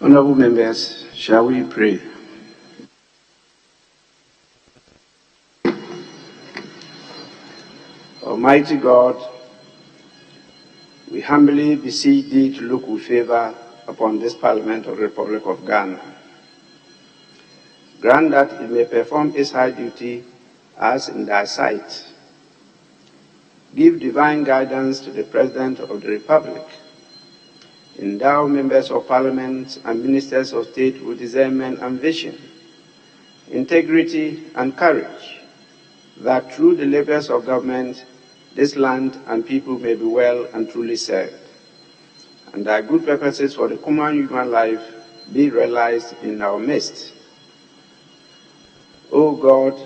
Honorable members, shall we pray? Almighty God, we humbly beseech Thee to look with favor upon this Parliament of the Republic of Ghana. Grant that it may perform its high duty as in Thy sight. Give divine guidance to the President of the Republic. Endow members of Parliament and ministers of state with discernment and vision, integrity and courage, that through the labors of government, this land and people may be well and truly served, and Thy good purposes for the common human life be realized in our midst. O God,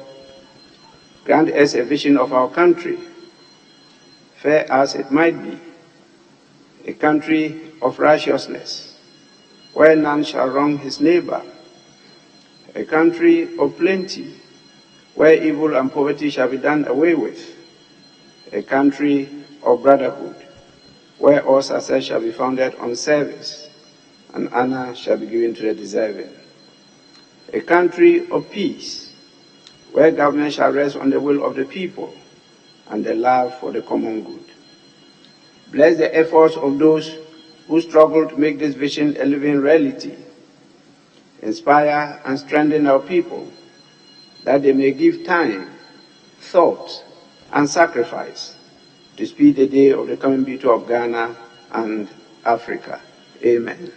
grant us a vision of our country, fair as it might be, a country of righteousness, where none shall wrong his neighbor, a country of plenty, where evil and poverty shall be done away with, a country of brotherhood, where all success shall be founded on service, and honor shall be given to the deserving, a country of peace, where government shall rest on the will of the people and the love for the common good. Bless the efforts of those who struggle to make this vision a living reality. Inspire and strengthen our people, that they may give time, thought, and sacrifice to speed the day of the coming beauty of Ghana and Africa. Amen.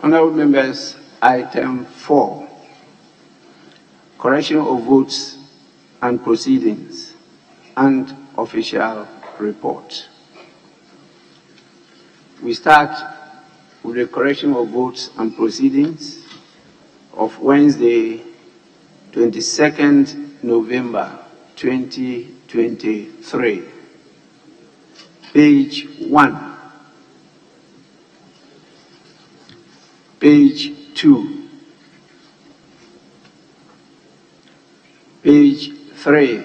Honorable members, item 4, correction of votes and proceedings and official report. We start with the correction of votes and proceedings of Wednesday, 22nd November 2023. Page 1. Page 2, page 3,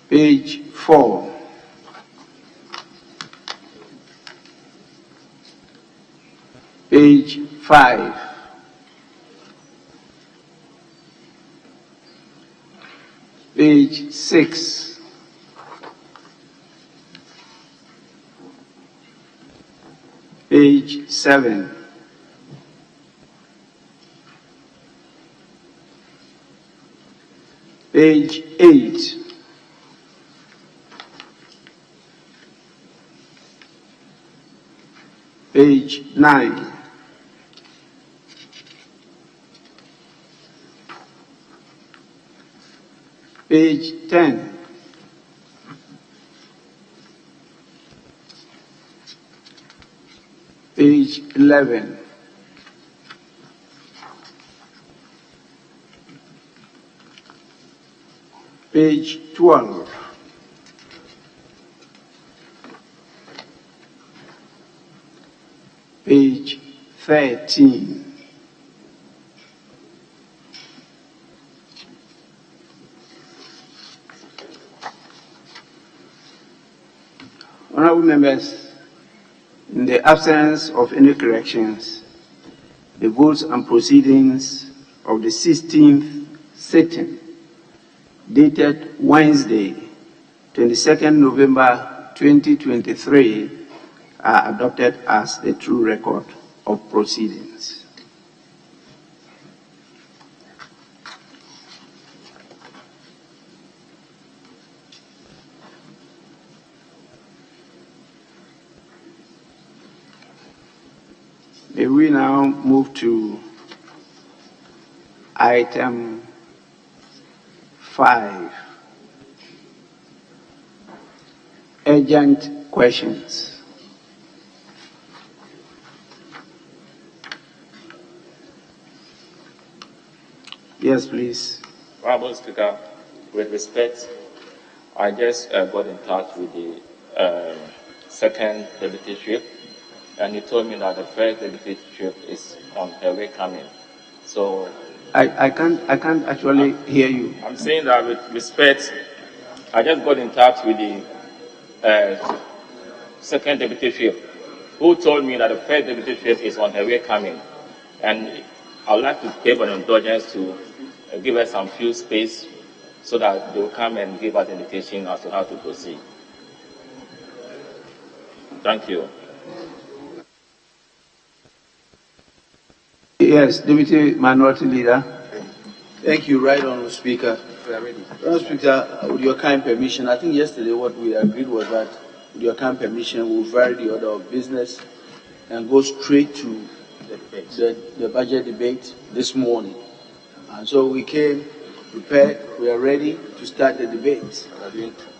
page 4, page 5, page 6, page 7, page 8, page 9, page 10, page 11, page 12, page 13, Honorable members, in the absence of any corrections, the votes and proceedings of the 16th sitting, dated Wednesday, 22nd November 2023, are adopted as the true record of proceedings. May we now move to item 5, urgent questions. Yes, please. Honorable Speaker, with respect, I just got in touch with the second deputy chief, and he told me that the first deputy chief is on her way coming. So I can't actually hear you. I'm saying that with respect, I just got in touch with the second deputy chief, who told me that the first deputy chief is on her way coming, and I would like to give an indulgence to give us some few space so that they will come and give us indication as to how to proceed. Thank you. Yes, Deputy Minority Leader. Thank you, Right Honourable Speaker. Honourable Speaker, with your kind permission, I think yesterday what we agreed was that, with your kind permission, we'll vary the order of business and go straight to the budget debate this morning. And so we came prepared, we are ready to start the debate.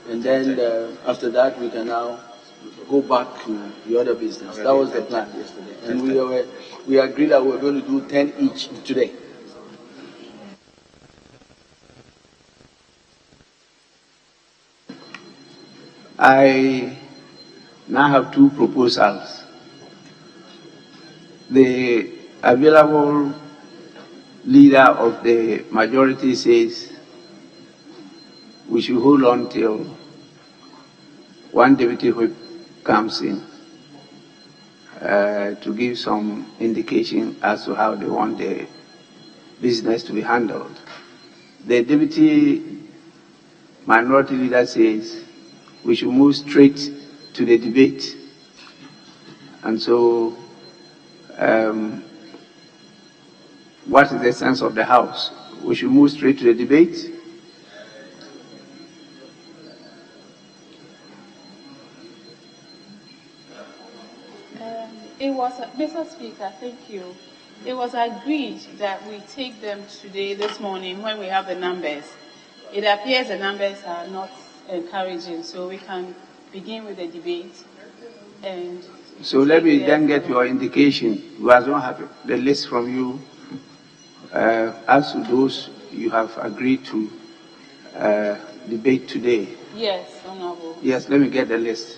And then after that, we can now go back to the other business. That was the plan yesterday. And we agreed that we were going to do 10 each today. I now have two proposals. The available leader of the majority says we should hold on till one deputy whip comes in to give some indication as to how they want the business to be handled. The deputy minority leader says we should move straight to the debate. And so, what is the sense of the House? We should move straight to the debate. Mr. Speaker, thank you. It was agreed that we take them today, this morning, when we have the numbers. It appears the numbers are not encouraging, so we can begin with the debate. And so let me then get your indication. We don't have the list from you as to those you have agreed to debate today. Yes, Honorable. Yes, let me get the list.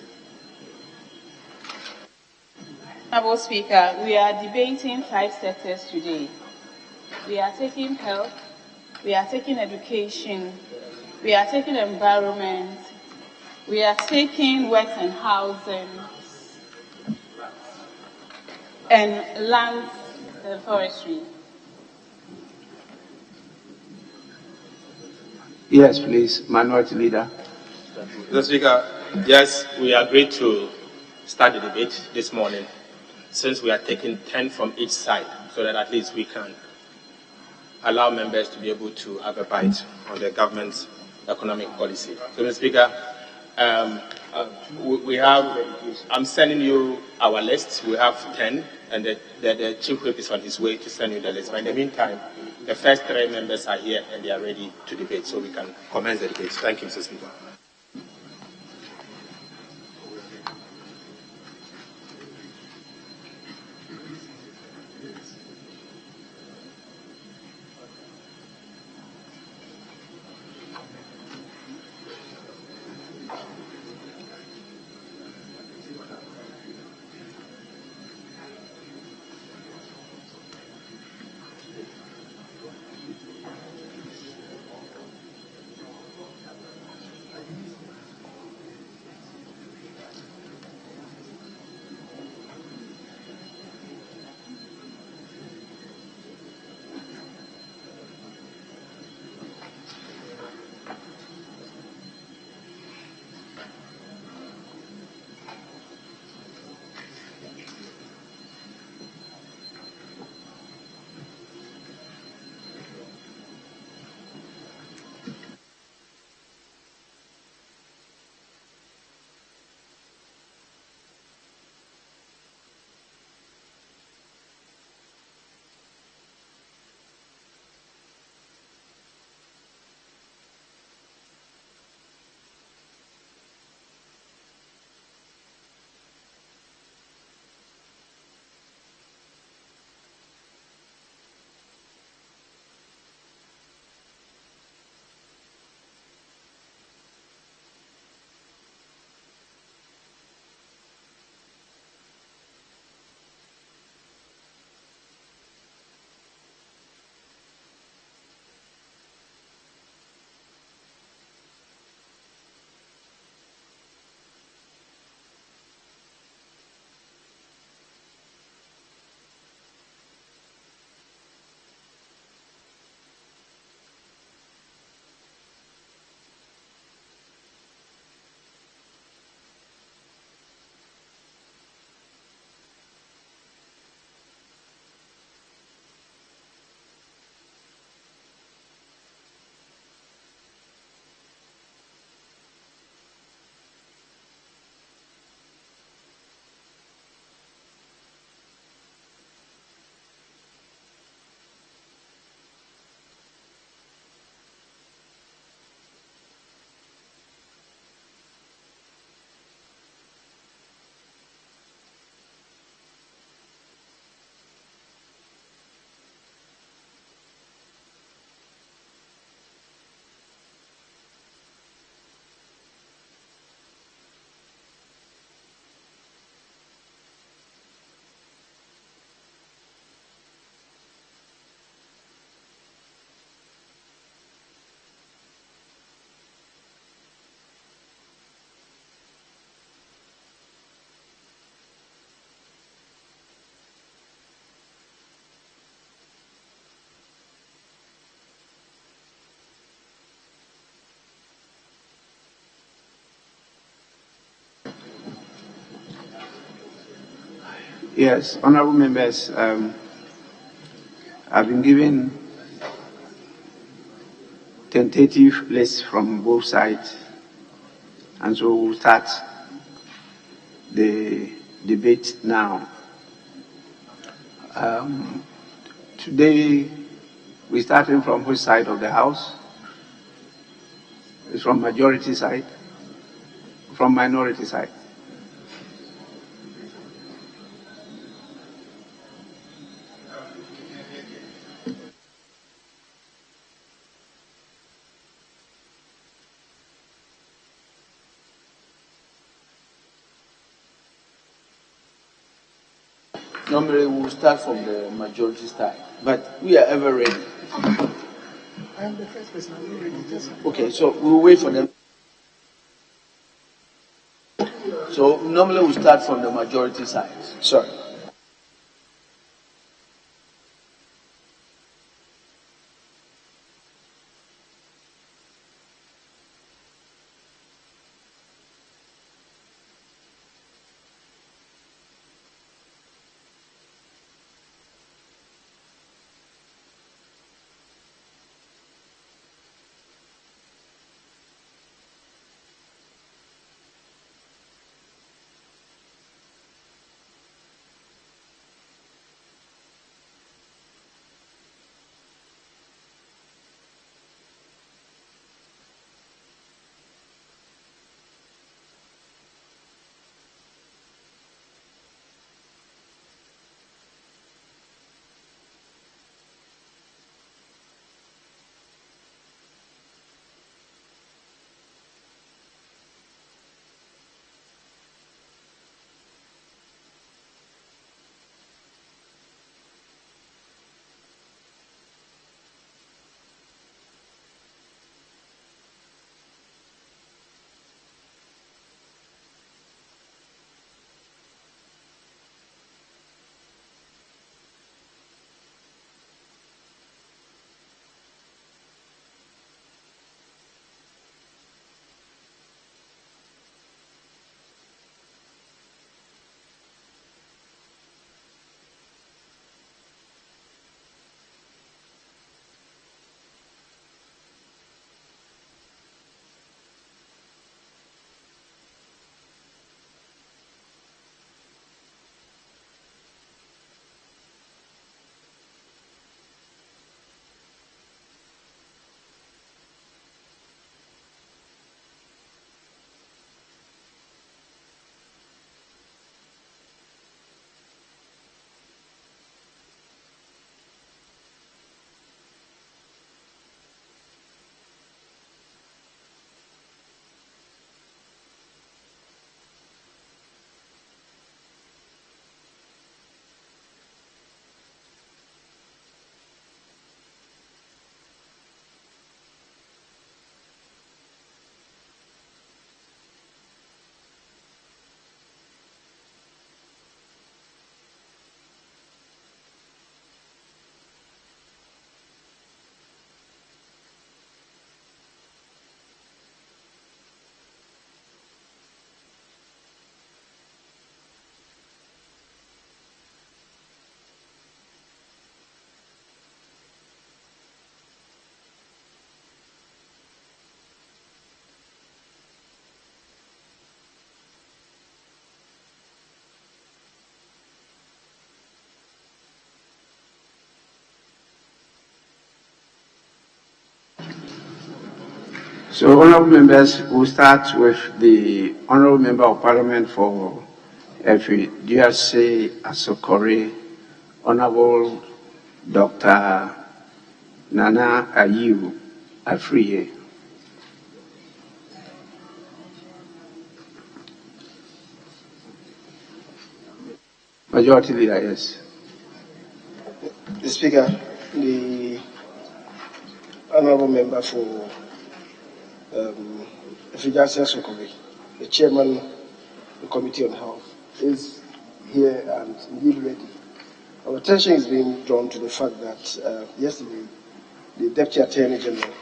Honorable Speaker, we are debating 5 sectors today. We are taking health, we are taking education, we are taking environment, we are taking works and housing, and land and forestry. Yes, please, Minority Leader. Mr. Speaker, yes, we agreed to start the debate this morning, since we are taking 10 from each side, so that at least we can allow members to be able to have a bite on the government's economic policy. So, Mr. Speaker, I'm sending you our list. We have 10, and the Chief Whip is on his way to send you the list. But in the meantime, the first 3 members are here and they are ready to debate, so we can commence the debate. Thank you, Mr. Speaker. Yes, honorable members, I've been given tentative lists from both sides, and so we'll start the debate now. Today, we're starting from which side of the House? It's from majority side, from minority side. Normally, we will start from the majority side, but we are ever ready. I am the first person. I'm not ready. Just Okay, so we'll wait for them. So normally we start from the majority side. Sorry. So, honorable members, we'll start with the honorable member of parliament for Efi DRC Asokore, Honorable Dr. Nana Ayiu Afriye. Majority Leader, yes. the Speaker, the honorable member for Efijasia Sokovi, the chairman of the Committee on Health, is here and indeed ready. Our attention is being drawn to the fact that yesterday the Deputy Attorney General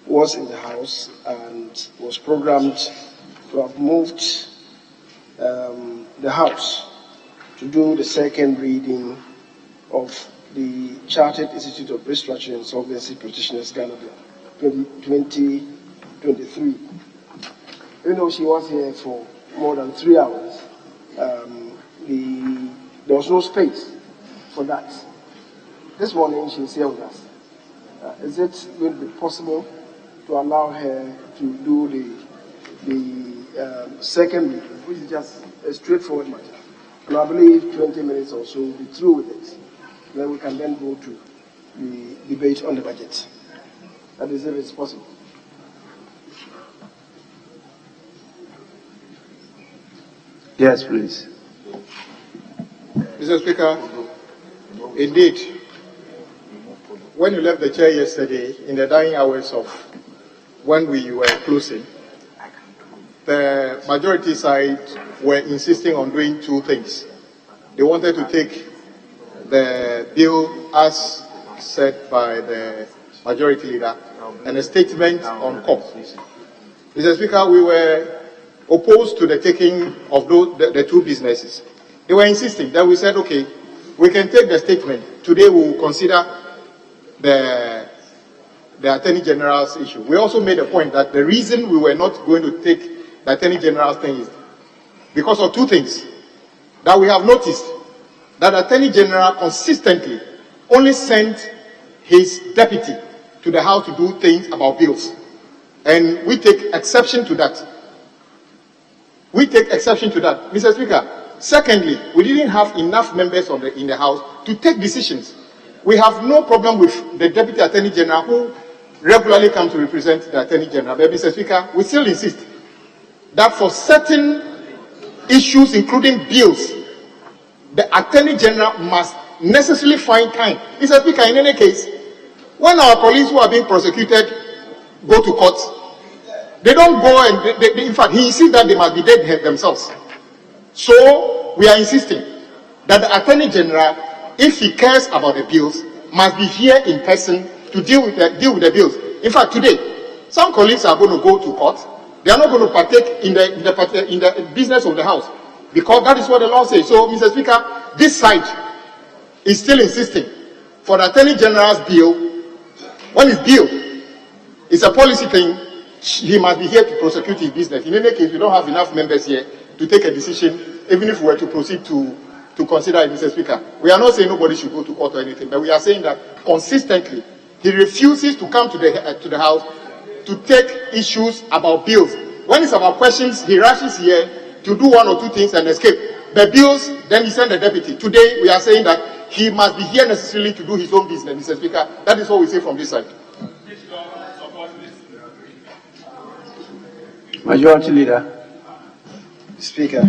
was in the House and was programmed to have moved the House to do the second reading of the Chartered Institute of Restructuring and Solvency Practitioners Ghana Bill 2023. Even though she was here for more than 3 hours, there was no space for that. This morning she's here with us. Is it going to be possible to allow her to do the second reading, which is just a straightforward matter? And I believe 20 minutes or so we'll be through with it. Then we can then go to the debate on the budget. That is if it's possible. Yes, please. Mr. Speaker, indeed, when you left the chair yesterday in the dying hours of when we were closing, the majority side were insisting on doing two things. They wanted to take the bill as said by the majority leader and a statement on COP. Mr. Speaker, we were opposed to the taking of the two businesses. They were insisting that we said, okay, we can take the statement. Today we will consider the Attorney General's issue. We also made a point that the reason we were not going to take the Attorney General's thing is because of two things. That we have noticed that the Attorney General consistently only sent his deputy to the House to do things about bills. And we take exception to that. We take exception to that. Mr. Speaker, secondly, we didn't have enough members in the House to take decisions. We have no problem with the Deputy Attorney General who regularly comes to represent the Attorney General. But Mr. Speaker, we still insist that for certain issues, including bills, the Attorney General must necessarily find time. Mr. Speaker, in any case, when our police who are being prosecuted go to court, they don't go and, in fact, he insists that they must be dead themselves. So, we are insisting that the Attorney General, if he cares about the bills, must be here in person to deal with the bills. In fact, today, some colleagues are going to go to court. They are not going to partake in the business of the House, because that is what the law says. So, Mr. Speaker, this side is still insisting for the Attorney General's bill. When his bill is a policy thing, he must be here to prosecute his business. In any case, we don't have enough members here to take a decision, even if we were to proceed to consider it, Mr. Speaker. We are not saying nobody should go to court or anything, but we are saying that consistently he refuses to come to the House to take issues about bills. When it's about questions, he rushes here to do one or two things and escape. The bills, then he sends the deputy. Today, we are saying that he must be here necessarily to do his own business, Mr. Speaker. That is what we say from this side. Majority Leader. Speaker,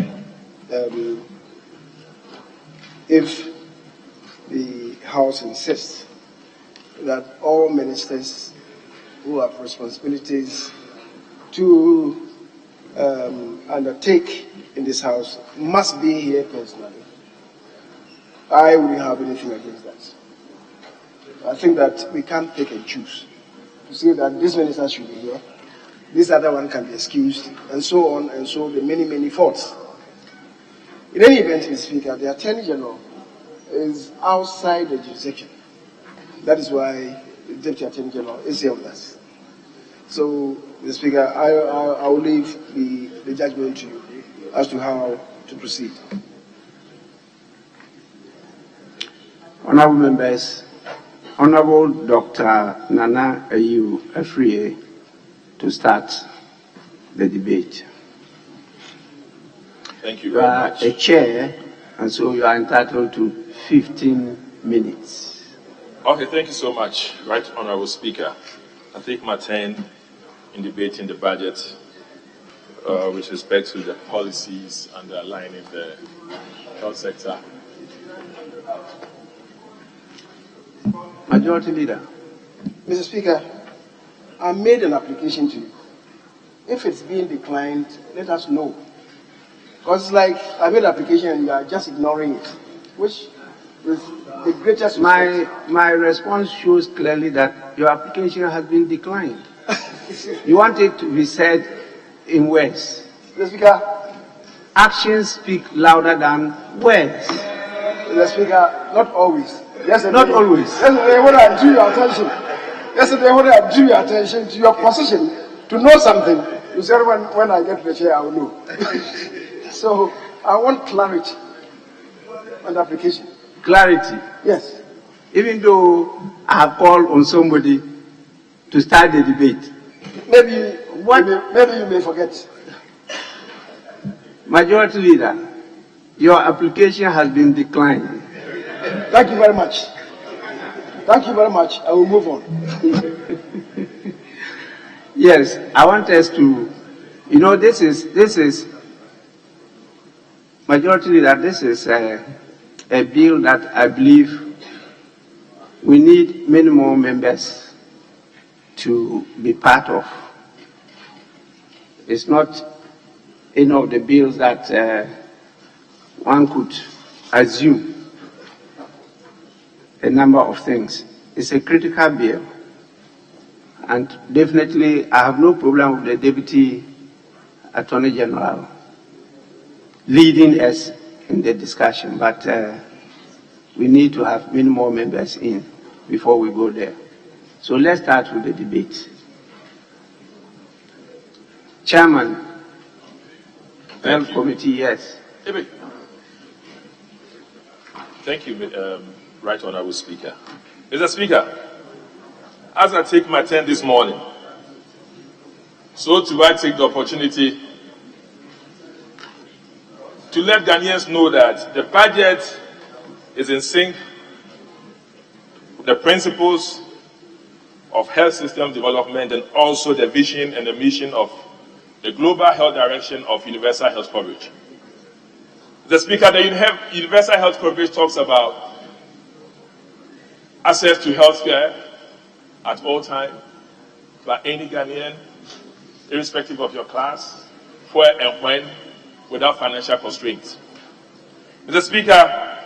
if the House insists that all ministers who have responsibilities to undertake in this House must be here personally, I wouldn't have anything against that. I think that we can't pick and choose to say that this minister should be here, this other one can be excused, and so on, and so the many faults. In any event, Mr. Speaker, the Attorney General is outside the jurisdiction. That is why the Deputy Attorney General is here with us. So, Mr. Speaker, I will leave the judgment to you as to how to proceed. Honorable members, Honorable Dr. Nana Ayew Afriye to start the debate. Thank you You very are much. a chair, and so you are entitled to 15 minutes. Okay, thank you so much, Right Honorable Speaker. I take my turn in debating the budget with respect to the policies underlying the health sector. Majority Leader. Mr. Speaker, I made an application to you. If it's being declined, let us know. Because it's like I made an application and you are just ignoring it, which is the greatest respect. My response shows clearly that your application has been declined. You want it to be said in words. Mr. Speaker, actions speak louder than words. Mr. Speaker, not always. Yesterday, Not always. Yesterday, when I drew your attention to your position to know something, you said when I get to the chair, I will know. So I want clarity on the application. Clarity. Yes. Even though I have called on somebody to start the debate. Maybe you may forget. Majority Leader, your application has been declined. Thank you very much. Thank you very much. I will move on. Yes, I want us to, this is Majority Leader, this is a bill that I believe we need many more members to be part of. It's not any of the bills that one could assume a number of things. It's a critical bill. And definitely, I have no problem with the Deputy Attorney General leading us in the discussion, but we need to have many more members in before we go there. So let's start with the debate. Chairman, Health Committee, yes. Thank you, Right Honorable Speaker. Mr. Speaker, as I take my turn this morning, so too I take the opportunity to let Ghanaians know that the budget is in sync with the principles of health system development and also the vision and the mission of the global health direction of universal health coverage. The Speaker, the universal health coverage talks about access to health care at all times by any Ghanaian, irrespective of your class, where and when, without financial constraints. Mr. Speaker,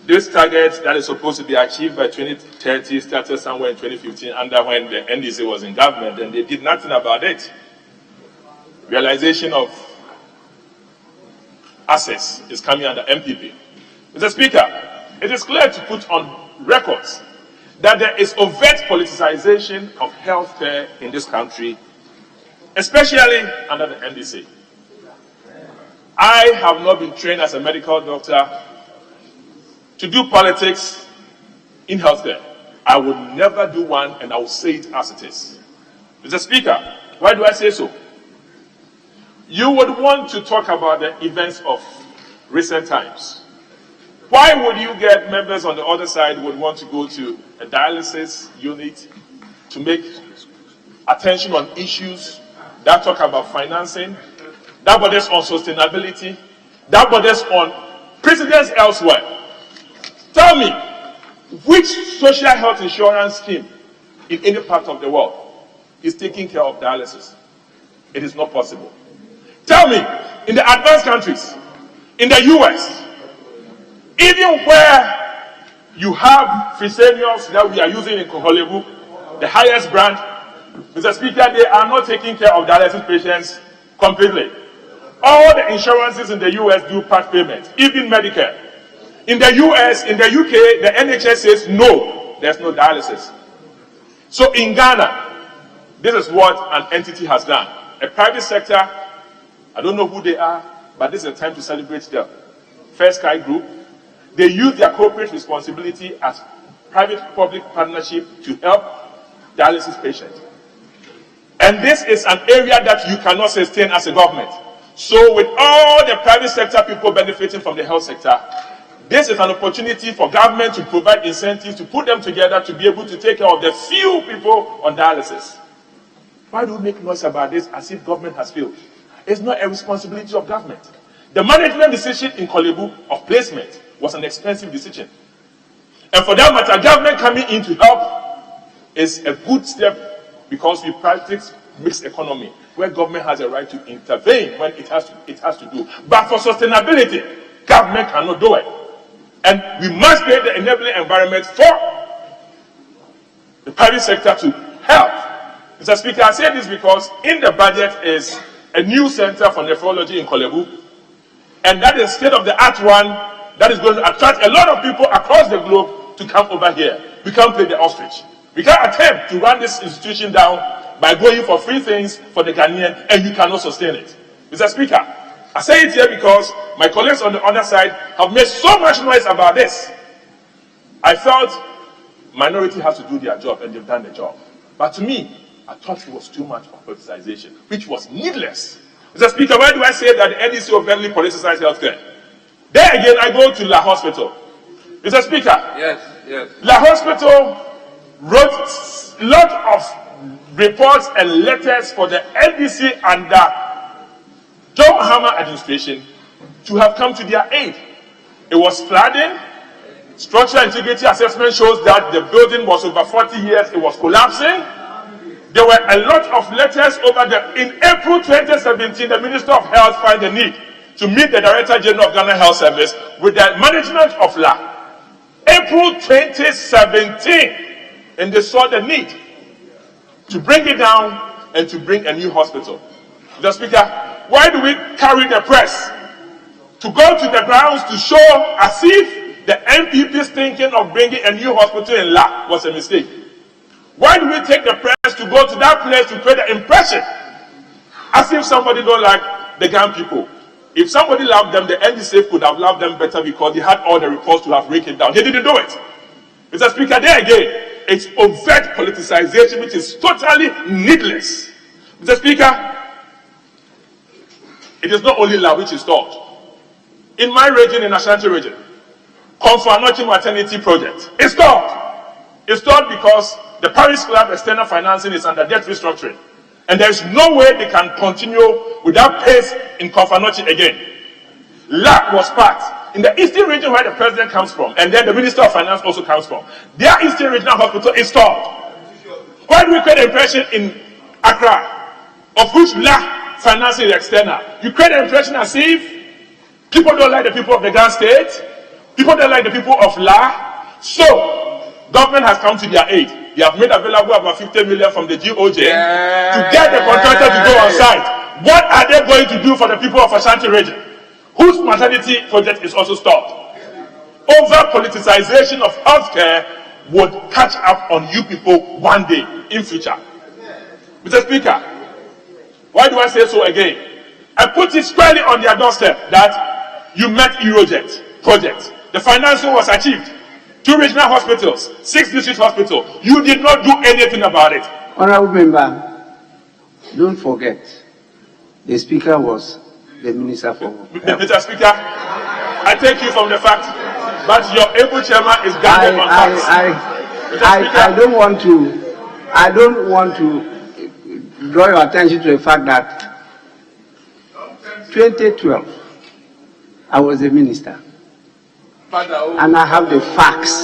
this target that is supposed to be achieved by 2030 started somewhere in 2015 under when the NDC was in government, and they did nothing about it. Realization of access is coming under MPP. Mr. Speaker, it is clear to put on records that there is overt politicization of healthcare in this country, especially under the NDC. I have not been trained as a medical doctor to do politics in healthcare. I would never do one, and I will say it as it is. Mr. Speaker, why do I say so? You would want to talk about the events of recent times. Why would you get members on the other side would want to go to a dialysis unit to make attention on issues that talk about financing, that borders on sustainability, that borders on precedents elsewhere? Tell me, which social health insurance scheme in any part of the world is taking care of dialysis? It is not possible. Tell me, in the advanced countries, in the US, even where you have Fresenius that we are using in Koholebu, the highest brand, Mr. Speaker, they are not taking care of dialysis patients completely. All the insurances in the US do part payment, even Medicare. In the US, in the UK, the NHS says no, there's no dialysis. So in Ghana, this is what an entity has done. A private sector, I don't know who they are, but this is a time to celebrate them. First Sky Group, they use their corporate responsibility as private-public partnership to help dialysis patients. And this is an area that you cannot sustain as a government. So with all the private sector people benefiting from the health sector, this is an opportunity for government to provide incentives to put them together to be able to take care of the few people on dialysis. Why do we make noise about this as if government has failed? It's not a responsibility of government. The management decision in Kolebu of placement was an expensive decision. And for that matter, government coming in to help is a good step because we practice mixed economy, where government has a right to intervene when it has to do. But for sustainability, government cannot do it. And we must create the enabling environment for the private sector to help. Mr. Speaker, I say this because in the budget is a new center for nephrology in Kolebu, And that is state-of-the-art one that is going to attract a lot of people across the globe to come over here. We can't play the ostrich. We can't attempt to run this institution down by going for free things for the Ghanaian, and you cannot sustain it. Mr. Speaker, I say it here because my colleagues on the other side have made so much noise about this. I felt minority has to do their job, and they've done the job. But to me, I thought it was too much of politicization, which was needless. Mr. Speaker, why do I say that the NDC overtly politicized healthcare? There again, I go to La Hospital. Mr. Speaker, yes. La Hospital wrote a lot of reports and letters for the NDC and the John Mahama administration to have come to their aid. It was flooding. Structural integrity assessment shows that the building was over 40 years, it was collapsing. There were a lot of letters over there. In April 2017, the Minister of Health found the need to meet the Director General of Ghana Health Service with the management of LA. April 2017, and they saw the need to bring it down and to bring a new hospital. Mr. Speaker, why do we carry the press to go to the grounds to show as if the NPP's thinking of bringing a new hospital in LA was a mistake? Why do we take the press to go to that place to create the impression as if somebody don't like the Ghan people? If somebody loved them, the NDC could have loved them better because they had all the reports to have break it down. They didn't do it. Mr. Speaker, there again, it's overt politicization which is totally needless. Mr. Speaker, it is not only LA which is stalled. In my region, in Ashanti region, Konfanochi Maternity Project is stalled. It's stalled because the Paris Club external financing is under debt restructuring. And there is no way they can continue without pace in Konfanochi again. LA was part. In the Eastern region where the president comes from, and then the Minister of Finance also comes from, their Eastern Regional Hospital is stalled. Why do we create the impression in Accra, of which LA financing is external? You create the impression as if people don't like the people of the Ghana state, people don't like the people of LA, so government has come to their aid. They have made available about 50 million from the GOJ to get the contractor to go on site. What are they going to do for the people of Ashanti region, whose maternity project is also stalled? Over politicization of healthcare would catch up on you people one day in future. Mr. Speaker, why do I say so again? I put it squarely on their doorstep that you met Eurojet project. The financing was achieved. 2 regional hospitals, 6 district hospitals. You did not do anything about it. Honorable Member, don't forget, the Speaker was the Minister for Health. Mr. Speaker, I take you from the fact that your able chairman is guarded on facts. I don't want to draw your attention to the fact that 2012, I was a minister. And I have the facts.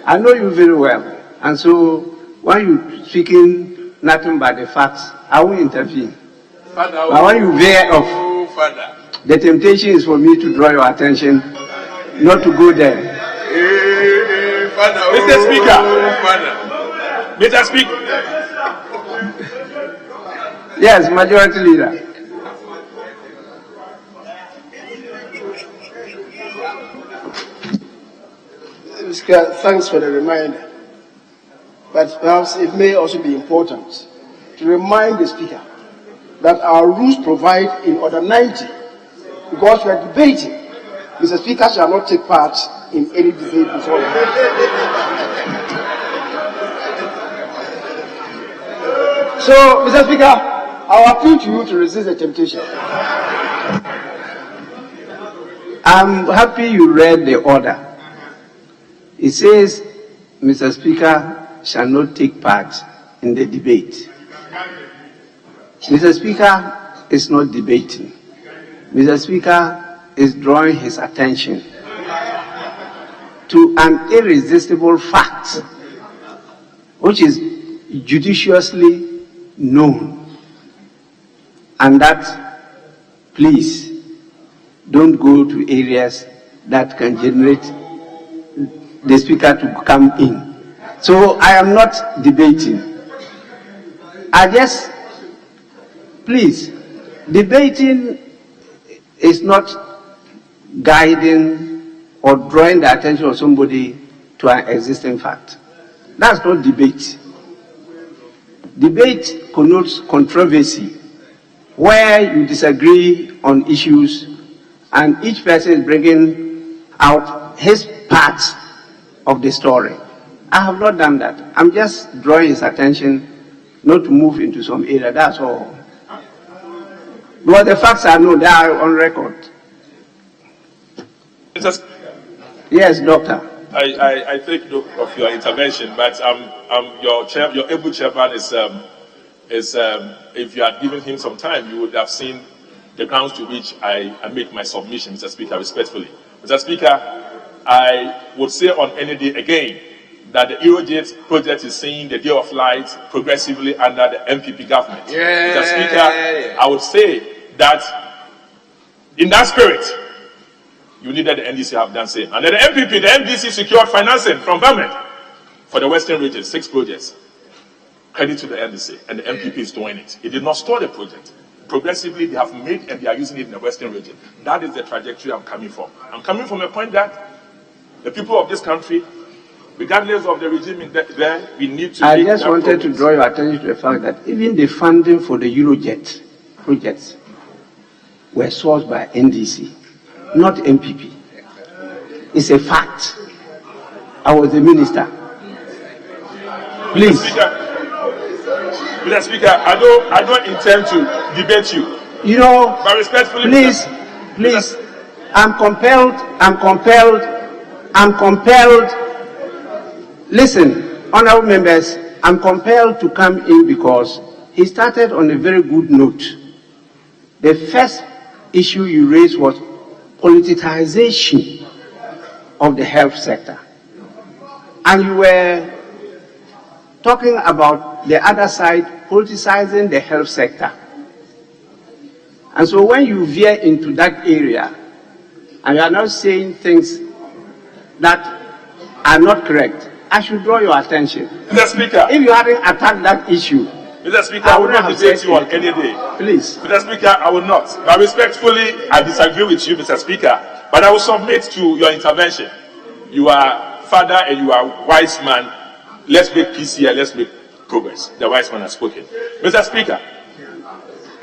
I know you very well. And so, when you speaking nothing but the facts, I won't intervene. But when you veer off, the temptation is for me to draw your attention, not to go there. Mr. Speaker. Yes, Majority Leader. Thanks for the reminder. But perhaps it may also be important to remind the Speaker that our rules provide in Order 90, because we are debating, Mr. Speaker shall not take part in any debate before him. So, Mr. Speaker, I will appeal to you to resist the temptation. I'm happy you read the order. It says, Mr. Speaker shall not take part in the debate. Mr. Speaker is not debating. Mr. Speaker is drawing his attention to an irresistible fact, which is judiciously known, and that, please, don't go to areas that can generate the Speaker to come in. So I am not debating. I just, please, debating is not guiding or drawing the attention of somebody to an existing fact. That's not debate. Debate connotes controversy, where you disagree on issues and each person is bringing out his part of the story. I have not done that. I'm just drawing his attention not to move into some area, that's all. But the facts are known, they are on record. Yes, Doctor. I take note of your intervention, but your able chairman is if you had given him some time, you would have seen the grounds to which I make my submission, Mr. Speaker, respectfully. Mr. Speaker, I would say on any day again that the Eurogate project is seeing the day of light progressively under the MPP government. Mr. Speaker, I would say that in that spirit, you needed the NDC have done same. And then the MPP, the NDC secured financing from government for the Western region, 6 projects. Credit to the NDC, and the MPP is doing it. It did not stall the project. Progressively, they have made and they are using it in the Western region. That is the trajectory I'm coming from. I'm coming from a point that the people of this country, regardless of the regime there, we need to. I just wanted to draw your attention to the fact that even the funding for the Eurogate projects were sourced by NDC, not MPP. It's a fact. I was the minister. Please. Mr. Speaker, I don't intend to debate you. You know, but respectfully, please, I'm compelled. Listen, honorable members, I'm compelled to come in because he started on a very good note. The first issue you raised was politicization of the health sector. And you were talking about the other side politicizing the health sector. And so when you veer into that area, and you are not saying things that are not correct, I should draw your attention. Mr. Speaker, if you hadn't attacked that issue, Mr. Speaker, I will not debate you on any day. Please. Mr. Speaker, I will not. But respectfully, I disagree with you, Mr. Speaker, but I will submit to your intervention. You are father and you are wise man. Let's make peace here, let's make progress. The wise man has spoken. Mr. Speaker,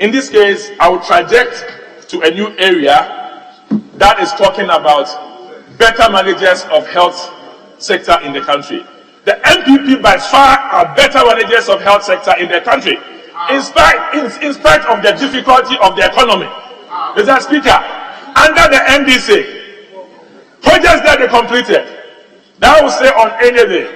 in this case, I will traject to a new area that is talking about better managers of health sector in the country. The MPP by far are better managers of health sector in the country, in spite of the difficulty of the economy. Mr. Speaker, under the NDC, projects that they completed, that will say on any day,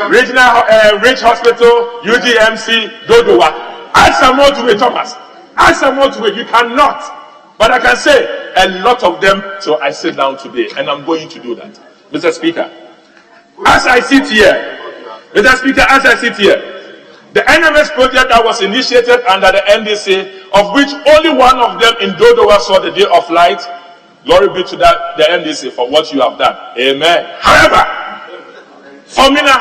Regional Rich Hospital, UGMC, Dodowa. Add some more to it, Thomas. Add some more to it. You cannot. But I can say a lot of them, so I sit down today, and I'm going to do that. Mr. Speaker, as I sit here, the NMS project that was initiated under the NDC, of which only one of them in Dodowa saw the day of light, glory be to that, the NDC, for what you have done. Amen. However, for Mina,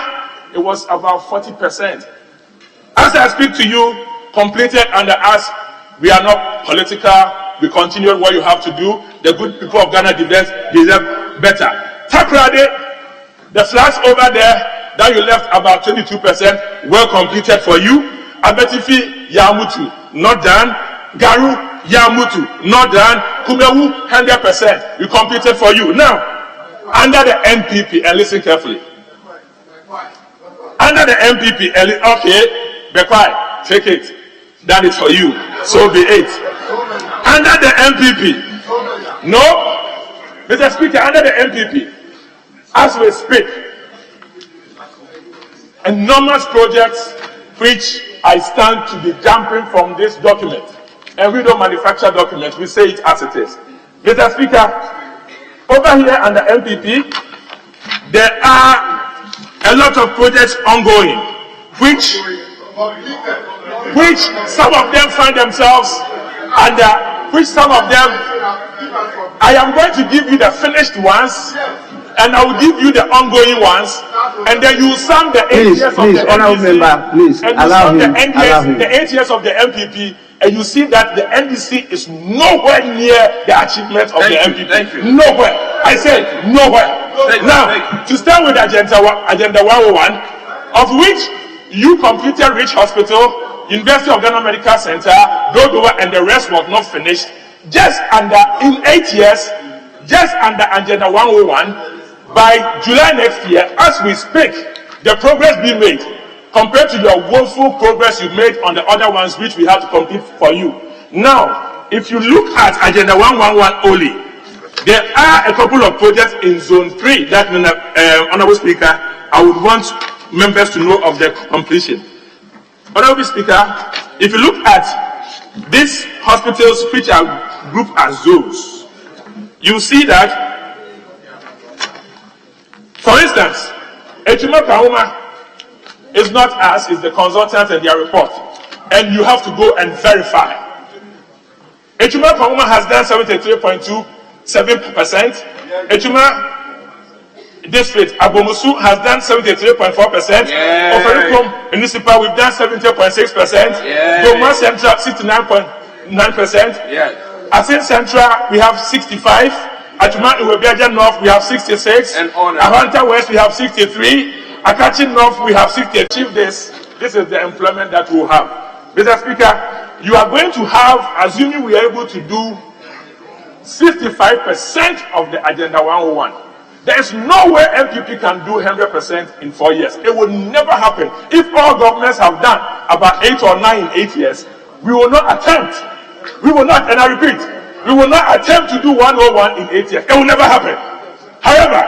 it was about 40%. As I speak to you, completed under us, we are not political. We continue what you have to do. The good people of Ghana deserve better. Takrade, the flats over there that you left about 22%, well completed for you. Abetifi, Yamutu, not done. Garu, Yamutu, not done. Kumewu, 100%, we completed for you. Now, under the NPP, and listen carefully. Under the MPP, okay, be quiet, take it. That is for you. So be it. Under the MPP, no, Mr. Speaker, under the MPP, as we speak, enormous projects which I stand to be jumping from this document, and we don't manufacture documents, we say it as it is. Mr. Speaker, over here under MPP, there are a lot of projects ongoing, which some of them find themselves under, which some of them, I am going to give you the finished ones, and I will give you the ongoing ones, and then you sum the 8 years of the NPP, please, allow him. the 8 years of the MPP, and you see that the NDC is nowhere near the achievement of the MPP. Thank you. Nowhere. I said nowhere. Now, to start with Agenda 101, of which you completed Rich Hospital, University of Ghana Medical Center, Dodowa, and the rest was not finished. In 8 years, just under Agenda 101, by July next year, as we speak, the progress being made compared to your woeful progress you made on the other ones which we have to complete for you. Now, if you look at Agenda 111 only, there are a couple of projects in Zone 3 that, Honorable Speaker, I would want members to know of their completion. Honorable Speaker, if you look at these hospitals which are grouped as zones, you see that, for instance, Echuma Kauma is not us, it's the consultants and their report. And you have to go and verify. Echuma Kauma has done 73.27%. Echuma District, Abomusu has done 73.4%. Oferikom Municipal, we've done 70.6%. Goma Central, 69.9%. Asin Central, we have 65. Atuma Iwebiaja North, we have 66. And Ahanta West, we have 63. Akachi North, we have 60. Achieve this. This is the employment that we will have. Mr. Speaker, you are going to have, assuming we are able to do 65% of the Agenda 101. There is no way MPP can do 100% in 4 years. It will never happen. If all governments have done about 8 or 9 in 8 years, we will not attempt. We will not, and I repeat, we will not attempt to do 101 in 8 years. It will never happen. However,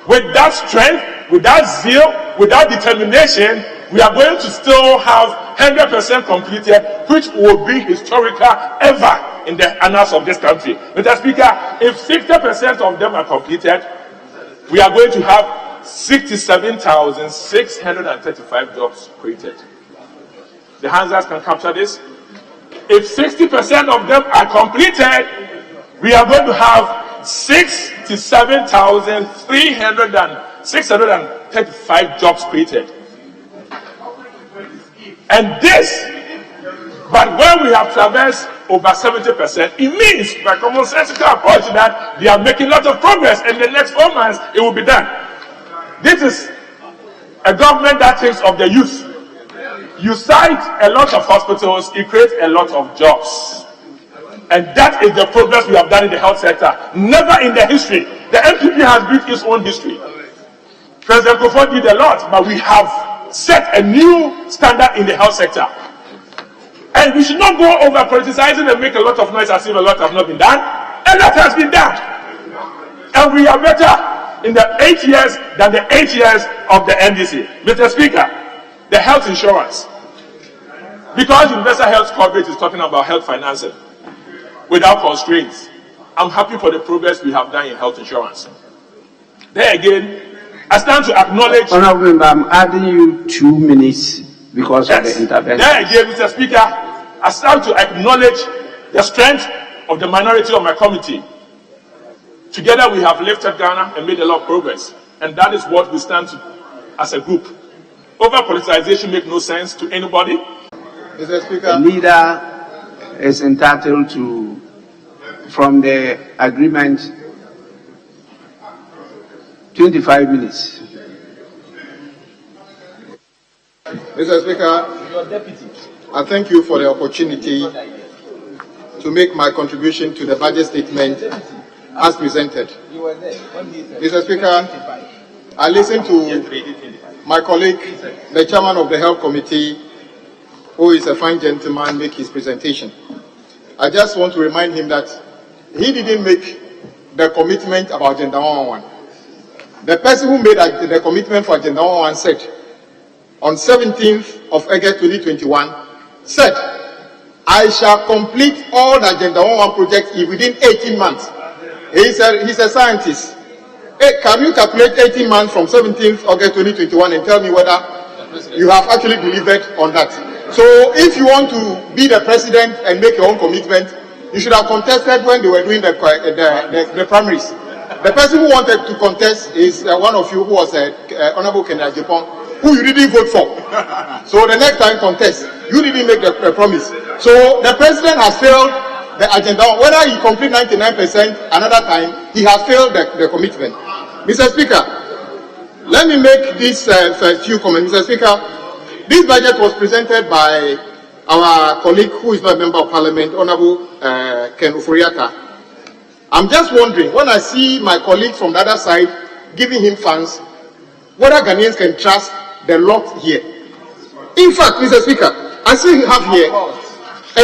with that strength, with that zeal, with that determination, we are going to still have 100% completed, which will be historical ever in the annals of this country. Mr. Speaker, if 60% of them are completed, we are going to have 67,635 jobs created. The Hansas can capture this. If 60% of them are completed, we are going to have 67,635 jobs created. And this, but when we have traversed over 70%, it means by commonsensical approach that they are making a lot of progress, and in the next 4 months it will be done. This is a government that thinks of the youth. You cite a lot of hospitals, you create a lot of jobs. And that is the progress we have done in the health sector. Never in the history. The MPP has built its own history. President Kofod did a lot, but we have set a new standard in the health sector. And we should not go over politicizing and make a lot of noise as if a lot has not been done. A lot has been done. And we are better in the 8 years than the 8 years of the NDC. Mr. Speaker, the health insurance. Because universal health coverage is talking about health financing without constraints. I'm happy for the progress we have done in health insurance. There again, I stand to acknowledge. Honorable Member, I'm adding you 2 minutes because of the intervention. There again, Mr. Speaker, I stand to acknowledge the strength of the minority of my committee. Together we have lifted Ghana and made a lot of progress. And that is what we stand to as a group. Over politicization makes no sense to anybody. Mr. Speaker. The leader is entitled to, from the agreement, 25 minutes. Mr. Speaker, I thank you for the opportunity to make my contribution to the budget statement as presented. Mr. Speaker, I listened to my colleague, the chairman of the Health Committee, who is a fine gentleman, make his presentation. I just want to remind him that he didn't make the commitment about Agenda 101. The person who made the commitment for Agenda 101 said, on 17th of August 2021, said, I shall complete all the Agenda 101 projects within 18 months. He's a scientist. Hey, can you calculate 18 months from 17th August 2021 and tell me whether you have actually delivered on that? So if you want to be the president and make your own commitment, you should have contested when they were doing the primaries. The person who wanted to contest is one of you who was Honorable Kenya Japan, who you didn't vote for. So the next time contest. You didn't make the promise. So the president has failed the agenda. Whether he complete 99% another time, he has failed the commitment. Mr. Speaker, let me make this few comments. Mr. Speaker, this budget was presented by our colleague who is not a member of parliament, Honorable Ken Ufuriata. I'm just wondering, when I see my colleague from the other side giving him funds, whether Ghanaians can trust the lot here. In fact, Mr. Speaker, I still have here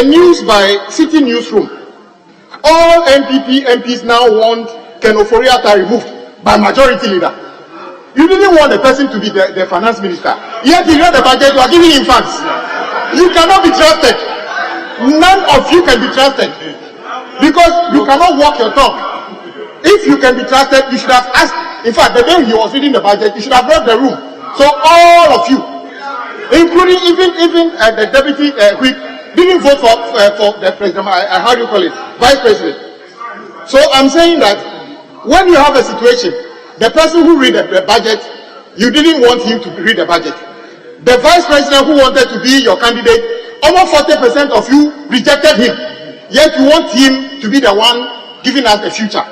a news by City Newsroom. All MPs now want Ken Ufuriata removed by majority leader. You didn't want the person to be the finance minister. Yet you read the budget, you are giving him funds. You cannot be trusted. None of you can be trusted. Because you cannot walk your talk. If you can be trusted, you should have asked. In fact, the day he was reading the budget, you should have left the room. So all of you, including even the deputy whip, didn't vote for the president. How do you call it? Vice president. So I'm saying that when you have a situation, the person who read the budget, you didn't want him to read the budget. The vice president who wanted to be your candidate, almost 40% of you rejected him. Yet you want him to be the one giving us the future.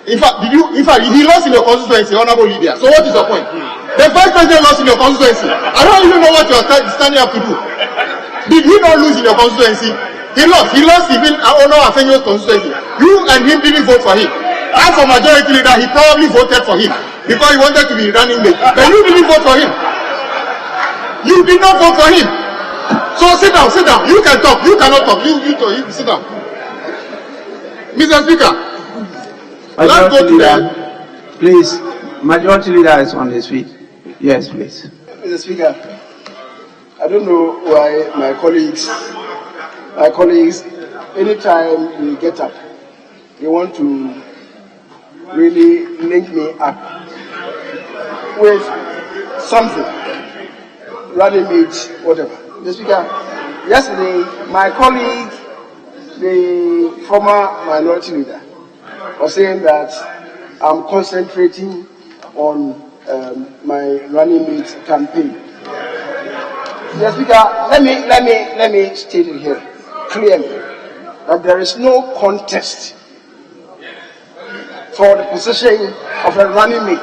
In fact, he lost in your constituency, Honorable Lydia. So what is your point? The vice president lost in your constituency. I don't even know what you are standing up to do. Did he not lose in your constituency? He lost. He lost even Honor Afenyo's constituency. You and him didn't vote for him. As for majority leader, he probably voted for him because he wanted to be running mate. But you didn't vote for him. You did not vote for him. So sit down, sit down. You can talk. You cannot talk. You sit down. Mr. Speaker, let's go to leader, please. Majority leader is on his feet. Yes, please. Mr. Speaker, I don't know why my colleagues, anytime we get up, they want to really link me up with something, running mates, whatever. Mr. Speaker, yesterday, my colleague, the former minority leader, was saying that I'm concentrating on my running mate campaign. Mr. Speaker, let me state it here clearly that there is no contest for the position of a running mate,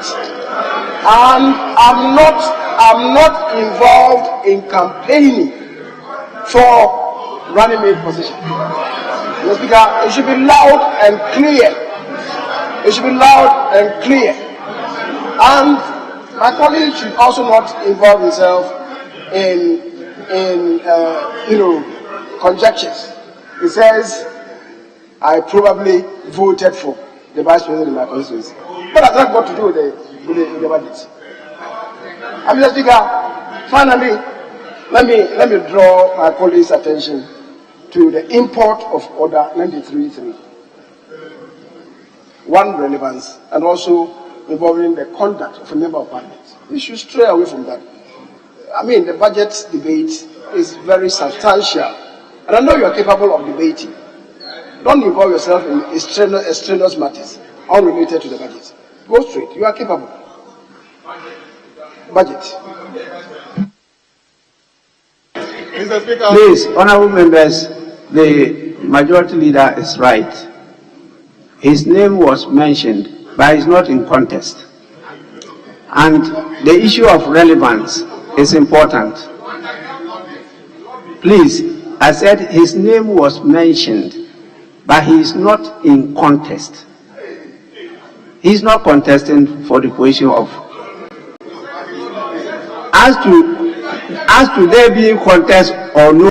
and I'm not involved in campaigning for running mate position. Mr. Speaker, it should be loud and clear. It should be loud and clear. And my colleague should also not involve himself in conjectures. He says, I probably voted for the vice president in my constituency. What has that got to do with the budget? And Mr. Speaker, finally, let me draw my colleague's attention to the import of Order 93.3. One relevance, and also involving the conduct of a member of parliament. We should stray away from that. I mean, the budget debate is very substantial, and I know you are capable of debating. Don't involve yourself in extraneous matters unrelated to the budget. Go straight. You are capable. Budget. Mr. Speaker. Please, honorable members, the majority leader is right. His name was mentioned, but he's not in contest. And the issue of relevance is important. Please, I said his name was mentioned, but he is not in contest. He's not contesting for the position of. As to there being contest or no,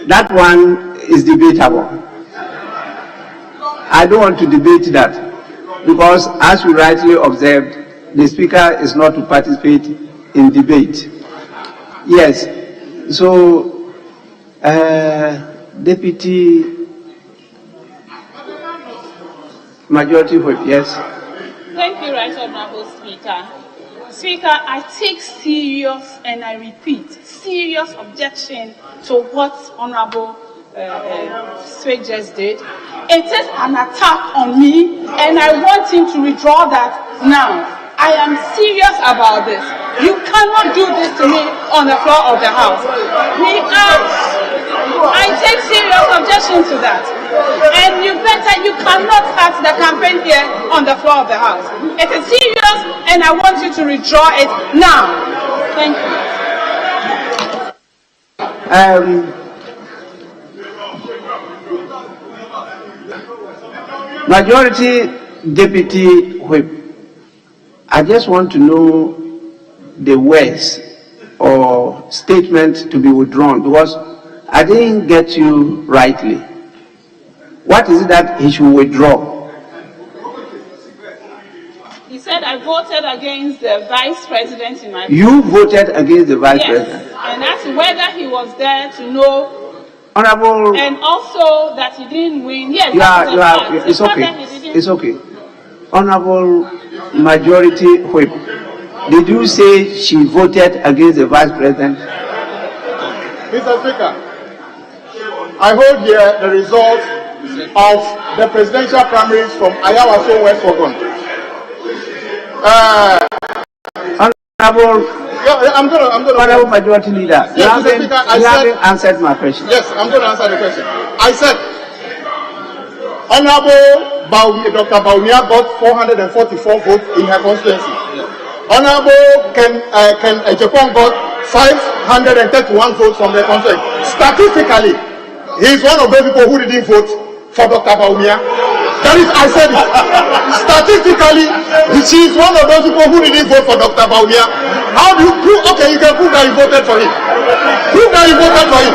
that one is debatable. I don't want to debate that because, as you rightly observed, the speaker is not to participate in debate. Yes. So, Deputy Majority Whip, yes. Thank you, Right Honorable Speaker. Speaker, I take serious, and I repeat, serious objection to what Honorable Swig just did. It is an attack on me, and I want him to withdraw that now. I am serious about this. You cannot do this to me on the floor of the House. I take serious objection to that. And you cannot start the campaign here on the floor of the House. It is serious, and I want you to withdraw it now. Thank you. Majority Deputy Whip, I just want to know the words or statement to be withdrawn, because I didn't get you rightly. What is it that he should withdraw? He said I voted against the Vice President in my... You voted against the Vice President? Yes, and that's whether he was there to know. Honorable... And also that he didn't win. Yes, it's okay. It's okay. Honorable Majority Whip, did you say she voted against the Vice President? Mr. Speaker, I hold here the results of the presidential primaries from Ayawaso, West Ogun. Honorable Majority Leader, yes, you haven't answered my question. Yes, I'm going to answer the question. I said, Honorable Dr. Baumia got 444 votes in her constituency. Yes. Honorable Ken Ejekon got 531 votes from the constituency. Statistically, he is one of those people who didn't vote for Dr. Baumia. That is, I said it. Statistically, she is one of those people who didn't vote for Dr. Baumia. How do you prove? Okay, you can prove that you voted for him. Prove that you voted for him.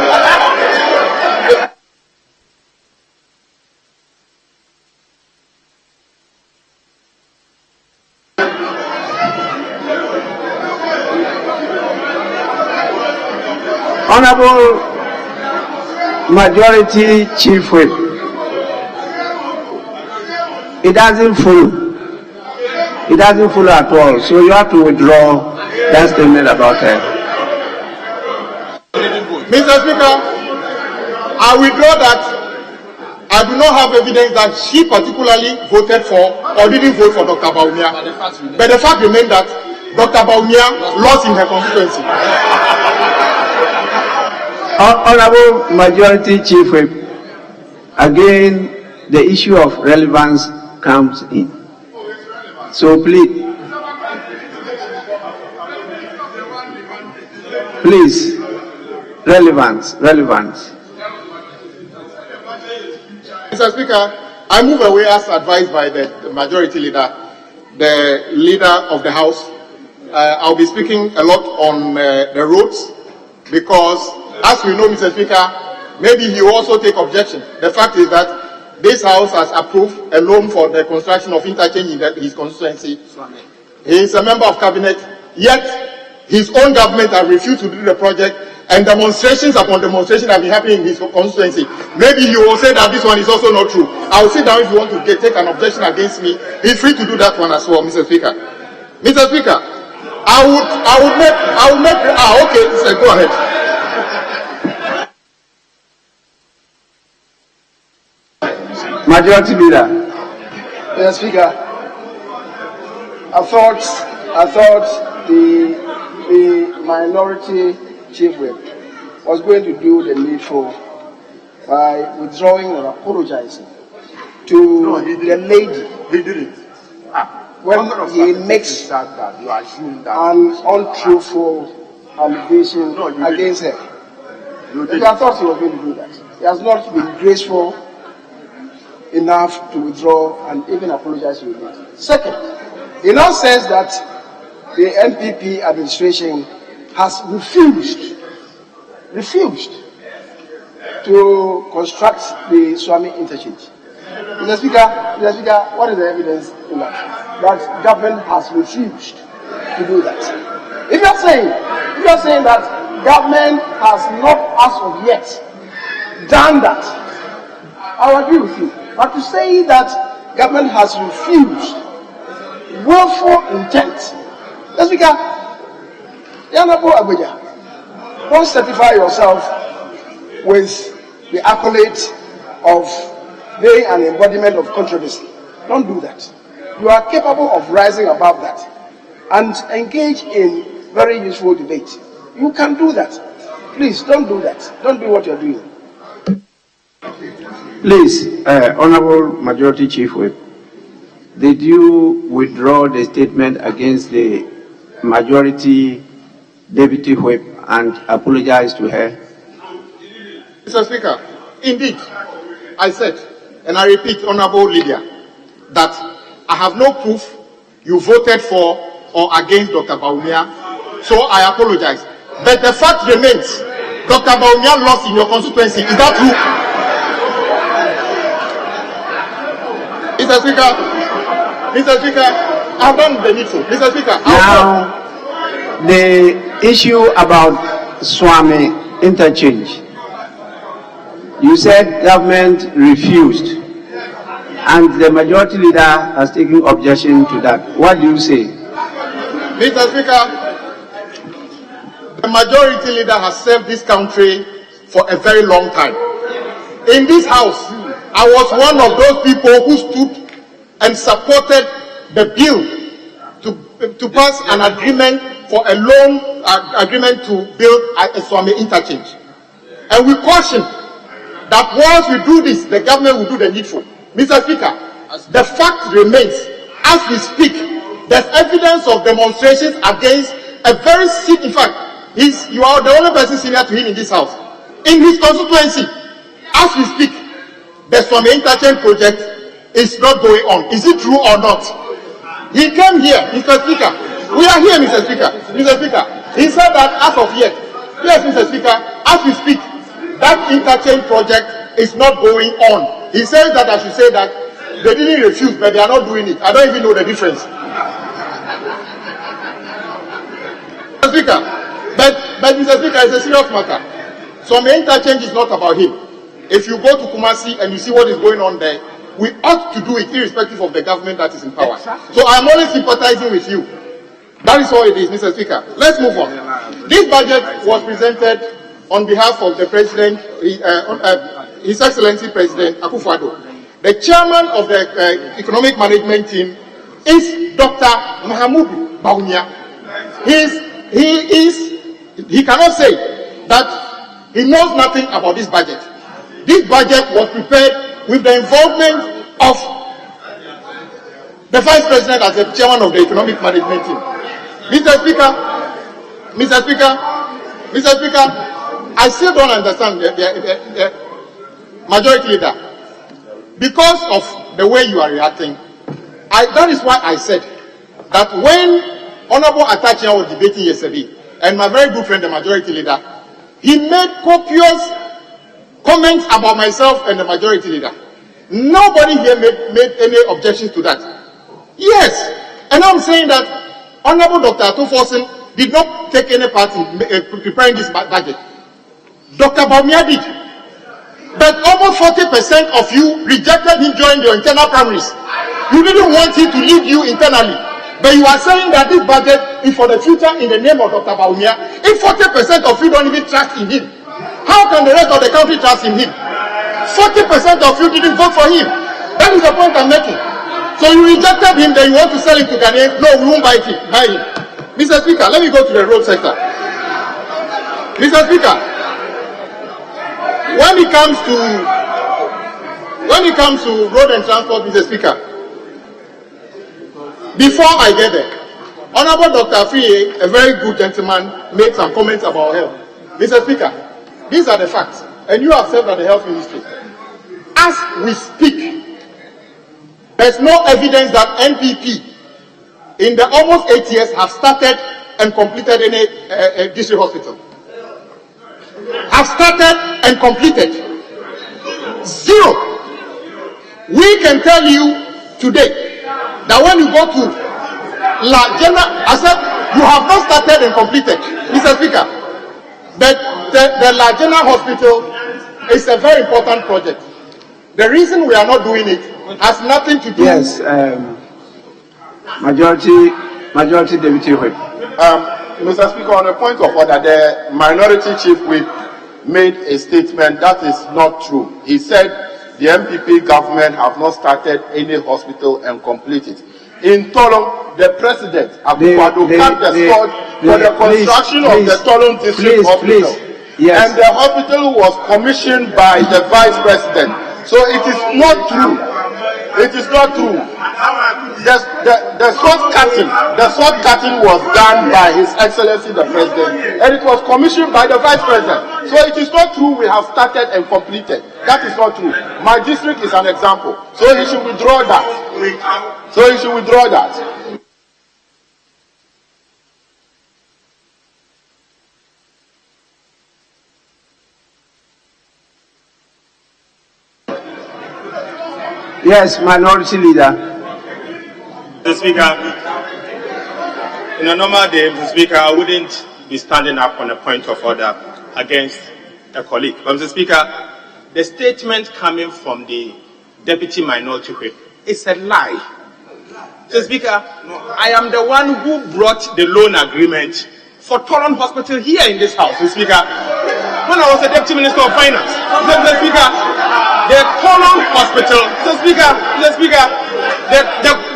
Honorable Majority Chief Whip, it doesn't follow. It doesn't follow at all. So you have to withdraw that statement about her. Mr. Speaker, I withdraw that. I do not have evidence that she particularly voted for or didn't vote for Dr. Baumia. But the fact remains that Dr. Baumia lost in her constituency. Honorable Majority Chief Whip, again, the issue of relevance comes in. So please, relevance. Mr. Speaker, I move away as advised by the Majority Leader, the Leader of the House. I'll be speaking a lot on the roads because, as we know, Mr. Speaker, maybe he will also take objection. The fact is that this House has approved a loan for the construction of interchange in his constituency. He is a member of cabinet, yet his own government has refused to do the project, and demonstrations upon demonstrations have been happening in his constituency. Maybe he will say that this one is also not true. I will sit down if you want to take an objection against me. He's free to do that one as well, Mr. Speaker. Mr. Speaker, I would make. Okay, sir, go ahead. Majority Leader. Mr. Speaker, I thought the Minority Chief Whip was going to do the needful by withdrawing or apologizing to the lady. He did it. When he makes an untruthful allegation against her. I thought he was going to do that. He has not been graceful enough to withdraw and even apologize to the lady. Second, he now says that the NPP administration has refused to construct the Swami interchange. Mr. Speaker, what is the evidence in that? That government has refused to do that. If you're saying that government has not as of yet done that, I will agree with you. But to say that government has refused, willful intent. Mr. Speaker, Honorable Abuja, don't certify yourself with the accolade of being an embodiment of controversy. Don't do that. You are capable of rising above that. and engage in very useful debate. You can do that. Please don't do that. Don't do what you're doing. Please, Honorable Majority Chief Whip, did you withdraw the statement against the Majority Deputy Whip and apologize to her? Mr. Speaker, indeed, I said, and I repeat, Honorable Lydia, that I have no proof you voted for or against Dr. Bawumia, so I apologize. But the fact remains, Dr. Bawumia lost in your constituency. Is that true? Mr. Speaker, I've done the needful. Mr. Speaker, now, the issue about Swami interchange. You said government refused, and the majority leader has taken objection to that. What do you say? Mr. Speaker, the majority leader has served this country for a very long time. In this house, I was one of those people who stood and supported the bill to pass an agreement for a loan agreement to build a Swami interchange. And we caution that once we do this, the government will do the needful. Mr. Speaker, the fact remains, as we speak, there's evidence of demonstrations against a very sick, in fact, you are the only person senior to him in this house. In his constituency, as we speak, the Swami interchange project is not going on. Is it true or not? He came here, Mr. Speaker. We are here, Mr. Speaker. Mr. Speaker, he said that as of yet. Yes, Mr. Speaker, as we speak, that interchange project is not going on. He says that I should say that they didn't refuse, but they are not doing it. I don't even know the difference. Mr. Speaker, but Mr. Speaker, it's a serious matter. So the interchange is not about him. If you go to Kumasi and you see what is going on there, we ought to do it irrespective of the government that is in power. Exactly. So I'm only sympathizing with you. That is all it is, Mr. Speaker. Let's move on. This budget was presented on behalf of the President, His Excellency President Akufo-Addo. The chairman of the economic management team is Dr. Mahamudu Bawumia. He cannot say that he knows nothing about this budget. This budget was prepared with the involvement of the Vice President as the chairman of the economic management team. Mr. Speaker, I still don't understand the majority leader. Because of the way you are reacting, that is why I said that when Honorable Atachian was debating yesterday, and my very good friend, the majority leader, he made copious comments about myself and the majority leader. Nobody here made any objections to that. Yes, and I'm saying that Honorable Dr. Atufosin did not take any part in preparing this budget. Dr. Bawumia did. But almost 40% of you rejected him during your internal primaries. You didn't want him to lead you internally. But you are saying that this budget is for the future in the name of Dr. Bawumia. If 40% of you don't even trust in him, how can the rest of the country trust in him? 40% of you didn't vote for him. That is the point I'm making. So you rejected him, then you want to sell it to Ghanaians? No, we won't buy him. Mr. Speaker, let me go to the road sector. Mr. Speaker, when it comes to road and transport, Mr. Speaker, before I get there, Honorable Dr. Afriye, a very good gentleman, made some comments about health. Mr. Speaker, these are the facts, and you have served at the health ministry. As we speak, there's no evidence that NPP in the almost 8 years have started and completed any district hospital. Have started and completed. Zero. We can tell you today that when you go to La Jena, I said you have not started and completed, Mr. Speaker. But the La Jena hospital is a very important project. The reason we are not doing it has nothing to do. Yes, Majority Deputy Whip. Mr. Speaker, on a point of order, the Minority Chief Whip made a statement that is not true. He said the MPP government have not started any hospital and completed. In Tolong, the president, Akufo-Addo, cut the sword for the construction of the Tolon District Hospital. Yes. And the hospital was commissioned by the vice president. So it is not true. It is not true. The sword cutting was done by His Excellency the President, and it was commissioned by the Vice President. So it is not true we have started and completed. That is not true. My district is an example. So he should withdraw that. Yes, Minority Leader. Mr. Speaker, in a normal day, Mr. Speaker, I wouldn't be standing up on a point of order against a colleague. But Mr. Speaker, the statement coming from the Deputy Minority Whip is a lie. Mr. Speaker, I am the one who brought the loan agreement for Tolon Hospital here in this house, Mr. Speaker, when I was the Deputy Minister of Finance. Mr. Speaker, the Tolon Hospital, Mr. Speaker,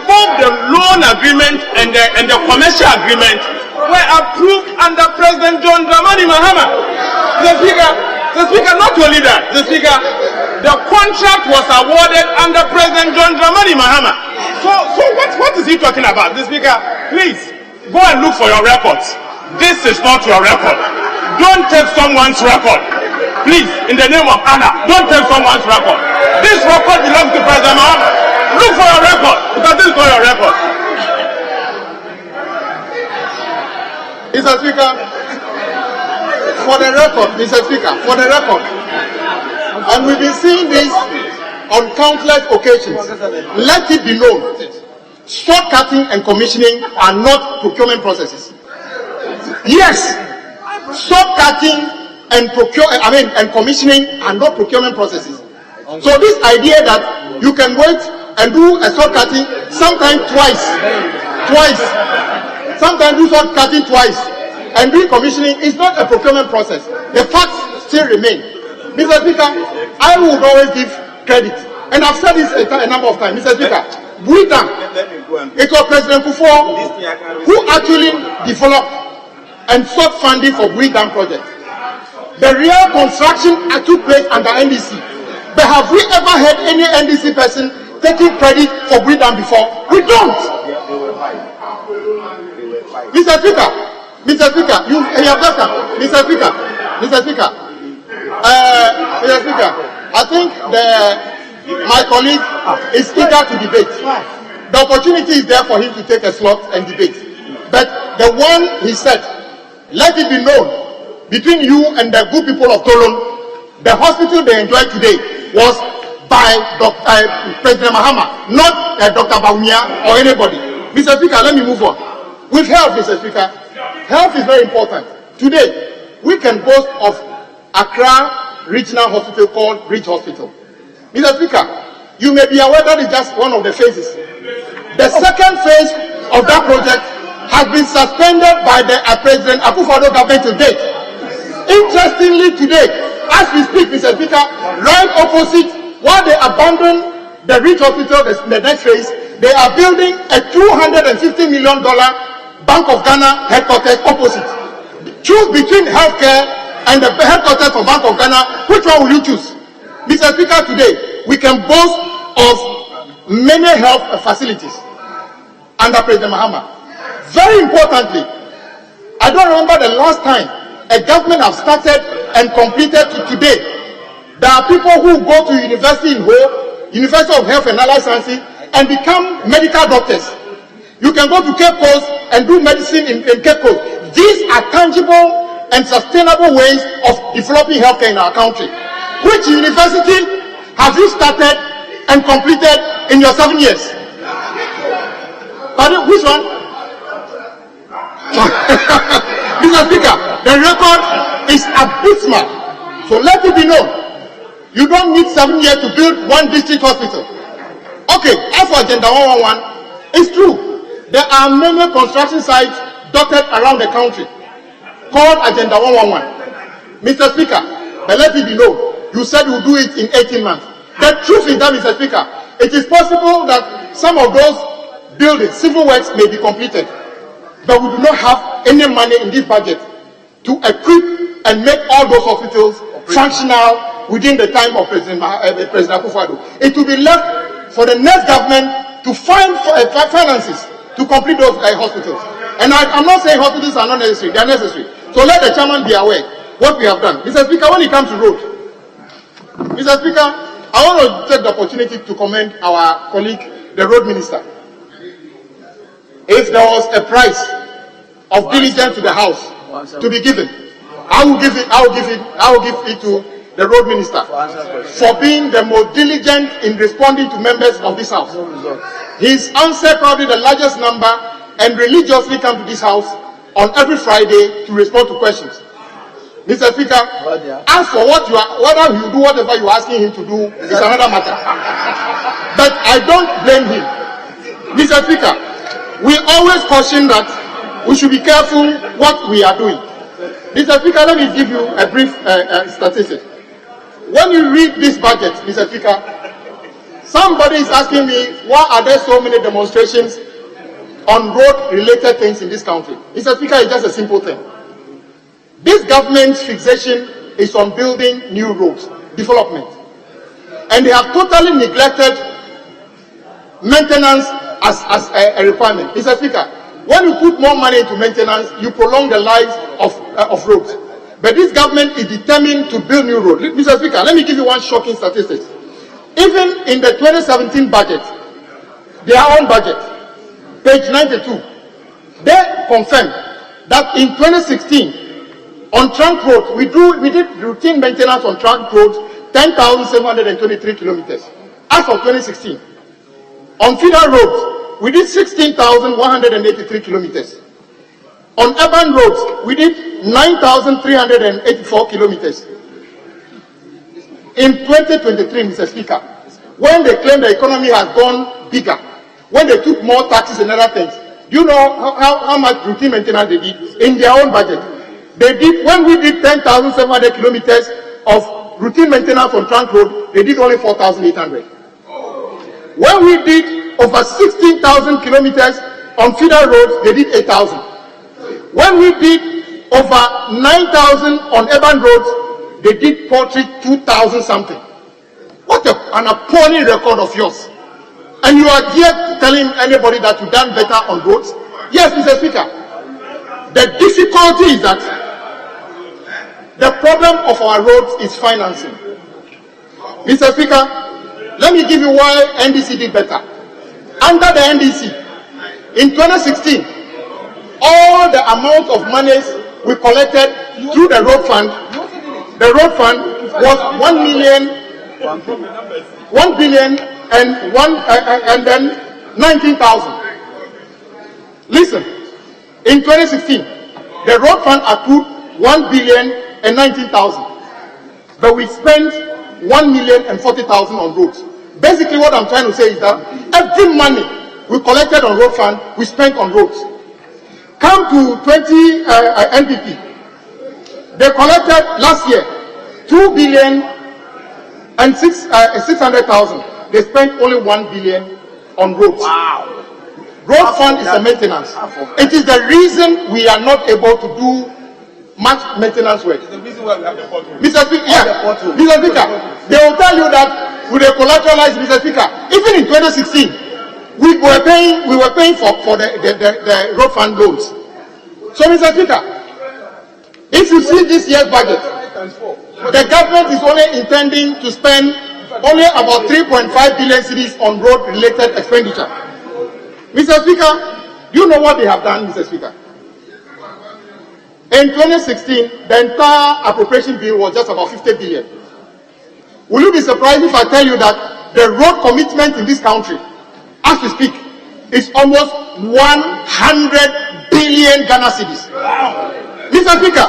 both the loan agreement and the commercial agreement were approved under President John Dramani Mahama. Mr. Speaker, not only that, Mr. Speaker, the contract was awarded under President John Dramani Mahama. So what is he talking about? Mr. Speaker, please go and look for your records. This is not your record. Don't take someone's record. Please, in the name of Allah, don't take someone's record. This record belongs to President Mahama. Look for your record, because this is not your record. Mr. Speaker, for the record, and we've been seeing this on countless occasions, let it be known, shortcutting and commissioning are not procurement processes. Yes, shortcutting and commissioning are not procurement processes. So this idea that you can wait and do a shortcutting sometimes twice, sometimes do shortcutting twice, and do commissioning is not a procurement process. The facts still remain. Mr. Speaker, I would always give credit, and I've said this a number of times, Mr. Speaker. Buitam, it was President Kufuor who actually developed and sought funding for Buitam project. The real construction took place under NDC. But have we ever had any NDC person taking credit for Buitam before? We don't. Mr. Speaker, you have just come. Mr. Speaker, I think my colleague is eager to debate. The opportunity is there for him to take a slot and debate. But the one he said, let it be known between you and the good people of Tolon, the hospital they enjoy today was by President Mahama, not Dr. Bawumia or anybody. Mr. Speaker, let me move on. With health, Mr. Speaker, health is very important. Today, we can boast of Accra Regional Hospital called Rich Hospital. Mr. Speaker, you may be aware that is just one of the phases. The second phase of that project has been suspended by the President Akufo-Addo government to date. Interestingly, today, as we speak, Mr. Speaker, right opposite, while they abandon the Rich Hospital, the next phase, they are building a $250 million Bank of Ghana headquarters opposite. Choose between healthcare and the headquarters for Bank of Ghana. Which one will you choose? Mr. Speaker, today, we can boast of many health facilities under President Mahama. Very importantly, I don't remember the last time a government has started and completed to today. There are people who go to university in Ho, University of Health and Allied Sciences, and become medical doctors. You can go to Cape Coast and do medicine in Cape Coast. These are tangible and sustainable ways of developing healthcare in our country. Which university have you started and completed in your 7 years? Pardon, which one? Mr. Speaker, the record is abysmal. So let it be known. You don't need 7 years to build one district hospital. Okay, as for Agenda 111, it's true. There are many construction sites dotted around the country called Agenda 111. Mr. Speaker, but let it be known. You said you will do it in 18 months. The truth is that, Mr. Speaker, it is possible that some of those buildings, civil works may be completed, but we do not have any money in this budget to equip and make all those hospitals functional within the time of President Akufo-Addo. It will be left for the next government to find finances to complete those hospitals. And I'm not saying hospitals are not necessary, they are necessary. So let the chairman be aware what we have done. Mr. Speaker, when it comes to road, Mr. Speaker, I want to take the opportunity to commend our colleague, the road minister. If there was a prize of diligence to the House to be given, I will give it to the road minister for being the most diligent in responding to members of this House. He's answered probably the largest number and religiously come to this House on every Friday to respond to questions. Mr. Speaker, as for whether you do whatever you're asking him to do is another matter. But I don't blame him. Mr. Speaker, we always caution that we should be careful what we are doing. Mr. Speaker, let me give you a brief statistic. When you read this budget, Mr. Speaker, somebody is asking me, why are there so many demonstrations on road-related things in this country? Mr. Speaker, it's just a simple thing. This government's fixation is on building new roads, development. And they have totally neglected maintenance as a requirement. Mr. Speaker, when you put more money into maintenance, you prolong the lives of roads. But this government is determined to build new roads. Mr. Speaker, let me give you one shocking statistic. Even in the 2017 budget, their own budget, page 92, they confirmed that in 2016, on trunk roads, we did routine maintenance on trunk roads, 10,723 kilometers, as of 2016. On feeder roads, we did 16,183 kilometers. On urban roads, we did 9,384 kilometers. In 2023, Mr. Speaker, when they claim the economy has gone bigger, when they took more taxes and other things, do you know how much routine maintenance they did in their own budget? They did, when we did 10,700 kilometers of routine maintenance on trunk road, they did only 4,800. When we did over 16,000 kilometers on feeder roads, they did 8,000. When we did over 9,000 on urban roads, they did poultry 2,000 something. What an appalling record of yours. And you are here telling anybody that you've done better on roads? Yes, Mr. Speaker. The difficulty is that the problem of our roads is financing. Mr. Speaker, let me give you why NDC did better. Under the NDC, in 2016, all the amount of monies we collected through the road fund was 1 billion and then 19,000. Listen, in 2016, the road fund accrued 1 billion and 19,000, but we spent 1,040,000 on roads. Basically, what I'm trying to say is that every money we collected on road fund, we spent on roads. Come to 20 NPP, they collected last year 2 billion and 600,000. They spent only 1 billion on roads. Wow. Road fund is a maintenance. It is the reason we are not able to do much maintenance work. It's the reason why we have the pothole. Mr. Speaker, Mr. Speaker, they will tell you that with a collateralized, Mr. Speaker, even in 2016, we were paying for the road fund loans. So, Mr. Speaker, if you see this year's budget, the government is only intending to spend only about 3.5 billion cedis on road-related expenditure. Mr. Speaker, do you know what they have done, Mr. Speaker? In 2016, the entire appropriation bill was just about 50 billion. Will you be surprised if I tell you that the road commitment in this country, as we speak, is almost 100 billion Ghana cedis? Mr. Speaker,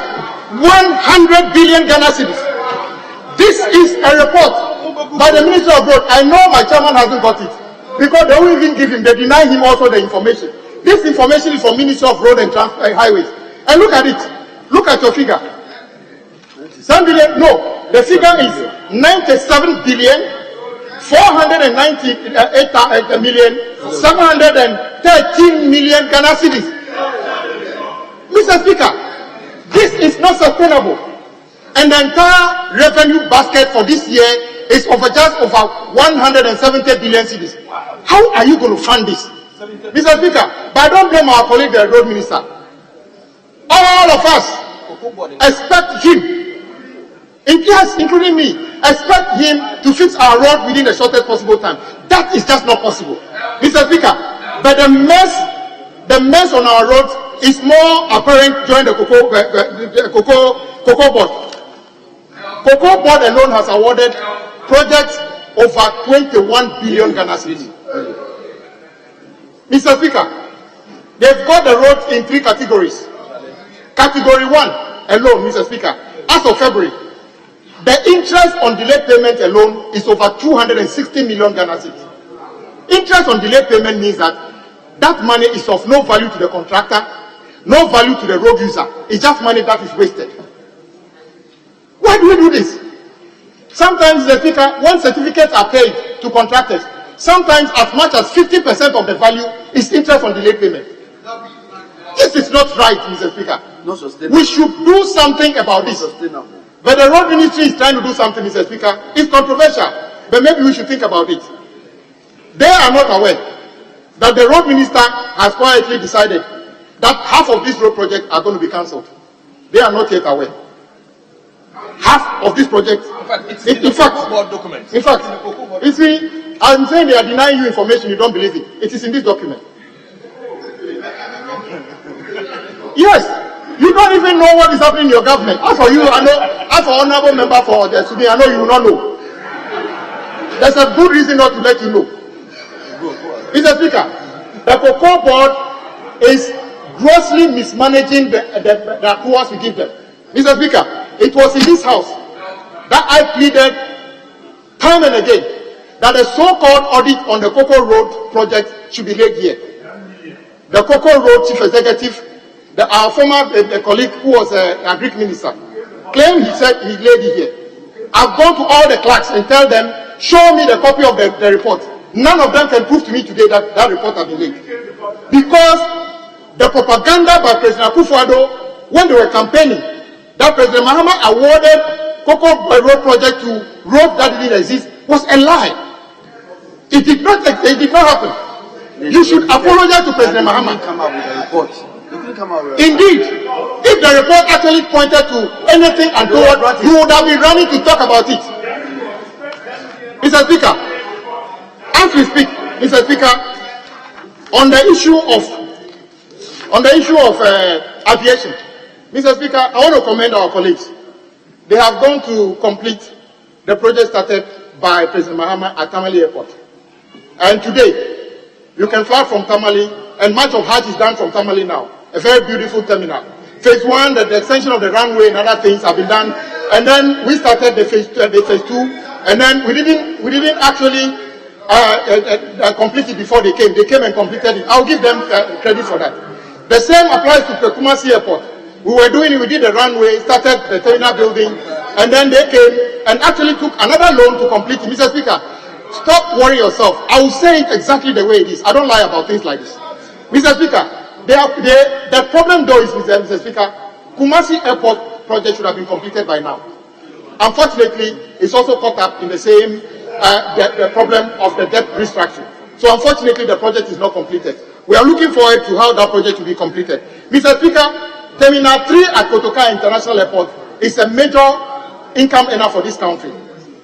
100 billion Ghana cedis. This is a report by the Minister of Road. I know my chairman hasn't got it because they won't even give him. They deny him also the information. This information is from Minister of Road and Highways. And look at it. Look at your figure. 7 billion. No, the figure is 97 billion 498 million 730 13 million Ghana cedis. Mr. Speaker, this is not sustainable. And the entire revenue basket for this year is just over 170 billion cedis. How are you going to fund this? Mr. Speaker, but I don't blame our colleague, the road minister. All of us expect him, including me, expect him to fix our road within the shortest possible time. That is just not possible, Mr. Speaker. But the mess on our roads is more apparent during the cocoa board. Cocoa board alone has awarded projects over 21 billion Ghana cedis. Mr. Speaker, they've got the roads in 3 categories. Category 1 alone, Mr. Speaker, as of February, the interest on delayed payment alone is over 260 million Ghana cedis. Interest on delayed payment means that money is of no value to the contractor, no value to the road user. It's just money that is wasted. Why do we do this? Sometimes, Mr. Speaker, when certificates are paid to contractors, sometimes as much as 50% of the value is interest on delayed payment. This is not right, Mr. Speaker. Not sustainable. We should do something about this. But the road ministry is trying to do something, Mr. Speaker. It's controversial, but maybe we should think about it. They are not aware that the road minister has quietly decided that half of these road projects are going to be cancelled. They are not yet aware. Half of this project, in fact, you see, I'm saying they are denying you information, you don't believe it. It is in this document. Yes, you don't even know what is happening in your government. As for you, I know, as for honorable member for the Sudan, I know you will not know. There's a good reason not to let you know. Mr. Speaker, the cocoa board is grossly mismanaging the accruals we give them. Mr. Speaker, it was in this house that I pleaded time and again that the so-called audit on the Cocoa Road project should be laid here. The Cocoa Road chief executive, our former colleague who was a Greek minister, claimed he said he laid it here. I've gone to all the clerks and tell them, show me the copy of the report. None of them can prove to me today that that report has been laid. Because the propaganda by President Akufo-Addo when they were campaigning, that President Mahama awarded Cocoa Road project to roads that didn't exist was a lie. It did not happen. You should apologize to President Mahama. Indeed, if the report actually pointed to anything and toward, you would have been running to talk about it. Mr. Speaker, as we speak, Mr. Speaker, on the issue of aviation, Mr. Speaker, I want to commend our colleagues. They have gone to complete the project started by President Mahama at Tamale Airport. And today, you can fly from Tamale, and much of Hajj is done from Tamale now. A very beautiful terminal. Phase 1, the extension of the runway and other things have been done. And then we started the phase 2, and then we didn't actually complete it before they came. They came and completed it. I'll give them credit for that. The same applies to the Kumasi Airport. We did the runway, started the terminal building, and then they came and actually took another loan to complete it. Mr. Speaker, stop worrying yourself. I will say it exactly the way it is. I don't lie about things like this. Mr. Speaker, the problem though is, Mr. Speaker, Kumasi Airport project should have been completed by now. Unfortunately, it's also caught up in the same the problem of the debt restructuring. So unfortunately, the project is not completed. We are looking forward to how that project will be completed. Mr. Speaker, Terminal 3 at Kotoka International Airport is a major income earner for this country.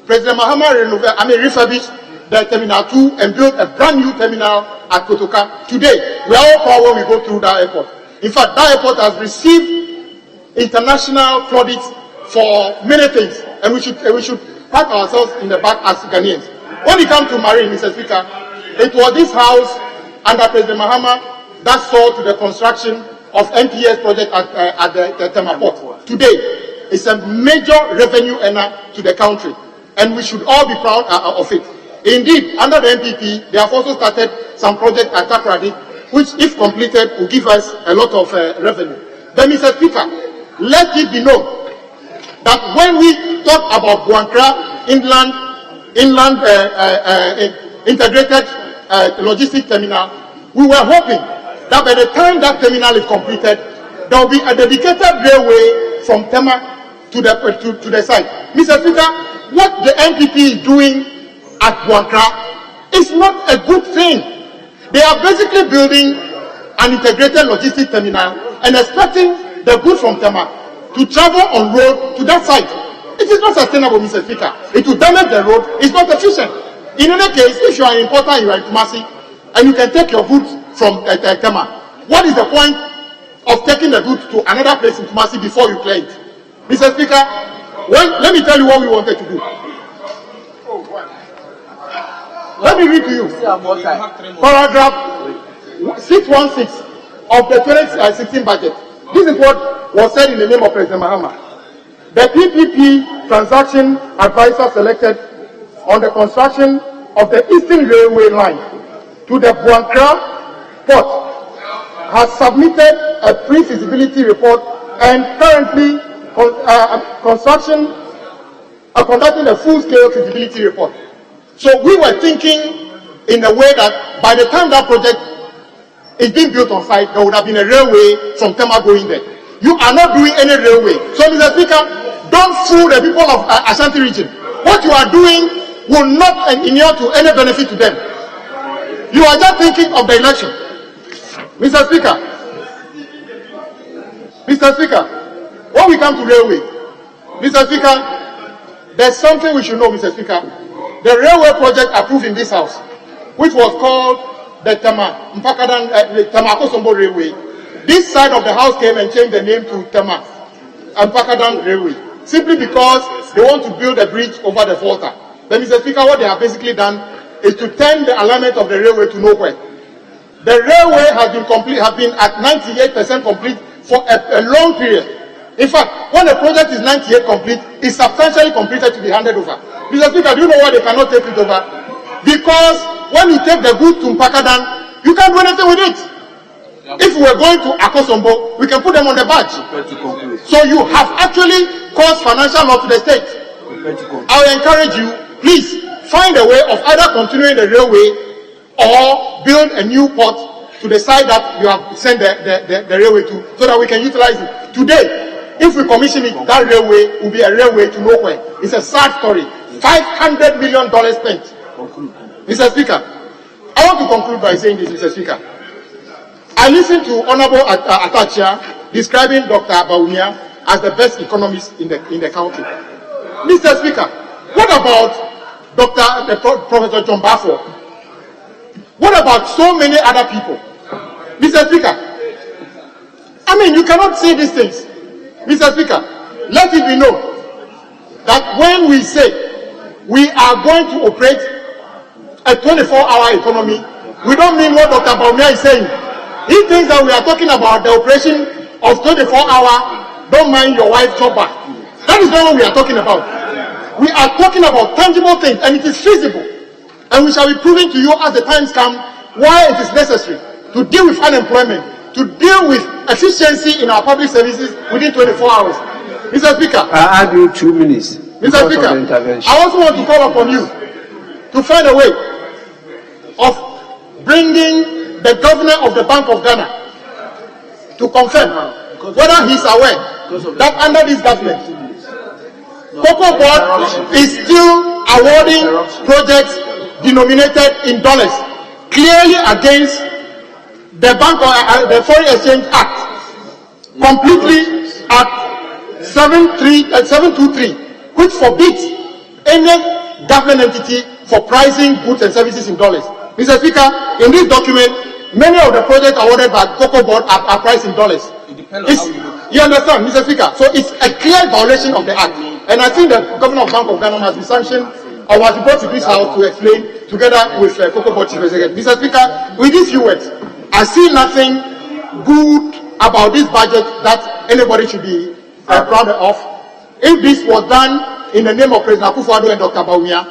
President Mahama refurbished the Terminal 2 and built a brand new terminal at Kotoka. Today, we are all proud when we go through that airport. In fact, that airport has received international credit for many things, and we should pat ourselves in the back as Ghanaians. When it comes to marine, Mr. Speaker, it was this house under President Mahama that saw to the construction of NPS project at the Tema Port. Today, it's a major revenue earner to the country, and we should all be proud of it. Indeed, under the NPP, they have also started some projects at Takrady, which, if completed, will give us a lot of revenue. But, Mr. Speaker, let it be known that when we talk about Buankra inland integrated logistic terminal, We were hoping that by the time that terminal is completed, there will be a dedicated railway from Tema to the site. Mr. Speaker, what the NPP is doing at Buankra is not a good thing. They are basically building an integrated logistics terminal and expecting the goods from Tema to travel on road to that site. It is not sustainable, Mr. Speaker. It will damage the road. It's not efficient. In any case, if you are an importer, you are in Kumasi, and you can take your goods from Tema, what is the point of taking the goods to another place in Kumasi before you clear it? Mr. Speaker, let me tell you what we wanted to do. Let me read to you. Paragraph 616 of the 2016 budget. This is what was said in the name of President Mahama. The PPP transaction advisor selected on the construction of the Eastern Railway line to the Buankra port has submitted a pre-feasibility report and currently conducting a full-scale feasibility report. So we were thinking in a way that by the time that project is being built on site, there would have been a railway from Tema going there. You are not doing any railway. So, Mr. Speaker, don't fool the people of Ashanti region. What you are doing will not inure to any benefit to them. You are just thinking of the election. Mr. Speaker, when we come to railway, Mr. Speaker, there's something we should know, Mr. Speaker. The railway project approved in this house, which was called the Tema-Akosombo Railway, this side of the house came and changed the name to Tema and Mpakadan Railway, simply because they want to build a bridge over the Volta. But Mr. Speaker, what they have basically done is to turn the alignment of the railway to nowhere. The railway has been at 98% complete for a long period. In fact, when the project is 98% complete, it's substantially completed to be handed over. Mr. Speaker, do you know why they cannot take it over? Because when you take the goods to Mpakadan, you can't do anything with it. If we were going to Akosombo, we can put them on the badge. So you have actually caused financial loss to the state. I will encourage you, please find a way of either continuing the railway or build a new port to the side that you have sent the railway to, so that we can utilize it. Today, if we commission it, that railway will be a railway to nowhere. It's a sad story. $500 million spent. Mr. Speaker, I want to conclude by saying this, Mr. Speaker. I listened to Honorable Atachia describing Dr. Bawumia as the best economist in the country. Mr. Speaker, what about Professor John Bafo? What about so many other people? Mr. Speaker, I mean, you cannot say these things. Mr. Speaker, let it be known that when we say we are going to operate a 24-hour economy, we don't mean what Dr. Bawumia is saying. He thinks that we are talking about the operation of 24-hour, don't mind your wife chopper. That is not what we are talking about. We are talking about tangible things, and it is feasible. And we shall be proving to you as the times come why it is necessary to deal with unemployment, to deal with efficiency in our public services within 24 hours. Mr. Speaker, I add you 2 minutes. Mr. Speaker, I also want to call upon you to find a way of bringing the governor of the Bank of Ghana to confirm whether he is aware that under this government, Cocoa Board is still awarding projects denominated in dollars, clearly against the the Foreign Exchange Act, completely at 723, which forbids any government entity for pricing goods and services in dollars. Mr. Speaker, in this document, many of the projects awarded by Cocoa Board are priced in dollars. You understand, Mr. Speaker? So it's a clear violation of the Act. And I think the Governor of Bank of Ghana must be sanctioned or must be brought to this House to explain together with Cocoa Board Chief Executive. Mr. Speaker, with these few words, I see nothing good about this budget that anybody should be proud of. If this was done in the name of President Akufo-Addo and Dr. Bawumia,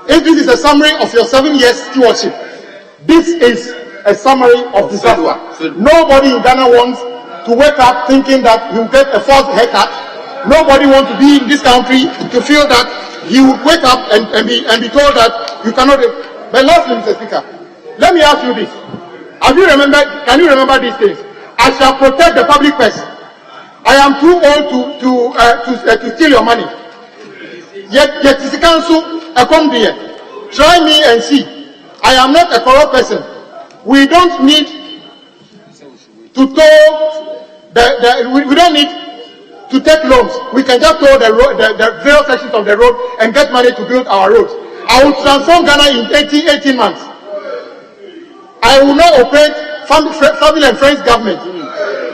if this is a summary of your 7 years stewardship, this is a summary of disaster. Nobody in Ghana wants to wake up thinking that he will get a false haircut. Nobody wants to be in this country to feel that he would wake up and be told that you cannot. But lastly, Mr. Speaker, let me ask you this. Can you remember these things? I shall protect the public purse. I am too old to steal your money. Yet the council come here. Try me and see. I am not a corrupt person. We don't need to tow we don't need to take loans. We can just tow the various sections of the road and get money to build our roads. I will transform Ghana in 18 months. I will not operate family and friends government.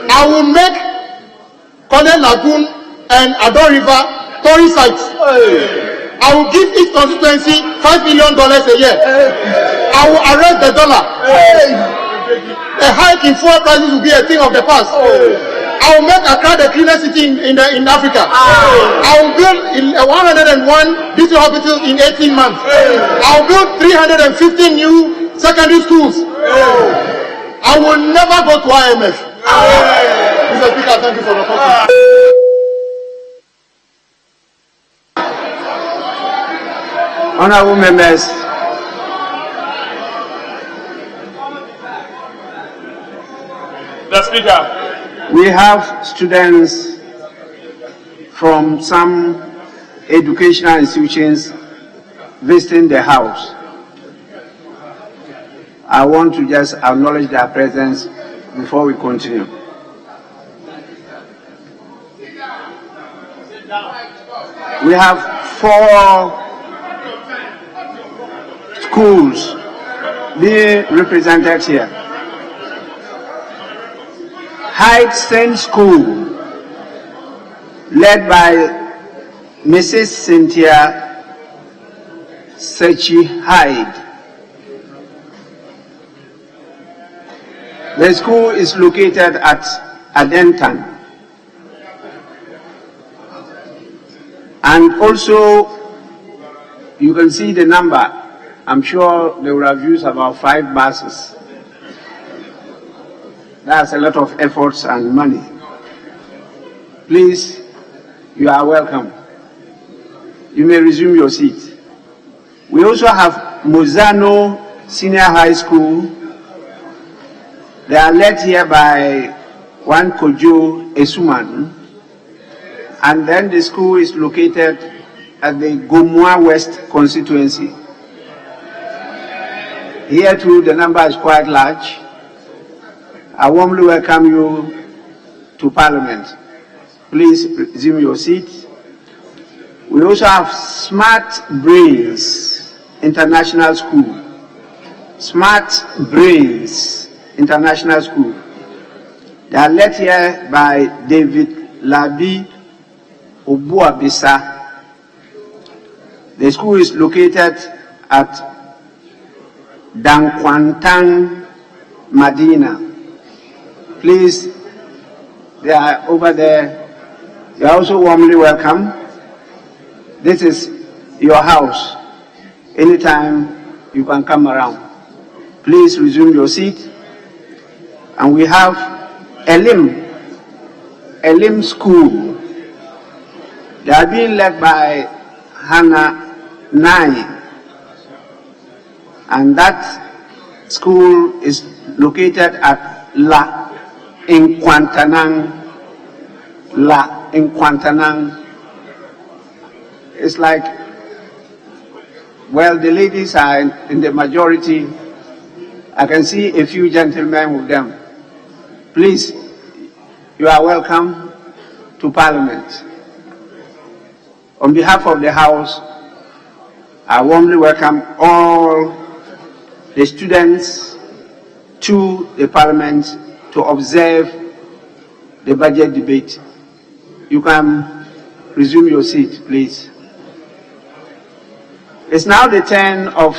I will make Cornell Lagoon and Adon River tourist sites. I will give each constituency $5 million a year. I will arrest the dollar. A hike in fuel prices will be a thing of the past. I will make Accra the cleanest city in Africa. I will build 101 district hospitals in 18 months. I will build 350 new secondary schools. I will never go to IMF. Mr. Speaker, thank you for the question. Honorable members, The Speaker. we have students from some educational institutions visiting the House. I want to just acknowledge their presence before we continue. We have 4 schools being represented here. Hyde St. School, led by Mrs. Cynthia Sechi Hyde. The school is located at Adentan. And also, you can see the number. I'm sure they will have used about 5 buses. That's a lot of efforts and money. Please, you are welcome. You may resume your seat. We also have Mozano Senior High School. They are led here by one Kojo Esuman. And then the school is located at the Gomua West constituency. Here too, the number is quite large. I warmly welcome you to Parliament. Please resume your seat. We also have Smart Brains International School. Smart Brains International School. They are led here by David Labi Obuabisa. The school is located at Dankwantang, Medina. Please, they are over there. You are also warmly welcome. This is your house. Anytime you can come around. Please resume your seat. And we have Elim School. They are being led by Hannah Nai. And that school is located at La Nkwantanang. It's like, well, the ladies are in the majority. I can see a few gentlemen with them. Please, you are welcome to Parliament. On behalf of the House, I warmly welcome all the students to the Parliament to observe the budget debate. You can resume your seat, please. It's now the turn of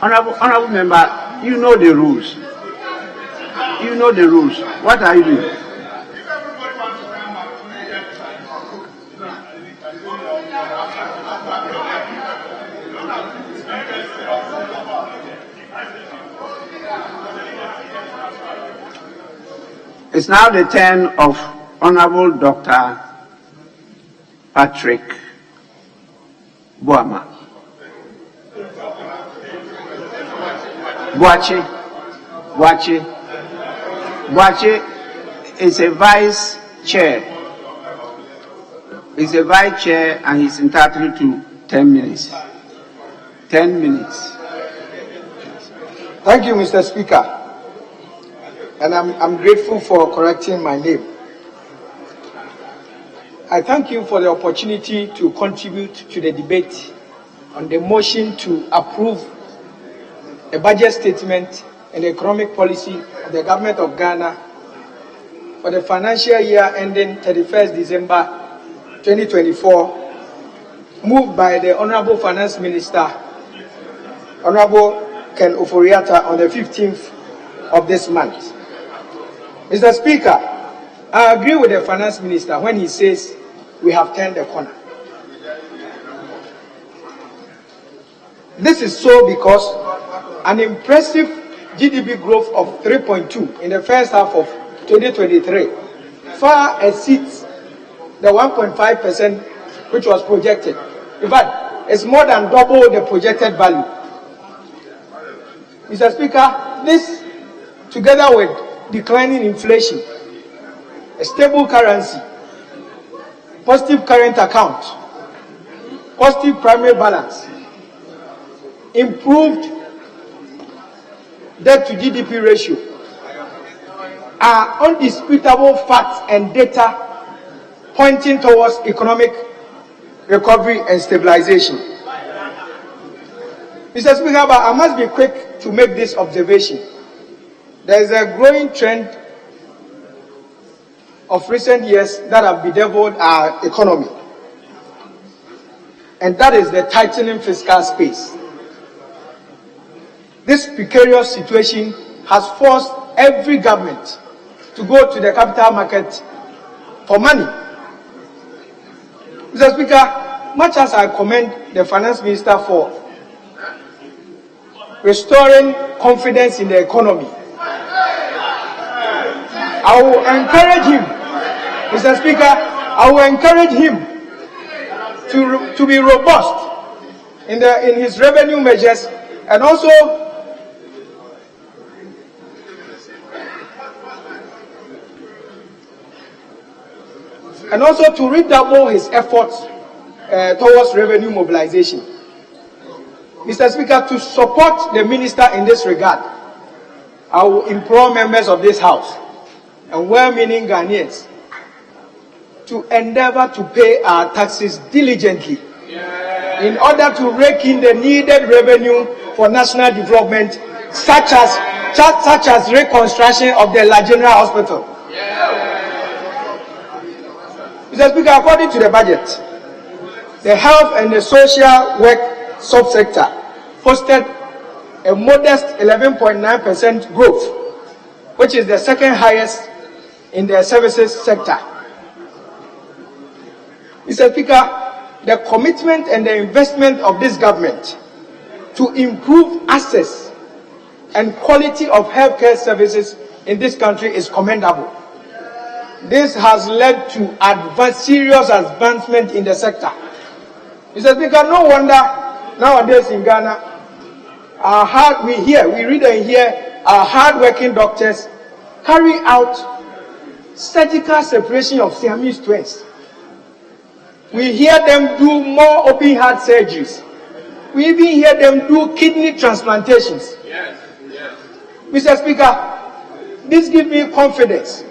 Honorable member, you know the rules. You know the rules. What are you doing? It's now the turn of Honorable Dr. Patrick Boama. Boache is a vice chair. He's a vice chair and he's entitled to 10 minutes. 10 minutes. Thank you, Mr. Speaker. And I'm grateful for correcting my name. I thank you for the opportunity to contribute to the debate on the motion to approve a budget statement and the economic policy of the government of Ghana for the financial year ending 31st December 2024, moved by the Honorable Finance Minister, Honorable Ken Oforiatta, on the 15th of this month. Mr. Speaker, I agree with the Finance Minister when he says we have turned the corner. This is so because an impressive GDP growth of 3.2 in the first half of 2023 far exceeds the 1.5% which was projected. In fact, it's more than double the projected value. Mr. Speaker, this, together with declining inflation, a stable currency, positive current account, positive primary balance, improved debt to GDP ratio, are undisputable facts and data pointing towards economic recovery and stabilization. Mr. Speaker, but I must be quick to make this observation. There is a growing trend of recent years that have bedeviled our economy, and that is the tightening fiscal space. This precarious situation has forced every government to go to the capital market for money. Mr. Speaker, much as I commend the Finance Minister for restoring confidence in the economy, I will encourage him, Mr. Speaker, I will encourage him to be robust in his revenue measures, and also to redouble his efforts towards revenue mobilization. Mr. Speaker, to support the minister in this regard, I will implore members of this House and well-meaning Ghanaians to endeavor to pay our taxes diligently in order to rake in the needed revenue for national development, such as reconstruction of the La General Hospital. Mr. Speaker, according to the budget, the health and the social work subsector posted a modest 11.9% growth, which is the second highest in the services sector. Mr. Speaker, the commitment and the investment of this government to improve access and quality of healthcare services in this country is commendable. This has led to serious advancement in the sector. Mr. Speaker, no wonder nowadays in Ghana, we read and hear our hard-working doctors carry out surgical separation of Siamese twins. We hear them do more open heart surgeries. We even hear them do kidney transplantations. Yes. Mr. Speaker, this gives me confidence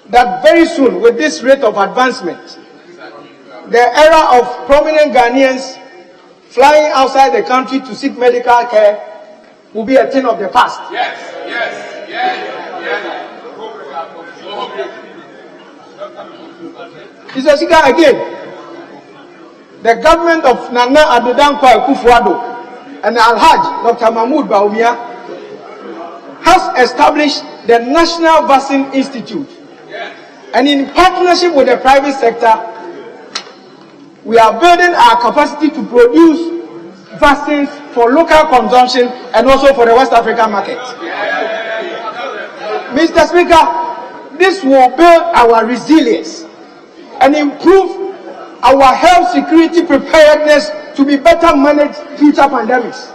that very soon, with this rate of advancement, the era of prominent Ghanaians flying outside the country to seek medical care will be a thing of the past. Mr. Speaker, again, the government of Nana Addo Dankwa Akufo-Addo and Al-Hajj Dr. Mahmoud Bawumia has established the National Vaccine Institute. And in partnership with the private sector, we are building our capacity to produce vaccines for local consumption and also for the West African market. Mr. Speaker, this will build our resilience and improve our health security preparedness to be better managed future pandemics.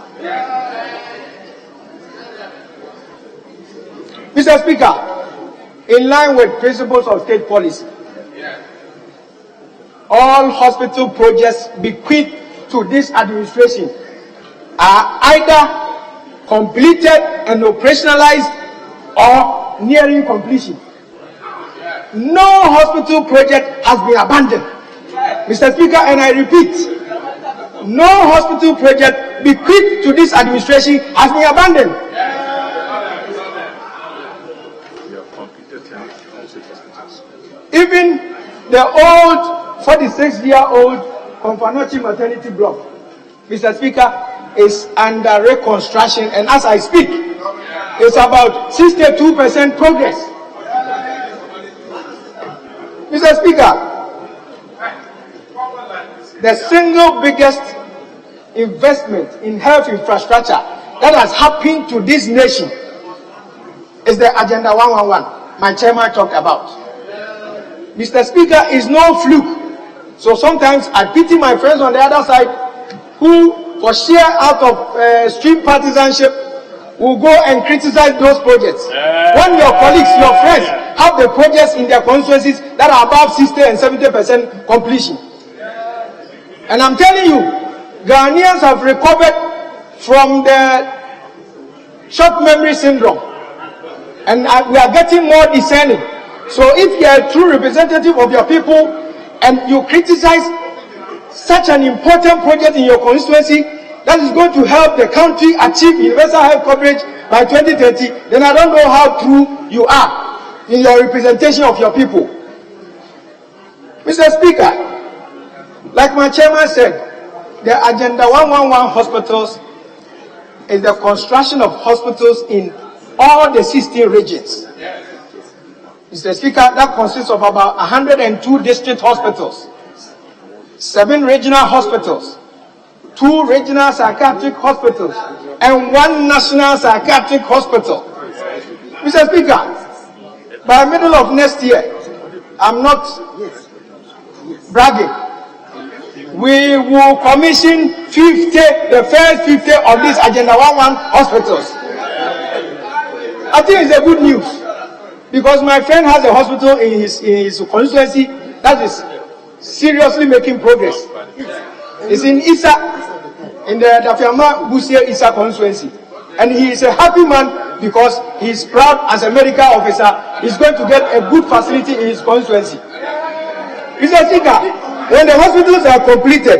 Mr. Speaker, in line with principles of state policy, all hospital projects bequeathed to this administration are either completed and operationalized or nearing completion. No hospital project has been abandoned. Mr. Speaker, and I repeat, no hospital project bequeathed to this administration has been abandoned. Even the old 46-year-old Konfanochi maternity block, Mr. Speaker, is under reconstruction, and as I speak, it's about 62% progress. Mr. Speaker, the single biggest investment in health infrastructure that has happened to this nation is the Agenda 111 my chairman talked about. Mr. Speaker, is no fluke. So sometimes I pity my friends on the other side who, for sheer out of extreme partisanship, will go and criticize those projects. When your colleagues, your friends, have the projects in their constituencies that are above 60 and 70% completion. And I'm telling you, Ghanaians have recovered from the short memory syndrome. And we are getting more discerning. So if you are a true representative of your people and you criticize such an important project in your constituency that is going to help the country achieve universal health coverage by 2030, then I don't know how true you are in your representation of your people. Mr. Speaker, like my chairman said, the Agenda 111 hospitals is the construction of hospitals in all the 16 regions. Mr. Speaker, that consists of about 102 district hospitals, 7 regional hospitals, 2 regional psychiatric hospitals, and 1 national psychiatric hospital. Mr. Speaker, by middle of next year, I'm not bragging, we will commission the first 50 of these Agenda 111 hospitals. I think it's a good news, because my friend has a hospital in his constituency that is seriously making progress. It's in Isa, in the Dafiama Busia Isa constituency. And he is a happy man because he is proud as a medical officer. He's going to get a good facility in his constituency. Mr. Speaker, when the hospitals are completed,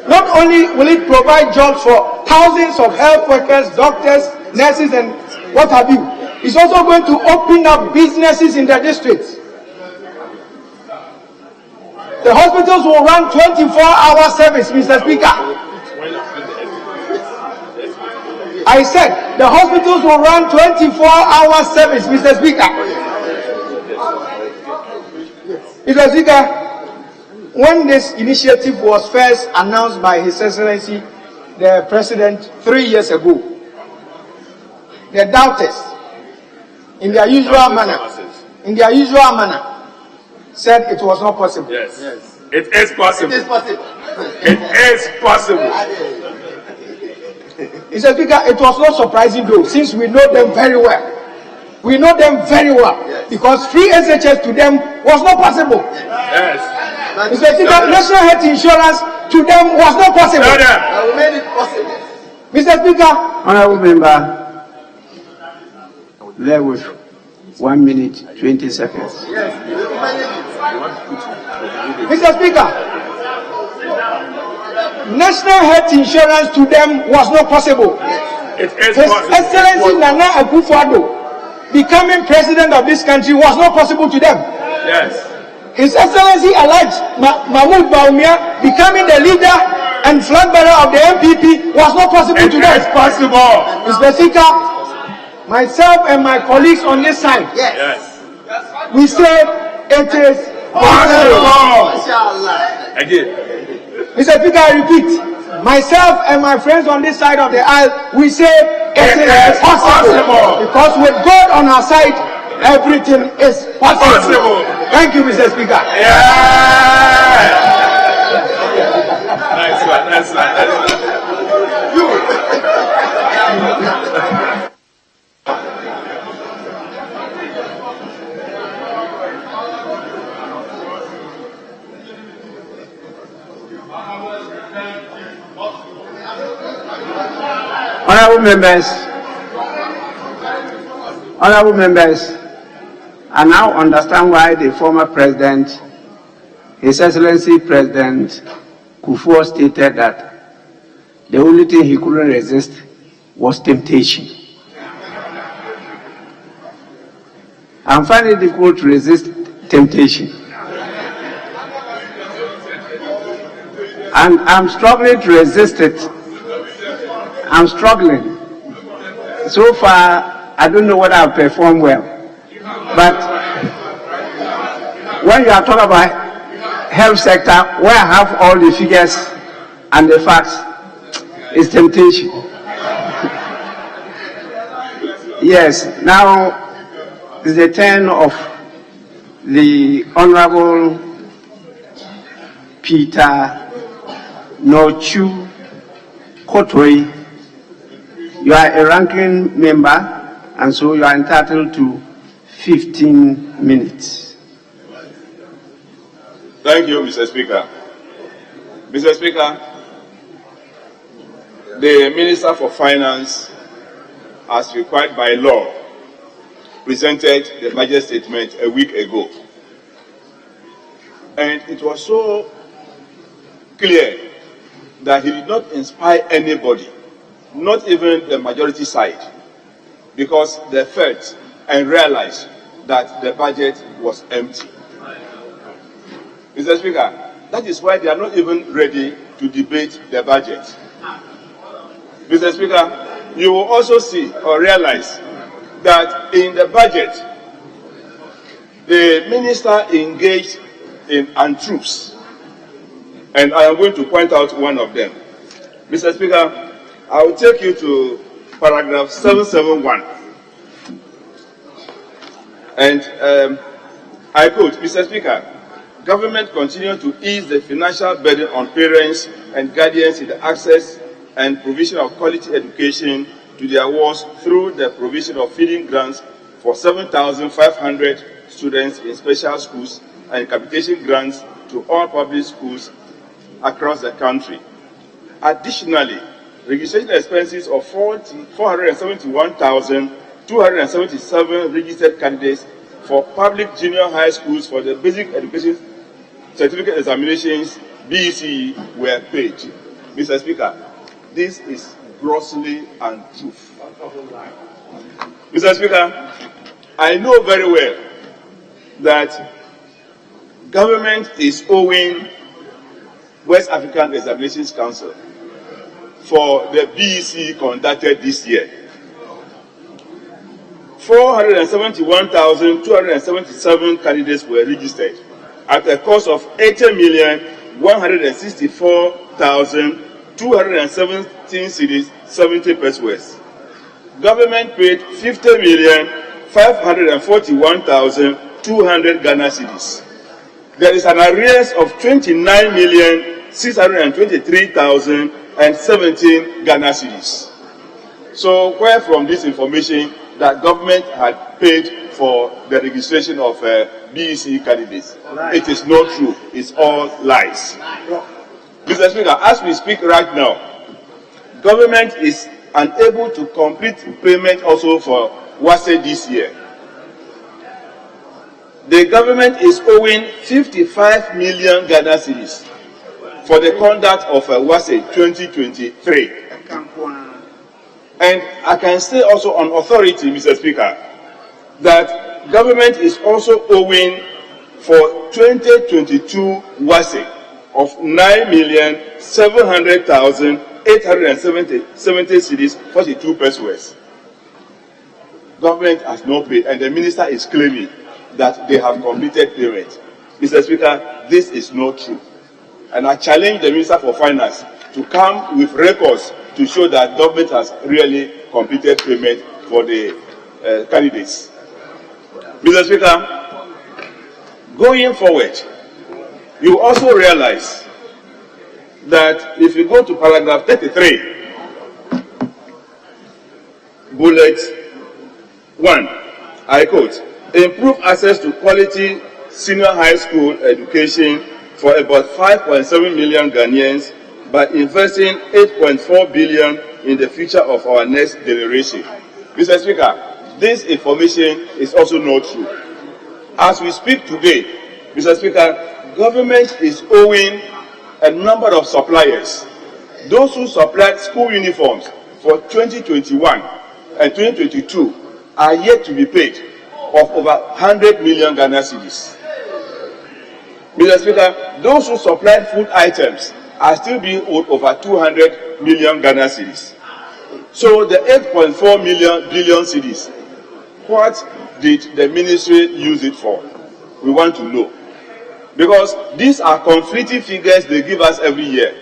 not only will it provide jobs for thousands of health workers, doctors, nurses, and what have you, it's also going to open up businesses in the districts. The hospitals will run 24-hour service, Mr. Speaker. I said the hospitals will run 24-hour service, Mr. Speaker. Mr. Speaker, when this initiative was first announced by His Excellency the President 3 years ago, the doubters, in their usual manner, said it was not possible. Yes. It is possible. It is possible. It is possible. Mr. Speaker, it was not surprising though, since we know them very well. We know them very well, because free SHS to them was not possible. Yes. Mr. Speaker, national health insurance to them was not possible. We made it possible. Mr. Speaker, Honorable Member, there with 1 minute 20 seconds. Mr. Speaker, national health insurance to them was not possible. His Excellency Nana Akufo-Addo becoming president of this country was not possible to them. Yes. His Excellency Alhaji Mahmoud Bawumia becoming the leader and flag bearer of the MPP was not possible to them. It is possible. Mr. Speaker, myself and my colleagues on this side, Yes. we say it is Possible. Again. Mr. Speaker, I repeat, myself and my friends on this side of the aisle, we say it is possible. Because with God on our side, everything is possible. Possible. Thank you, Mr. Speaker. Yeah. Honorable members, I now understand why the former president, His Excellency President Kufuor, stated that the only thing he couldn't resist was temptation. I'm finding it difficult to resist temptation. And I'm struggling to resist it. I'm struggling. So far, I don't know whether I've performed well. But when you are talking about health sector, where I have all the figures and the facts, it's temptation. Yes, now is the turn of the Honorable Peter Nochu Kotoi. You are a ranking member, and so you are entitled to 15 minutes. Thank you, Mr. Speaker. Mr. Speaker, the Minister for Finance, as required by law, presented the budget statement a week ago. And it was so clear that he did not inspire anybody, not even the majority side, because they felt and realized that the budget was empty. Mr. Speaker, that is why they are not even ready to debate the budget. Mr. Speaker, you will also see or realize that in the budget, the minister engaged in untruths, and I am going to point out one of them. Mr. Speaker, I will take you to paragraph 771. And I quote, Mr. Speaker, government continue to ease the financial burden on parents and guardians in the access and provision of quality education to their wards through the provision of feeding grants for 7,500 students in special schools and capitation grants to all public schools across the country. Additionally, registration expenses of 471,277 registered candidates for public junior high schools for the basic education certificate examinations BECE were paid. Mr. Speaker, this is grossly untrue. Mr. Speaker, I know very well that government is owing West African Examinations Council for the BECE conducted this year. 471,277 candidates were registered at a cost of 80,164,217 cedis, 70 pesos. Government paid 50,541,200 Ghana cedis. There is an arrears of 29,623,017 Ghana cedis. So where from this information that government had paid for the registration of BECE candidates? It is not true. It's all lies. Mr. Speaker, as we speak right now, government is unable to complete payment also for WASE this year. The government is owing 55 million Ghana cedis for the conduct of WASE 2023. And I can say also on authority, Mr. Speaker, that government is also owing for 2022 WASE of 9,700,870 cedis, 42 pesos. Government has not paid, and the minister is claiming that they have completed payment. Mr. Speaker, this is not true. And I challenge the Minister for Finance to come with records to show that government has really completed payment for the candidates. Mr. Speaker, going forward, you also realize that if you go to paragraph 33, bullet 1, I quote, improve access to quality senior high school education for about 5.7 million Ghanaians by investing 8.4 billion in the future of our next generation. Mr. Speaker, this information is also not true. As we speak today, Mr. Speaker, government is owing a number of suppliers. Those who supplied school uniforms for 2021 and 2022 are yet to be paid of over 100 million Ghana cedis. Mr. Speaker, those who supplied food items are still being owed over 200 million Ghana cedis. So the 8.4 billion cedis, what did the ministry use it for? We want to know. Because these are conflicting figures they give us every year.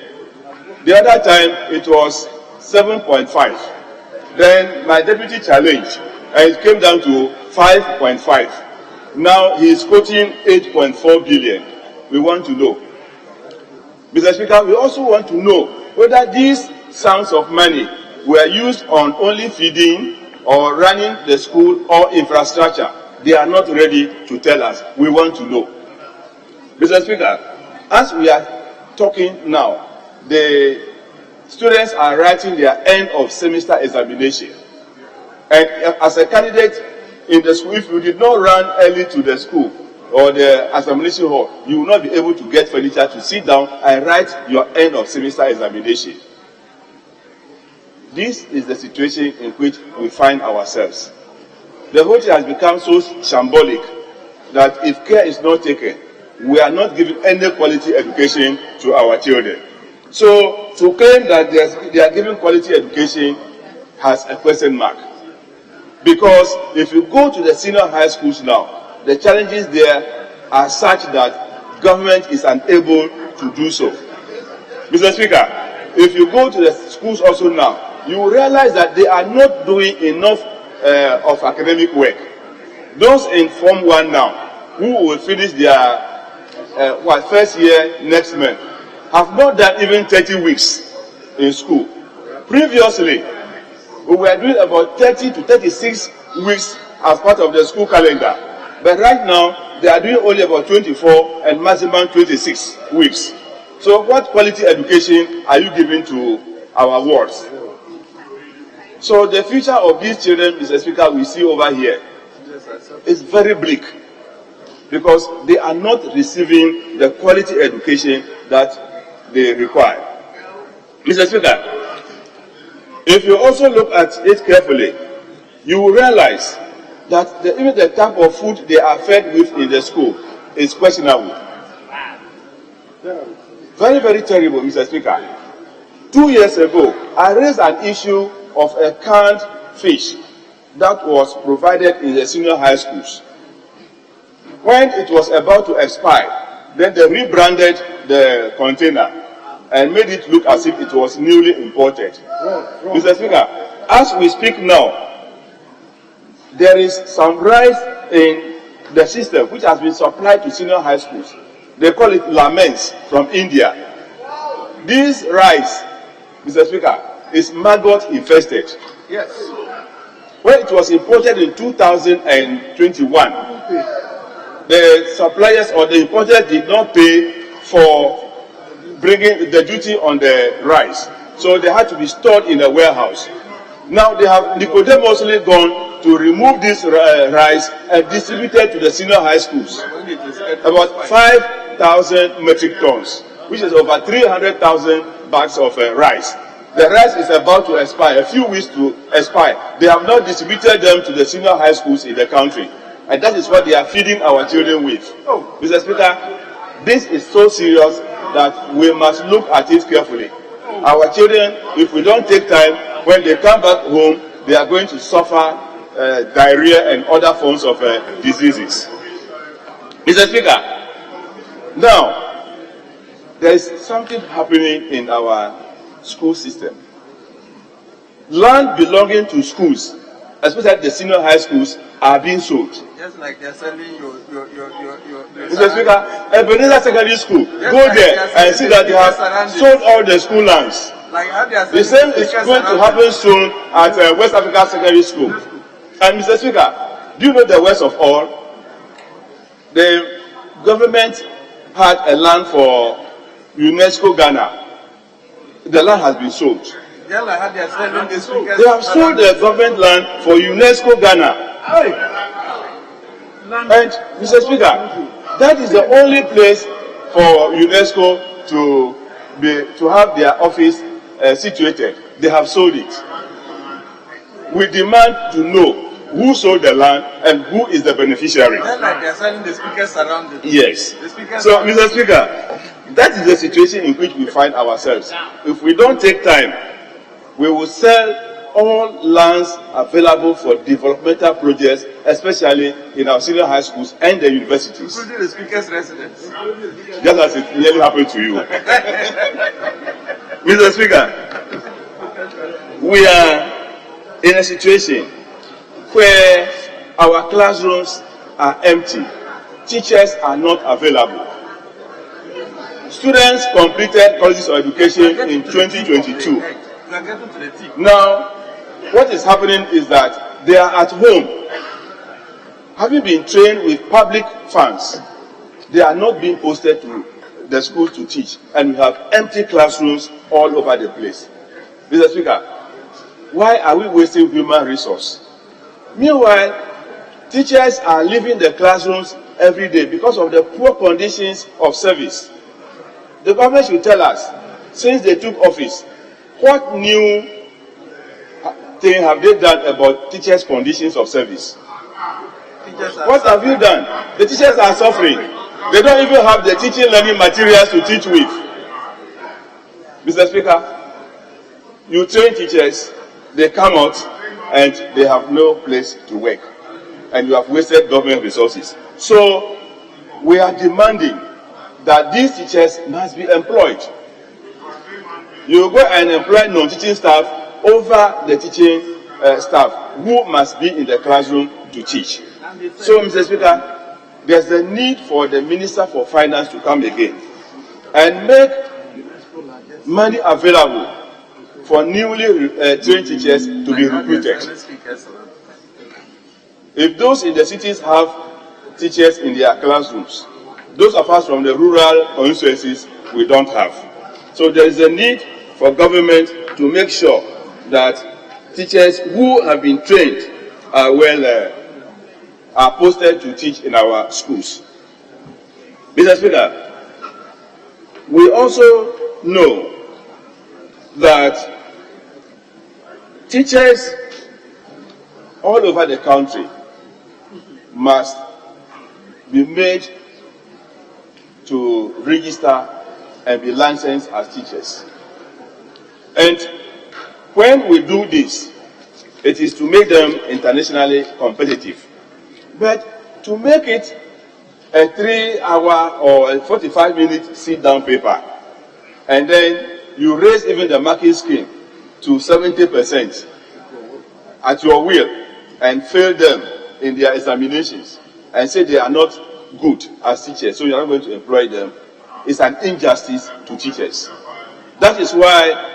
The other time it was 7.5. Then my deputy challenged and it came down to 5.5. Now he is quoting 8.4 billion. We want to know. Mr. Speaker, we also want to know whether these sums of money were used on only feeding or running the school or infrastructure. They are not ready to tell us. We want to know. Mr. Speaker, as we are talking now, the students are writing their end of semester examination. And as a candidate in the school, if you did not run early to the school or the examination hall, you will not be able to get furniture to sit down and write your end of semester examination. This is the situation in which we find ourselves. The whole thing has become so shambolic that if care is not taken, we are not giving any quality education to our children. So to claim that they are giving quality education has a question mark. Because if you go to the senior high schools now, the challenges there are such that government is unable to do so. Mr. Speaker, if you go to the schools also now, you will realize that they are not doing enough of academic work. Those in Form 1 now, who will finish their first year next month, have not done even 30 weeks in school. Previously, we were doing about 30 to 36 weeks as part of the school calendar. But right now, they are doing only about 24 and maximum 26 weeks. So what quality education are you giving to our wards? So the future of these children, Mr. Speaker, we see over here is very bleak because they are not receiving the quality education that they require. Mr. Speaker, if you also look at it carefully, you will realize that even the type of food they are fed with in the school is questionable. Very, very terrible, Mr. Speaker. 2 years ago, I raised an issue of a canned fish that was provided in the senior high schools. When it was about to expire, then they rebranded the container and made it look as if it was newly imported. Mr. Speaker, as we speak now, there is some rice in the system which has been supplied to senior high schools. They call it laments from India. This rice, Mr. Speaker, is maggot infested. Yes. When it was imported in 2021, the suppliers or the importers did not pay for bringing the duty on the rice. So they had to be stored in a warehouse. Now they have nicodemously gone to remove this rice and distribute it to the senior high schools. About 5,000 metric tons, which is over 300,000 bags of rice. The rice is about to expire, a few weeks to expire. They have not distributed them to the senior high schools in the country. And that is what they are feeding our children with. Mr. Speaker, this is so serious that we must look at it carefully. Our children, if we don't take time, when they come back home, they are going to suffer diarrhea and other forms of diseases. Mr. Speaker, now, there is something happening in our school system. Land belonging to schools especially the senior high schools, are being sold. Just like they're selling your Mr. Speaker, Ebenezer Secondary School, go there and see that they have sold all the school lands. Like how they are the same is going to happen soon at West Africa Secondary School. And Mr. Speaker, do you know the worst of all? The government had a land for UNESCO Ghana. The land has been sold. They have sold the government land for UNESCO Ghana. And Mr. Speaker, that is the only place for UNESCO to have their office situated. They have sold it. We demand to know who sold the land and who is the beneficiary. Just like they are selling the speakers surrounded. Yes. So, Mr. Speaker, that is the situation in which we find ourselves. If we don't take time, we will sell all lands available for developmental projects, especially in our senior high schools and the universities. Including the speaker's residence. Just as it nearly happened to you. Mr. Speaker, we are in a situation where our classrooms are empty. Teachers are not available. Students completed colleges of education in 2022. Now, what is happening is that they are at home, having been trained with public funds. They are not being posted to the schools to teach, and we have empty classrooms all over the place. Mr. Speaker, why are we wasting human resource? Meanwhile, teachers are leaving the classrooms every day because of the poor conditions of service. The government should tell us, since they took office, what new thing have they done about teachers' conditions of service? What have you done? The teachers are suffering. They don't even have the teaching learning materials to teach with. Mr. Speaker, you train teachers, they come out and they have no place to work. And you have wasted government resources. So, we are demanding that these teachers must be employed. You go and employ non-teaching staff over the teaching staff who must be in the classroom to teach. So, Mr. Speaker, there's a need for the Minister for Finance to come again and make money available for newly trained teachers to be recruited. If those in the cities have teachers in their classrooms, those of us from the rural constituencies, we don't have. So there is a need for government to make sure that teachers who have been trained are posted to teach in our schools. Mr. Speaker, we also know that teachers all over the country must be made to register and be licensed as teachers. And when we do this, it is to make them internationally competitive. But to make it a 3-hour or a 45-minute sit-down paper, and then you raise even the marking scheme to 70% at your will and fail them in their examinations and say they are not good as teachers, so you are not going to employ them, is an injustice to teachers. That is why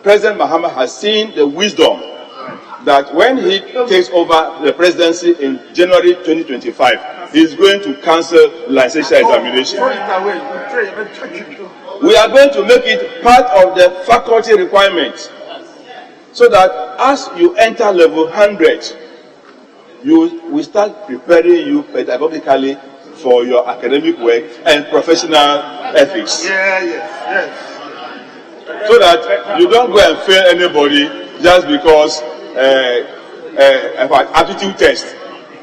President Mahama has seen the wisdom that when he takes over the presidency in January 2025, he is going to cancel licensure examination. We are going to make it part of the faculty requirement so that as you enter level 100, we start preparing you pedagogically for your academic work and professional ethics. So that you don't go and fail anybody just because aptitude test.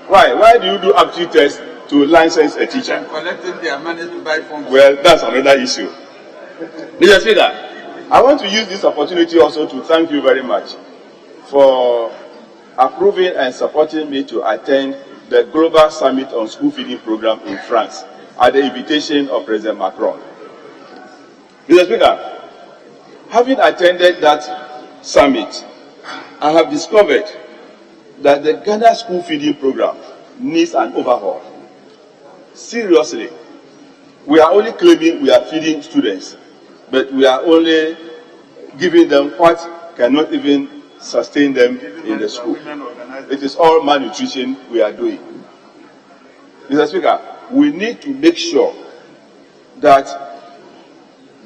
Why do you do aptitude test to license a teacher? And collecting their money to buy forms. Well, that's another issue. Mr. Speaker, I want to use this opportunity also to thank you very much for approving and supporting me to attend the Global Summit on School Feeding Program in France at the invitation of President Macron. Mr. Speaker, having attended that summit, I have discovered that the Ghana school feeding program needs an overhaul. Seriously, we are only claiming we are feeding students, but we are only giving them what cannot even sustain them in the school. It is all malnutrition we are doing. Mr. Speaker, we need to make sure that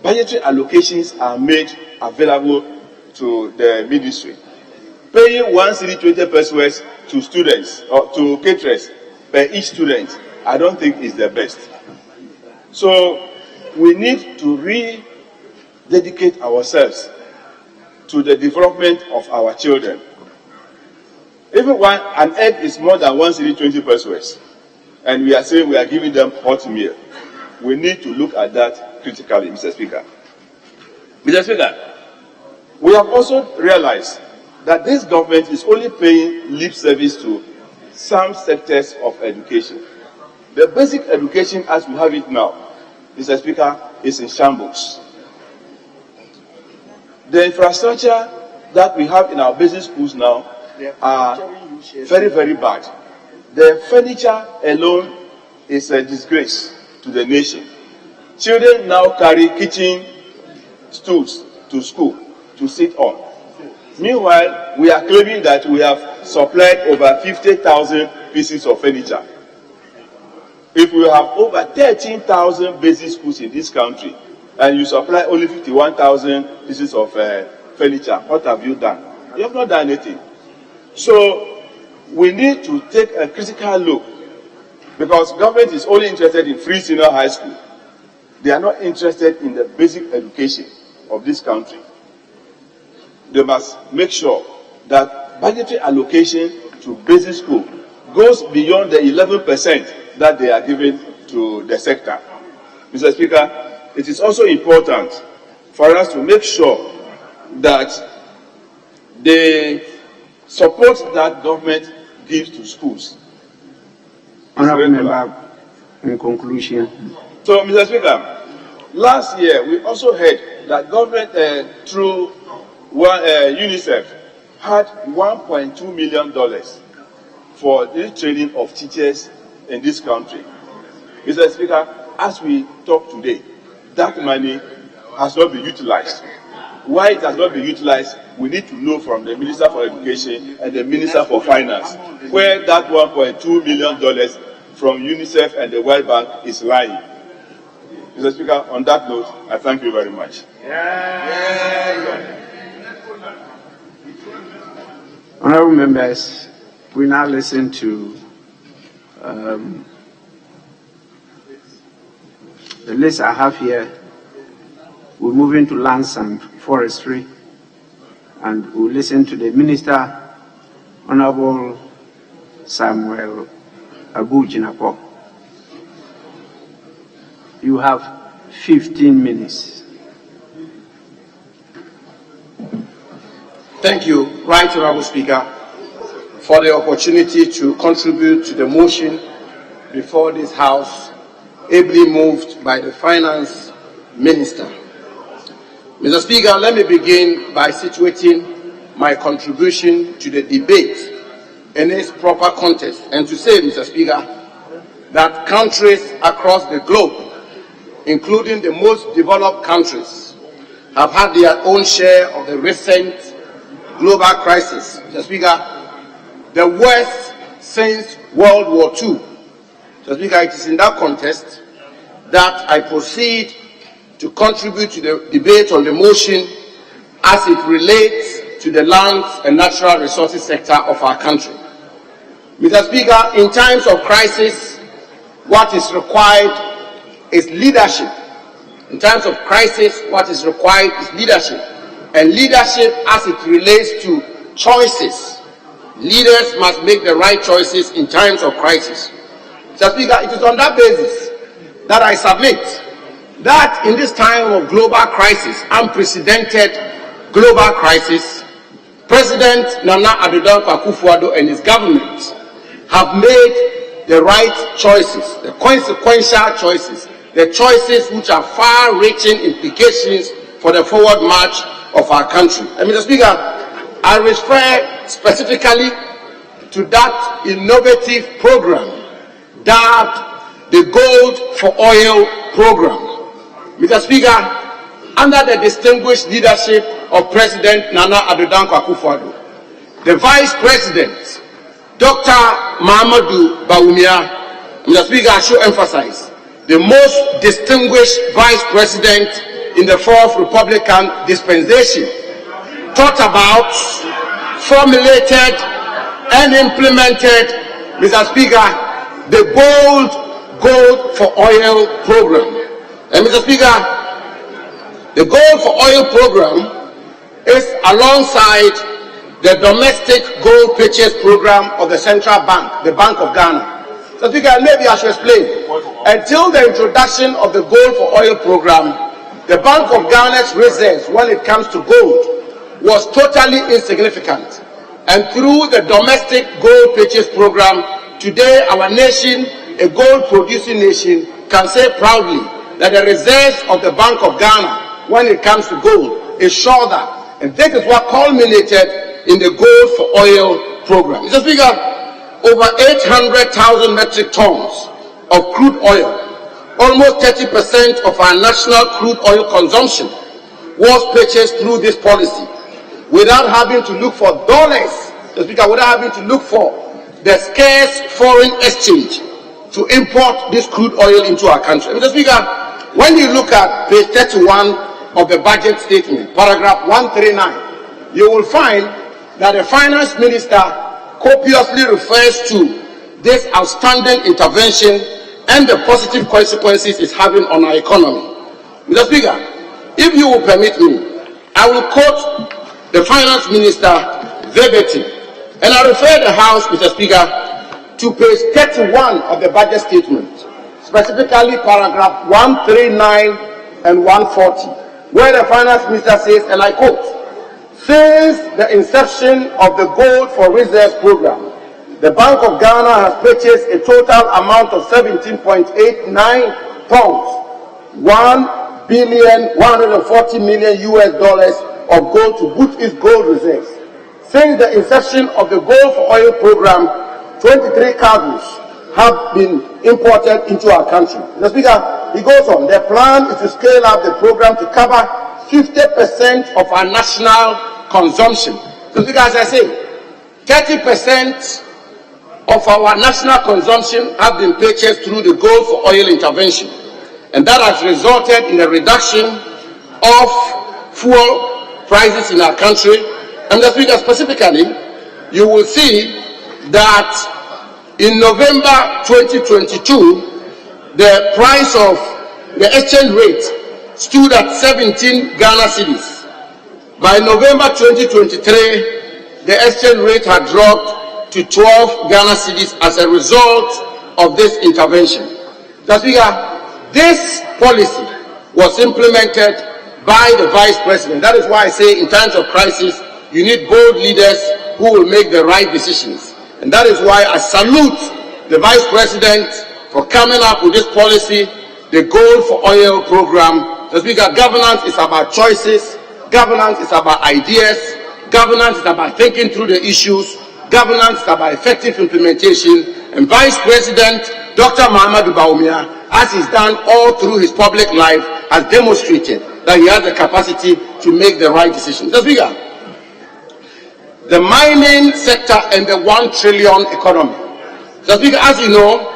budgetary allocations are made available to the ministry. Paying 1 cedi 20 pesos to students or to caterers per each student, I don't think is the best. So we need to rededicate ourselves to the development of our children. Even when an egg is more than 1 cedi 20 pesos, and we are saying we are giving them hot meal, we need to look at that critically, Mr. Speaker. Mr. Speaker, we have also realized that this government is only paying lip service to some sectors of education. The basic education as we have it now, Mr. Speaker, is in shambles. The infrastructure that we have in our basic schools now are very, very bad. The furniture alone is a disgrace to the nation. Children now carry kitchen stools to school to sit on. Meanwhile, we are claiming that we have supplied over 50,000 pieces of furniture. If we have over 13,000 basic schools in this country, and you supply only 51,000 pieces of furniture, what have you done? You have not done anything. So we need to take a critical look, because government is only interested in free senior high school. They are not interested in the basic education of this country. They must make sure that budgetary allocation to basic school goes beyond the 11% that they are giving to the sector. Mr. Speaker, it is also important for us to make sure that the support that government gives to schools. Honourable Member, in conclusion. So, Mr. Speaker, last year we also heard that government through UNICEF had $1.2 million for the training of teachers in this country. Mr. Speaker, as we talk today, that money has not been utilized. Why it has not been utilized, we need to know from the Minister for Education and the Minister for Finance where that $1.2 million from UNICEF and the World Bank is lying. Mr. Speaker, on that note, I thank you very much. Honourable members, we now listen to the list I have here. We're moving to lands and forestry, and we'll listen to the Minister, Honourable Samuel Abu-Jinapor. You have 15 minutes. Thank you, Right Honourable Speaker, for the opportunity to contribute to the motion before this House, ably moved by the Finance Minister. Mr. Speaker, let me begin by situating my contribution to the debate in its proper context, and to say, Mr. Speaker, that countries across the globe, including the most developed countries, have had their own share of the recent global crisis. Mr. Speaker, the worst since World War II. Mr. Speaker, it is in that context that I proceed to contribute to the debate on the motion as it relates to the lands and natural resources sector of our country. Mr. Speaker, in times of crisis, what is required is leadership. In times of crisis, what is required is leadership. And leadership as it relates to choices. Leaders must make the right choices in times of crisis. Mr. Speaker, it is on that basis that I submit that in this time of global crisis, unprecedented global crisis, President Nana Addo Akufo-Addo and his government have made the right choices, the consequential choices, the choices which are far-reaching implications for the forward march of our country. And Mr. Speaker, I refer specifically to that innovative program, that the Gold for Oil program. Mr. Speaker, under the distinguished leadership of President Nana Addo Dankwa Akufo-Addo, the Vice President, Dr. Mahamudu Bawumia, Mr. Speaker, I should emphasize, the most distinguished Vice President in the Fourth Republican dispensation, thought about, formulated, and implemented, Mr. Speaker, the Gold for Oil program. And Mr. Speaker, the Gold for Oil program is alongside the domestic gold purchase program of the Central Bank, the Bank of Ghana. Mr. Speaker, maybe I should explain. Until the introduction of the Gold for Oil program, the Bank of Ghana's reserves when it comes to gold was totally insignificant. And through the domestic gold purchase program, today our nation, a gold producing nation, can say proudly that the reserves of the Bank of Ghana when it comes to gold is shoulder. And that is what culminated in the Gold for Oil program. Mr. Speaker, over 800,000 metric tons of crude oil, almost 30% of our national crude oil consumption, was purchased through this policy without having to look for dollars, Mr. Speaker, without having to look for the scarce foreign exchange to import this crude oil into our country. Mr. Speaker, when you look at page 31 of the budget statement, paragraph 139, you will find that the finance minister copiously refers to this outstanding intervention and the positive consequences it's having on our economy. Mr. Speaker, if you will permit me, I will quote the finance minister verbatim, and I refer the House, Mr. Speaker, to page 31 of the budget statement, specifically paragraph 139 and 140, where the finance minister says, and I quote, "Since the inception of the Gold for Reserves program, the Bank of Ghana has purchased a total amount of 17.89 pounds, $1.140 billion of gold to boost its gold reserves. Since the inception of the Gold for Oil program, 23 cargoes have been imported into our country." Mr. Speaker, he goes on, "The plan is to scale up the program to cover 50% of our national consumption." Mr. Speaker, as I say, 30% of our national consumption have been purchased through the Gold for Oil intervention. And that has resulted in a reduction of fuel prices in our country. And Mr. Speaker, specifically, you will see that in November 2022, the price of the exchange rate stood at 17 Ghana cedis. By November 2023, the exchange rate had dropped to 12 Ghana cedis as a result of this intervention. Mr. Speaker, this policy was implemented by the Vice President. That is why I say in times of crisis, you need bold leaders who will make the right decisions. And that is why I salute the Vice President for coming up with this policy, the Gold for Oil program. Mr. Speaker, governance is about choices, governance is about ideas, governance is about thinking through the issues, governance is about effective implementation, and Vice President Dr. Mahamudu Bawumia, as he's done all through his public life, has demonstrated that he has the capacity to make the right decisions. Mr. Speaker, the mining sector and the 1 trillion economy. Mr. Speaker, as you know,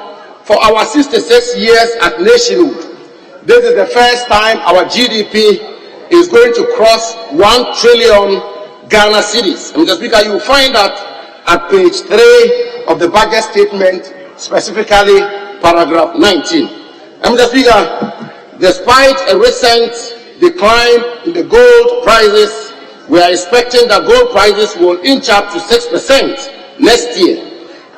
for our 66 years at nationhood, this is the first time our GDP is going to cross 1 trillion Ghana cedis. Mr. Speaker, you will find that at page 3 of the budget statement, specifically paragraph 19. And Mr. Speaker, despite a recent decline in the gold prices, we are expecting that gold prices will inch up to 6% next year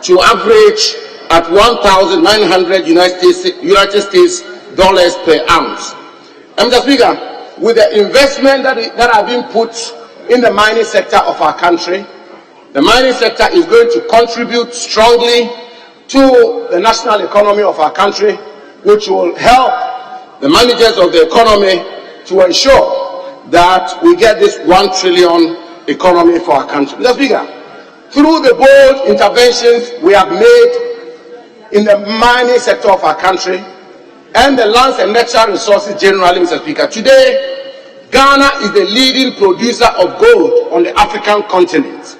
to average at 1,900 United States dollars per ounce. And Mr. Speaker, with the investment that have been put in the mining sector of our country, the mining sector is going to contribute strongly to the national economy of our country, which will help the managers of the economy to ensure that we get this 1 trillion economy for our country. Mr. Speaker, through the bold interventions we have made in the mining sector of our country and the lands and natural resources generally, Mr. Speaker. Today, Ghana is the leading producer of gold on the African continent.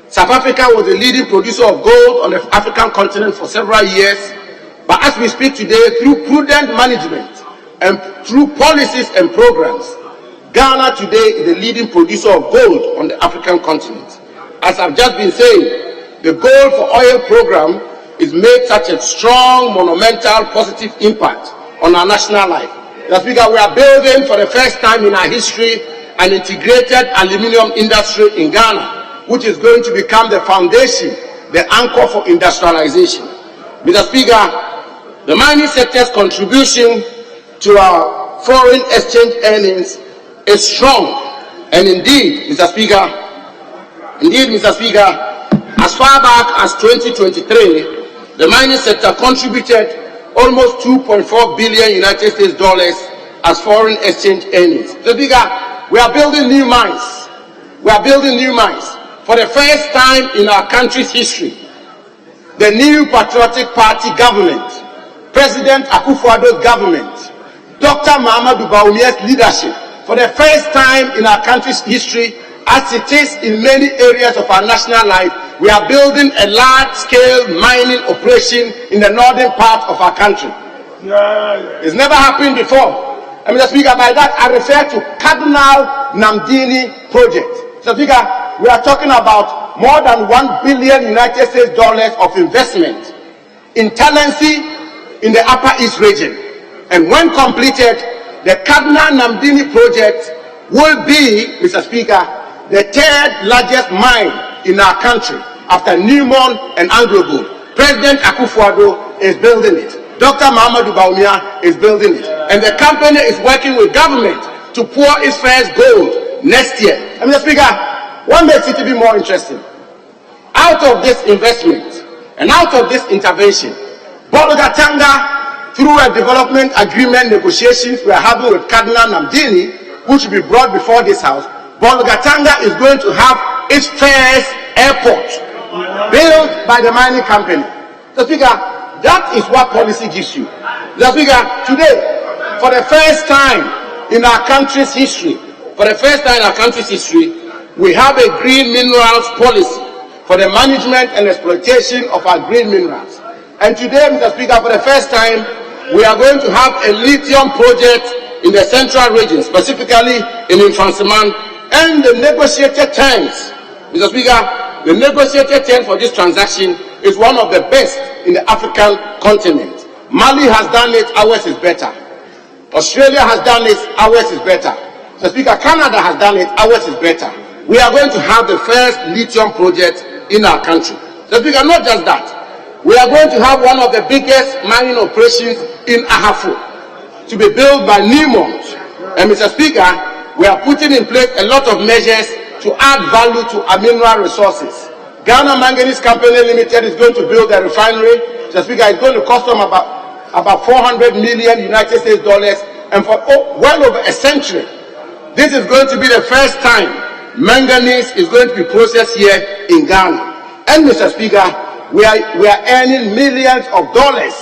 South Africa was the leading producer of gold on the African continent for several years. But as we speak today, through prudent management and through policies and programs, Ghana today is the leading producer of gold on the African continent. As I've just been saying, the Gold for Oil program is made such a strong, monumental, positive impact on our national life. Mr. Speaker, we are building for the first time in our history an integrated aluminium industry in Ghana, which is going to become the foundation, the anchor for industrialization. Mr. Speaker, the mining sector's contribution to our foreign exchange earnings is strong, and indeed, Mr. Speaker, as far back as 2023, the mining sector contributed almost 2.4 billion United States dollars as foreign exchange earnings. Mr. Speaker, we are building new mines. We are building new mines. For the first time in our country's history, the new Patriotic Party government, President Akufo-Addo's government, Dr. Mahamudu Bawumia's leadership, for the first time in our country's history, as it is in many areas of our national life, we are building a large-scale mining operation in the northern part of our country. It's never happened before. And Mr. Speaker, by that I refer to Cardinal Namdini project. Mr. Speaker, we are talking about more than $1 billion United States dollars of investment in tenancy in the Upper East region. And when completed, the Cardinal Namdini project will be, Mr. Speaker, the third largest mine in our country after Newmont and AngloGold. President Akufo-Addo is building it. Dr. Mahamudu Bawumia is building it. And the company is working with government to pour its first gold next year. And Mr. Speaker, what makes it to be more interesting? Out of this investment and out of this intervention, Bolgatanga, through a development agreement negotiations we are having with Cardinal Namdini, which will be brought before this House, Bolgatanga is going to have its first airport built by the mining company. Mr. Speaker, that is what policy gives you. Mr. Speaker, today, for the first time in our country's history, we have a green minerals policy for the management and exploitation of our green minerals. And today, Mr. Speaker, for the first time, we are going to have a lithium project in the central region, specifically in Infansiman, and the negotiated terms, Mr. Speaker, the negotiated terms for this transaction is one of the best in the African continent. Mali has done it, ours is better. Australia has done it, ours is better. Mr. Speaker, Canada has done it, ours is better. We are going to have the first lithium project in our country. Mr. Speaker, not just that, we are going to have one of the biggest mining operations in Ahafo to be built by Newmont. And Mr. Speaker, we are putting in place a lot of measures to add value to our mineral resources. Ghana Manganese Company Limited is going to build a refinery. Mr. Speaker, it's going to cost them about 400 million United States dollars, and for well over a century. This is going to be the first time manganese is going to be processed here in Ghana. And Mr. Speaker, we are earning millions of dollars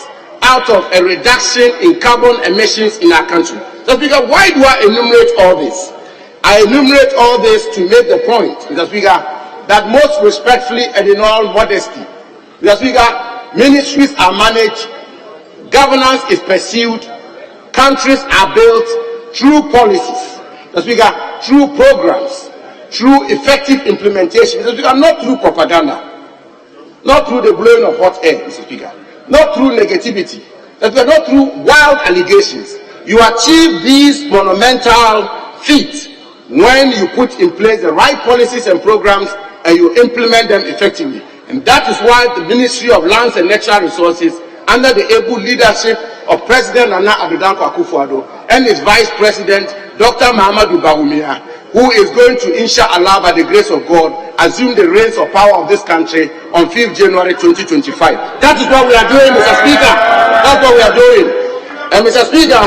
out of a reduction in carbon emissions in our country. Mr. Speaker, why do I enumerate all this? I enumerate all this to make the point, Mr. Speaker, that most respectfully and in all modesty, Mr. Speaker, ministries are managed, governance is pursued, countries are built through policies, Mr. Speaker, through programs, through effective implementation, Mr. Speaker, not through propaganda, not through the blowing of hot air, Mr. Speaker, not through negativity, Mr. Speaker, not through wild allegations. You achieve these monumental feats when you put in place the right policies and programs and you implement them effectively. And that is why the Ministry of Lands and Natural Resources, under the able leadership of President Nana Addo Dankwa Akufo-Addo and his Vice President, Dr. Mahamudu Bawumia, who is going to, inshallah, by the grace of God, assume the reins of power of this country on 5th January 2025. That is what we are doing, Mr. Speaker. That's what we are doing. And Mr. Speaker,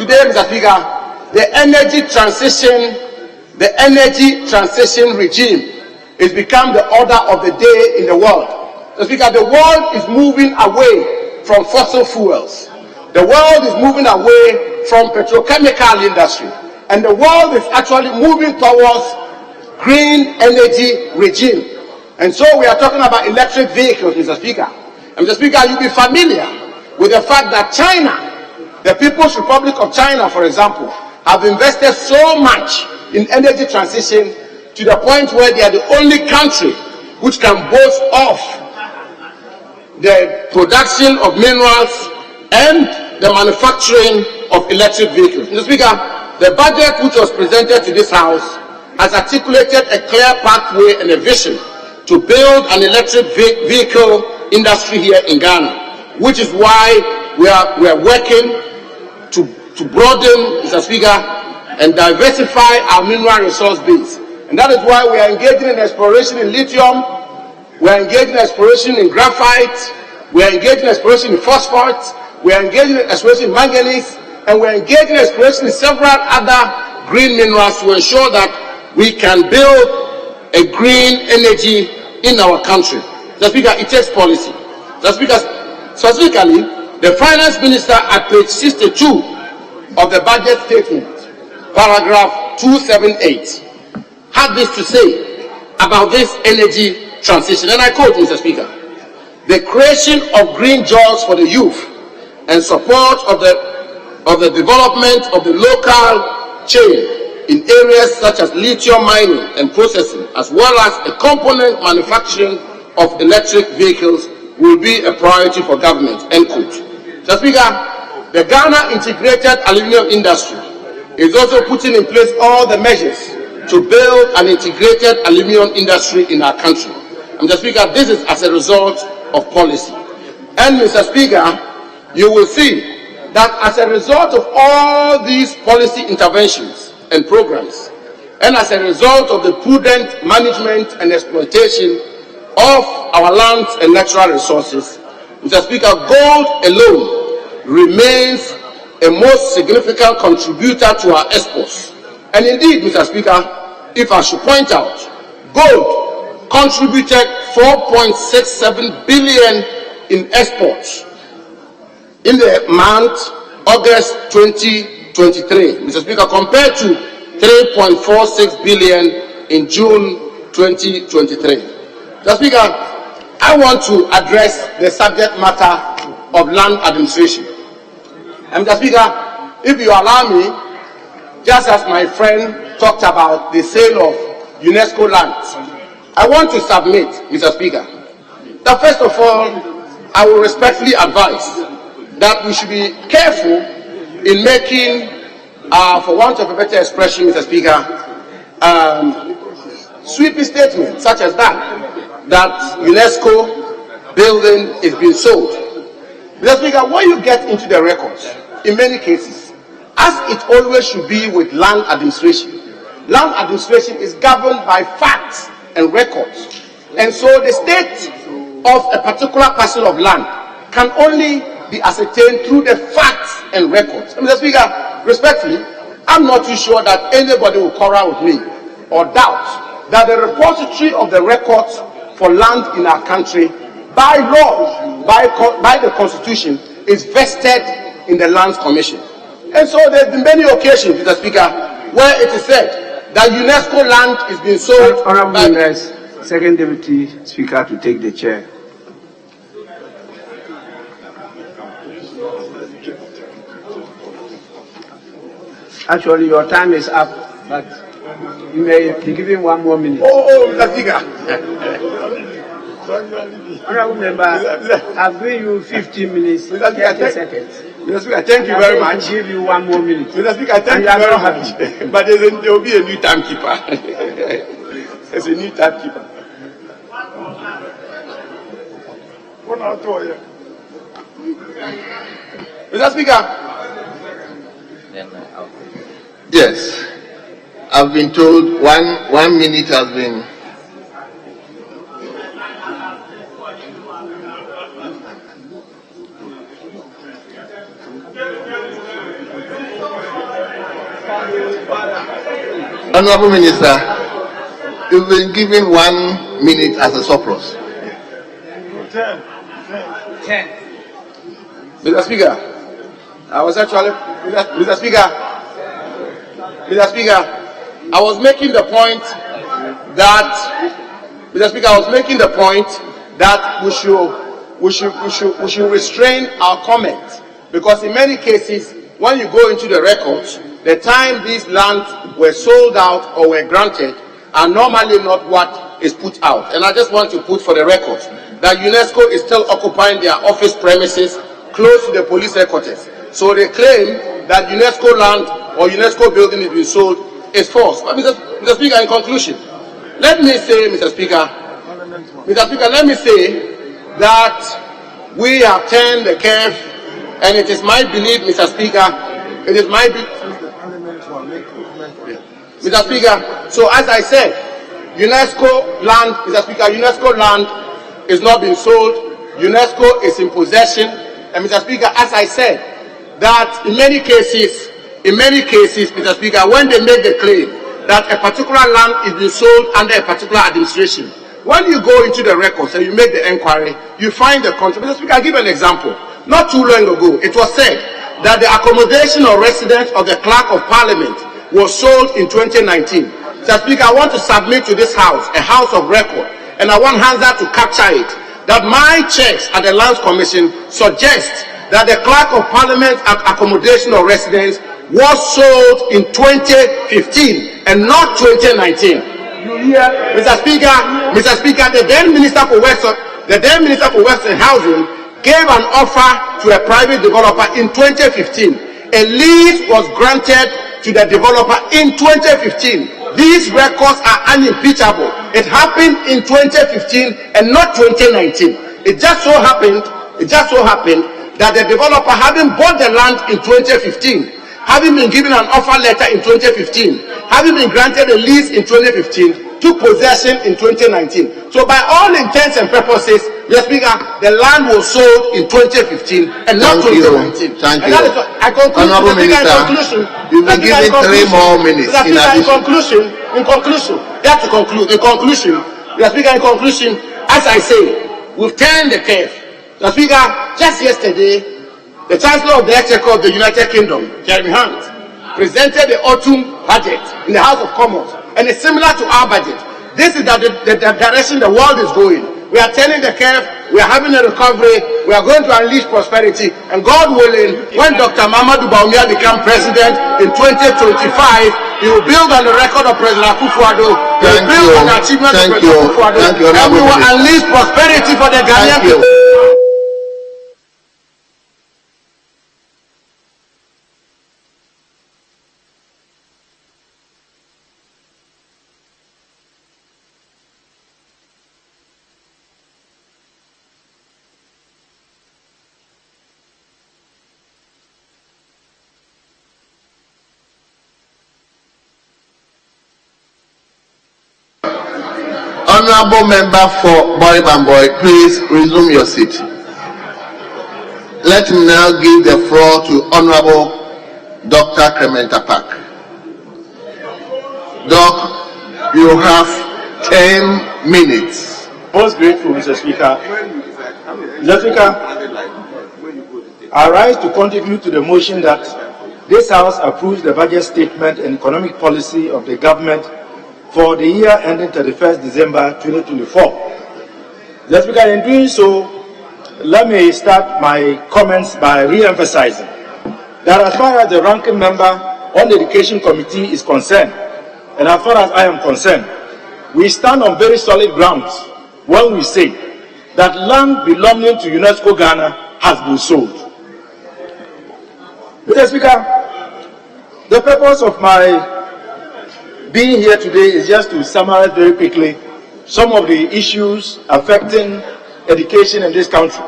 today, Mr. Speaker, the energy transition regime is become the order of the day in the world. Mr. Speaker, the world is moving away from fossil fuels. The world is moving away from petrochemical industry. And the world is actually moving towards green energy regime. And so we are talking about electric vehicles, Mr. Speaker. And Mr. Speaker, you'll be familiar with the fact that China, the People's Republic of China, for example, have invested so much in energy transition to the point where they are the only country which can boast of the production of minerals and the manufacturing of electric vehicles. Mr. Speaker, the budget which was presented to this House has articulated a clear pathway and a vision to build an electric vehicle industry here in Ghana, which is why we are working to broaden, Mr. Speaker, and diversify our mineral resource base. And that is why we are engaging in exploration in lithium, we are engaging in exploration in graphite, we are engaging in exploration in phosphate, we are engaging in exploration in manganese, and we are engaging in exploration in several other green minerals to ensure that we can build a green energy in our country. Mr. Speaker, it takes policy. Mr. Speaker, specifically, the Finance Minister at page 62 of the budget statement, paragraph 278, had this to say about this energy transition, and I quote, Mr. Speaker, the creation of green jobs for the youth and support of the development of the local chain in areas such as lithium mining and processing, as well as a component manufacturing of electric vehicles, will be a priority for government, end quote. Mr. Speaker, the Ghana integrated aluminium industry is also putting in place all the measures to build an integrated aluminium industry in our country. And Mr. Speaker, this is as a result of policy. And Mr. Speaker, you will see that as a result of all these policy interventions and programs, and as a result of the prudent management and exploitation of our lands and natural resources, Mr. Speaker, gold alone remains a most significant contributor to our exports. And indeed, Mr. Speaker, if I should point out, gold contributed 4.67 billion in exports in the month August 2023, Mr. Speaker, compared to 3.46 billion in June 2023. Mr. Speaker, I want to address the subject matter of land administration. And Mr. Speaker, if you allow me, just as my friend talked about the sale of UNESCO lands, I want to submit, Mr. Speaker, that first of all, I will respectfully advise that we should be careful in making, for want of a better expression, Mr. Speaker, sweeping statements such as that UNESCO building is being sold. Mr. Speaker, when you get into the records, in many cases, as it always should be with land administration is governed by facts and records. And so the state of a particular parcel of land can only be ascertained through the facts and records. Mr. Speaker, respectfully, I'm not too sure that anybody will quarrel with me or doubt that the repository of the records for land in our country, by law, by the Constitution, is vested in the Lands Commission. And so there have been many occasions, Mr. Speaker, where it is said that UNESCO land is being sold. Honourable members, Second Deputy Speaker to take the chair. Actually, your time is up, but you may be given 1 more minute. Mr. Speaker. Honourable member, I've given you 15 minutes, 30 seconds. Mr. Speaker, thank you very much. I'll give you 1 more minute. Mr. Speaker, thank you very much. But there will be a new timekeeper. There's a new timekeeper. Mr. Speaker. Yes, I've been told one minute has been. Honorable Minister, you've been given 1 minute as a surplus. 10. Mr. Speaker, I was actually, Mr. Speaker, I was making the point that, Mr. Speaker, I was making the point that we should restrain our comment, because in many cases, when you go into the records, the time these lands were sold out or were granted are normally not what is put out. And I just want to put for the records that UNESCO is still occupying their office premises close to the police headquarters. So they claim that UNESCO land or UNESCO building is being sold is false. But Mr. Speaker, in conclusion, let me say, Mr. Speaker, let me say that we have turned the curve, and it is my belief, Mr. Speaker, it is my belief, Mr. Speaker, so as I said, UNESCO land, Mr. Speaker, UNESCO land is not being sold, UNESCO is in possession, and Mr. Speaker, as I said, that in many cases, Mr. Speaker, when they make the claim that a particular land is being sold under a particular administration, when you go into the records and you make the inquiry, you find the contrary. Mr. Speaker, I'll give an example. Not too long ago, it was said that the accommodation or residence of the Clerk of Parliament was sold in 2019. Mr. Speaker, I want to submit to this House a House of record, and I want Hansa to capture it, that my checks at the Lands Commission suggest that the Clerk of Parliament's accommodation or residence was sold in 2015 and not 2019. Mr. Speaker, the then Minister for Works and Housing gave an offer to a private developer in 2015. A lease was granted to the developer in 2015. These records are unimpeachable. It happened in 2015 and not 2019. It just so happened that the developer, having bought the land in 2015, having been given an offer letter in 2015, having been granted a lease in 2015, took possession in 2019. So by all intents and purposes, Mr. Speaker, the land was sold in 2015 and not 2019. Thank you. I conclude, Honorable Mr. Speaker, Minister, in conclusion, you've been given 3 more minutes. Mr. Speaker, in conclusion, that's to conclude. In conclusion, Mr. Speaker, in conclusion, as I say, we've turned the curve. Mr. Speaker, just yesterday, the Chancellor of the Exchequer of the United Kingdom, Jeremy Hunt, presented the autumn budget in the House of Commons, and it's similar to our budget. This is the direction the world is going. We are turning the curve, we are having a recovery, we are going to unleash prosperity, and God willing, when Dr. Mamadou Bawumia becomes president in 2025, he will build on the record of President Akufo-Addo, he will build on the achievements of President Akufo-Addo, and we will unleash prosperity for the Ghanaian people. Honorable member for Boy, please resume your seat. Let me now give the floor to Honorable Dr. Clementa Park. Doc, you have 10 minutes. Most grateful, Mr. Speaker. Mr. Speaker, I rise to contribute to the motion that this House approves the budget statement and economic policy of the government for the year ending 31st December 2024. Mr. Speaker, in doing so, let me start my comments by re-emphasizing that as far as the ranking member on the Education Committee is concerned, and as far as I am concerned, we stand on very solid grounds when we say that land belonging to UNESCO Ghana has been sold. Mr. Speaker, the purpose of my being here today is just to summarize very quickly some of the issues affecting education in this country.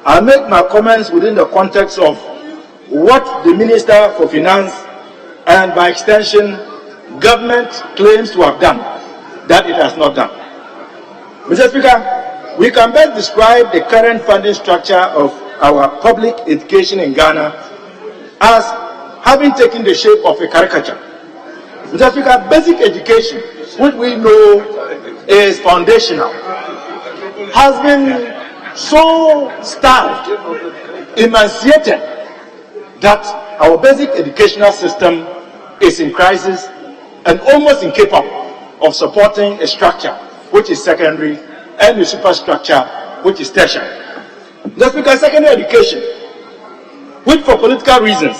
I'll make my comments within the context of what the Minister for Finance and by extension government claims to have done that it has not done. Mr. Speaker, we can best describe the current funding structure of our public education in Ghana as having taken the shape of a caricature. Mr. Speaker, basic education, which we know is foundational, has been so starved, emaciated, that our basic educational system is in crisis and almost incapable of supporting a structure which is secondary and a superstructure which is tertiary. Mr. Speaker, secondary education, which for political reasons,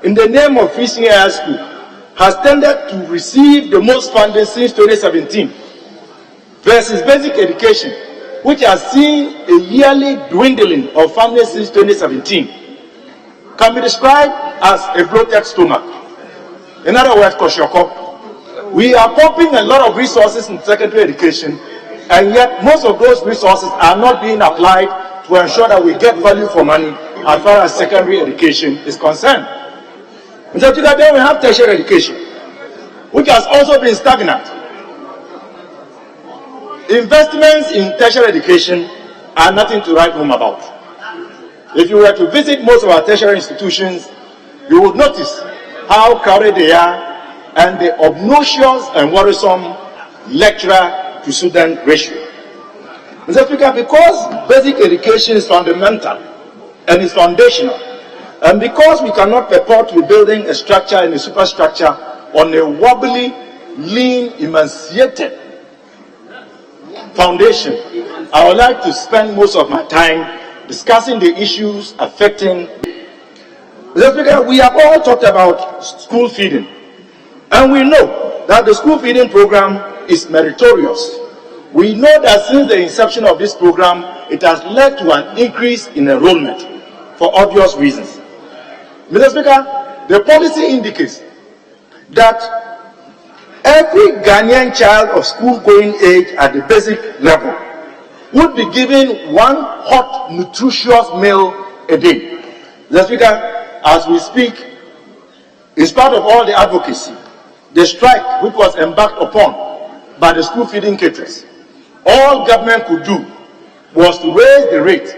in the name of free senior high school, has tended to receive the most funding since 2017, versus basic education, which has seen a yearly dwindling of funding since 2017, can be described as a bloated stomach. In other words, koshoko. We are pumping a lot of resources in secondary education, and yet most of those resources are not being applied to ensure that we get value for money as far as secondary education is concerned. Mr. Speaker, then we have tertiary education, which has also been stagnant. Investments in tertiary education are nothing to write home about. If you were to visit most of our tertiary institutions, you would notice how crowded they are and the obnoxious and worrisome lecturer-to-student ratio. Mr. Speaker, because basic education is fundamental and is foundational, and because we cannot purport to be building a structure and a superstructure on a wobbly, lean, emaciated foundation, I would like to spend most of my time discussing the issues affecting. Mr. Speaker, we have all talked about school feeding, and we know that the school feeding program is meritorious. We know that since the inception of this program, it has led to an increase in enrollment for obvious reasons. Mr. Speaker, the policy indicates that every Ghanaian child of school-going age at the basic level would be given one hot, nutritious meal a day. Mr. Speaker, as we speak, in spite of all the advocacy, the strike which was embarked upon by the school feeding caterers, all government could do was to raise the rate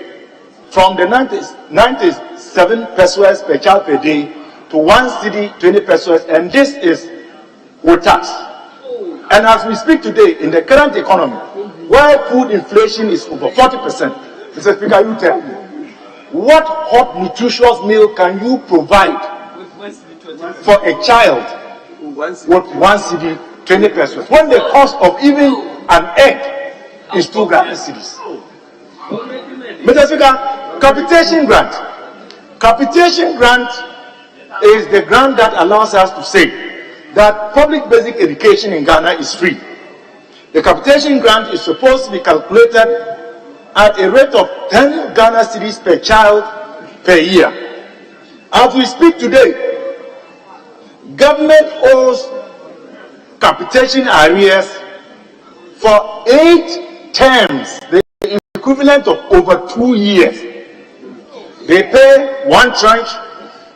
from the 97 pesos per child per day to 1 cedi 20 pesos, and this is with tax. And as we speak today, in the current economy, where food inflation is over 40%, Mr. Speaker, you tell me, what hot, nutritious meal can you provide for a child with 1 cedi 20 pesos, when the cost of even an egg is 2 Ghana cedis? Mr. Speaker, capitation grant. Capitation grant is the grant that allows us to say that public basic education in Ghana is free. The capitation grant is supposed to be calculated at a rate of 10 Ghana cedis per child per year. As we speak today, government owes capitation arrears for 8 terms, the equivalent of over 2 years. They pay one tranche,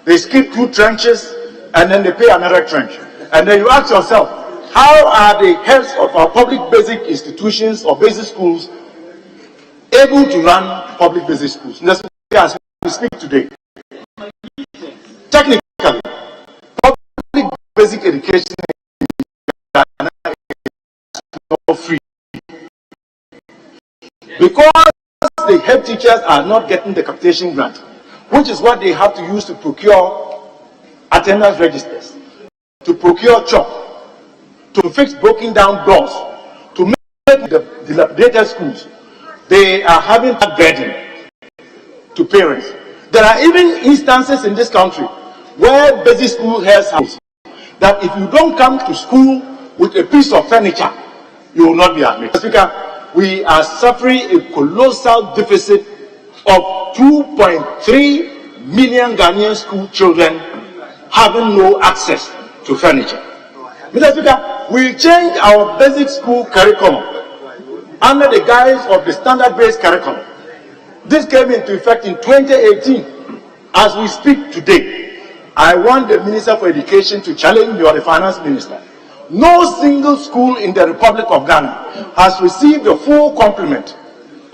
they skip 2 tranches, and then they pay another tranche. And then you ask yourself, how are the heads of our public basic institutions or basic schools able to run public basic schools? As we speak today, technically, public basic education is not free, because the head teachers are not getting the capitation grant, which is what they have to use to procure attendance registers, to procure chalk, to fix broken down doors, to make the dilapidated schools. They are having that burden to parents. There are even instances in this country where basic school heads have that if you don't come to school with a piece of furniture, you will not be admitted. Speaker, we are suffering a colossal deficit of 2.3 million Ghanaian school children having no access to furniture. Mr. Speaker, we changed our basic school curriculum under the guise of the standard-based curriculum. This came into effect in 2018. As we speak today, I want the Minister for Education to challenge you, the Finance Minister. No single school in the Republic of Ghana has received the full complement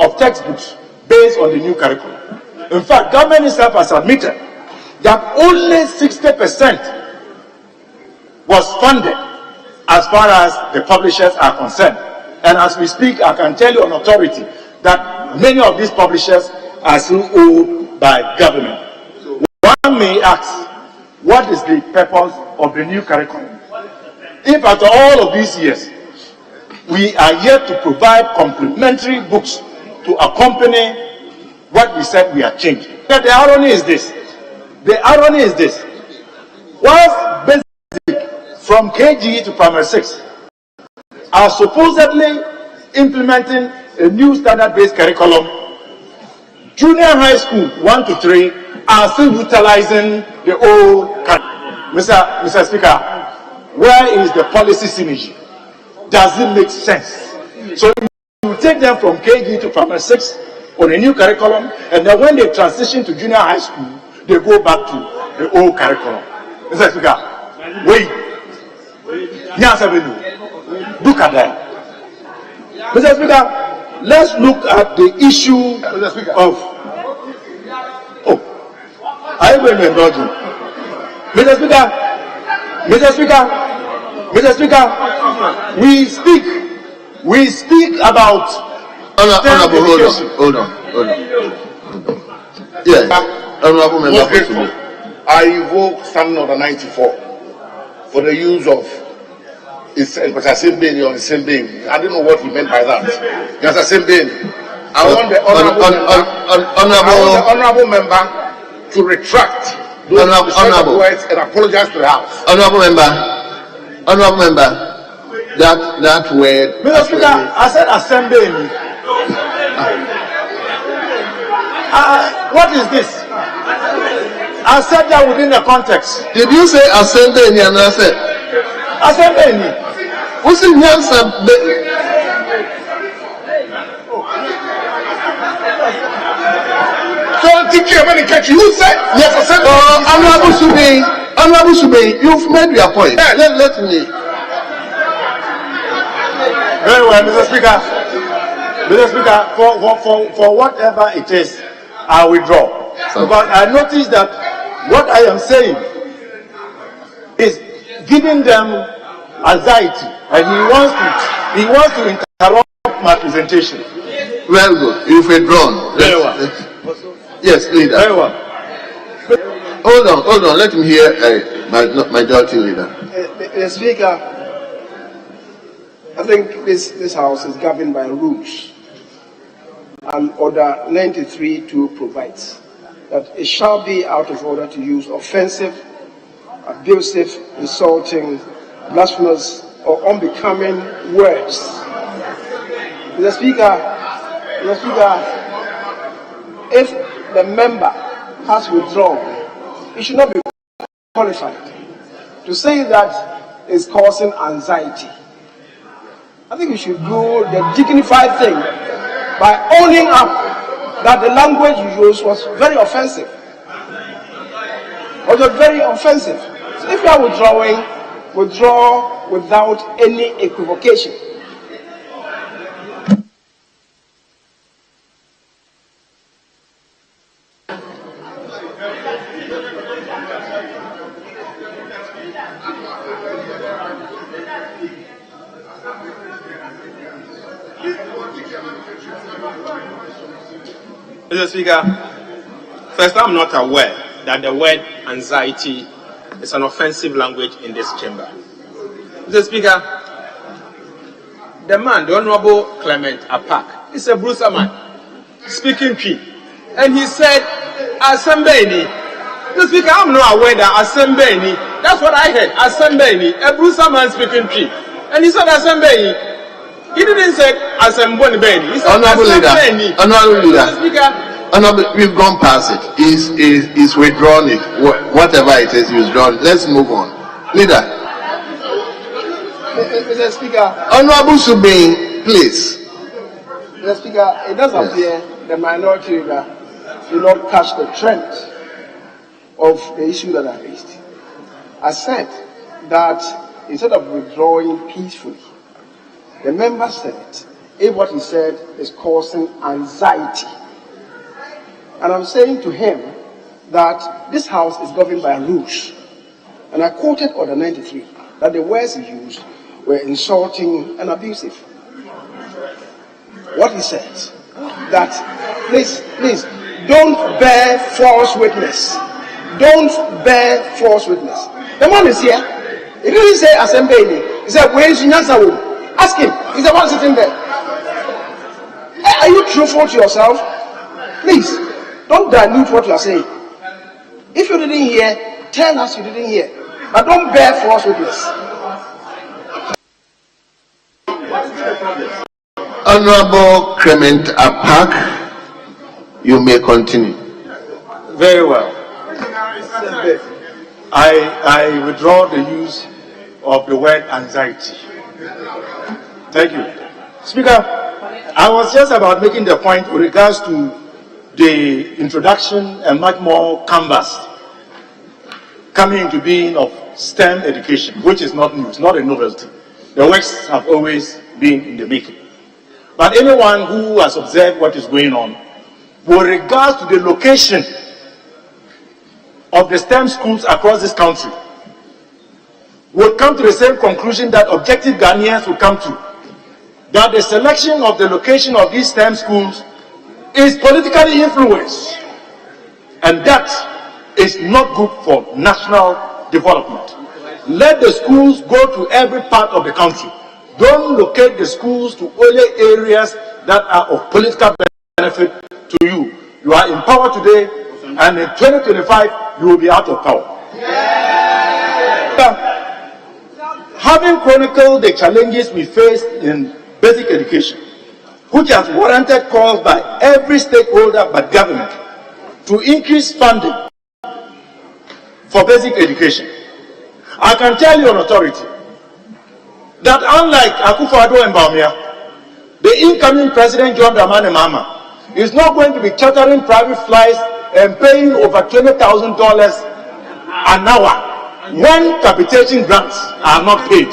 of textbooks based on the new curriculum. In fact, government itself has admitted that only 60% was funded as far as the publishers are concerned. And as we speak, I can tell you on authority that many of these publishers are still owned by government. One may ask, what is the purpose of the new curriculum? If after all of these years, we are yet to provide complementary books to accompany what we said we have changed. But the irony is this. Whilst basic from KG to primary 6 are supposedly implementing a new standard-based curriculum, junior high school 1 to 3 are still utilizing the old curriculum. Mr. Speaker, where is the policy synergy? Does it make sense? So you take them from KG to primary 6 on a new curriculum, and then when they transition to junior high school, they go back to the old curriculum. Mr. Speaker, wait. Look at that. Mr. Speaker, let's look at the issue of. Oh, are you going to indulge me? Mr. Speaker, we speak about. Honorable, hold on. Yes, Honorable Member. I invoke standing order 94 for the use of because I said Bailey on the same being. I don't know what he meant by that. Just the same being. I want the honorable member to retract those words and apologize to the House. Honorable member, that word. Mr. Speaker, I said assembly. What is this? I said that within the context. Did you say assembly in your answer? Assembly. What's in your answer? Don't think you're going to catch you. Who said yes, assembly? Honorable Subin, you've made your point. Yes. Let me. Very well, Mr. Speaker. For whatever it is, I withdraw. Because I noticed that what I am saying is giving them anxiety, and he wants to interrupt my presentation. Very good. You've withdrawn. Very well. Yes, leader. Very well. Hold on. Let me hear my majority leader. Mr. Speaker, I think this House is governed by rules, and Order 93(2) provides that it shall be out of order to use offensive, abusive, insulting, blasphemous, or unbecoming words. Mr. Speaker, if the member has withdrawn, he should not be qualified to say that is causing anxiety. I think we should do the dignified thing by owning up that the language you used was very offensive. So if you are withdrawing, withdraw without any equivocation. Mr. Speaker, first, I'm not aware that the word anxiety is an offensive language in this chamber. Mr. Speaker, the man, the Honorable Clement Apak, is a Brucer man, speaking tree. And he said, Assembly. Mr. Speaker, I'm not aware that Assembly, that's what I heard, Assembly, a Brucer man speaking tree. And he said, Assembly. He didn't say Assembly. He said Honorable leader. Speaker, we've gone past it. He's withdrawn it. Whatever it is, he's withdrawn. Let's move on. Leader. Mr. Speaker. Honorable Subin, please. Mr. Speaker, it does appear the minority leader did not catch the trend of the issue that I raised. I said that instead of withdrawing peacefully, the member said if what he said is causing anxiety. And I'm saying to him that this House is governed by rules. And I quoted Order 93. that the words he used were insulting and abusive. What he said, that please, don't bear false witness. Don't bear false witness. The man is here. He didn't say assembly. He said, where is Nyansa? Ask him. He's the one sitting there. Are you truthful to yourself? Please, don't dilute what you are saying. If you didn't hear, tell us you didn't hear. But don't bear false witness. Honorable Clement Apak, you may continue. Very well. I withdraw the use of the word anxiety. Thank you. Speaker, I was just about making the point with regards to the introduction and much more canvas coming into being of STEM education, which is not new, it's not a novelty. The works have always been in the making. But anyone who has observed what is going on, with regards to the location of the STEM schools across this country, will come to the same conclusion that objective Ghanaians will come to, that the selection of the location of these STEM schools is politically influenced, and that is not good for national development. Let the schools go to every part of the country. Don't locate the schools to only areas that are of political benefit to you. You are in power today, and in 2025 you will be out of power. Having chronicled the challenges we face in basic education, which has warranted calls by every stakeholder but government to increase funding for basic education, I can tell you on authority that unlike Akufo-Addo and Bawumia, the incoming President John Dramani Mahama is not going to be chartering private flights and paying over $20,000 an hour when capitation grants are not paid,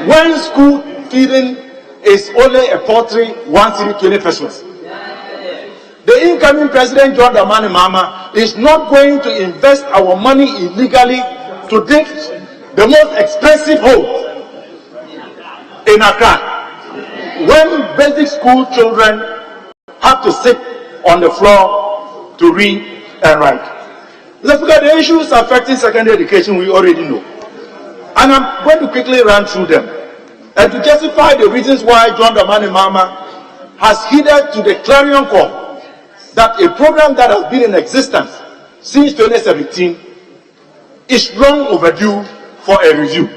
when school feeding is only a paltry 1 cedi 20 pesos. The incoming President John Dramani Mahama is not going to invest our money illegally to dig the most expensive hole in Accra, when basic school children have to sit on the floor to read and write. Let's look at the issues affecting secondary education we already know. And I'm going to quickly run through them. And to justify the reasons why John Dramani Mahama has heeded to the clarion call that a program that has been in existence since 2017 is long overdue for a review.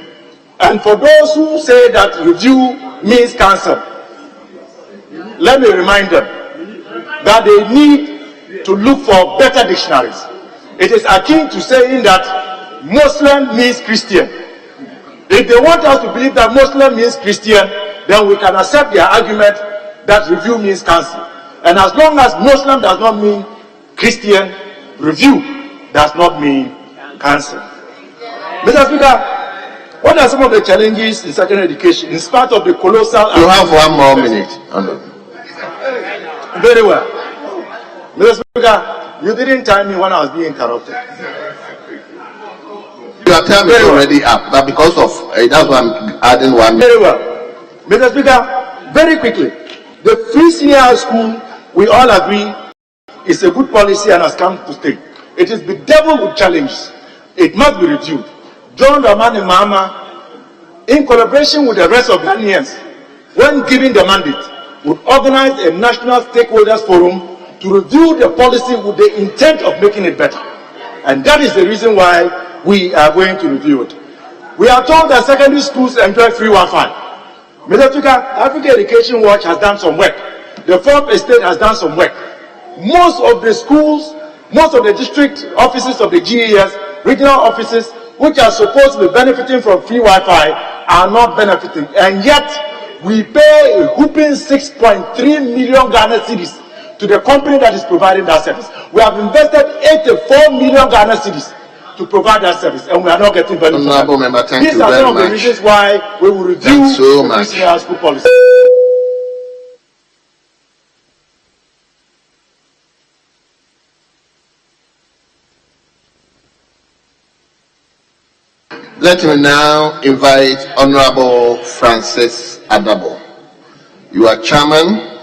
And for those who say that review means cancel, let me remind them that they need to look for better dictionaries. It is akin to saying that Muslim means Christian. If they want us to believe that Muslim means Christian, then we can accept their argument that review means cancel. And as long as Muslim does not mean Christian, review does not mean cancel. Mr. Speaker, what are some of the challenges in secondary education in spite of the colossal... You have 1 more minute. Very well. Mr. Speaker, you didn't time me when I was being interrupted. Your time is already up. But because of that's why I'm adding 1 minute. Very well. Mr. Speaker, very quickly, the free senior high school, we all agree, is a good policy and has come to stay. It is bedeviled with challenges. It must be reviewed. John Dramani Mahama, in collaboration with the rest of Ghanaians, when given the mandate, would organize a national stakeholders forum to review the policy with the intent of making it better. And that is the reason why we are going to review it. We are told that secondary schools enjoy free Wi-Fi. Mr. Speaker, Africa Education Watch has done some work. The Fourth Estate has done some work. Most of the schools, most of the district offices of the GES, regional offices, which are supposed to be benefiting from free Wi-Fi, are not benefiting. And yet, we pay a whooping 6.3 million Ghana cedis to the company that is providing that service. We have invested 84 million Ghana cedis to provide that service, and we are not getting value. Honorable Member, thank These you are very some of the much. reasons why we will review the senior school policy. Let's Let me now invite Honorable Francis Adabo. You are chairman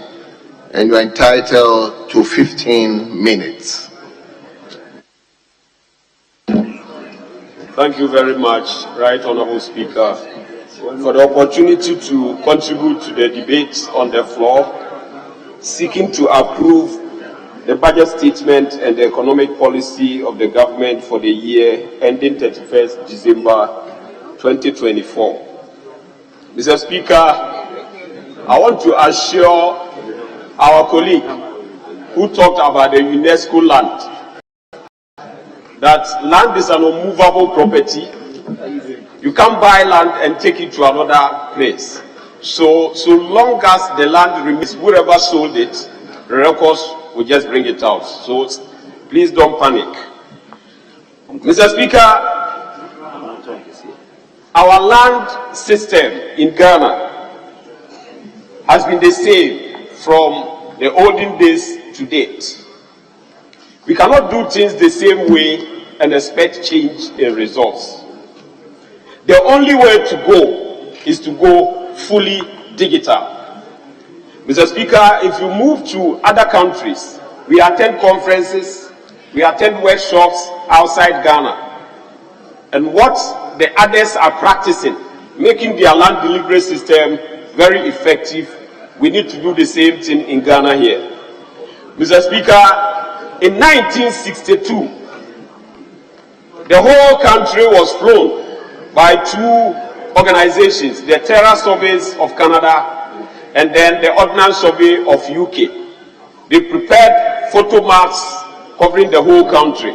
and you are entitled to 15 minutes. Thank you very much, Right Honorable Speaker, for the opportunity to contribute to the debate on the floor, seeking to approve the budget statement and the economic policy of the government for the year ending 31st December 2024. Mr. Speaker, I want to assure our colleague who talked about the UNESCO land that land is an unmovable property. You can't buy land and take it to another place. So long as the land remains, whoever sold it, the records will just bring it out. So please don't panic. Mr. Speaker, our land system in Ghana has been the same from the olden days to date. We cannot do things the same way and expect change in results. The only way to go is to go fully digital. Mr. Speaker, if you move to other countries, we attend conferences, we attend workshops outside Ghana. And what the others are practicing, making their land delivery system very effective, we need to do the same thing in Ghana here. Mr. Speaker, in 1962, the whole country was flown by two organizations, the Terra Surveys of Canada and then the Ordnance Survey of UK. They prepared photo maps covering the whole country.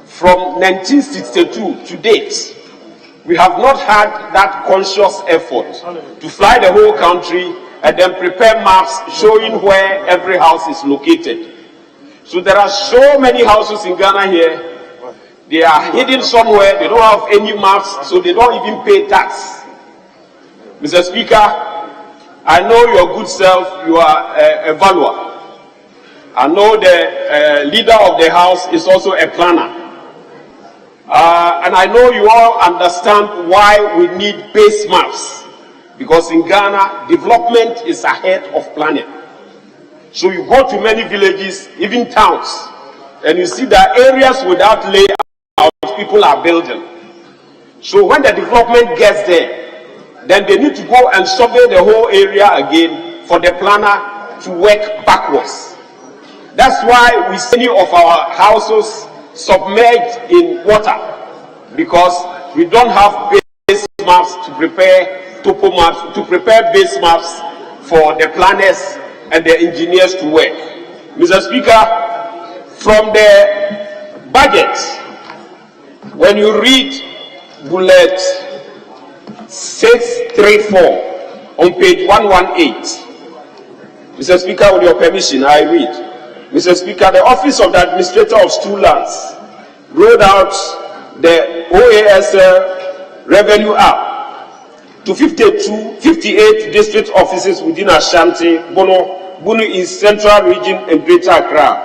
From 1962 to date, we have not had that conscious effort to fly the whole country and then prepare maps showing where every house is located. So there are so many houses in Ghana here. They are hidden somewhere. They don't have any maps, so they don't even pay tax. Mr. Speaker, I know your good self. You are a valuer. I know the leader of the house is also a planner. And I know you all understand why we need base maps. Because in Ghana, development is ahead of planning. So you go to many villages, even towns, and you see that areas without layout, people are building. So when the development gets there, then they need to go and survey the whole area again for the planner to work backwards. That's why we see many of our houses submerged in water, because we don't have base maps to prepare topo maps, to prepare base maps for the planners and the engineers to work. Mr. Speaker, from the budget, when you read bullet 634 on page 118, Mr. Speaker, with your permission, I read. Mr. Speaker, the Office of the Administrator of Stool Lands rolled out the OASL Revenue App to 58 district offices within Ashanti, Bono East, Central Region, and Greater Accra.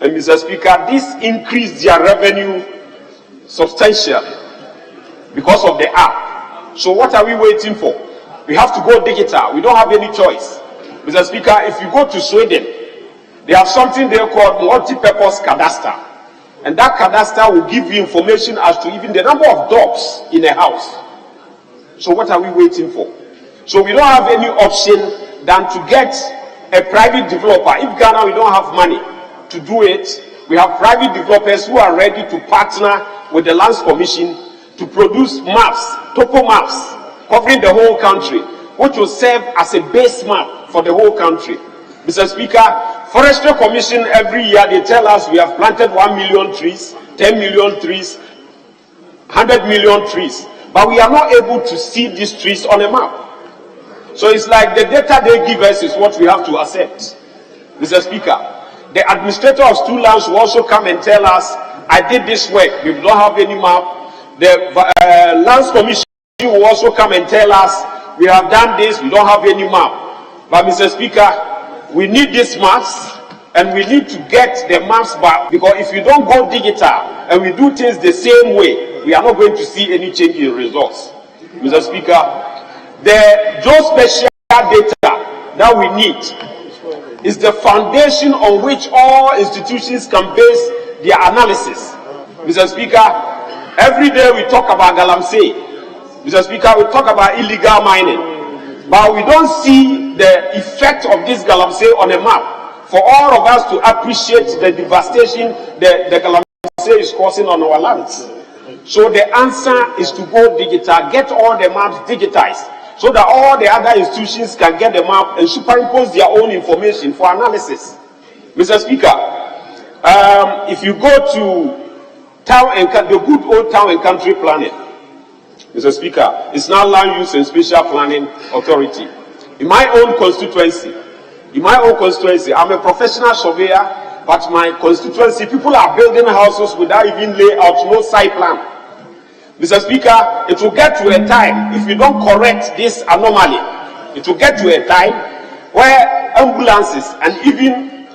And Mr. Speaker, this increased their revenue substantially because of the app. So what are we waiting for? We have to go digital. We don't have any choice. Mr. Speaker, if you go to Sweden, they have something they call multi-purpose cadastre. And that cadastre will give you information as to even the number of dogs in a house. So what are we waiting for? So we don't have any option than to get a private developer. If Ghana, we don't have money to do it, we have private developers who are ready to partner with the Lands Commission to produce maps, topo maps, covering the whole country, which will serve as a base map for the whole country. Mr. Speaker, Forestry Commission every year, they tell us we have planted 1 million trees, 10 million trees, 100 million trees. But we are not able to see these trees on a map. So it's like the data they give us is what we have to accept. Mr. Speaker, the administrator of stool lands will also come and tell us, I did this work, we don't have any map. The Lands Commission will also come and tell us, we have done this, we don't have any map. But Mr. Speaker, we need these maps, and we need to get the maps back, because if you don't go digital and we do things the same way, we are not going to see any change in results. Mr. Speaker, the geospatial data that we need is the foundation on which all institutions can base their analysis. Mr. Speaker, every day we talk about galamsey. Mr. Speaker, we talk about illegal mining, but we don't see the effect of this galamsey on a map for all of us to appreciate the devastation the galamsey is causing on our lands. So the answer is to go digital, get all the maps digitized, so that all the other institutions can get the map and superimpose their own information for analysis. Mr. Speaker, if you go to the good old town and country planning, Mr. Speaker, it's now Land Use and Spatial Planning Authority. In my own constituency, I'm a professional surveyor, but my constituency, people are building houses without even layout, no site plan. Mr. Speaker, it will get to a time, if you don't correct this anomaly, it will get to a time where ambulances and even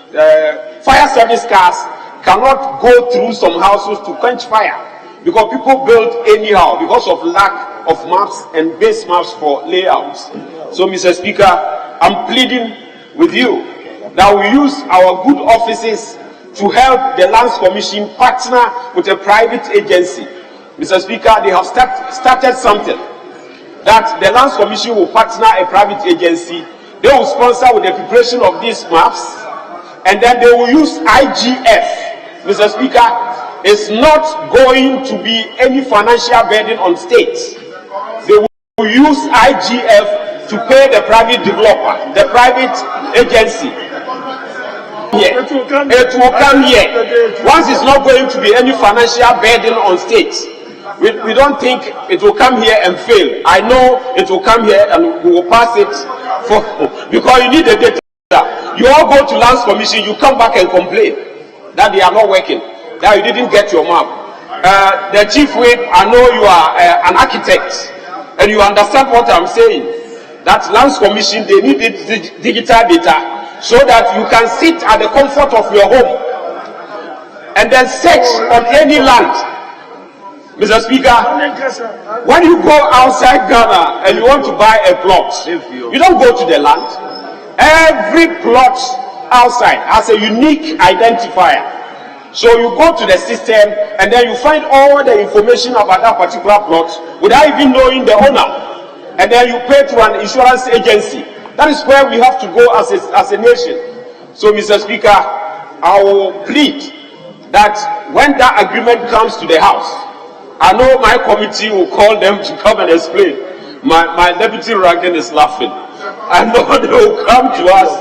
fire service cars cannot go through some houses to quench fire, because people build anyhow because of lack of maps and base maps for layouts. So, Mr. Speaker, I'm pleading with you that we use our good offices to help the Lands Commission partner with a private agency. Mr. Speaker, they have started something, that the Lands Commission will partner a private agency. They will sponsor with the preparation of these maps, and then they will use IGF. Mr. Speaker, it's not going to be any financial burden on states. They will use IGF to pay the private developer, the private agency. It will come here. Once it's not going to be any financial burden on states, we don't think it will come here and fail. I know it will come here and we will pass it because you need the data. You all go to Lands Commission, you come back and complain that they are not working, that you didn't get your map. The chief whip, I know you are an architect and you understand what I'm saying, that Lands Commission, they need digital data so that you can sit at the comfort of your home and then search on any land. Mr. Speaker, when you go outside Ghana and you want to buy a plot, you don't go to the land. Every plot outside has a unique identifier. So you go to the system and then you find all the information about that particular plot without even knowing the owner. And then you pay to an insurance agency. That is where we have to go as a nation. So, Mr. Speaker, I will plead that when that agreement comes to the House, I know my committee will call them to come and explain. My deputy ranking is laughing. I know they will come to us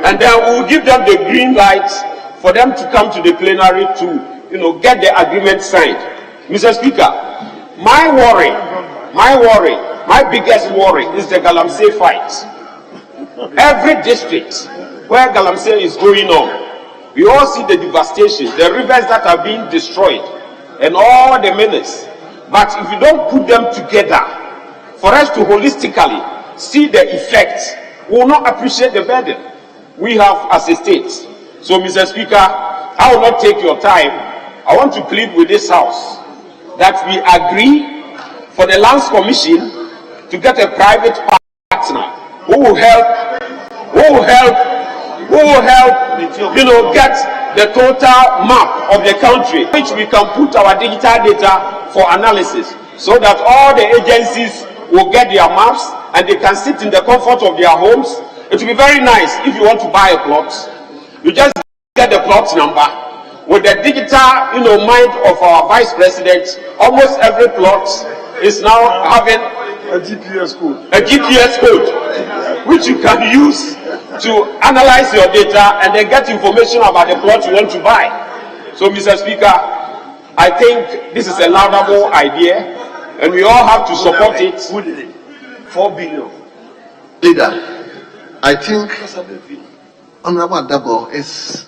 and then we will give them the green light for them to come to the plenary to, get the agreement signed. Mr. Speaker, my biggest worry is the galamsey fight. Every district where galamsey is going on, we all see the devastation, the rivers that are being destroyed, and all the menace. But if you don't put them together, for us to holistically see the effects, we will not appreciate the burden we have as a state. So, Mr. Speaker, I will not take your time. I want to plead with this House that we agree for the Lands Commission to get a private partner who will help, get the total map of the country, which we can put our digital data for analysis, so that all the agencies will get their maps and they can sit in the comfort of their homes. It will be very nice if you want to buy a plot. You just get the plot number. With the digital, mind of our Vice President, almost every plot is now having a GPS code, which you can use to analyze your data and then get information about the plot you want to buy. So, Mr. Speaker, I think this is a laudable idea, and we all have to support it. 4 billion. Leader, I think Honorable Adabo is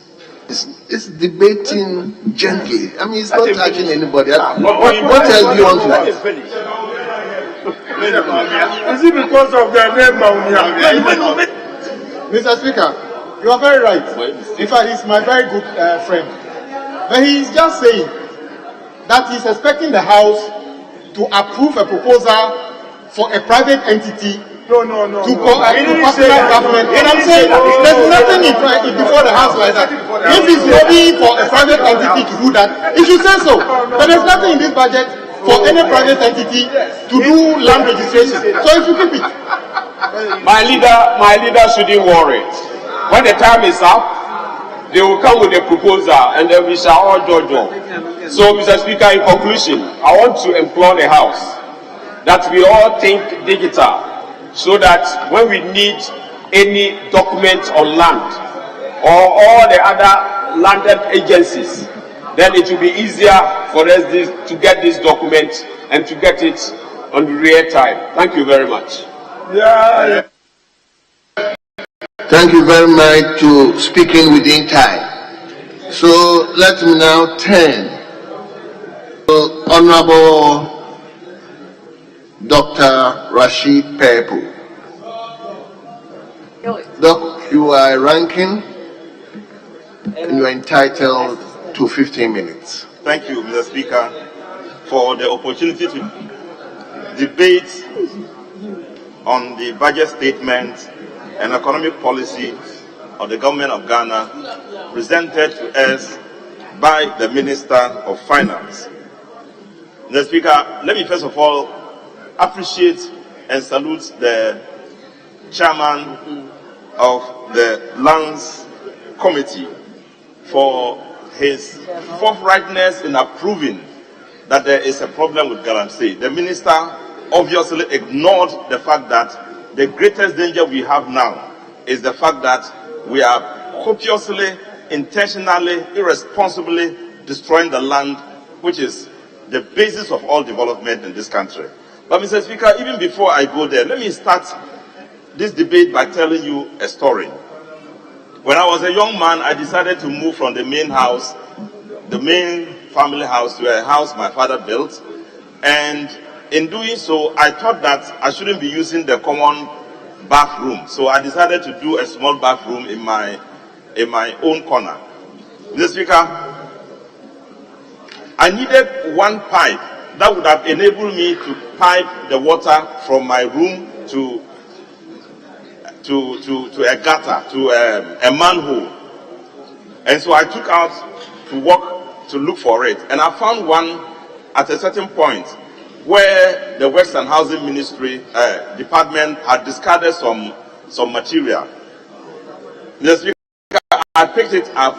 debating gently. I mean, it's not touching anybody. What else do you want to add? Is it because of their name? Mr. Speaker, you are very right. In fact, he's my very good friend. But he is just saying that he's expecting the House to approve a proposal for a private entity to personal government. And I'm saying there's nothing before the House like that. If it's lobbying for a private entity to do that, it should say so. But there's nothing in this budget for any private entity to do land registration. So if you keep it. My leader shouldn't worry. When the time is up, they will come with a proposal and then we shall all judge on. So, Mr. Speaker, in conclusion, I want to implore the House that we all think digital, so that when we need any document on land or all the other landed agencies, then it will be easier for us to get this document and to get it on real time. Thank you very much. Thank you very much to speaking within time. So let me now turn to Honorable Dr. Rashid Pepu. Doc, you are ranking and you are entitled to 15 minutes. Thank you, Mr. Speaker, for the opportunity to debate on the budget statement and economic policy of the government of Ghana presented to us by the Minister of Finance. Mr. Speaker, let me first of all appreciate and salute the chairman of the Lands Committee for his forthrightness in approving that there is a problem with Galamsey. The minister obviously ignored the fact that the greatest danger we have now is the fact that we are copiously, intentionally, irresponsibly destroying the land, which is the basis of all development in this country. But Mr. Speaker, even before I go there, let me start this debate by telling you a story. When I was a young man, I decided to move from the main house, the main family house, to a house my father built. And in doing so, I thought that I shouldn't be using the common bathroom. So I decided to do a small bathroom in my own corner. Mr. Speaker, I needed one pipe that would have enabled me to pipe the water from my room to a gutter, to a manhole. And so I took out to walk to look for it. And I found one at a certain point where the Western Housing Ministry department had discarded some material. Mr. Speaker, I picked it up,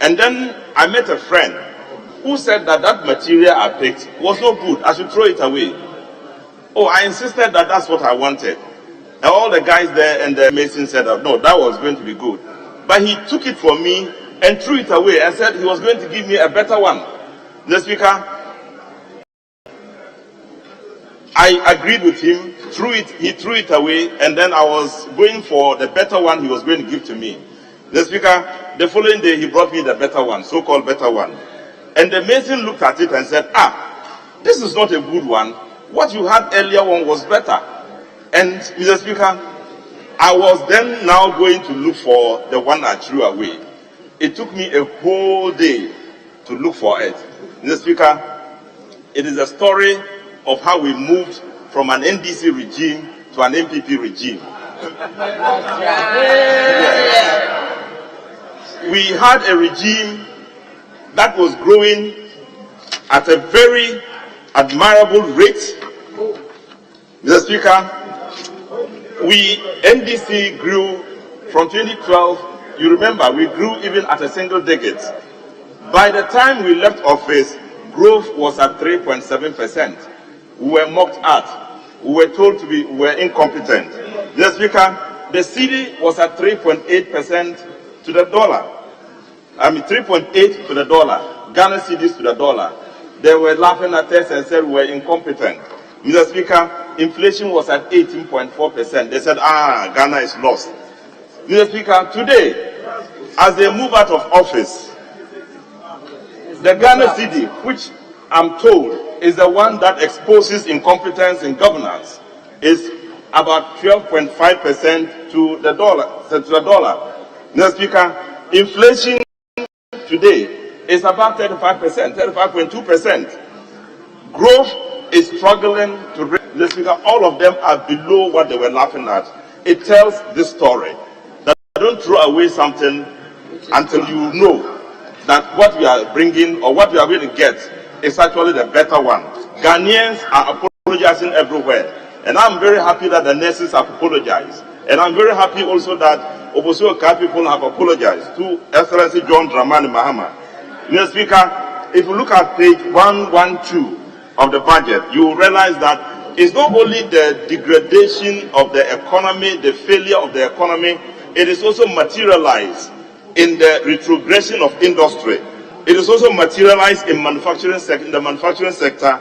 and then I met a friend who said that that material I picked was no good. I should throw it away. Oh, I insisted that that's what I wanted. And all the guys there and the mason said, no, that was going to be good. But he took it from me and threw it away and said he was going to give me a better one. Mr. Speaker, I agreed with him, he threw it away, and then I was going for the better one he was going to give to me. Mr. Speaker, the following day he brought me the better one, so-called better one. And the mason looked at it and said, this is not a good one. What you had earlier one was better. And Mr. Speaker, I was then now going to look for the one I threw away. It took me a whole day to look for it. Mr. Speaker, it is a story of how we moved from an NDC regime to an MPP regime. We had a regime that was growing at a very admirable rate. Mr. Speaker, NDC grew from 2012, you remember, we grew even at a single digit. By the time we left office, growth was at 3.7%. We were mocked at. We were told we were incompetent. Mr. Speaker, the cedi was at 3.8% to the dollar. 3.8 to the dollar. Ghana cedis to the dollar. They were laughing at us and said we were incompetent. Mr. Speaker, inflation was at 18.4%. They said, Ghana is lost. Mr. Speaker, today, as they move out of office, the Ghana cedi, which I'm told is the one that exposes incompetence in governance, is about 12.5% to the dollar. Mr. Speaker, inflation today is about 35%, 35.2%. Growth is struggling to raise the speaker. All of them are below what they were laughing at. It tells this story that don't throw away something until you know that what we are bringing or what we are going to get is actually the better one. Ghanaians are apologizing everywhere. And I'm very happy that the nurses have apologized. And I'm very happy also that Oboso Oka people have apologized to Excellency John Dramani Mahama. Mr. Speaker, if you look at page 112 of the budget, you will realize that it's not only the degradation of the economy, the failure of the economy, it is also materialized in the retrogression of industry. It is also materialized in the manufacturing sector,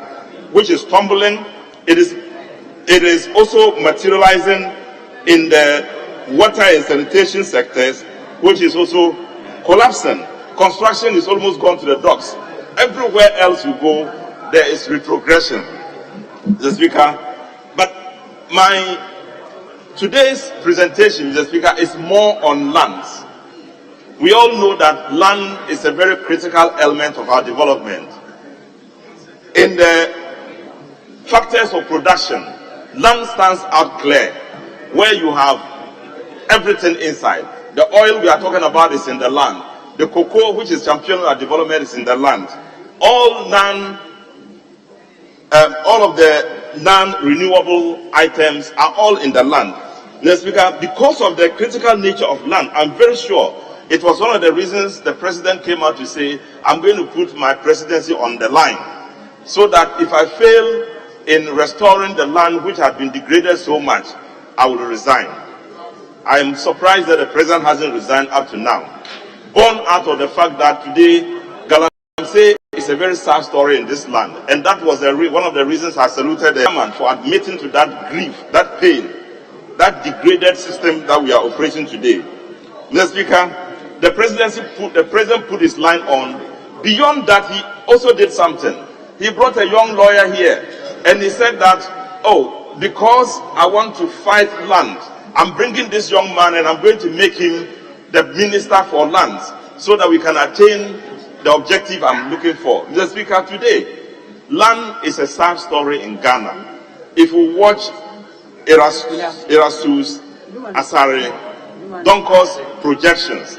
which is tumbling. It is also materializing in the water and sanitation sectors, which is also collapsing. Construction is almost gone to the docks. Everywhere else you go, there is retrogression, Mr. Speaker. But today's presentation, Mr. Speaker, is more on lands. We all know that land is a very critical element of our development. In the factors of production, land stands out clear, where you have everything inside. The oil we are talking about is in the land. The cocoa, which is championing our development, is in the land. All of the non-renewable items are all in the land. Mr. Speaker, because of the critical nature of land, I'm very sure it was one of the reasons the president came out to say, I'm going to put my presidency on the line, so that if I fail in restoring the land which had been degraded so much, I will resign. I am surprised that the president hasn't resigned up to now. Born out of the fact that today, Galamsey is a very sad story in this land. And that was one of the reasons I saluted the man for admitting to that grief, that pain, that degraded system that we are operating today. Mr. Speaker, the president put his line on. Beyond that, he also did something. He brought a young lawyer here, and he said that, oh, because I want to fight land, I'm bringing this young man and I'm going to make him the minister for lands, so that we can attain the objective I'm looking for. Mr. Speaker, today, land is a sad story in Ghana. If you watch Erastus Asare Donko's projections,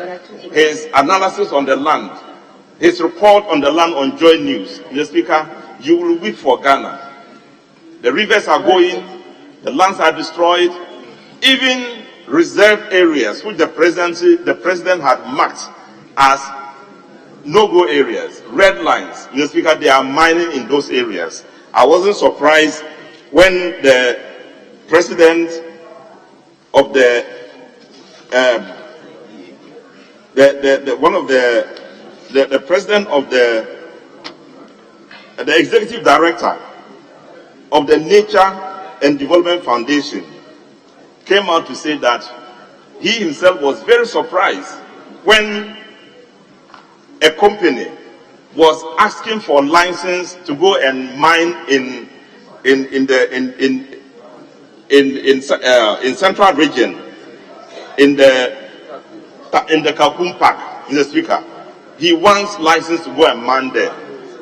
his analysis on the land, his report on the land on Joy News, Mr. Speaker, you will weep for Ghana. The rivers are going, the lands are destroyed, even reserved areas which the president had marked as no-go areas, red lines. Mr. Speaker, they are mining in those areas. I wasn't surprised when the president of the executive director of the Nature and Development Foundation came out to say that he himself was very surprised when a company was asking for license to go and mine in central region, in the Kalkum Park, Mr. Speaker. He wants license to go and mine there.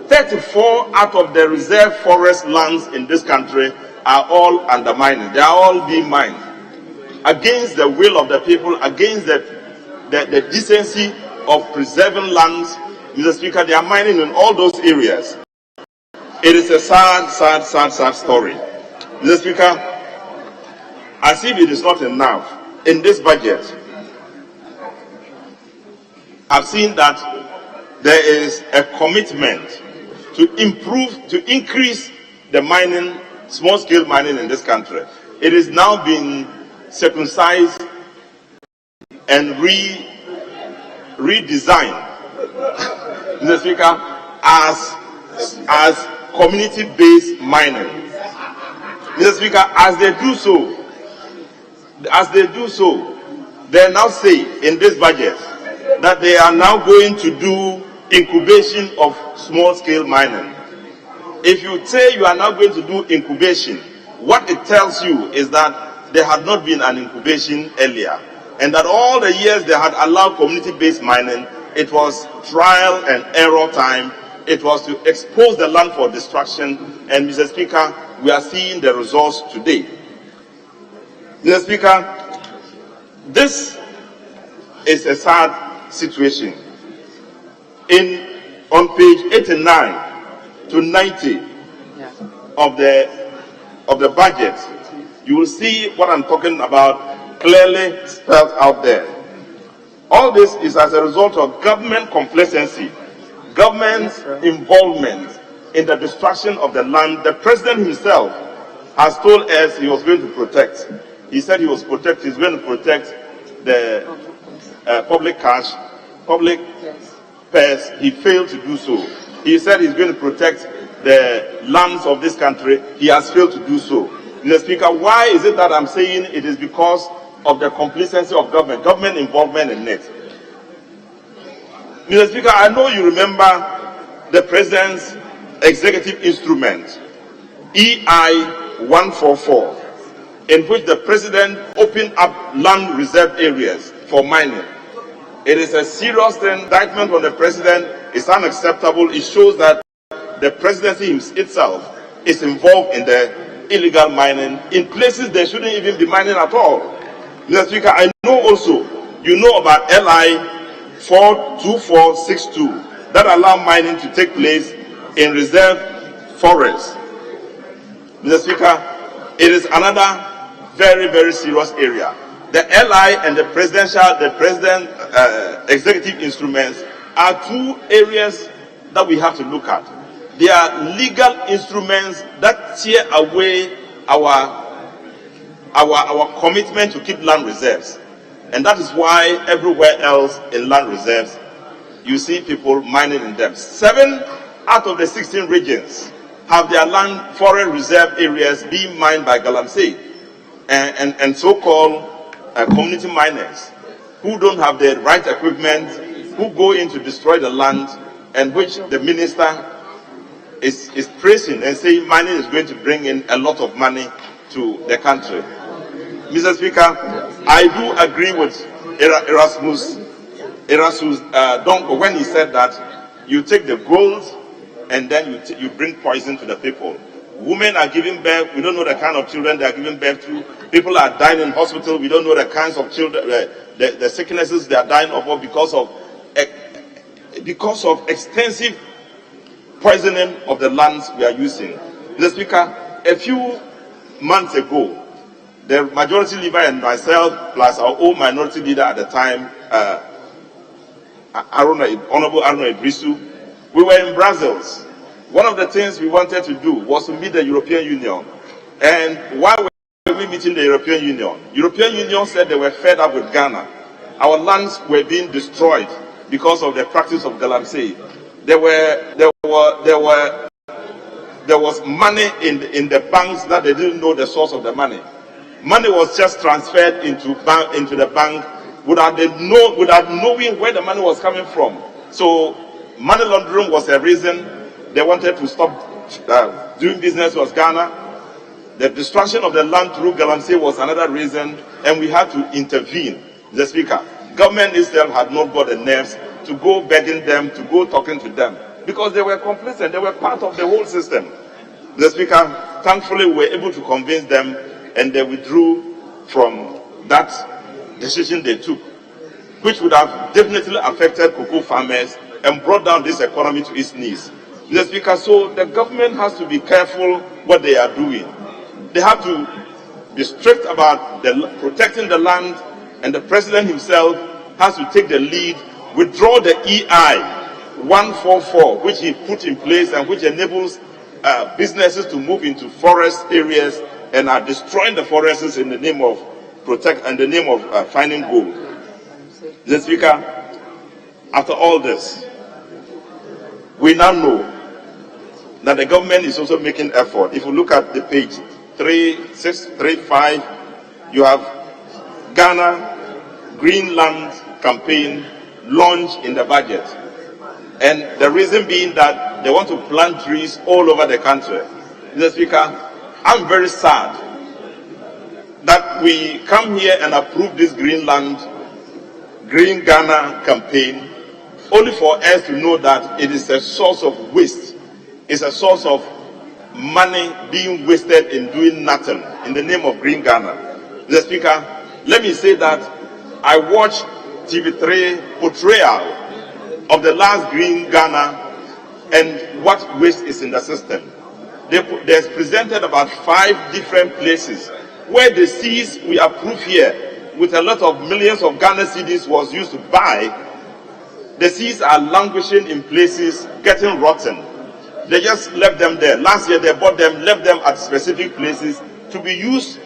34 out of the reserve forest lands in this country are all undermining. They are all being mined against the will of the people, against the decency of preserving lands. Mr. Speaker, they are mining in all those areas. It is a sad story. Mr. Speaker, as if it is not enough, in this budget, I've seen that there is a commitment to increase the mining, small-scale mining in this country. It is now being circumcised and redesigned, Mr. Speaker, as community-based mining. Mr. Speaker, as they do so, they now say in this budget that they are now going to do incubation of small-scale mining. If you say you are now going to do incubation, what it tells you is that there had not been an incubation earlier, and that all the years they had allowed community-based mining, it was trial and error time. it was to expose the land for destruction, and Mr. Speaker, we are seeing the results today. Mr. Speaker, this is a sad situation. On page 89 to 90 of the budget, you will see what I'm talking about clearly spelled out there. All this is as a result of government complacency, government involvement in the destruction of the land the president himself has told us he was going to protect. He said he's going to protect the public cash, public purse. He failed to do so. He said he's going to protect the lands of this country. He has failed to do so. Mr. Speaker, why is it that I'm saying it is because of the complacency of government involvement in it? Mr. Speaker, I know you remember the president's executive instrument, EI 144, in which the president opened up land reserve areas for mining. It is a serious indictment on the president. It's unacceptable. It shows that the presidency itself is involved in the illegal mining in places they shouldn't even be mining at all. Mr. Speaker, I know also, you know about LI 42462 that allow mining to take place in reserve forests. Mr. Speaker, it is another very, very serious area. The LI and the president executive instruments are two areas that we have to look at. They are legal instruments that tear away our commitment to keep land reserves. And that is why everywhere else in land reserves, you see people mining in them. 7 out of the 16 regions have their land forest reserve areas being mined by Galamsey and so-called community miners who don't have the right equipment, who go in to destroy the land, and which the minister is praising and saying mining is going to bring in a lot of money to the country. Mr. Speaker, I do agree with Erasmus Donko when he said that you take the gold and then you bring poison to the people. Women are giving birth, we don't know the kind of children they are giving birth to. People are dying in hospital, we don't know the kinds of children, the sicknesses they are dying of because of extensive poisoning of the lands we are using. Mr. Speaker, a few months ago, the majority leader and myself, plus our own minority leader at the time, Honorable Arno Idrisu, we were in Brussels. One of the things we wanted to do was to meet the European Union. And why were we meeting the European Union? European Union said they were fed up with Ghana. Our lands were being destroyed because of the practice of Galamsey. There was money in the banks that they didn't know the source of the money. Money was just transferred into the bank without knowing where the money was coming from. So money laundering was a reason they wanted to stop doing business with Ghana. The destruction of the land through Galamsey was another reason, and we had to intervene. The Speaker, government itself had not got the nerves to go begging them, to go talking to them, because they were complicit, they were part of the whole system. The Speaker, thankfully we were able to convince them, and they withdrew from that decision they took, which would have definitely affected cocoa farmers and brought down this economy to its knees. Mr. Speaker, so the government has to be careful what they are doing. They have to be strict about protecting the land, and the president himself has to take the lead, withdraw the EI 144, which he put in place and which enables businesses to move into forest areas and are destroying the forests in the name of finding gold. Mr. Speaker, after all this, we now know that the government is also making effort. If you look at the page 3635, you have Ghana Greenland campaign launched in the budget. And the reason being that they want to plant trees all over the country. Mr. Speaker, I'm very sad that we come here and approve this Green Ghana campaign, only for us to know that it is a source of waste. It's a source of money being wasted in doing nothing in the name of Green Ghana. Mr. Speaker, let me say that I watched TV3 portrayal of the last Green Ghana and what waste is in the system. There's presented about 5 different places where the seeds we approve here with a lot of millions of Ghana cedis was used to buy. The seeds are languishing in places, getting rotten. They just left them there. Last year they bought them, left them at specific places to be used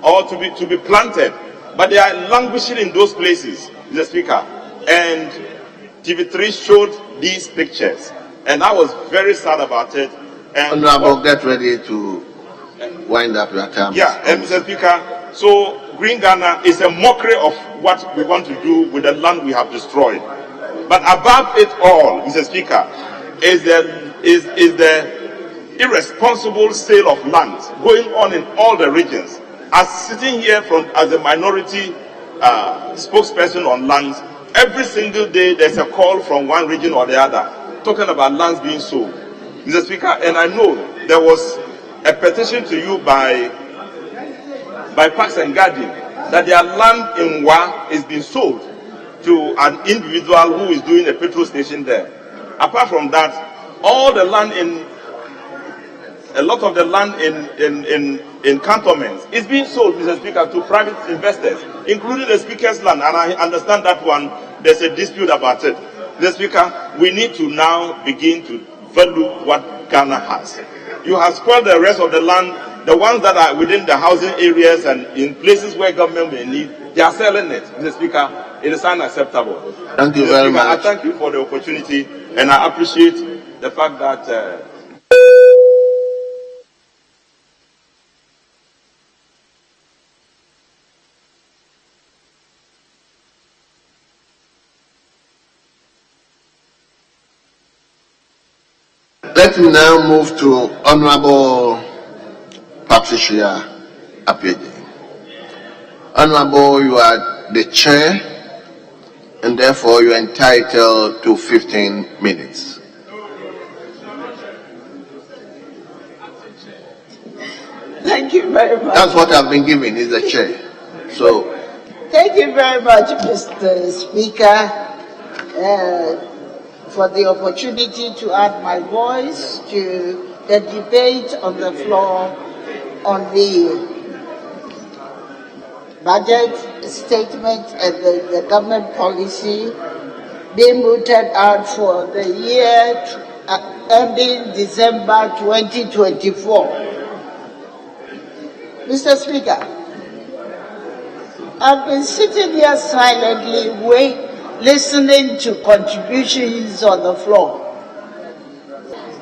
or to be planted. But they are languishing in those places, Mr. Speaker. And TV3 showed these pictures. And I was very sad about it. And Honorable, get ready to wind up your time. Yeah, and Mr. Speaker, so Green Ghana is a mockery of what we want to do with the land we have destroyed. But above it all, Mr. Speaker, is the irresponsible sale of land going on in all the regions. As sitting here as a minority spokesperson on lands, every single day there's a call from one region or the other talking about lands being sold. Mr. Speaker, and I know there was a petition to you by Parks and Garden that their land in Wa is being sold to an individual who is doing a petrol station there. Apart from that, all the land a lot of the land in cantonments is being sold, Mr. Speaker, to private investors, including the Speaker's land. And I understand that one, there's a dispute about it. Mr. Speaker, we need to now begin to value what Ghana has. You have spoiled the rest of the land, the ones that are within the housing areas and in places where government may need, they are selling it. Mr. Speaker, it is unacceptable. Thank you very much. I thank you for the opportunity, and I appreciate the fact that let me now move to Honorable Patricia Appiagyei. Honorable, you are the chair, and therefore you are entitled to 15 minutes. Thank you very much. That's what I've been given, is the chair. So, thank you very much, Mr. Speaker, for the opportunity to add my voice to the debate on the floor on the budget statement and the government policy being mooted out for the year ending December 2024. Mr. Speaker, I've been sitting here silently listening to contributions on the floor.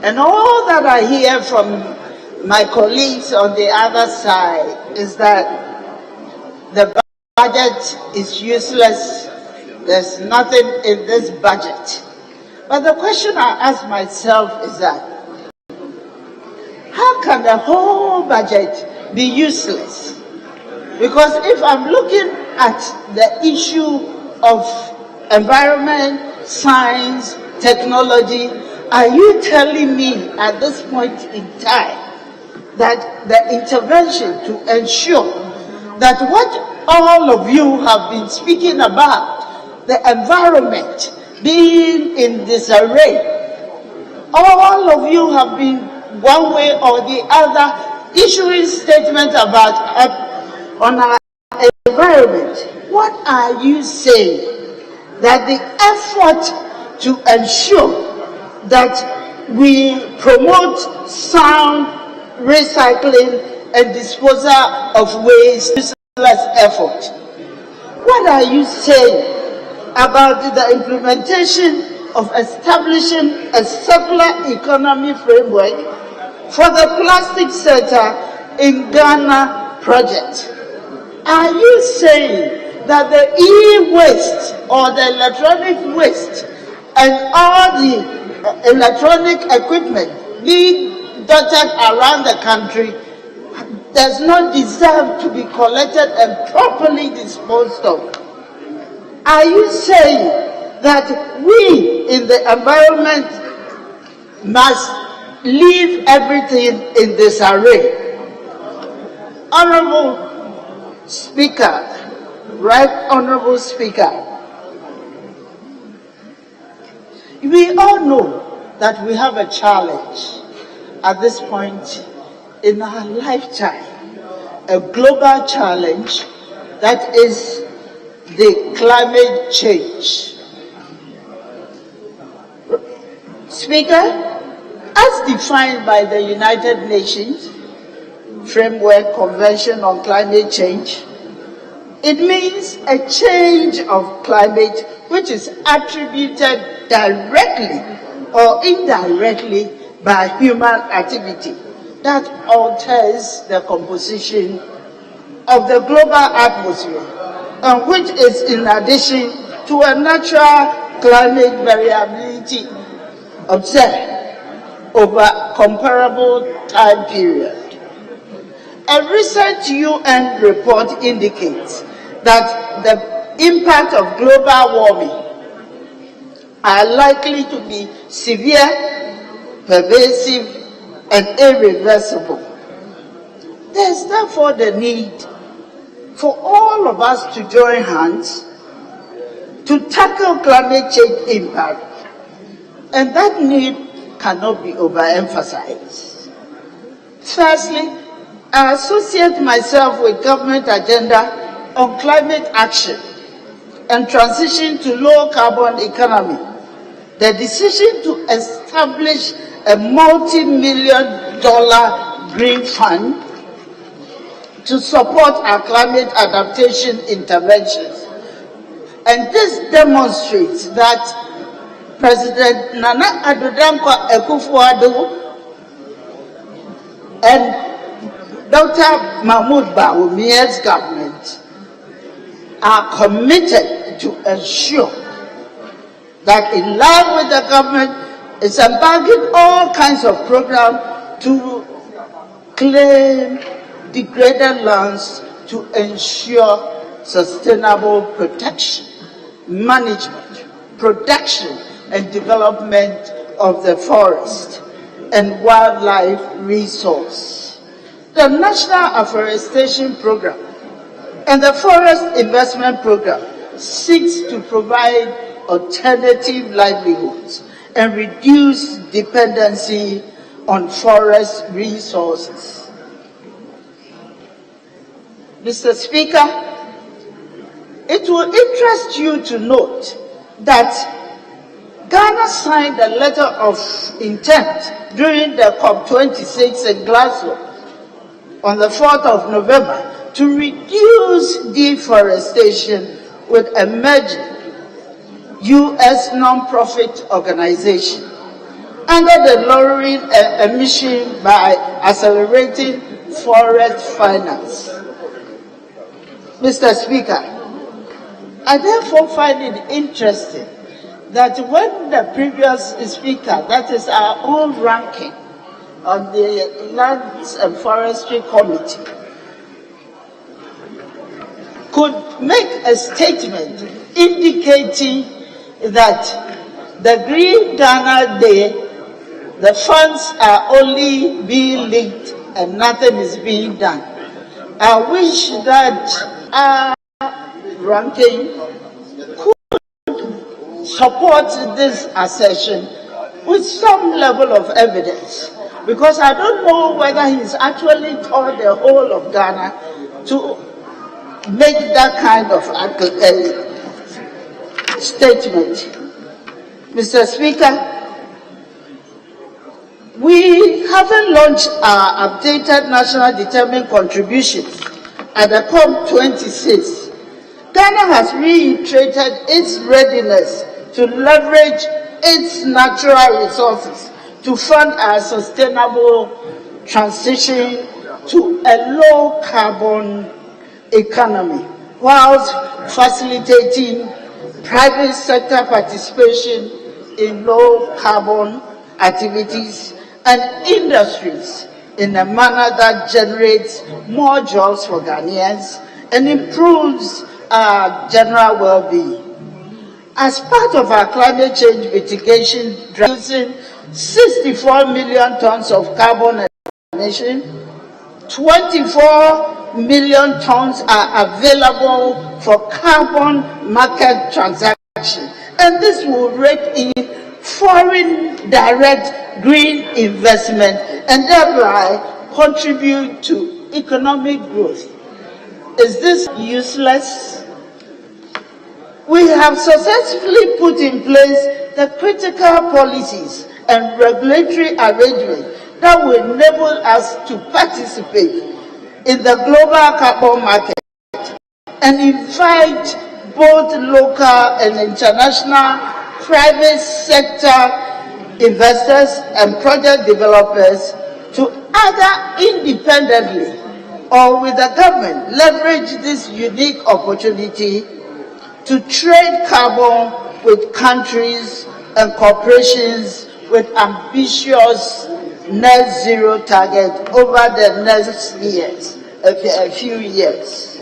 And all that I hear from my colleagues on the other side is that the budget is useless. There's nothing in this budget. But the question I ask myself is that, how can the whole budget be useless? Because if I'm looking at the issue of environment, science, technology, are you telling me at this point in time that the intervention to ensure that what all of you have been speaking about, the environment being in disarray, all of you have been one way or the other issuing statements about on our environment. What are you saying? That the effort to ensure that we promote sound recycling and disposal of waste, useless effort. What are you saying about the implementation of establishing a circular economy framework for the plastic sector in Ghana project? Are you saying that the e-waste or the electronic waste and all the electronic equipment being dotted around the country does not deserve to be collected and properly disposed of? Are you saying that we in the environment must leave everything in disarray. Honorable Speaker, Right Honorable Speaker, we all know that we have a challenge at this point in our lifetime, a global challenge that is the climate change. Speaker, as defined by the United Nations Framework Convention on Climate Change, it means a change of climate which is attributed directly or indirectly by human activity that alters the composition of the global atmosphere, and which is in addition to a natural climate variability observed over comparable time period. A recent UN report indicates that the impact of global warming are likely to be severe, pervasive, and irreversible. There is therefore the need for all of us to join hands to tackle climate change impact, and that need cannot be overemphasized. Firstly, I associate myself with government agenda on climate action and transition to low carbon economy. The decision to establish a multi-million-dollar green fund to support our climate adaptation interventions. And this demonstrates that President Nana Addo Dankwa Akufo-Addo and Dr. Mahmoud Bawumia's government are committed to ensure that, in line with the government, is embarking all kinds of programs to claim degraded lands to ensure sustainable protection, management, production, and development of the forest and wildlife resource. The National Afforestation Program and the Forest Investment Program seeks to provide alternative livelihoods and reduce dependency on forest resources. Mr. Speaker, it will interest you to note that Ghana signed a letter of intent during the COP26 in Glasgow on the 4th of November to reduce deforestation with a major U.S. non-profit organization under the lowering emission by accelerating forest finance. Mr. Speaker, I therefore find it interesting that when the previous speaker, that is our own ranking on the Lands and Forestry Committee, could make a statement indicating that the Green Ghana Day, the funds are only being linked and nothing is being done. I wish that our ranking could support this assertion with some level of evidence, because I don't know whether he's actually told the whole of Ghana to make that kind of statement. Mr. Speaker, we haven't launched our updated national determined contributions at the COP26. Ghana has reiterated its readiness to leverage its natural resources to fund our sustainable transition to a low-carbon economy, whilst facilitating private sector participation in low-carbon activities and industries in a manner that generates more jobs for Ghanaians and improves our general well-being. As part of our climate change mitigation, using 64 million tons of carbon emission, 24 million tons are available for carbon market transaction, and this will rake in foreign direct green investment and thereby contribute to economic growth. Is this useless? We have successfully put in place the critical policies and regulatory arrangements that will enable us to participate in the global carbon market and invite both local and international private sector investors and project developers to either independently or with the government leverage this unique opportunity to trade carbon with countries and corporations with ambitious net zero target over the next years, a few years.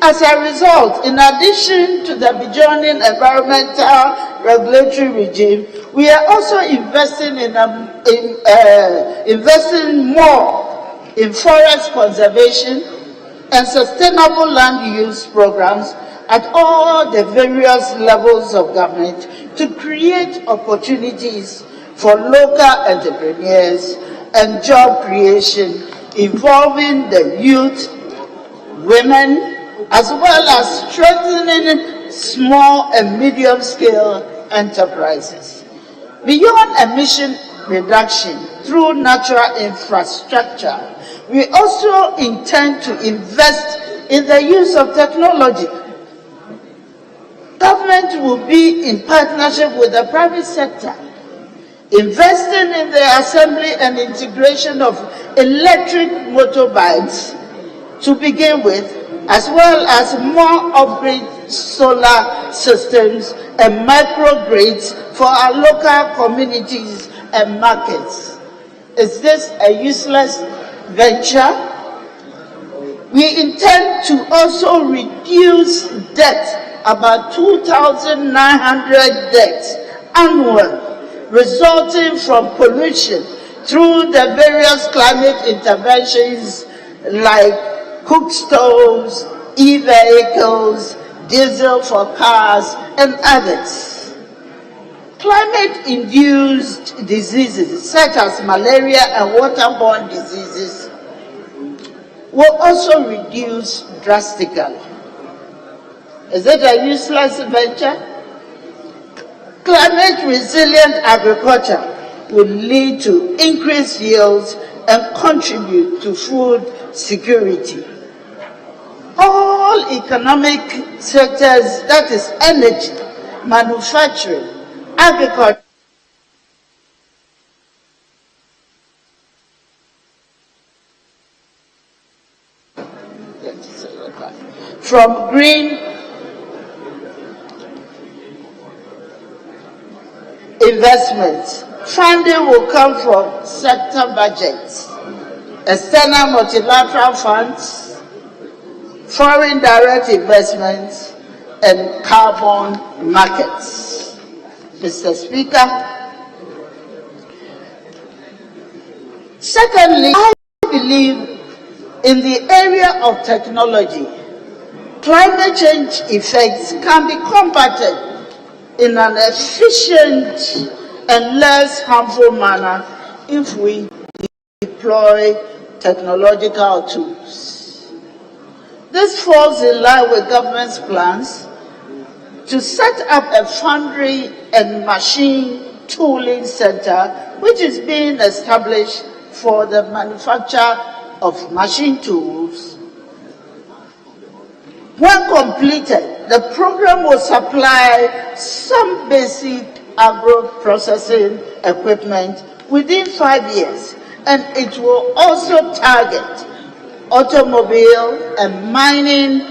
As a result, in addition to the burgeoning environmental regulatory regime, we are also investing investing more in forest conservation and sustainable land use programs at all the various levels of government to create opportunities for local entrepreneurs and job creation involving the youth, women, as well as strengthening small and medium-scale enterprises. Beyond emission reduction through natural infrastructure, we also intend to invest in the use of technology. Government will be in partnership with the private sector, investing in the assembly and integration of electric motorbikes to begin with, as well as more upgrade solar systems and microgrids for our local communities and markets. Is this a useless venture? We intend to also reduce debt, about 2,900 deaths annually, resulting from pollution through the various climate interventions like cook stoves, e-vehicles, diesel for cars, and others. Climate-induced diseases such as malaria and waterborne diseases will also reduce drastically. Is it a useless venture? Climate-resilient agriculture will lead to increased yields and contribute to food security. All economic sectors, that is energy, manufacturing, agriculture, from green investments, funding will come from sector budgets, external multilateral funds, foreign direct investments, and carbon markets. Mr. Speaker, secondly, I believe in the area of technology, climate change effects can be combated in an efficient and less harmful manner if we deploy technological tools. This falls in line with government's plans to set up a foundry and machine tooling center, which is being established for the manufacture of machine tools. When completed, the program will supply some basic agro-processing equipment within 5 years, and it will also target automobile and mining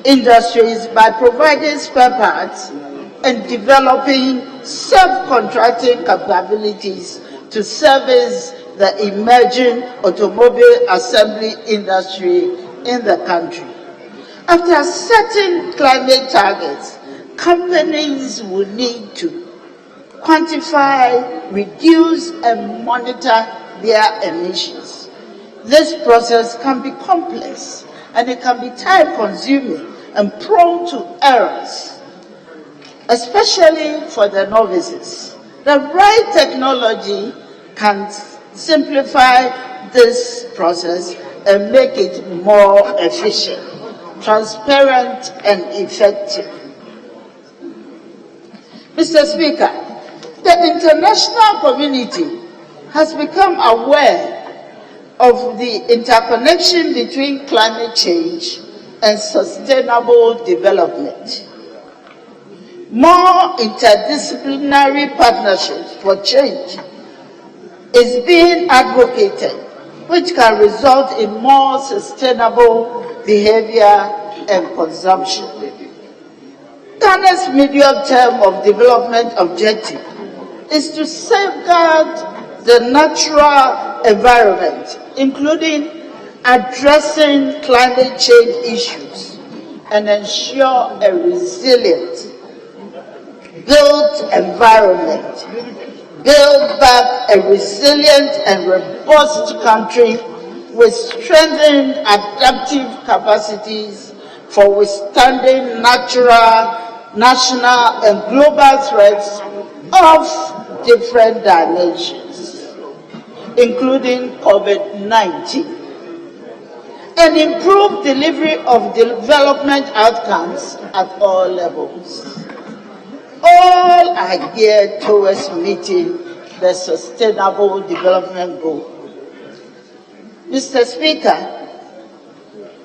industries by providing spare parts and developing self-contracting capabilities to service the emerging automobile assembly industry in the country. After setting climate targets, companies will need to quantify, reduce, and monitor their emissions. This process can be complex and it can be time-consuming and prone to errors, especially for the novices. The right technology can simplify this process and make it more efficient, transparent, and effective. Mr. Speaker, the international community has become aware of the interconnection between climate change and sustainable development. More interdisciplinary partnerships for change is being advocated, which can result in more sustainable behavior and consumption. Ghana's medium-term of development objective is to safeguard the natural environment, including addressing climate change issues, and ensure a resilient built environment, build back a resilient and robust country with strengthened adaptive capacities for withstanding natural, national, and global threats of different dimensions, including COVID-19, and improve delivery of development outcomes at all levels. All are geared towards meeting the Sustainable Development Goal. Mr. Speaker,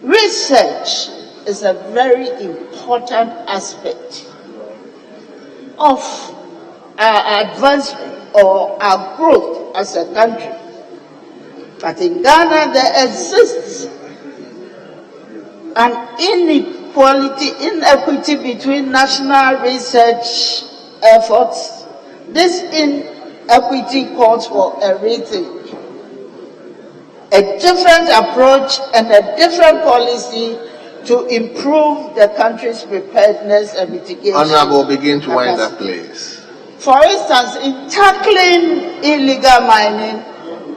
research is a very important aspect of our advancement or our growth as a country. But in Ghana, there exists an inequity between national research efforts. This inequity calls for a rethink, a different approach and a different policy to improve the country's preparedness and mitigation. Honorable, begin to wind up, please. For instance, in tackling illegal mining,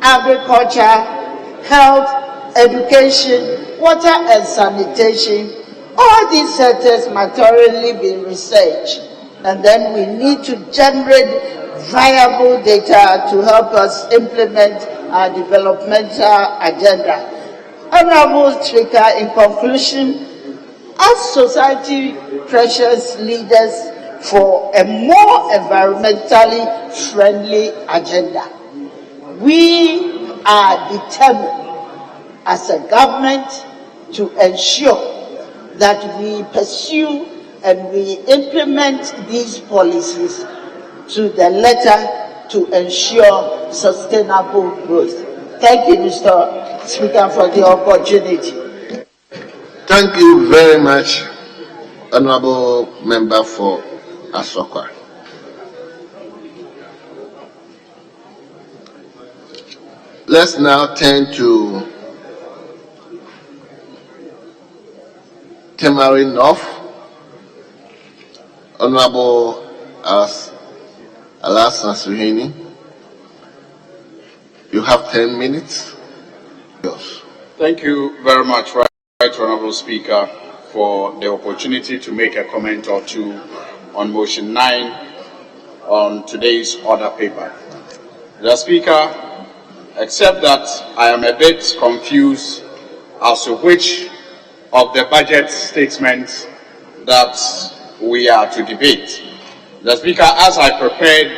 agriculture, health, education, water and sanitation, all these sectors must thoroughly be researched, and then we need to generate viable data to help us implement our developmental agenda. Honorable Speaker, in conclusion, as society pressures leaders for a more environmentally friendly agenda, we are determined as a government to ensure that we pursue and we implement these policies to the letter to ensure sustainable growth. Thank you, Mr. Speaker, for the opportunity. Thank you very much, Honorable Member for Asokwa. Let's now turn to Temari North. Honorable Alasan Suhini, you have 10 minutes. Yes. Thank you very much, Right Honorable Speaker, for the opportunity to make a comment or two on motion 9 on today's order paper. The Speaker, except that I am a bit confused as to which of the budget statements that we are to debate. The Speaker, as I prepared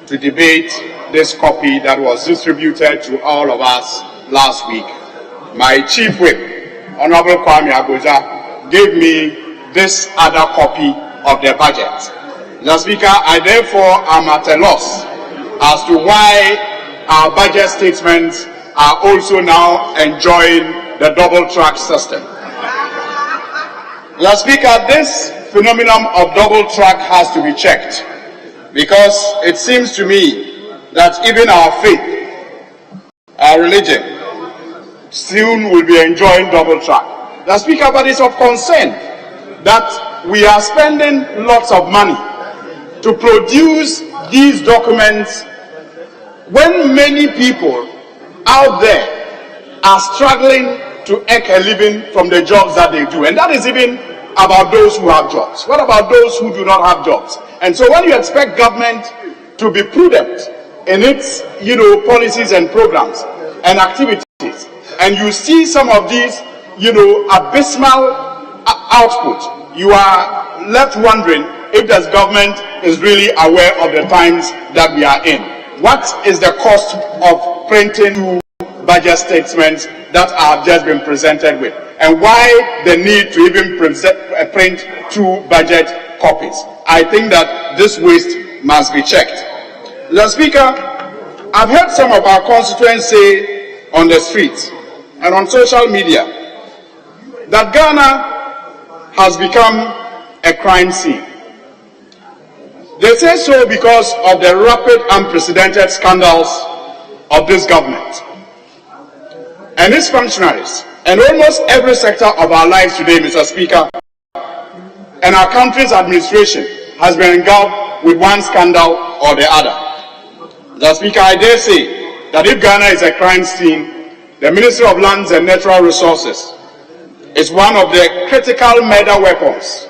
to debate this copy that was distributed to all of us last week, my Chief Whip, Honorable Kwame Agoja, gave me this other copy of the budget. The Speaker, I therefore am at a loss as to why our budget statements are also now enjoying the double track system. The Speaker, this phenomenon of double track has to be checked, because it seems to me that even our faith, our religion, soon will be enjoying double track. The Speaker, but it's of concern that we are spending lots of money to produce these documents when many people out there are struggling to earn a living from the jobs that they do. And that is even about those who have jobs. What about those who do not have jobs? And so when you expect government to be prudent in its, policies and programs and activities, and you see some of these, abysmal output, you are left wondering if this government is really aware of the times that we are in. What is the cost of printing two budget statements that have just been presented with? And why the need to even print two budget copies? I think that this waste must be checked. Mr. Speaker, I've heard some of our constituents say on the streets and on social media that Ghana has become a crime scene. They say so because of the rapid, unprecedented scandals of this government and its functionaries, and almost every sector of our lives today, Mr. Speaker, and our country's administration has been engulfed with one scandal or the other. Mr. Speaker, I dare say that if Ghana is a crime scene, the Ministry of Lands and Natural Resources is one of the critical murder weapons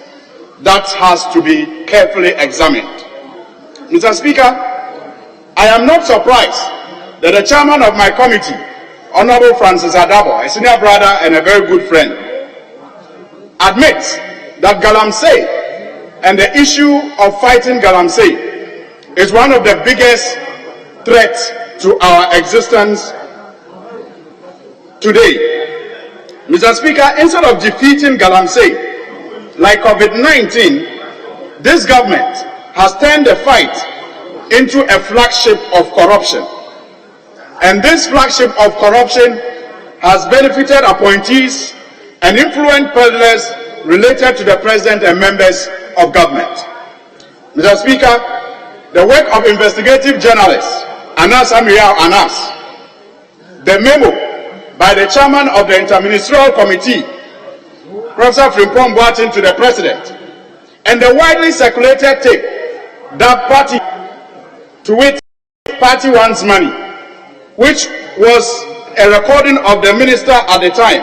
that has to be carefully examined. Mr. Speaker, I am not surprised that the chairman of my committee, Honorable Francis Adabo, a senior brother and a very good friend, admits that Galamsey and the issue of fighting Galamsey is one of the biggest threats to our existence today. Mr. Speaker, instead of defeating Galamsey, like COVID-19, this government has turned the fight into a flagship of corruption. And this flagship of corruption has benefited appointees and influenced peddlers related to the president and members of government. Mr. Speaker, the work of investigative journalists, Anas Amiyao Anas, the memo by the chairman of the Interministerial Committee, Professor Frimpong Boateng, to the president, and the widely circulated tape that party, to which party wants money, which was a recording of the minister at the time,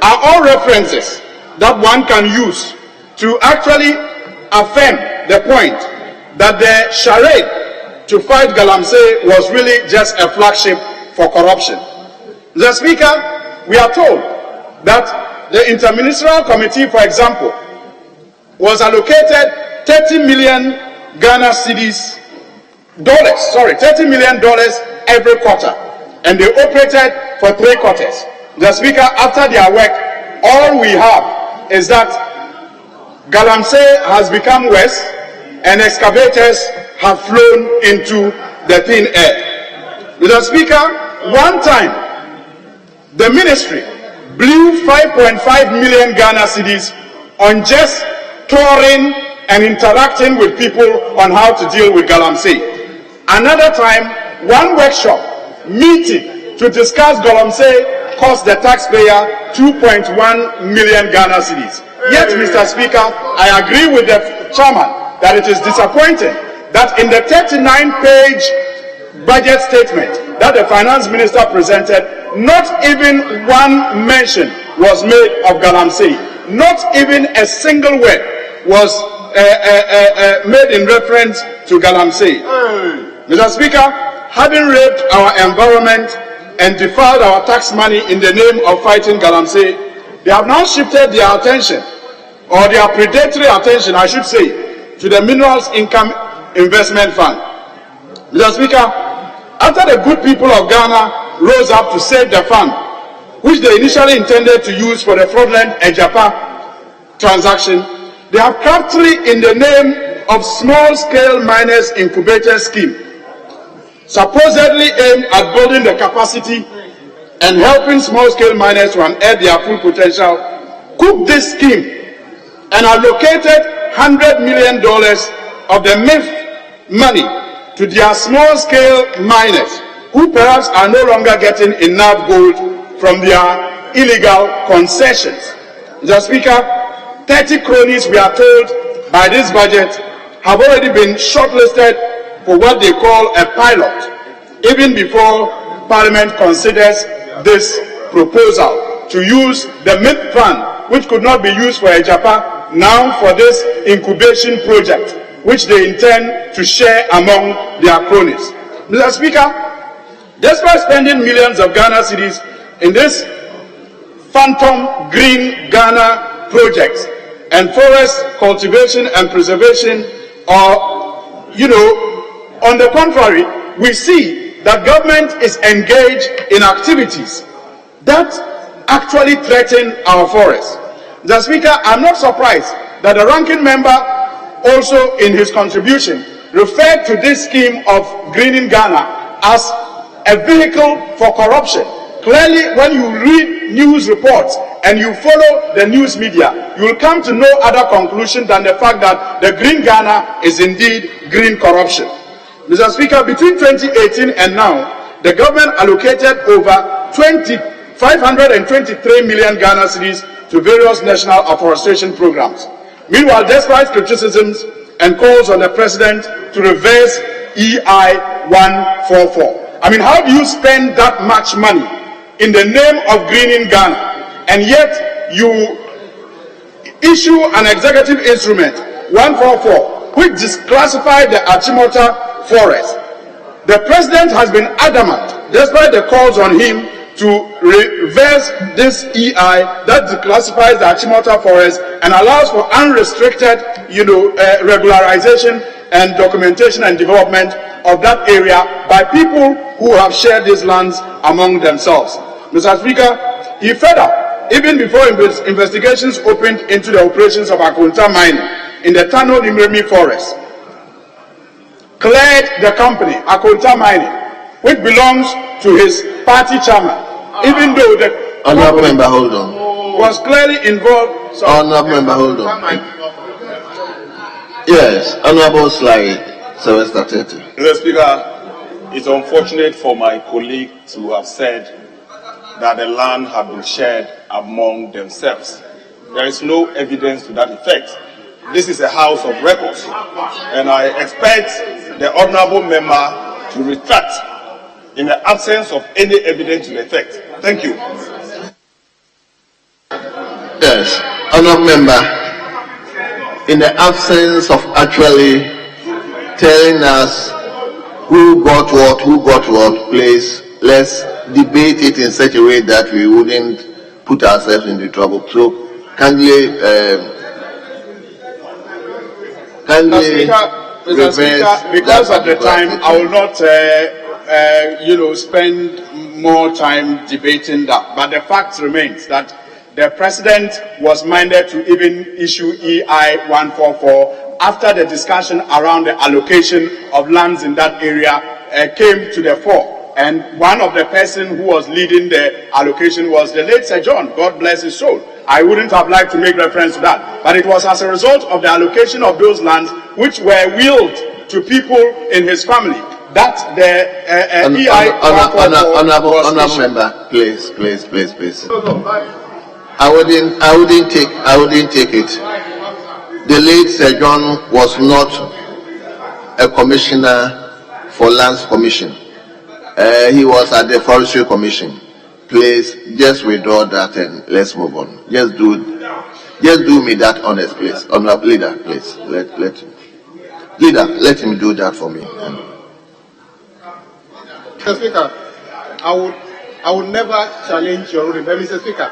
are all references that one can use to actually affirm the point that the charade to fight Galamsey was really just a flagship for corruption. Mr. Speaker, we are told that the Interministerial Committee, for example, was allocated 30 million Ghana cedis, $30 million every quarter, and they operated for 3 quarters. The Speaker, after their work, all we have is that Galamsey has become worse and excavators have flown into the thin air. Mr. Speaker, one time the ministry blew 5.5 million Ghana cedis on just touring and interacting with people on how to deal with Galamsey. Another time, one workshop meeting to discuss Galamsey cost the taxpayer 2.1 million Ghana cedis. Yet, Mr. Speaker, I agree with the chairman that it is disappointing that in the 39-page budget statement that the finance minister presented, not even one mention was made of Galamsey. Not even a single word was made in reference to Galamsey. Mr. Speaker, having raped our environment and defiled our tax money in the name of fighting Galamsey, they have now shifted their attention, or their predatory attention, I should say, to the Minerals Income Investment Fund. Mr. Speaker, after the good people of Ghana rose up to save the fund, which they initially intended to use for the fraudulent Ejapa transaction, they have craftily, in the name of small-scale miners incubator scheme, supposedly aimed at building the capacity and helping small-scale miners to unearth their full potential, cooked this scheme and allocated $100 million of the MIF money to their small-scale miners, who perhaps are no longer getting enough gold from their illegal concessions. Mr. Speaker, 30 cronies, we are told, by this budget have already been shortlisted for what they call a pilot, even before Parliament considers this proposal to use the MIP fund, which could not be used for Ejapa, now for this incubation project, which they intend to share among their cronies. Mr. Speaker, despite spending millions of Ghana cedis in this phantom green Ghana projects and forest cultivation and preservation, on the contrary, we see that government is engaged in activities that actually threaten our forests. Mr. Speaker, I'm not surprised that the ranking member also in his contribution referred to this scheme of greening Ghana as a vehicle for corruption. Clearly, when you read news reports and you follow the news media, you will come to no other conclusion than the fact that the green Ghana is indeed green corruption. Mr. Speaker, between 2018 and now, the government allocated over 523 million Ghana cedis to various national afforestation programs. Meanwhile, despite criticisms and calls on the president to reverse EI 144, I mean, how do you spend that much money in the name of greening Ghana, and yet you issue an executive instrument 144 which disclassified the Achimota forest? The president has been adamant, despite the calls on him to reverse this EI that declassifies the Achimota forest and allows for unrestricted, regularization and documentation and development of that area by people who have shared these lands among themselves. Mr. Speaker, he further, even before investigations opened into the operations of Akonta mining in the Tano Nimremi forest, cleared the company, Akonta Mining, which belongs to his party chairman, even though the Honorable member, hold on. Was clearly involved. So Honorable member, hold on. Yes, Honorable Slide, Sylvester Tete. Mr. Speaker, it's unfortunate for my colleague to have said that the land had been shared among themselves. There is no evidence to that effect. This is a house of records, and I expect the honorable member to retract in the absence of any evidence to the effect. Thank you. Yes, honorable member, in the absence of actually telling us who got what, please, let's debate it in such a way that we wouldn't put ourselves into trouble. So, kindly Mr. Speaker, because of the time, I will not, spend more time debating that. But the fact remains that the president was minded to even issue EI 144 after the discussion around the allocation of lands in that area came to the fore. And one of the persons who was leading the allocation was the late Sir John, God bless his soul. I wouldn't have liked to make reference to that, but it was as a result of the allocation of those lands which were willed to people in his family that the EI 144 was honorable issued. member, please. I wouldn't take it. The late Sir John was not a commissioner for Lands Commission. He was at the Forestry Commission. Please, just withdraw that and let's move on. Just do me that honest, please. Honorable leader, please. Let him do that for me. Mr. Speaker, I would never challenge your ruling. But Mr. Speaker,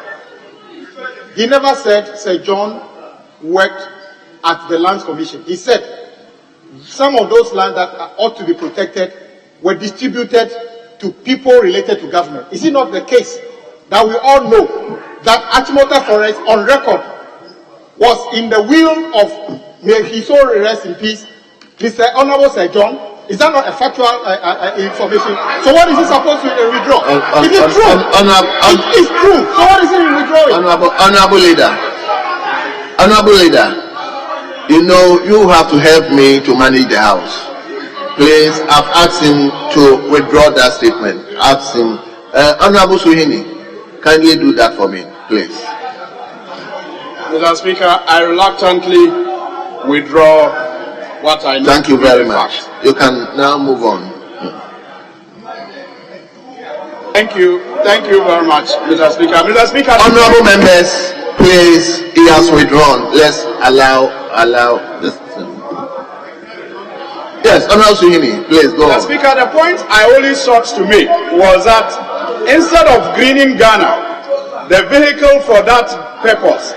he never said Sir John worked at the Lands Commission. He said some of those lands that ought to be protected were distributed to people related to government. Is it not the case that we all know that Achimota Forest on record was in the will of, may his soul rest in peace, Mr. Honorable Sir John? Is that not a factual information? So what is he supposed to withdraw? It is true. It is true. So what is he withdrawing? Honorable leader, you have to help me to manage the house. Please, I've asked him to withdraw that statement. Ask him. Honorable Suhini, kindly do that for me, please. Mr. Speaker, I reluctantly withdraw what I know. Thank you very much. You can now move on. Thank you very much, Mr. Speaker. Mr. Speaker, honorable members, please, he has withdrawn. Let's allow this. Yes, Honorable Suhini, please go on. Mr. Speaker, the point I only sought to make was that instead of greening Ghana, the vehicle for that purpose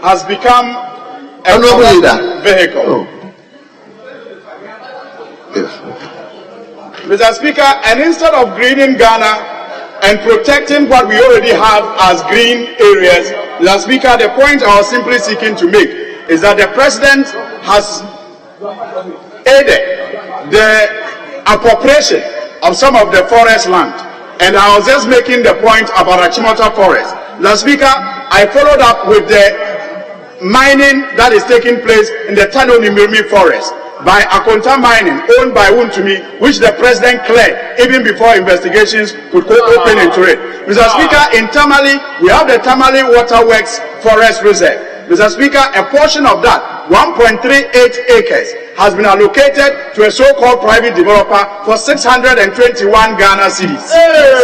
has become a honorable leader vehicle. Oh. Yes. Mr. Speaker, and instead of greening Ghana and protecting what we already have as green areas, Mr. Speaker, the point I was simply seeking to make is that the President has aided the appropriation of some of the forest land. And I was just making the point about Achimota Forest. Mr. Speaker, I followed up with the mining that is taking place in the Tanonimirmi Forest by Akonta Mining, owned by Wuntumi, which the President cleared even before investigations could go open into it. Mr. Speaker, in Tamale, we have the Tamale Waterworks Forest Reserve. Mr. Speaker, a portion of that, 1.38 acres, has been allocated to a so-called private developer for 621 Ghana cedis.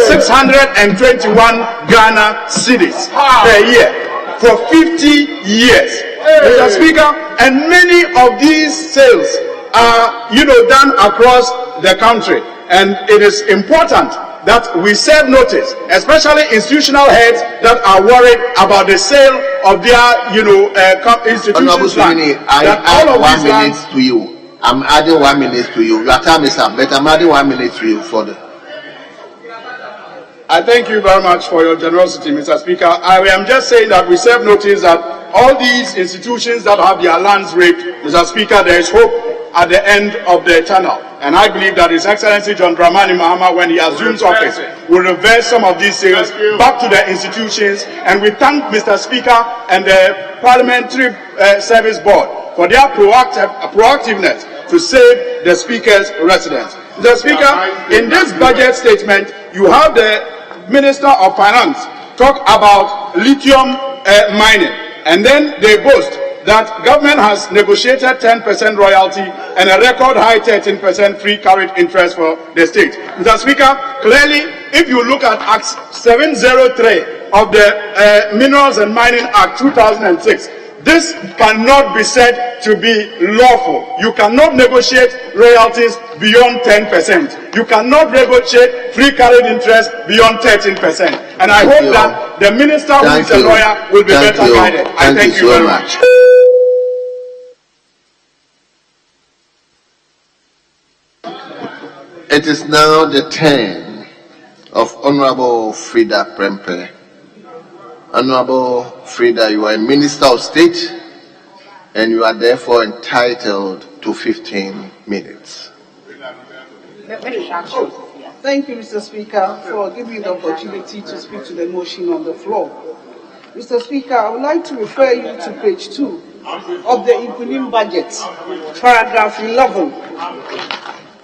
621 Ghana cedis per year for 50 years. Mr. Speaker, and many of these sales are, done across the country, and it is important that we serve notice, especially institutional heads that are worried about the sale of their, institutions. I add 1 minute to you. I'm adding 1 minute to you. Your time is up, but I'm adding 1 minute to you for the. I thank you very much for your generosity, Mr. Speaker. I am just saying that we serve notice that all these institutions that have their lands raped, Mr. Speaker, there is hope at the end of the tunnel. And I believe that His Excellency John Dramani Mahama, when he assumes office, will reverse some of these sales back to the institutions. And we thank Mr. Speaker and the Parliamentary Service Board for their proactiveness to save the Speaker's residence. Mr. Speaker, in this budget statement, you have the Minister of Finance talk about lithium mining, and then they boast that government has negotiated 10% royalty and a record high 13% free carried interest for the state. Mr. Speaker, clearly, if you look at Act 703 of the Minerals and Mining Act 2006, this cannot be said to be lawful. You cannot negotiate royalties beyond 10%. You cannot negotiate free carried interest beyond 13%. And I hope that the minister who is a lawyer will be better guided. I thank you very much. It is now the turn of Honorable Frida Prempeh. Honorable Frida, you are a Minister of State and you are therefore entitled to 15 minutes. Thank you, Mr. Speaker, for giving me the opportunity to speak to the motion on the floor. Mr. Speaker, I would like to refer you to page 2 of the including budget, paragraph 11.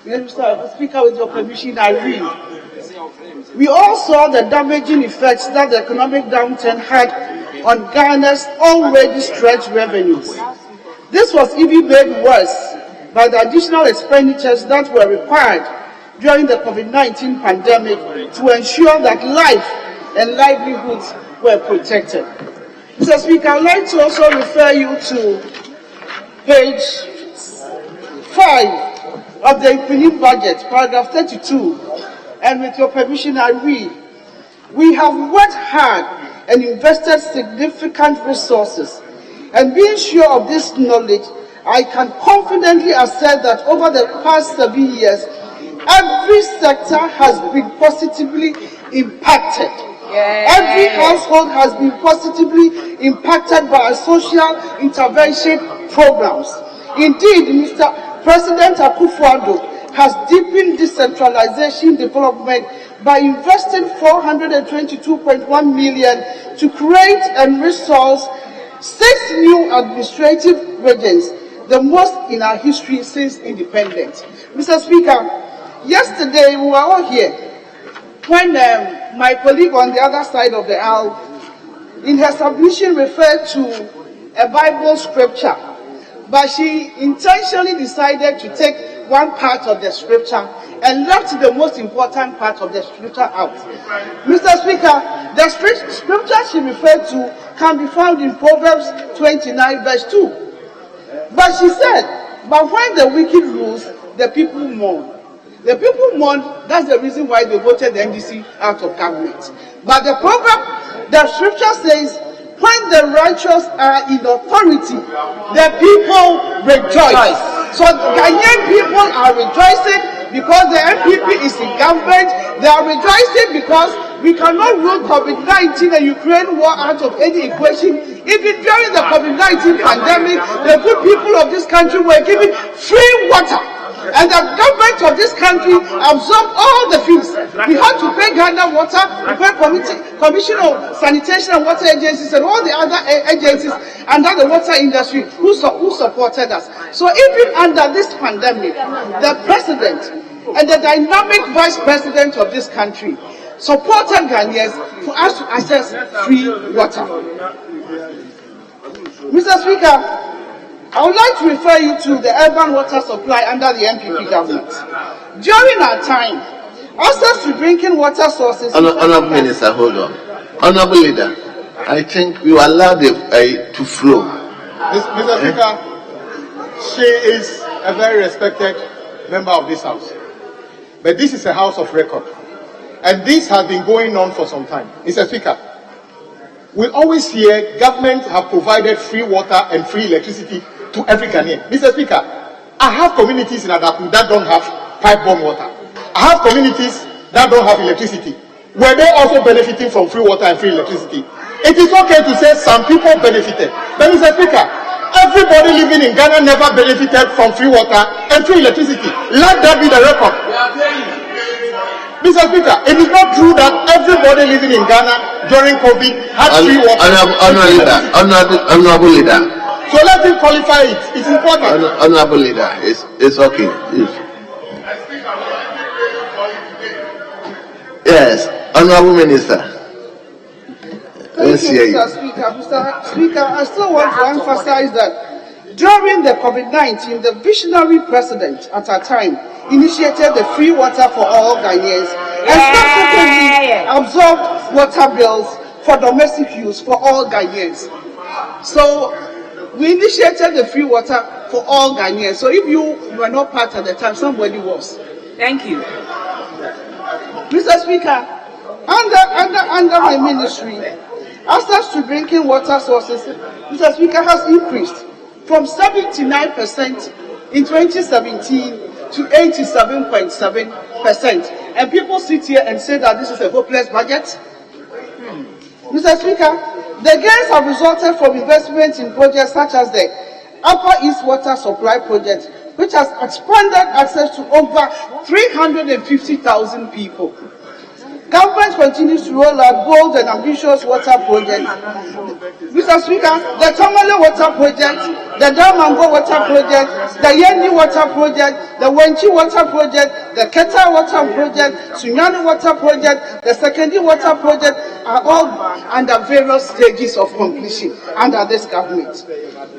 Mr. Speaker, with your permission, I read. We all saw the damaging effects that the economic downturn had on Ghana's already stretched revenues. This was even made worse by the additional expenditures that were required during the COVID-19 pandemic to ensure that life and livelihoods were protected. Mr. Speaker, I'd like to also refer you to page 5 of the including budget, paragraph 32. And with your permission, I read, we have worked hard and invested significant resources. And being sure of this knowledge, I can confidently assert that over the past 7 years, every sector has been positively impacted. Every household has been positively impacted by our social intervention programs. Indeed, Mr. President Akufo-Addo has deepened decentralization development by investing 422.1 million to create and resource 6 new administrative regions, the most in our history since independence. Mr. Speaker, yesterday we were all here when my colleague on the other side of the aisle, in her submission, referred to a Bible scripture, but she intentionally decided to take one part of the scripture and left the most important part of the scripture out. Mr. Speaker, the scripture she referred to can be found in Proverbs 29 verse 2. But she said, but when the wicked rules, the people mourn. The people mourn, that's the reason why they voted the NDC out of government. But the proverb, the scripture says, when the righteous are in authority, the people rejoice. So Ghanaian people are rejoicing because the NPP is in government. They are rejoicing because we cannot rule COVID-19 and Ukraine war out of any equation. Even during the COVID-19 pandemic, the good people of this country were given free water. And the government of this country absorbed all the fees. We had to pay Ghana Water, we pay Commission of Sanitation and Water Agencies and all the other agencies under the water industry who supported us. So even under this pandemic, the president and the dynamic vice president of this country supported Ghanaians for us to access free water. Mr. Speaker, I would like to refer you to the urban water supply under the MPP government. During our time, access to drinking water sources... Honorable Minister, hold on. Honorable Leader, I think you allowed it to flow. Mr. Speaker, she is a very respected member of this House. But this is a House of record. And this has been going on for some time. Mr. Speaker, we always hear government have provided free water and free electricity to every Ghanaian. Mr. Speaker, I have communities in Adapu that don't have pipe-borne water. I have communities that don't have electricity. Were they also benefiting from free water and free electricity? It is okay to say some people benefited. But Mr. Speaker, everybody living in Ghana never benefited from free water and free electricity. Let that be the record. Mr. Speaker, it is not true that everybody living in Ghana during COVID had free water. Honorable Leader. So let him qualify it. It's important. Honorable Leader, it's okay. Yes, Honorable Minister. Let's hear you. Mr. Speaker, I still want to emphasize that during the COVID-19, the visionary president at our time initiated the free water for all Ghanaians and subsequently absorbed water bills for domestic use for all Ghanaians. So we initiated the free water for all Ghanaians. So if you were not part at the time, somebody was. Thank you. Mr. Speaker, under my ministry, access to drinking water sources, Mr. Speaker, has increased from 79% in 2017 to 87.7%. And people sit here and say that this is a hopeless budget. Mr. Speaker, the gains have resulted from investments in projects such as the Upper East Water Supply Project, which has expanded access to over 350,000 people. Government continues to roll out bold and ambitious water projects. Mr. Speaker, the Tamale Water Project, the Damango Water Project, the Yendi Water Project, the Wenchi Water Project, the Keta Water Project, Sunyani Water Project, the Sekendi Water Project are all under various stages of completion under this government.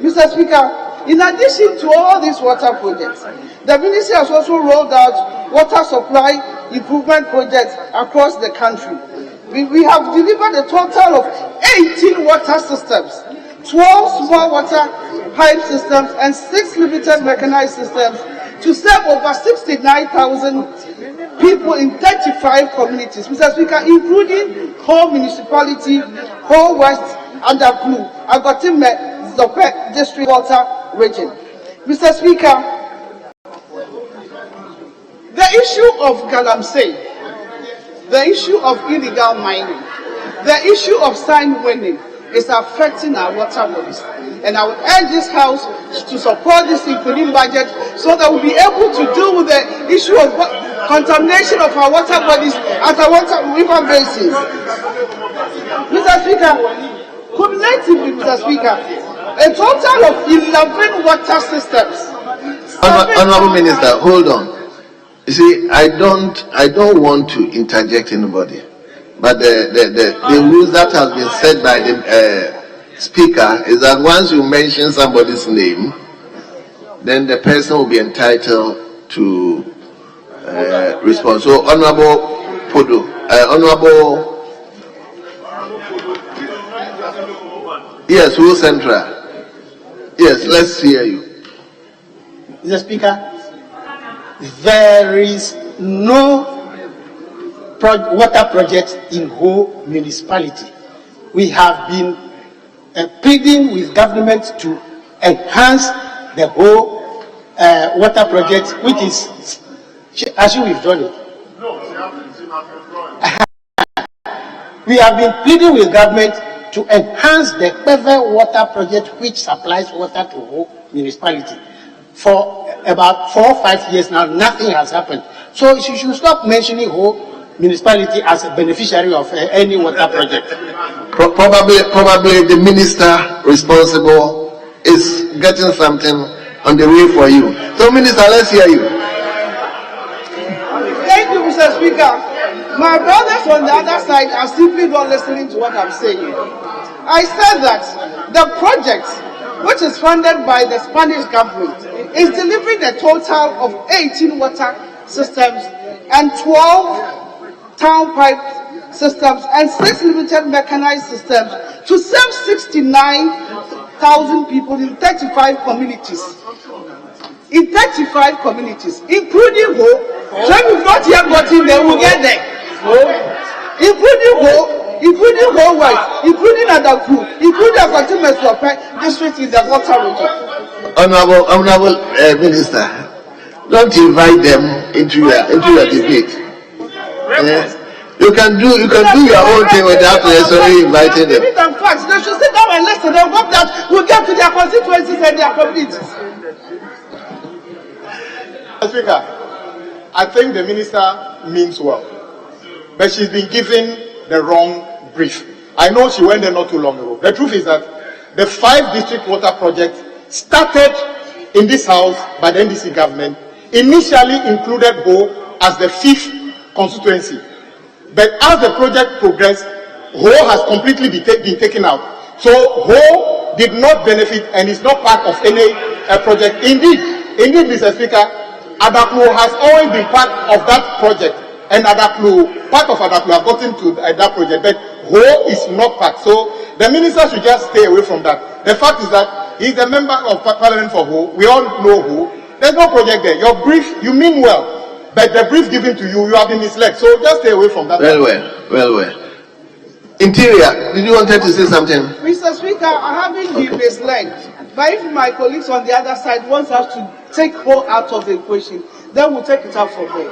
Mr. Speaker, in addition to all these water projects, the ministry has also rolled out water supply improvement projects across the country. We have delivered a total of 18 water systems, 12 small water pipe systems, and 6 limited mechanized systems to serve over 69,000 people in 35 communities, Mr. Speaker, including Whole Municipality, Whole West, Adaklu, Agotime, Zope District Water Region. Mr. Speaker, the issue of galamsey, the issue of illegal mining, the issue of sign winning is affecting our water bodies. And I would urge this House to support this including budget so that we'll be able to deal with the issue of contamination of our water bodies at our river basins. Mr. Speaker, cumulatively, Mr. Speaker, a total of 11 water systems. Honorable Minister, hold on. You see, I don't want to interject anybody, but the rules that have been set by the Speaker, is that once you mention somebody's name, then the person will be entitled to respond. So, Honorable Podo, Honorable, yes, Will Central. Yes, let's hear you. Mr. Speaker, there is no water project in whole municipality. We have been pleading with government to enhance the whole water project, which is, as you withdrawn it. We have been pleading with government to enhance the Peve water project, which supplies water to whole municipality. For about 4 or 5 years now, nothing has happened. So you should stop mentioning whole municipality as a beneficiary of any water project. Probably the minister responsible is getting something on the way for you. So, Minister, let's hear you. Thank you, Mr. Speaker. My brothers on the other side are simply not listening to what I'm saying. I said that the project, which is funded by the Spanish government, is delivering a total of 18 water systems and 12 town pipe systems and 6 limited mechanized systems to serve 69,000 people in 35 communities. In 35 communities, including Ho. So if we've not yet gotten there, we'll get there. Including Ho, including Ho West, including Adaku, including Akwati Mesope district in the water region. Honorable Minister, don't invite them into your debate. You can do your own thing without necessarily inviting them. They should sit down and listen. They hope that we'll get to their constituencies and their communities. Speaker, I think the minister means well, but she's been given the wrong brief. I know she went there not too long ago. The truth is that the 5 district water project started in this house by the NDC government, initially included Ho as the 5th constituency. But as the project progressed, Ho has completely been taken out. So Ho did not benefit and is not part of any project. Indeed, Mr. Speaker, Adaklu has always been part of that project, and part of Adaklu have gotten to that project, but Ho is not part. So the minister should just stay away from that. The fact is that he's a member of parliament for Ho. We all know Ho. There's no project there. Your brief, you mean well, but the brief given to you, you have been misled. So just stay away from that. Well. Interior, did you want to say something? Mr. Speaker, I haven't been misled. But if my colleagues on the other side want us to take Ho out of the equation, then we'll take it out from there.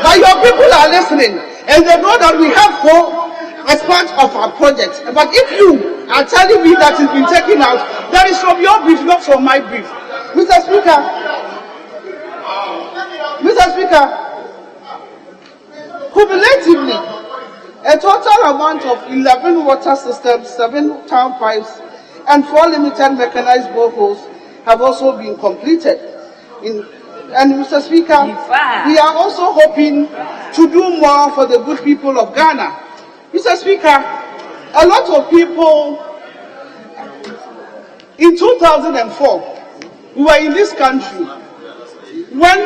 But your people are listening, and they know that we have Ho as part of our project. But if you are telling me that it's been taken out, that is from your brief, not from my brief. Mr. Speaker, cumulatively, a total amount of 11 water systems, 7 town pipes, and 4 limited mechanized boreholes have also been completed. And Mr. Speaker, we are also hoping to do more for the good people of Ghana. Mr. Speaker, a lot of people, in 2004, we were in this country when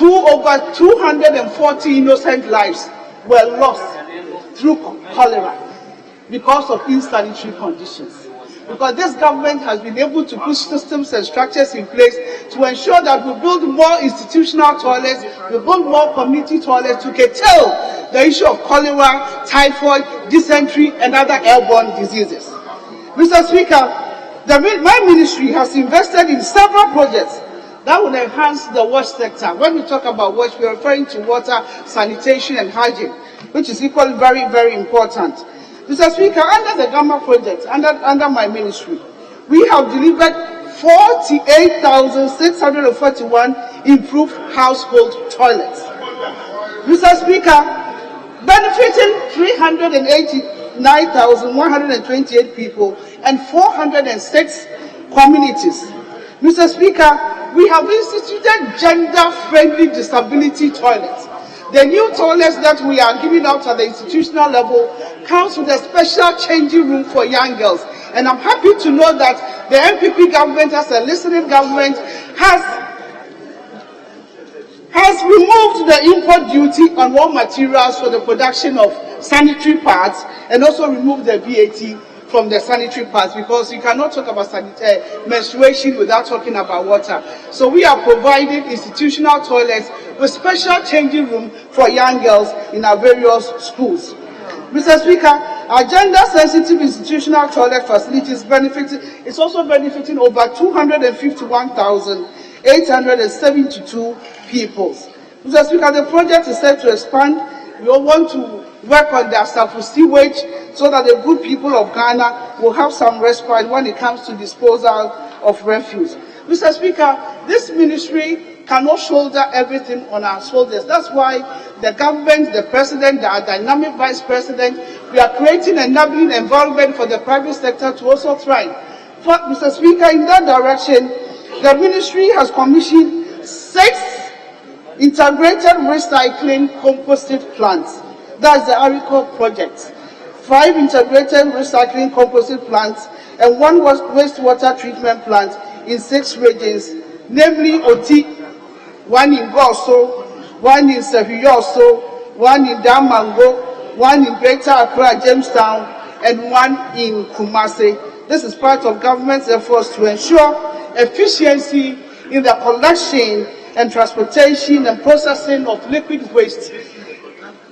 over 240 innocent lives were lost through cholera because of insanitary conditions. Because this government has been able to put systems and structures in place to ensure that we build more institutional toilets, we build more community toilets to curtail the issue of cholera, typhoid, dysentery, and other airborne diseases. Mr. Speaker, my ministry has invested in several projects that will enhance the wash sector. When we talk about wash, we are referring to water, sanitation, and hygiene, which is equally very, very important. Mr. Speaker, under the Gamma project, under my ministry, we have delivered 48,641 improved household toilets. Mr. Speaker, benefiting 389,128 people and 406 communities. Mr. Speaker, we have instituted gender-friendly disability toilets. The new toilets that we are giving out at the institutional level comes with a special changing room for young girls. And I'm happy to know that the MPP government, as a listening government, has removed the import duty on raw materials for the production of sanitary pads, and also removed the VAT from the sanitary pads, because you cannot talk about menstruation without talking about water. So we are providing institutional toilets with special changing room for young girls in our various schools. Mr. Speaker, our gender-sensitive institutional toilet facilities is also benefiting over 251,872 people. Mr. Speaker, the project is set to expand. We all want to work on their sewage so that the good people of Ghana will have some respite when it comes to disposal of refuse. Mr. Speaker, this ministry cannot shoulder everything on our shoulders. That's why the government, the president, our dynamic vice president, we are creating an enabling environment for the private sector to also thrive. But, Mr. Speaker, in that direction, the ministry has commissioned 6 integrated recycling composite plants. That's the ARICO project. 5 integrated recycling composite plants and 1 wastewater treatment plant in 6 regions, namely Oti, 1 in Goso, 1 in Sehuyoso, 1 in Damango, 1 in Greater Accra, Jamestown, and 1 in Kumasi. This is part of government's efforts to ensure efficiency in the collection and transportation and processing of liquid waste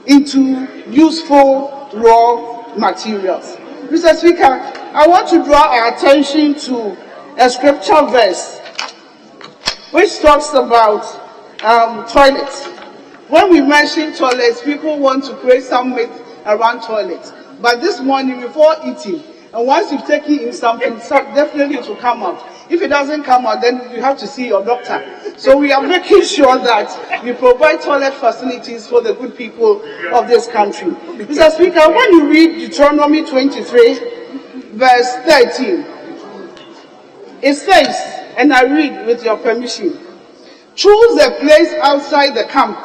into useful raw materials. Mr. Speaker, I want to draw our attention to a scripture verse which talks about toilets. When we mention toilets, people want to create some myth around toilets. But this morning, before eating, and once you've taken in something, definitely it will come out. If it doesn't come out, then you have to see your doctor. So we are making sure that we provide toilet facilities for the good people of this country. Mr. Speaker, when you read Deuteronomy 23, verse 13, it says, and I read with your permission, choose a place outside the camp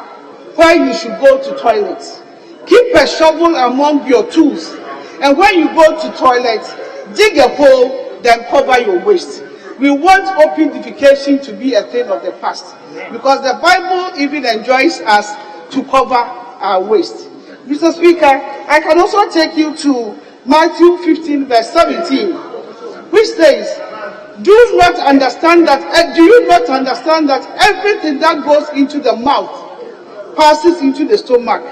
where you should go to toilets. Keep a shovel among your tools, and when you go to toilets, dig a hole, then cover your waist. We want open defecation to be a thing of the past, because the Bible even enjoins us to cover our waist. Mr. Speaker, I can also take you to Matthew 15, verse 17, which says, do you not understand that everything that goes into the mouth passes into the stomach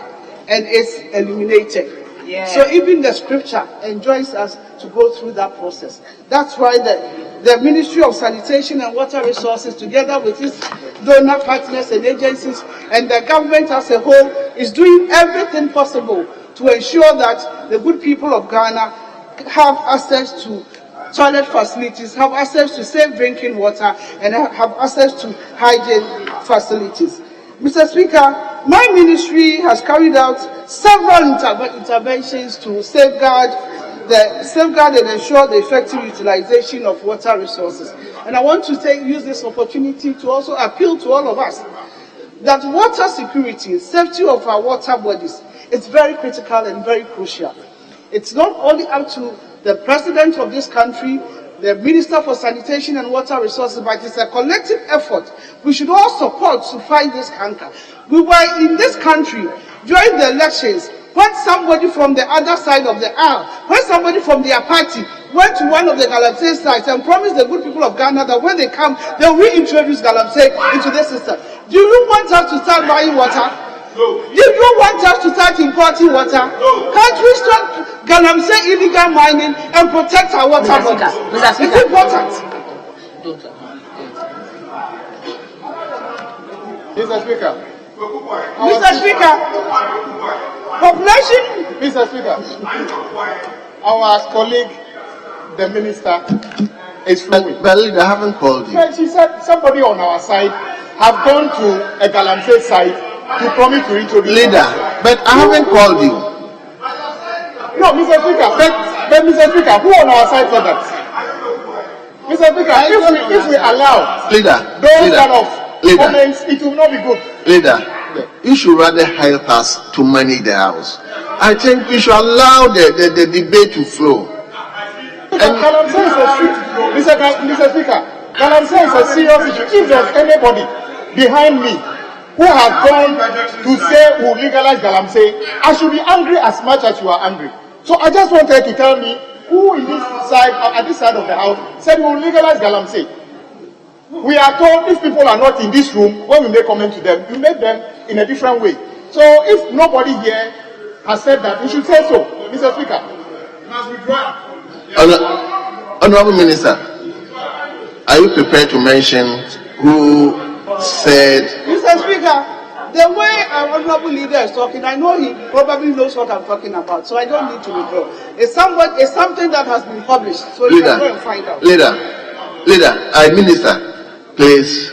and is eliminated? Yeah. So even the scripture enjoins us to go through that process. That's why the Ministry of Sanitation and Water Resources, together with its donor partners and agencies, and the government as a whole, is doing everything possible to ensure that the good people of Ghana have access to toilet facilities, have access to safe drinking water, and have access to hygiene facilities. Mr. Speaker, my ministry has carried out several interventions to safeguard and ensure the effective utilization of water resources. And I want to use this opportunity to also appeal to all of us that water security, safety of our water bodies is very critical and very crucial. It's not only up to the president of this country, the Minister for Sanitation and Water Resources, but it's a collective effort. We should all support to fight this canker. We were in this country during the elections when somebody from the other side of the aisle, when somebody from their party went to one of the Galamsey sites and promised the good people of Ghana that when they come, they'll reintroduce Galamsey into the system. Do you want us to start buying water? No. Do you want us to start importing water? No. Can't we stop Galamsey illegal mining and protect our water bodies? It's important. Mr. Speaker. Mr. Speaker. Population. Mr. Speaker. Our colleague, the minister, is flowing. But I haven't called you. She said somebody on our side have gone to a Galamsey site to promise to introduce. Leader, but I haven't called you. No, Mr. Speaker, but Mr. Speaker, who on our side said that? Mr. Speaker, if we allow those kind of comments, it will not be good. Leader, you should rather help us to manage the house. I think we should allow the debate to flow. Galamsey is Mr. Speaker, Galamsey is a serious issue. If there's anybody behind me who has gone to say we will legalize Galamsey, I should be angry as much as you are angry. So I just wanted to tell me who in this side, at this side of the house, said we will legalize Galamsey. We are told if people are not in this room, when we make comment to them, you make them in a different way. So if nobody here has said that, you should say so, Mr. Speaker. Honorable Minister, are you prepared to mention who said? Mr. Speaker, the way our honorable leader is talking, I know he probably knows what I'm talking about, so I don't need to withdraw. It's something that has been published, so you can go and find out. Leader, Minister, please.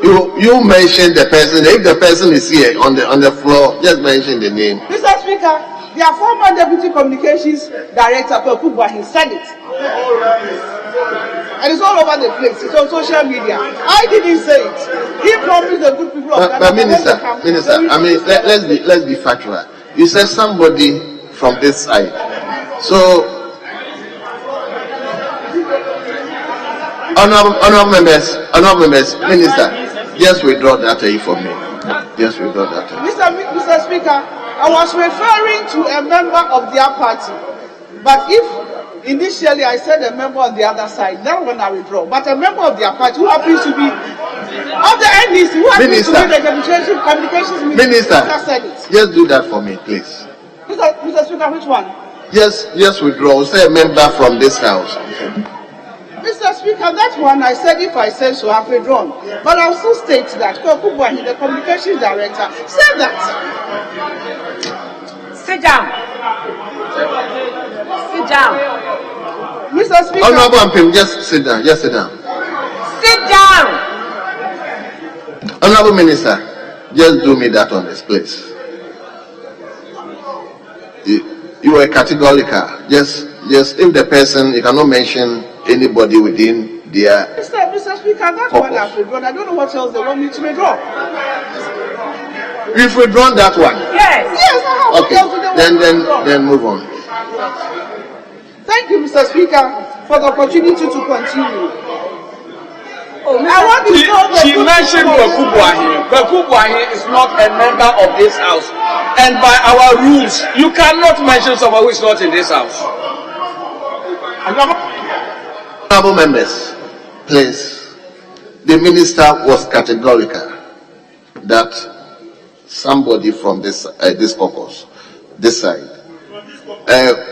You mention the person. If the person is here on the floor, just mention the name. Mr. Speaker, their former Deputy Communications Director, he said it. And it's all over the place. It's on social media. I didn't say it. He promised the good people of Ghana. But Minister, I mean, let's be factual. You said somebody from this side. So, honorable members, Minister, just withdraw that from me. Just withdraw that. Mr. Speaker, I was referring to a member of their party. But if initially I said a member on the other side, that one I withdraw. But a member of their party who happens to be of the NDC, who happens to be the communications minister, said it. Just do that for me, please. Mr. Speaker, which one? Yes, withdraw. Say a member from this house. Mr. Speaker, that one I said if I said so, I've withdrawn. But I'll still state that Kokubuahi, the communications director, said that. Sit down. Sit down. Mr. Speaker. Honorable Ampim, just sit down. Sit down. Honorable Minister, just do me that on this place. You were categorical. Just if the person, you cannot mention anybody within their. Mr. Speaker, that's one I've withdrawn. I don't know what else they want me to withdraw. You've withdrawn that one? Yes. Yes, I have. Okay, then move on. Thank you, Mr. Speaker, for the opportunity to continue. She mentioned Kokubuahi. Kokubuahi is not a member of this house. And by our rules, you cannot mention someone who is not in this house. Honorable members, please. The minister was categorical that somebody from this caucus, this side,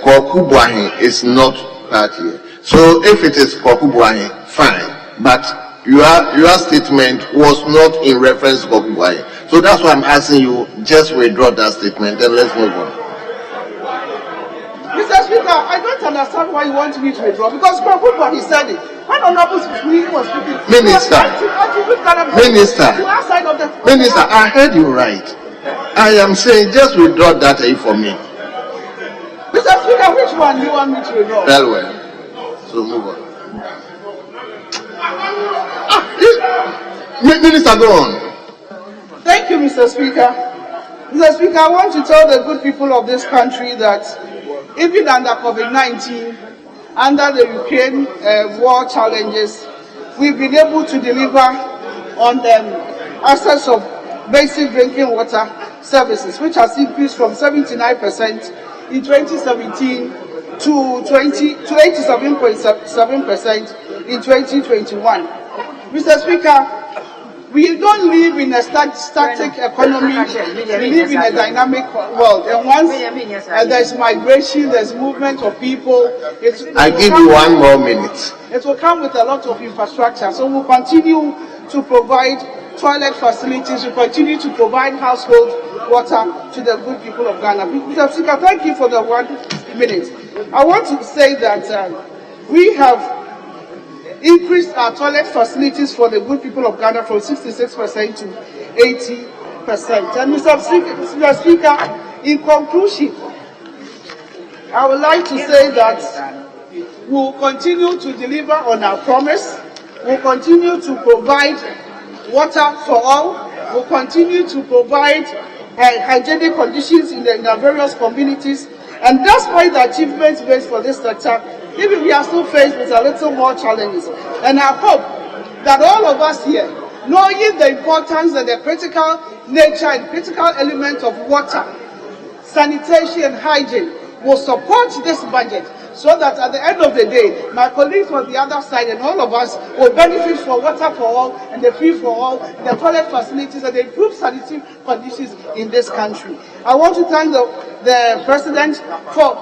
Kokubuahi is not part here. So if it is Kokubuahi, fine. But your statement was not in reference to Kokubuahi. So that's why I'm asking you, just withdraw that statement and let's move on. Mr. Speaker, I don't understand why you want me to withdraw, because Kokubuahi said it. When Honorable Speaker was speaking, Minister, I heard you right. I am saying just withdraw that for me. Mr. Speaker, which one do you want me to withdraw? Very well. So move on. Minister, go on. Thank you, Mr. Speaker. Mr. Speaker, I want to tell the good people of this country that even under COVID-19, under the Ukraine war challenges, we've been able to deliver on the access of basic drinking water services, which has increased from 79% in 2017 to 87.7% in 2021. Mr. Speaker, we don't live in a static economy. We live in a dynamic world. And once there's migration, there's movement of people. I give you 1 more minute. It will come with a lot of infrastructure. So we'll continue to provide toilet facilities. We'll continue to provide household water to the good people of Ghana. Mr. Speaker, thank you for the 1 minute. I want to say that we have increased our toilet facilities for the good people of Ghana from 66% to 80%. And Mr. Speaker, in conclusion, I would like to say that we will continue to deliver on our promise. We will continue to provide water for all. will continue to provide hygienic conditions in our various communities. And despite the achievements made for this sector, even we are still faced with a little more challenges. And I hope that all of us here, knowing the importance and the critical nature and critical element of water, sanitation and hygiene, will support this budget so that at the end of the day, my colleagues on the other side and all of us will benefit from water for all and the free for all, and the toilet facilities and the improved sanitary conditions in this country. I want to thank the President for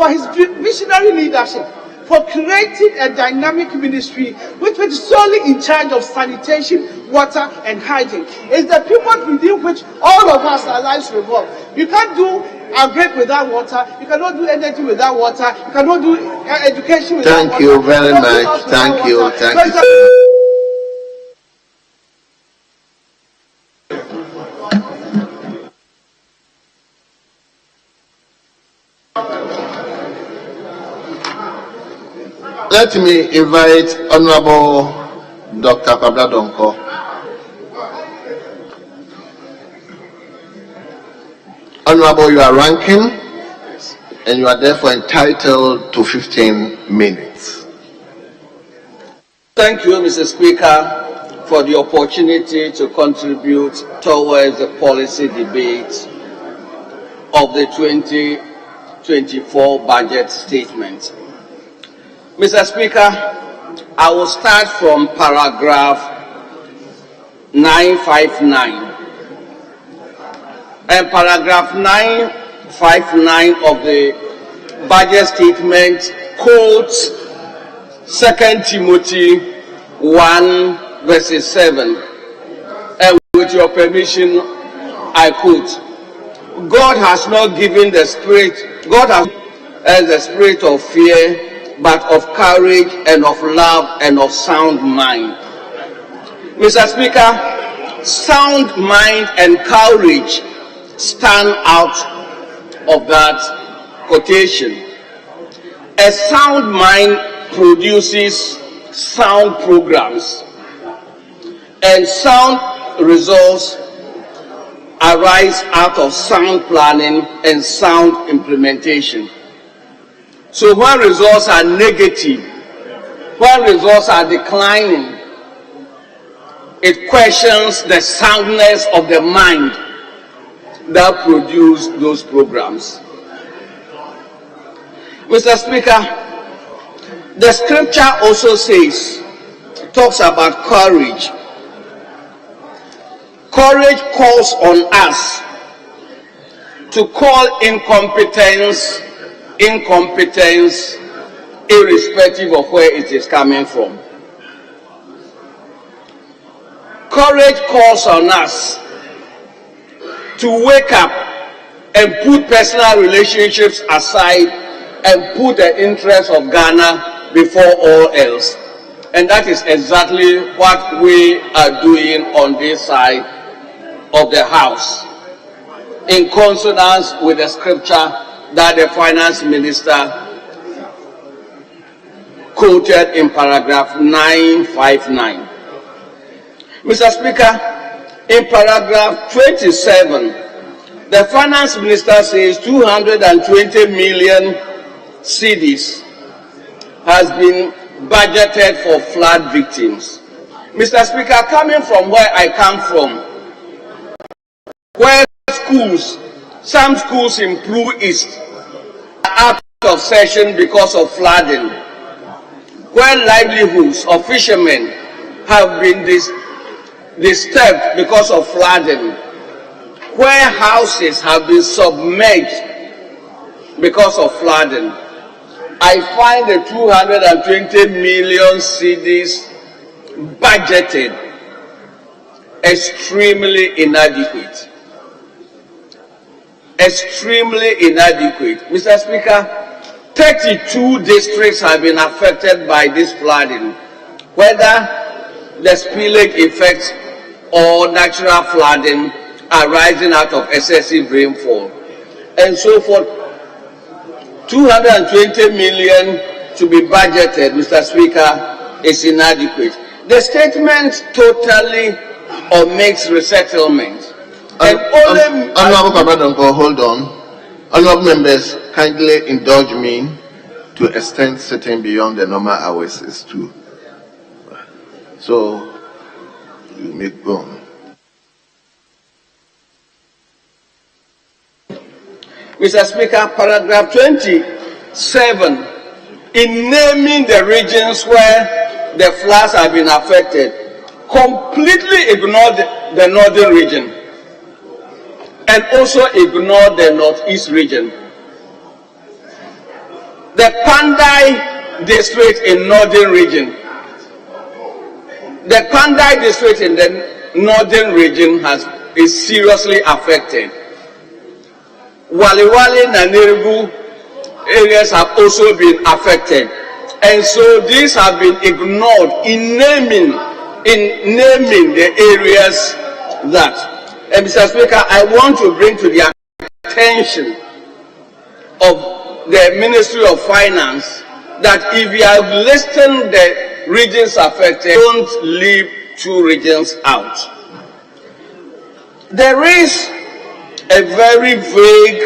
his visionary leadership, for creating a dynamic ministry which is solely in charge of sanitation, water and hygiene. It's the people within which all of us, our lives revolve. You can't do a break without water, you cannot do energy without water, you cannot do education without water. Thank you very much. Thank you. Thank you. Let me invite Honorable Dr. Pabla Donko. Honorable, you are ranking and you are therefore entitled to 15 minutes. Thank you, Mr. Speaker, for the opportunity to contribute towards the policy debate of the 2024 budget statement. Mr. Speaker, I will start from paragraph 959. And paragraph 959 of the budget statement quotes 2 Timothy 1 verses 7. And with your permission, I quote, God has not given the spirit, God has as the spirit of fear, but of courage and of love and of sound mind. Mr. Speaker, sound mind and courage stand out of that quotation. A sound mind produces sound programs, and sound results arise out of sound planning and sound implementation. So when results are negative, when results are declining, it questions the soundness of the mind that produced those programs. Mr. Speaker, the scripture also talks about courage. Courage calls on us to call incompetence, irrespective of where it is coming from. Courage calls on us to wake up and put personal relationships aside and put the interests of Ghana before all else. And that is exactly what we are doing on this side of the house, in consonance with the scripture that the finance minister quoted in paragraph 959. Mr. Speaker, in paragraph 27, the finance minister says 220 million cedis has been budgeted for flood victims. Mr. Speaker, coming from where I come from, where some schools in Blue East are out of session because of flooding, where livelihoods of fishermen have been disturbed because of flooding, where houses have been submerged because of flooding, I find the 220 million cedis budgeted extremely inadequate. Extremely inadequate. Mr. Speaker, 32 districts have been affected by this flooding, whether the spillage effects or natural flooding arising out of excessive rainfall, and so forth. 220 million to be budgeted, Mr. Speaker, is inadequate. The statement totally or mixed resettlement. And only Honorable Papa, hold on. Honorable members, kindly indulge me to extend sitting beyond the normal hours is too. So you may go on. Mr. Speaker, paragraph 27, in naming the regions where the floods have been affected, completely ignored the northern region and also ignored the northeast region. The Pandai district in northern region, the Pandai district in the northern region is seriously affected. Waliwali and Nerigu areas have also been affected, and so these have been ignored in naming the areas that. And Mr. Speaker, I want to bring to the attention of the Ministry of Finance that if you are listing the regions affected, don't leave two regions out. There is a very vague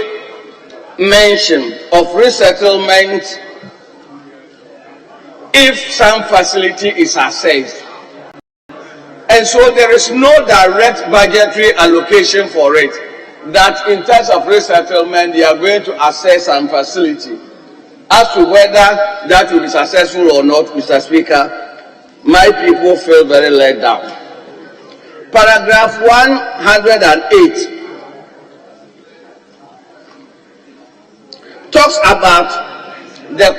mention of resettlement if some facility is assessed. And so there is no direct budgetary allocation for it, that in terms of resettlement, they are going to assess some facility. As to whether that will be successful or not, Mr. Speaker, my people feel very let down. Paragraph 108 talks about the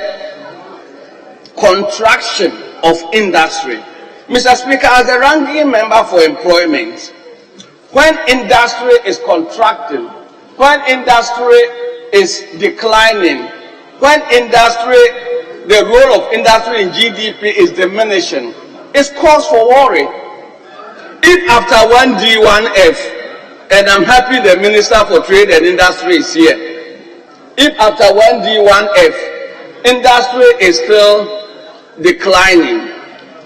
contraction of industry. Mr. Speaker, as the ranking member for employment, when industry is contracting, when industry is declining, when the role of industry in GDP is diminishing, it's cause for worry. If after 1D1F, and I'm happy the Minister for Trade and Industry is here, if after 1D1F, industry is still declining,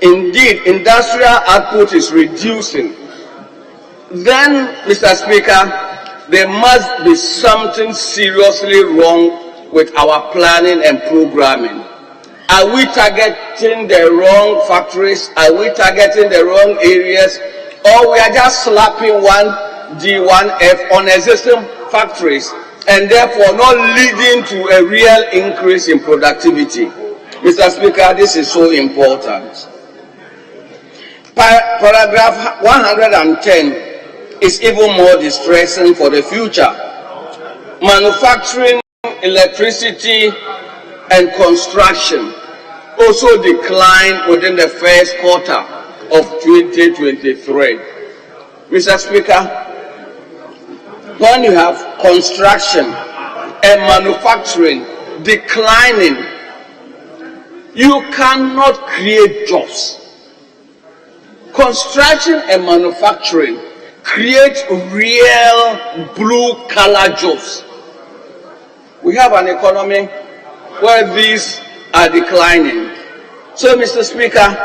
indeed industrial output is reducing, then, Mr. Speaker, there must be something seriously wrong with our planning and programming. Are we targeting the wrong factories? Are we targeting the wrong areas? Or we are just slapping 1D1F on existing factories and therefore not leading to a real increase in productivity? Mr. Speaker, this is so important. Paragraph 110 is even more distressing for the future. Manufacturing, electricity, and construction also declined within the first quarter of 2023. Mr. Speaker, when you have construction and manufacturing declining, you cannot create jobs. Construction and manufacturing create real blue-collar jobs. We have an economy where these are declining. So, Mr. Speaker,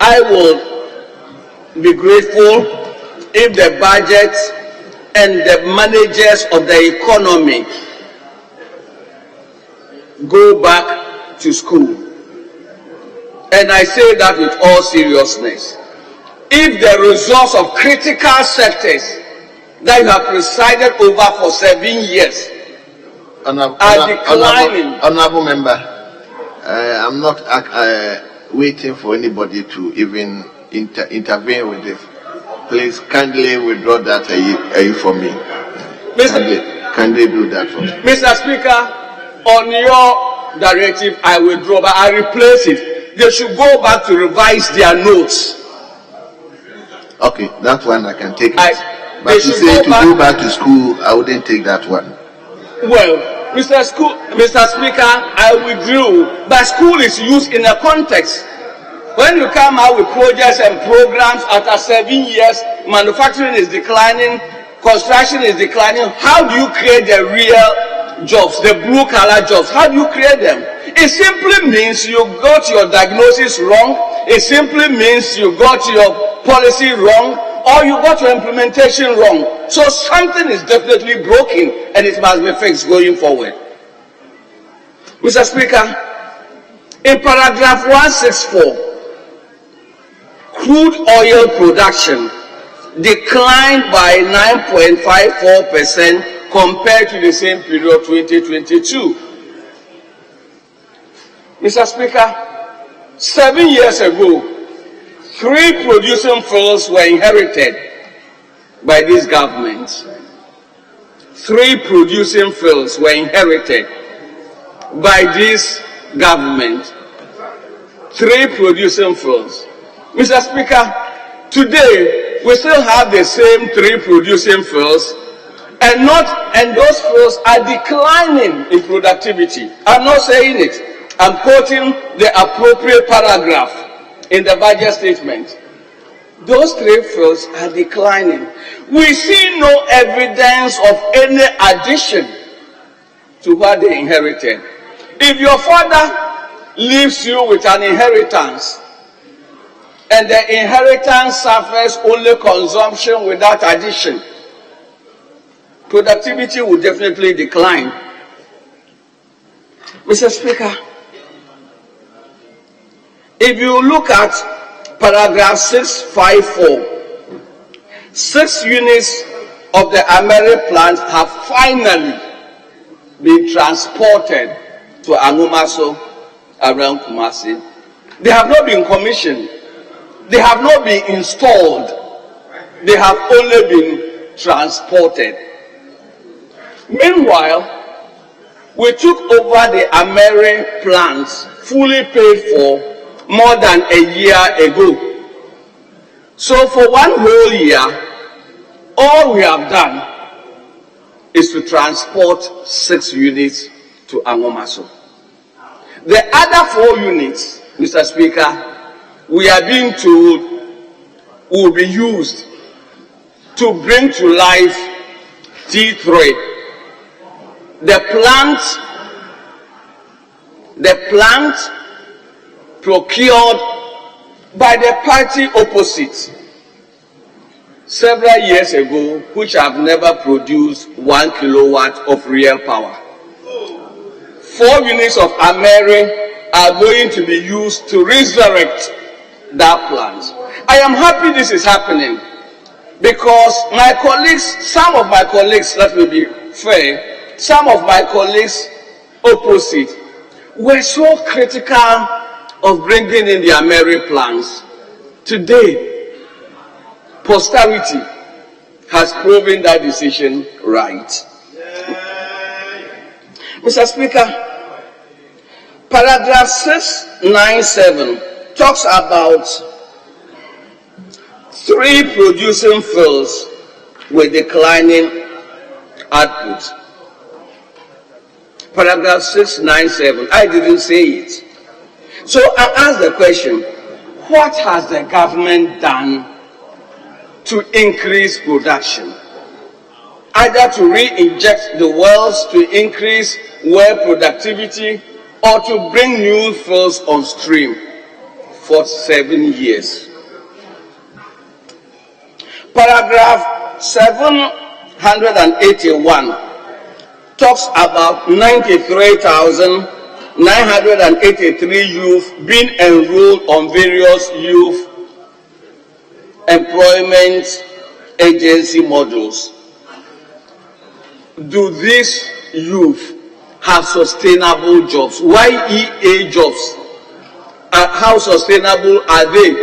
I will be grateful if the budget and the managers of the economy go back to school. And I say that with all seriousness. If the results of critical sectors that you have presided over for 7 years are declining. Honorable member, I'm not waiting for anybody to even intervene with this. Please kindly withdraw that for me. Kindly do that for me. Mr. Speaker, on your directive, I withdraw, but I replace it. They should go back to revise their notes. Okay, that one I can take it. But you say to go back to school, I wouldn't take that one. Well, Mr. Speaker, I withdrew. But school is used in a context. When you come out with projects and programs after 7 years, manufacturing is declining, construction is declining, how do you create the real jobs, the blue-collar jobs? How do you create them? It simply means you got your diagnosis wrong. It simply means you got your policy wrong, or you got your implementation wrong. So something is definitely broken and it must be fixed going forward. Mr. Speaker, in paragraph 164, crude oil production declined by 9.54% compared to the same period 2022. Mr. Speaker, 7 years ago, 3 producing fields were inherited by this government. 3 producing fields were inherited by this government. 3 producing fields. Mr. Speaker, today we still have the same 3 producing fields, and those fields are declining in productivity. I'm not saying it. I'm quoting the appropriate paragraph in the budget statement. Those 3 fields are declining. We see no evidence of any addition to what they inherited. If your father leaves you with an inheritance, and the inheritance suffers only consumption without addition, productivity will definitely decline. Mr. Speaker, if you look at paragraph 654, 6 units of the Ameri plant have finally been transported to Angomaso around Kumasi. They have not been commissioned. They have not been installed. They have only been transported. Meanwhile, we took over the Ameri plants fully paid for more than a year ago. So for 1 whole year, all we have done is to transport 6 units to Angomaso. The other 4 units, Mr. Speaker, we are being told will be used to bring to life T3. The plant procured by the party opposite several years ago, which have never produced 1 kilowatt of real power. 4 units of Ameri are going to be used to resurrect that plant. I am happy this is happening because my colleagues, some of my colleagues, let me be fair, some of my colleagues opposite were so critical of bringing in the Ameri plants. Today, posterity has proven that decision right. Mr. Speaker, paragraph 697 talks about 3 producing fields with declining output. Paragraph 697, I didn't say it. So I ask the question, what has the government done to increase production? Either to re-inject the wells to increase well productivity or to bring new fields on stream for 7 years. Paragraph 781 talks about 93,983 youth being enrolled on various youth employment agency models. Do these youth have sustainable jobs? YEA jobs. How sustainable are they?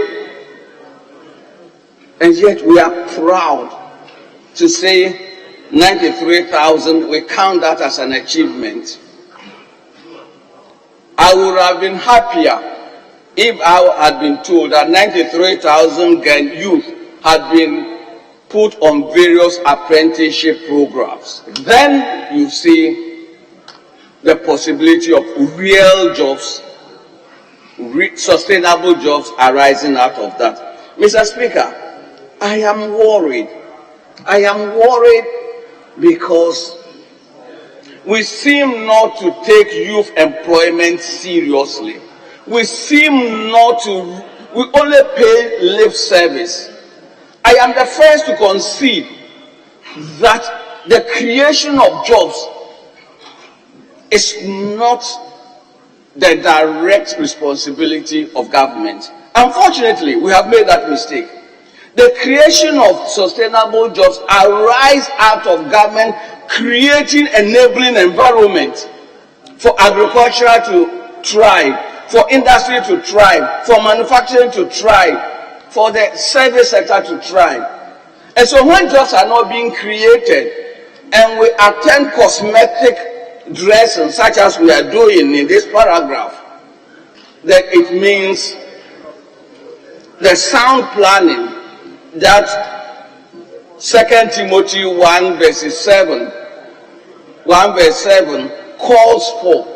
And yet we are proud to say 93,000, we count that as an achievement. I would have been happier if I had been told that 93,000 youth had been put on various apprenticeship programs. Then you see the possibility of real jobs, sustainable jobs arising out of that. Mr. Speaker, I am worried. I am worried because we seem not to take youth employment seriously. We seem not to, we only pay lip service. I am the first to concede that the creation of jobs is not the direct responsibility of government. Unfortunately, we have made that mistake. The creation of sustainable jobs arise out of government creating enabling environment for agriculture to thrive, for industry to thrive, for manufacturing to thrive, for the service sector to thrive. And so when jobs are not being created and we attend cosmetic dressing such as we are doing in this paragraph, then it means the sound planning that 2 Timothy 1 verse 7 calls for,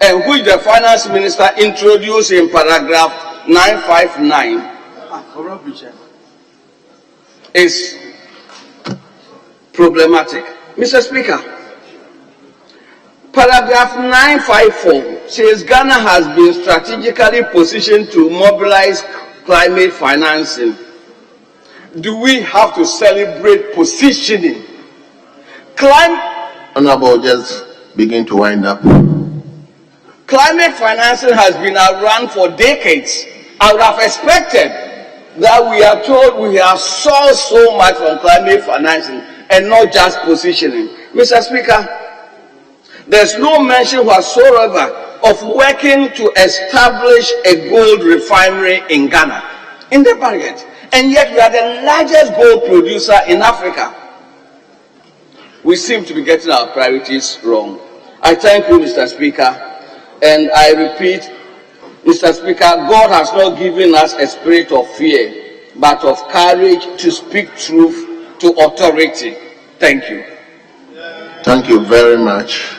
and which the finance minister introduced in paragraph 959 is problematic. Mr. Speaker, paragraph 954 says Ghana has been strategically positioned to mobilize climate financing. Do we have to celebrate positioning? Honorable, just begin to wind up. Climate financing has been around for decades. I would have expected that we are told we have solved so much from climate financing and not just positioning. Mr. Speaker, there's no mention whatsoever of working to establish a gold refinery in Ghana, in the Barriet. And yet we are the largest gold producer in Africa. We seem to be getting our priorities wrong. I thank you, Mr. Speaker, and I repeat, Mr. Speaker, God has not given us a spirit of fear, but of courage to speak truth to authority. Thank you. Thank you very much.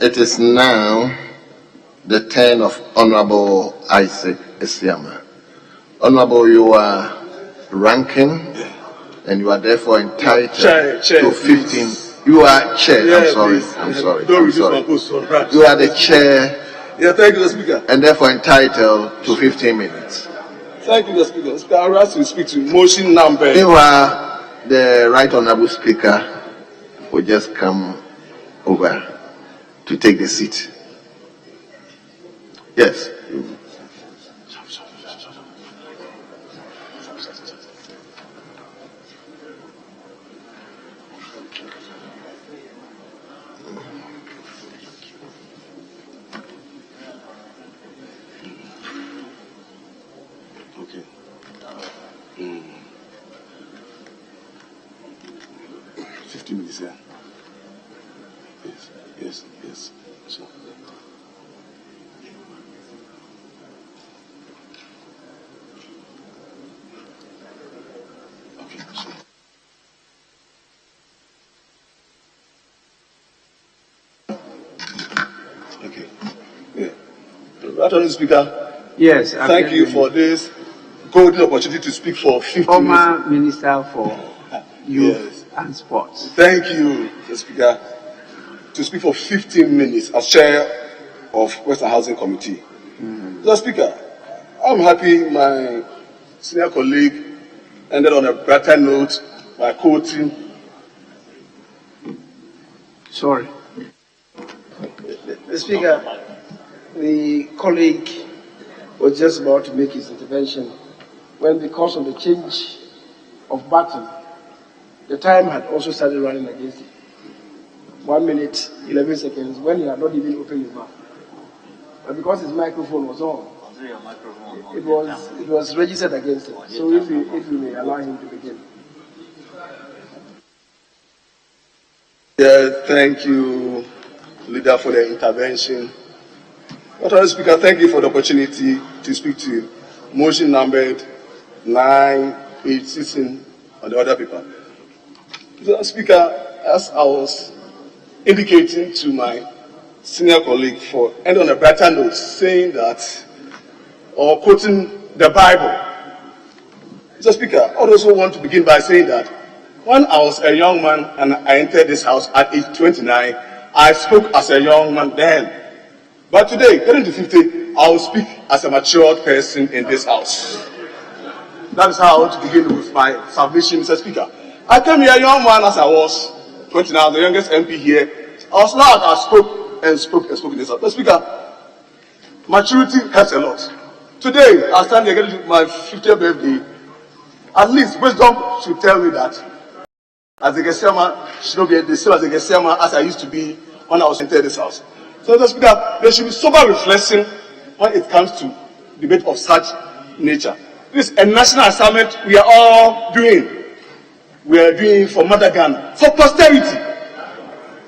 It is now the turn of Honorable Isaac Esiama. Honorable, you are ranking, and you are therefore entitled to 15. You are chair. I'm sorry. You are the chair. Yeah, thank you, Mr. Speaker. And therefore entitled to 15 minutes. Thank you, Mr. Speaker. Speaker, I would like to speak to motion number. Meanwhile, the Right Honorable Speaker will just come over to take the seat. Yes. Okay. 15 minutes, yeah. Yes. So. Okay. So. Okay. Yeah. Right on, Speaker. Yes. Thank you for this golden opportunity to speak for 15 Former minutes. Minister for Youth and Sports. Thank you, Mr. Speaker, to speak for 15 minutes as chair of Western Housing Committee. Mr. Speaker, I'm happy my senior colleague ended on a better note by quoting. Sorry. Mr. Speaker, the colleague was just about to make his intervention when, because of the change of button, the time had also started running against him. 1 minute, 11 seconds, when he had not even opened his mouth. But because his microphone was on, it was registered against him. So if you may allow him to begin. Yeah, thank you, Leader, for the intervention. Mr. Speaker, thank you for the opportunity to speak to you. Motion numbered 9, 8, 16 on the other paper. Mr. Speaker, as I was indicating to my senior colleague for end on a better note, saying that, or quoting the Bible. Mr. Speaker, I also want to begin by saying that when I was a young man and I entered this house at age 29, I spoke as a young man then. But today, getting to 50, I will speak as a matured person in this house. That is how I want to begin with my submission, Mr. Speaker. I came here, young man as I was, 29, the youngest MP here. I was loud, I spoke and spoke and spoke in this. Mr. Speaker, maturity helps a lot. Today, I stand here getting my 50th birthday. At least wisdom should tell me that as a Gesiama should not be the same as a Gesiama as I used to be when I was entered this house. So, Mr. Speaker, there should be sober reflection when it comes to debate of such nature. This is a national assignment we are all doing. We are doing for Mother Ghana, for posterity,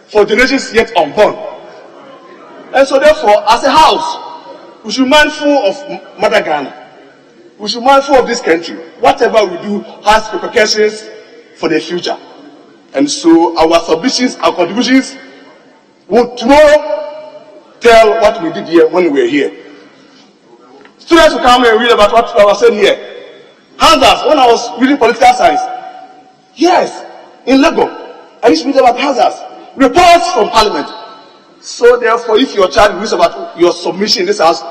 for generations yet unborn. And so therefore, as a house, we should be mindful of Mother Ghana. We should be mindful of this country. Whatever we do has repercussions for the future. And so our submissions, our contributions will tomorrow tell what we did here when we were here. Students will come and read about what I was saying here. Hazards, when I was reading political science, yes, in Lagos, I used to read about hazards, reports from Parliament. So therefore, if your child reads about your submission in this house,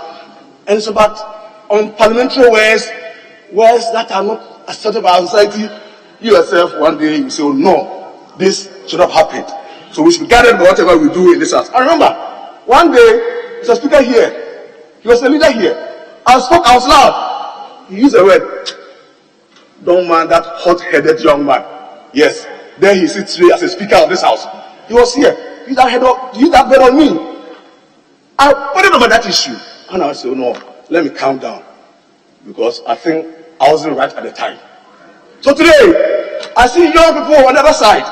and it's about unparliamentary words that are not accepted by our society, you yourself one day you say, oh no, this should not happen. So we should be guided by whatever we do in this house. I remember, one day, Mr. Speaker here, he was a leader here. I was loud. He used the word, don't mind that hot-headed young man. Yes, there he sits today as a speaker of this house. He was here. Use that bed on me. I put it over that issue. And I said, oh no, let me calm down. Because I think I wasn't right at the time. So today, I see young people on the other side.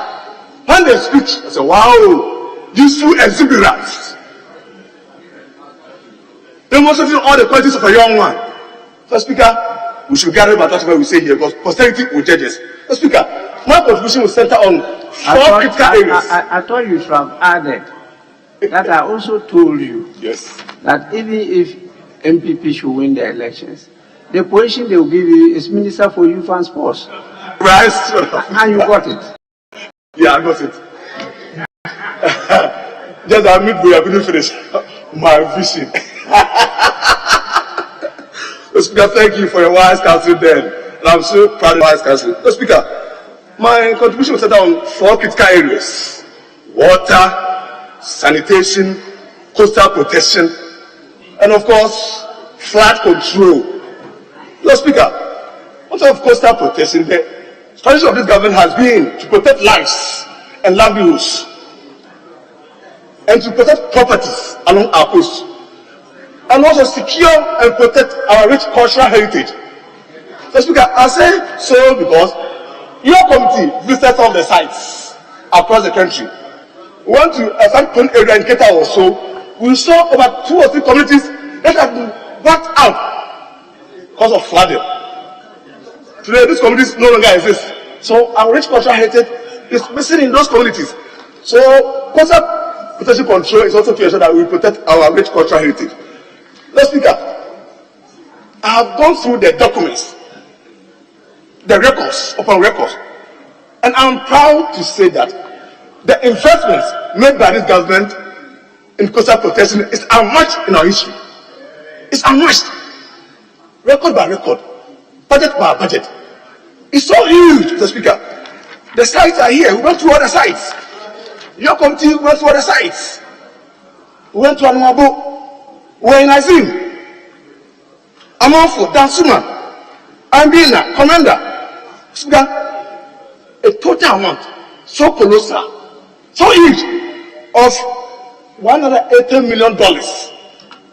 When they speak, I say, wow, useful exuberance. Demonstrating all the qualities of a young man. So, Speaker, we should gather about whatever we say here because posterity will judge us. So, Speaker, my contribution will center on four critical areas. I thought you should have added that I also told you that even if MPP should win the elections, the position they will give you is Minister for Youth and Sports. Right. And you got it. Yeah, I got it. Just admit we are going to finish my vision. Speaker, thank you for your wise counsel then. And I'm so proud of your wise counsel. Speaker, my contribution will center on four critical areas: water, sanitation, coastal protection, and of course, flood control. Speaker, on top of coastal protection, the strategy of this government has been to protect lives and livelihoods and to protect properties along our coast, and also secure and protect our rich cultural heritage. So, Speaker, I say so because your committee visited some of the sites across the country. We went to a certain area in Keta or so. We saw over 2 or 3 communities that have been wiped out because of flooding. Today, these communities no longer exist. So, our rich cultural heritage is missing in those communities. So, coastal protection control is also to ensure that we protect our rich cultural heritage. Speaker, I have gone through the documents, the records upon records, and I'm proud to say that the investments made by this government in coastal protection is unmatched in our history. It's unmatched. Record by record, budget by budget. It's so huge, Mr. Speaker. The sites are here. We went to other sites. Your committee went to other sites. We went to Anumabo. We were in Azim, Amonfo, Dansuma, Ambina, Commander. Speaker, a total amount so colossal, so huge, of $180 million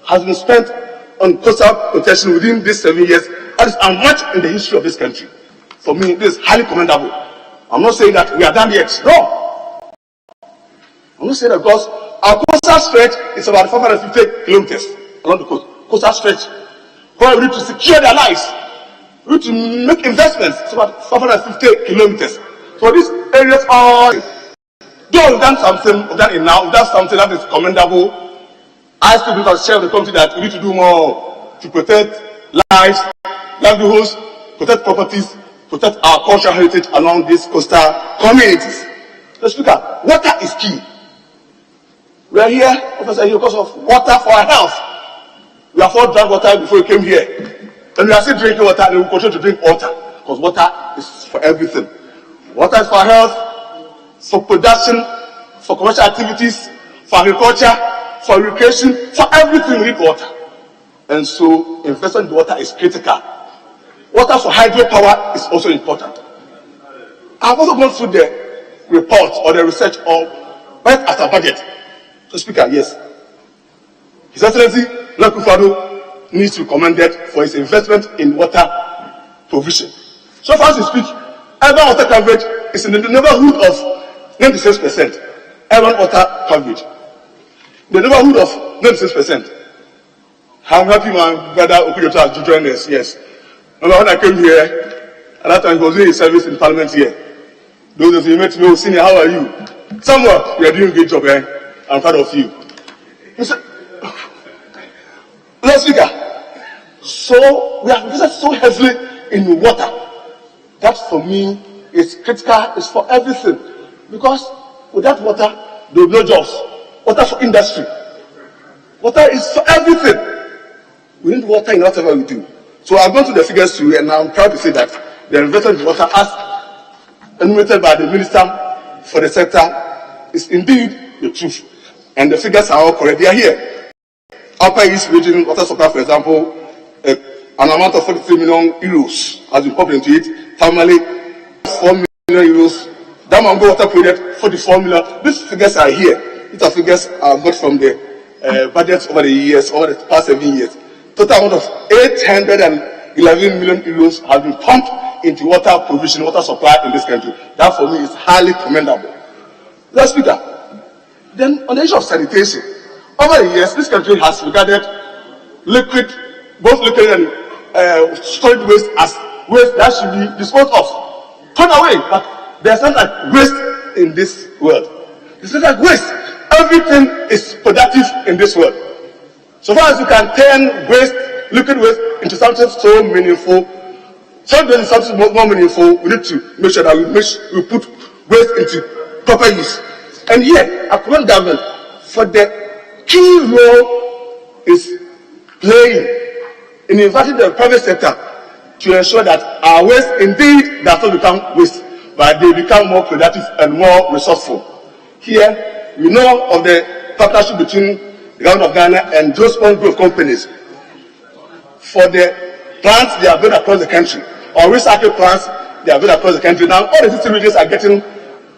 has been spent on coastal protection within these 7 years. That is unmatched in the history of this country. For me, this is highly commendable. I'm not saying that we are done yet. No. I'm not saying that because our coastal stretch is about 550 kilometers along the coast. Coastal stretch. Where we need to secure their lives. We need to make investments. It's about 550 kilometers. So these areas are, though we've done something, we've done something that is commendable. I still believe as chair of the committee that we need to do more to protect lives, livelihoods, protect properties, protect our cultural heritage along these coastal communities. The Speaker, water is key. We are here, Professor, because of water for our health. We afford drank water before we came here. When we are still drinking water, we will continue to drink water, because water is for everything. Water is for health, for production, for commercial activities, for agriculture, for recreation, for everything we need water. And so investment in water is critical. Water for hydropower is also important. I've also gone through the report or the research of budget after budget. So Speaker, yes, His Excellency Nakufado needs to be commended for his investment in water provision. So far as we speak, urban water coverage is in the neighborhood of 96%. Urban water coverage. The neighborhood of 96%. I'm happy my brother Okuyoto has joined us, yes. Remember when I came here, at that time he was doing his service in Parliament here. Those of you met me, senior, how are you? Somewhere, we are doing a great job, eh? I'm proud of you. You said, Lord Speaker, so we have invested so heavily in water. That for me is critical, is for everything. Because without water, there will be no jobs. Water for industry. Water is for everything. We need water in whatever we do. So I've gone to the figures too, and I'm proud to say that the investment in water, as enumerated by the Minister for the sector, is indeed the truth. And the figures are all correct. They are here. Upper East Region water supply, for example, an amount of 43 million euros has been pumped into it. Family, 4 million euros. Damango Water Project, 44 million. These figures are here. These are figures I've got from the budgets over the years, over the past 7 years. Total amount of 811 million euros has been pumped into water provision, water supply in this country. That for me is highly commendable. Last Speaker, then on the issue of sanitation, over the years, this country has regarded liquid, both liquid and solid waste as waste that should be disposed of, thrown away. But there's not like waste in this world. It's not like waste. Everything is productive in this world. So far as you can turn waste, liquid waste, into something so meaningful, something more meaningful, we need to make sure that we put waste into proper use. And here, I commend government for the key role is playing in inviting the private sector to ensure that our waste indeed does not become waste, but they become more productive and more resourceful. Here, we know of the partnership between the government of Ghana and those group of companies for the plants they are built across the country, or recycle plants they are built across the country. Now, all the 60 regions are getting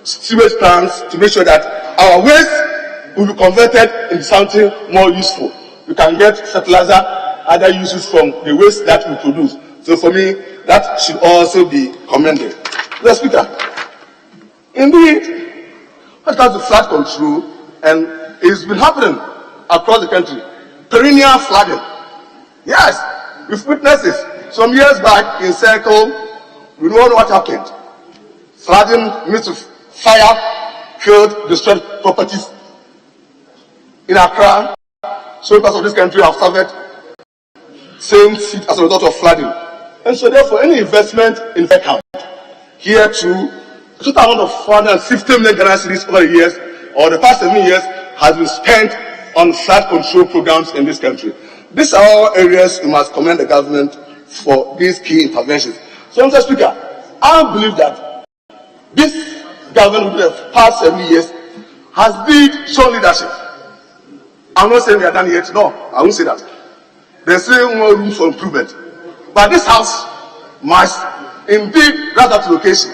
sewage plants to make sure that our waste will be converted into something more useful. We can get fertilizer, other uses from the waste that we produce. So for me, that should also be commended. Mr. Speaker, indeed, when it comes to flood control, and it's been happening across the country, perennial flooding. Yes, we've witnessed this. Some years back in Circle, we know what happened. Flooding, mixed with fire, killed, destroyed properties. In Accra, so parts of this country have suffered same seat as a result of flooding. And so therefore, any investment in account here too, a total amount of 450 million Ghana cedis over the years, or the past 7 years, has been spent on flood control programs in this country. These are all areas we must commend the government for these key interventions. So, Mr. Speaker, I believe that this government, over the past 7 years, has shown leadership. I'm not saying we are done yet. No, I won't say that. There's still more room for improvement. But this house must indeed grasp that location.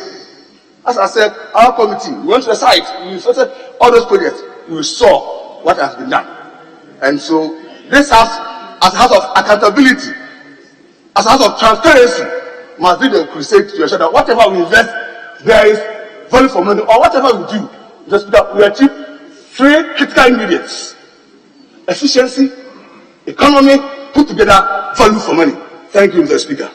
As I said, our committee, we went to the site, we visited all those projects, we saw what has been done. And so, this house, as a house of accountability, as a house of transparency, must be the crusade to ensure that whatever we invest, there is value for money, or whatever we do, just that we achieve 3 critical ingredients: efficiency, economy, put together, value for money. Thank you, Mr. Speaker.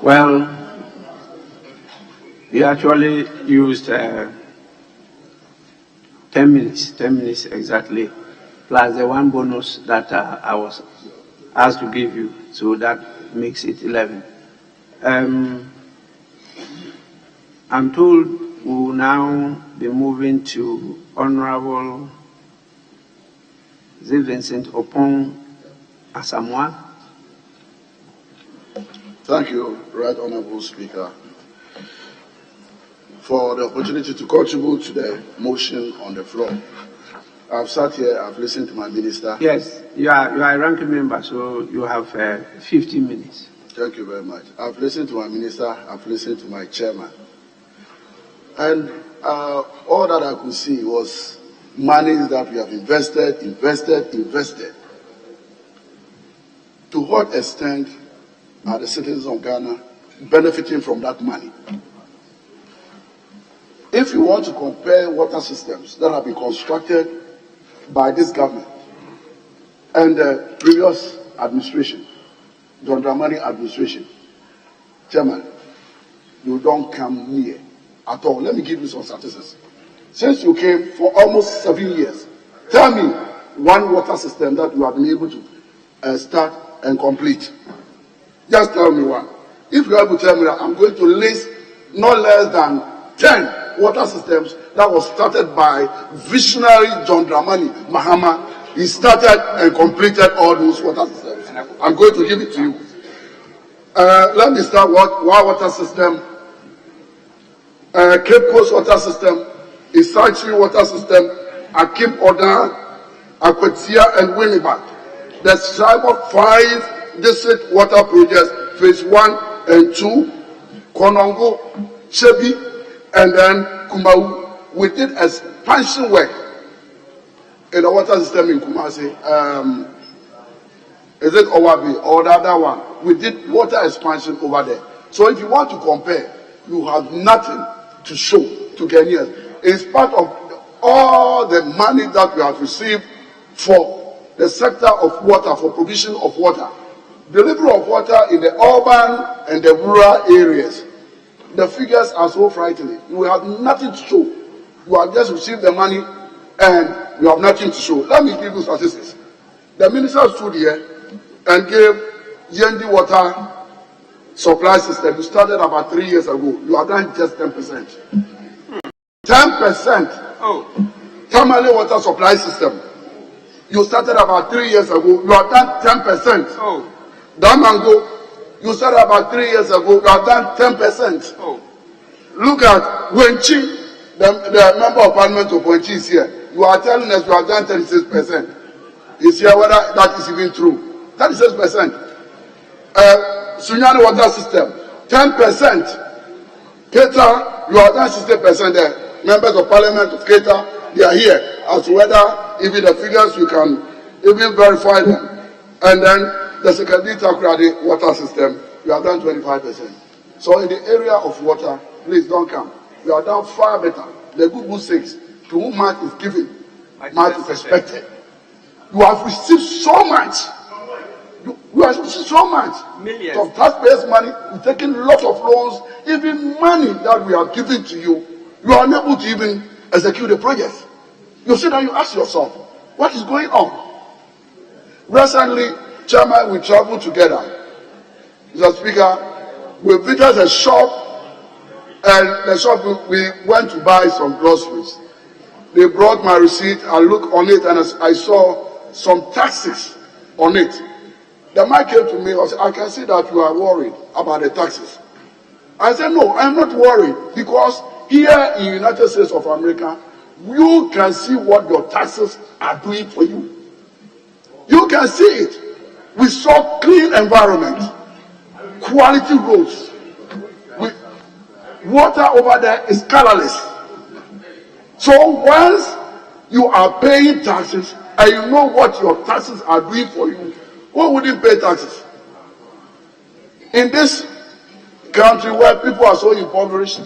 Well, you actually used 10 minutes exactly, plus the one bonus that I was asked to give you, so that makes it 11. I'm told We will now be moving to Honorable Vincent Opon Asamoah. Thank you, Right Honorable Speaker, for the opportunity to contribute to the motion on the floor. I've sat here, I've listened to my minister. Yes, you are a ranking member, so you have 15 minutes. Thank you very much. I've listened to my minister, I've listened to my chairman. And all that I could see was money that we have invested. To what extent are the citizens of Ghana benefiting from that money? If you want to compare water systems that have been constructed by this government and the previous administration, John Dramani administration, Chairman, you don't come near at all. Let me give you some statistics. Since you came for almost 7 years, tell me one water system that you have been able to start and complete. Just tell me one. If you are able to tell me that, I'm going to list not less than 10 water systems that was started by visionary John Dramani Mahama. He started and completed all those water systems. I'm going to give it to you. Let me start with one water system. Cape Coast water system, Isachi water system, Akim Oda, Akwetia and Winnipeg. The Cyber 5 district water projects, phase 1 and 2, Konongo, Chebi, and then Kumau. We did expansion work in the water system in Kumasi. Is it Owabi or the other one? We did water expansion over there. So if you want to compare, you have nothing to show to Kenyans. It's part of all the money that we have received for the sector of water, for provision of water. Delivery of water in the urban and the rural areas. The figures are so frightening. You have nothing to show. You have just received the money and you have nothing to show. Let me give you statistics. The minister stood here and gave Yendi water supply system. You started about 3 years ago. You have done just 10%. 10%. Oh. Tamale water supply system. You started about 3 years ago. You have done 10%. Oh. Damango. You started about 3 years ago. You have done 10%. Oh. Look at Wenchi, the member of parliament of Wenchi is here. You are telling us you have done 36%. Is here whether that is even true. 36%. Sunyani water system, 10%. Keta, you have done 60% there. Members of parliament of Keta, they are here. As to whether even the figures you can even verify them. And then the Secretary Takradi water system, you have done 25%. So in the area of water, please don't come. You have done far better. The good book says, to whom much is given, much is expected. You have received so much. You have received so much. Millions of taxpayers' money. You've taken lots of loans. Even money that we have given to you, you are unable to even execute the project. You sit down, you ask yourself, what is going on? Recently, Chairman, we traveled together. Mr. Speaker, we visited a shop, and the shop we went to buy some groceries. They brought my receipt. I looked on it and I saw some taxes on it. The man came to me and said, I can see that you are worried about the taxes. I said, no, I'm not worried, because here in the United States of America, you can see what your taxes are doing for you. You can see it. We saw clean environment, quality roads. Water over there is colorless. So once you are paying taxes and you know what your taxes are doing for you, who wouldn't pay taxes? In this country where people are so impoverished,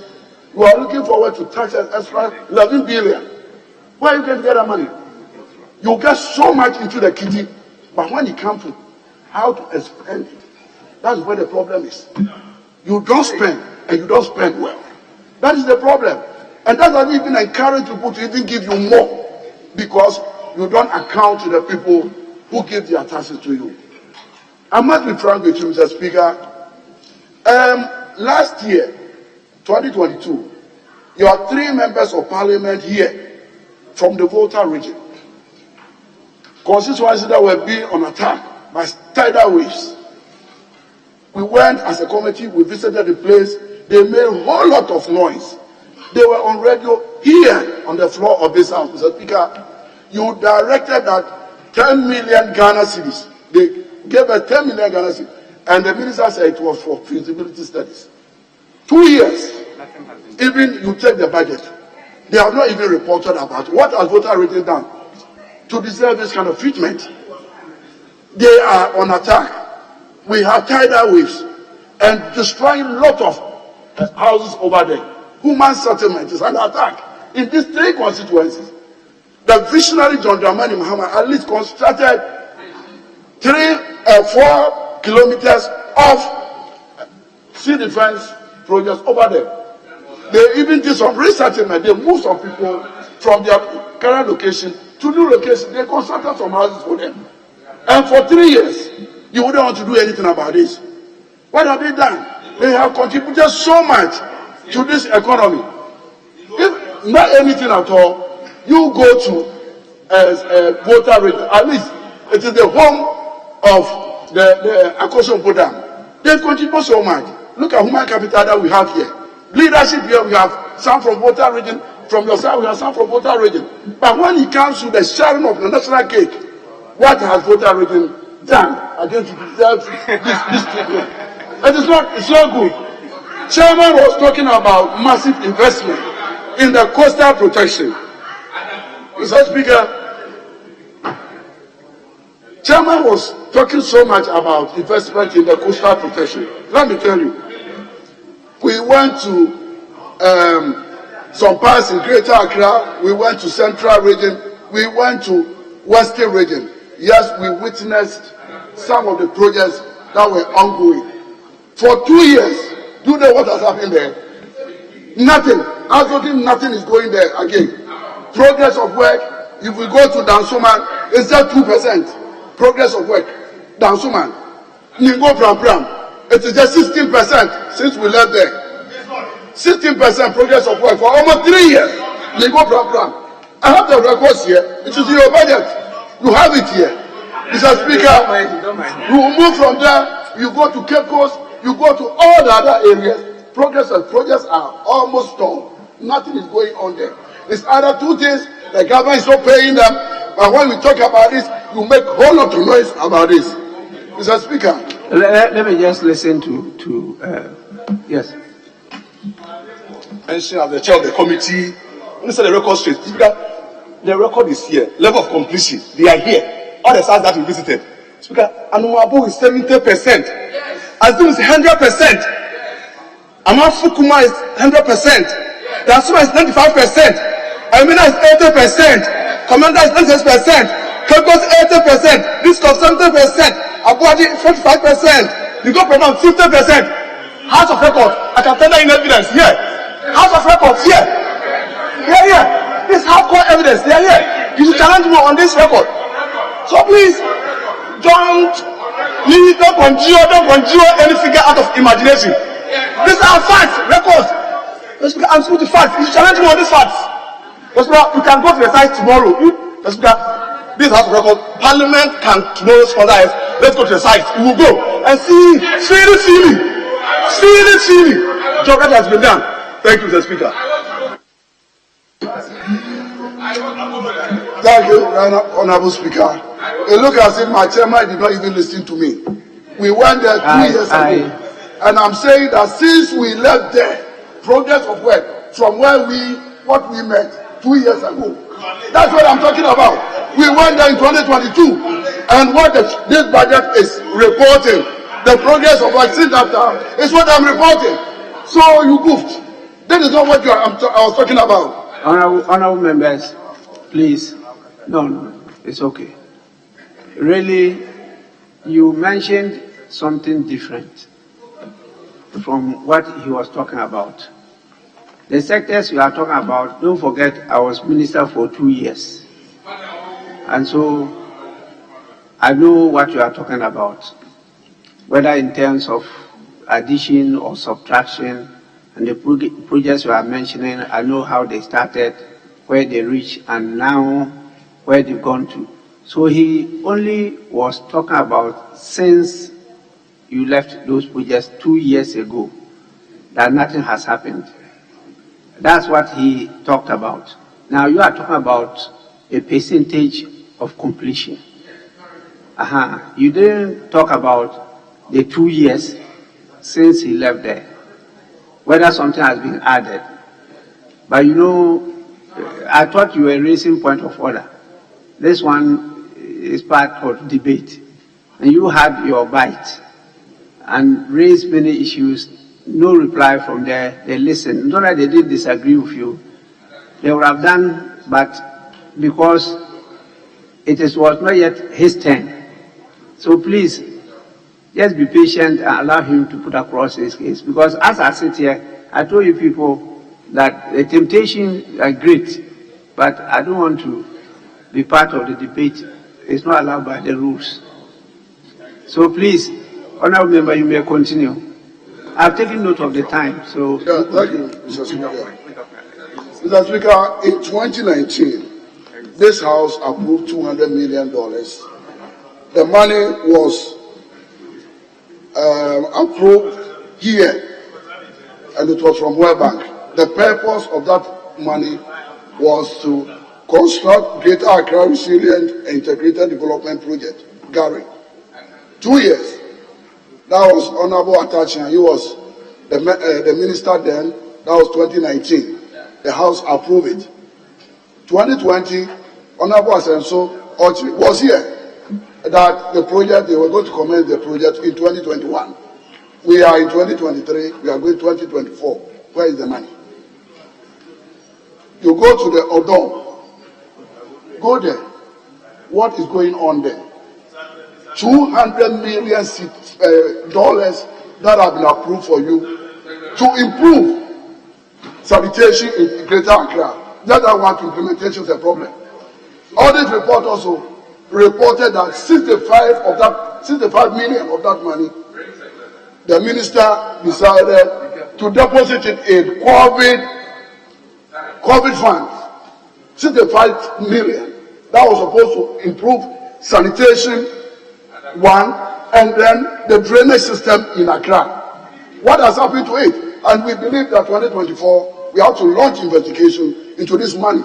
you are looking forward to tax extra 11 billion. Where are you going to get that money? You get so much into the kitty, but when it comes to how to spend it, that's where the problem is. You don't spend, and you don't spend well. That is the problem. And that doesn't even encourage people to even give you more, because you don't account to the people who give their taxes to you. I must be frank with you, Mr. Speaker. Last year, 2022, You are 3 members of parliament here from the Volta region. Constituencies that were being on attack by tidal waves. We went as a committee, we visited the place, they made a whole lot of noise. They were on radio here on the floor of this house. Mr. Speaker, you directed that 10 million Ghana cedis. They gave a 10 million Ghana cedis. And the minister said it was for feasibility studies. 2 years. Even you take the budget. They have not even reported about it. What has Volta region done to deserve this kind of treatment? They are on attack. We have tidal waves and destroying a lot of houses over there. Human settlement is under attack in these 3 constituencies. The visionary John Dramani Mahama at least constructed 4 kilometers of sea defense projects over there. They even did some resettlement. They moved some people from their current location to new location. They constructed some houses for them. And for 3 years, you wouldn't want to do anything about this. What have they done? They have contributed so much to this economy. If not anything at all, you go to Volta region. At least it is the home of the Akosombo Dam. They contribute so much. Look at human capital that we have here. Leadership here, we have some from Volta region. From your side, we have some from Volta region. But when it comes to the sharing of the national cake, what has Volta region done against this treatment? It's not good. Chairman was talking about massive investment in the coastal protection. Mr. Speaker, Chairman was talking so much about investment in the coastal protection. Let me tell you, we went to some parts in Greater Accra, we went to Central Region, we went to Western Region. Yes, we witnessed some of the projects that were ongoing. For 2 years, do you know what has happened there? Nothing. Absolutely nothing is going there again. Progress of work, if we go to Dansuman, it's just 2%. Progress of work. Dansuman. Ningo Pram Pram. It is just 16% since we left there. 16% progress of work for almost 3 years. Ningo Pram Pram. I have the records here. It is in your budget. You have it here. Mr. Speaker, you will move from there, you go to Cape Coast, you go to all the other areas. Progress and projects are almost done. Nothing is going on there. It's either 2 things, the government is not paying them, but when we talk about this, you make a whole lot of noise about this. Mr. Speaker. Let me just listen to yes. Mention of the chair of the committee. Let me say the record straight. Speaker, the record is here. Level of completion, they are here. All the sites that we visited. Speaker, Anumabu is 70%. Azim is 100%. Amafukuma is 100%. Dasuma is 95%. Amina is 80%. Commander is 96%. Kekos 80%. This cost 70%. Abuadi 45%. You go program 50%. House of Records, I can tell you in evidence here. House of Records here. Here. This hardcore evidence, they are here. You should challenge me on this record. So please, don't conjure any figure out of imagination. These are facts, records. I'm speaking to facts. You should challenge me on these facts. You can go to the site tomorrow. This house of records, Parliament can tomorrow sponsor us. Let's go to the site. We will go and see freely. Job that has been done. Thank you, Mr. Speaker. Thank you, Honorable Speaker. It looks as if my chairman did not even listen to me. We went there 2 years ago. And I'm saying that since we left there, progress of work from where what we met 2 years ago. That's what I'm talking about. We went there in 2022. And what this budget is reporting, the progress of work since that time, is what I'm reporting. So you goofed. That is not what I was talking about. Honorable members, please. No, it's okay. Really, you mentioned something different from what he was talking about. The sectors you are talking about, don't forget, I was minister for 2 years. And so, I know what you are talking about, whether in terms of addition or subtraction And the projects you are mentioning, I know how they started, where they reached, and now where they've gone to. So he only was talking about since you left those projects 2 years ago, that nothing has happened. That's what he talked about. Now you are talking about a percentage of completion. You didn't talk about the 2 years since he left there, whether something has been added. But you know, I thought you were raising point of order. This one is part of debate. And you had your bite and raised many issues, no reply from there. They listened. Not that they did disagree with you. They would have done, but because was not yet his turn. So please, just be patient and allow him to put across his case. Because as I sit here, I told you people that the temptations are great, but I don't want to be part of the debate. It's not allowed by the rules. So please, honorable member, you may continue. I've taken note of the time, so... Yeah, thank you, Mr. Speaker. Mr. Speaker, in 2019, this House approved $200 million. The money was approved here, and it was from World Bank. The purpose of that money was to construct Greater Accra Resilient and Integrated Development Project, GARI. 2 years. That was Honorable Atachian. He was the minister then. That was 2019. The House approved it. 2020, Honorable Asenso Ochi was here. That the project, they were going to commence the project in 2021. We are in 2023. We are going 2024. Where is the money? You go to the Odom. Go there. What is going on there? $200 million that have been approved for you to improve sanitation in Greater Accra. That I want implementation is a problem. Audit report also reported that 65 million of that money, the minister decided to deposit it in COVID funds. 65 million. That was supposed to improve sanitation, one, and then the drainage system in Accra. What has happened to it? And we believe that 2024, we have to launch investigation into this money.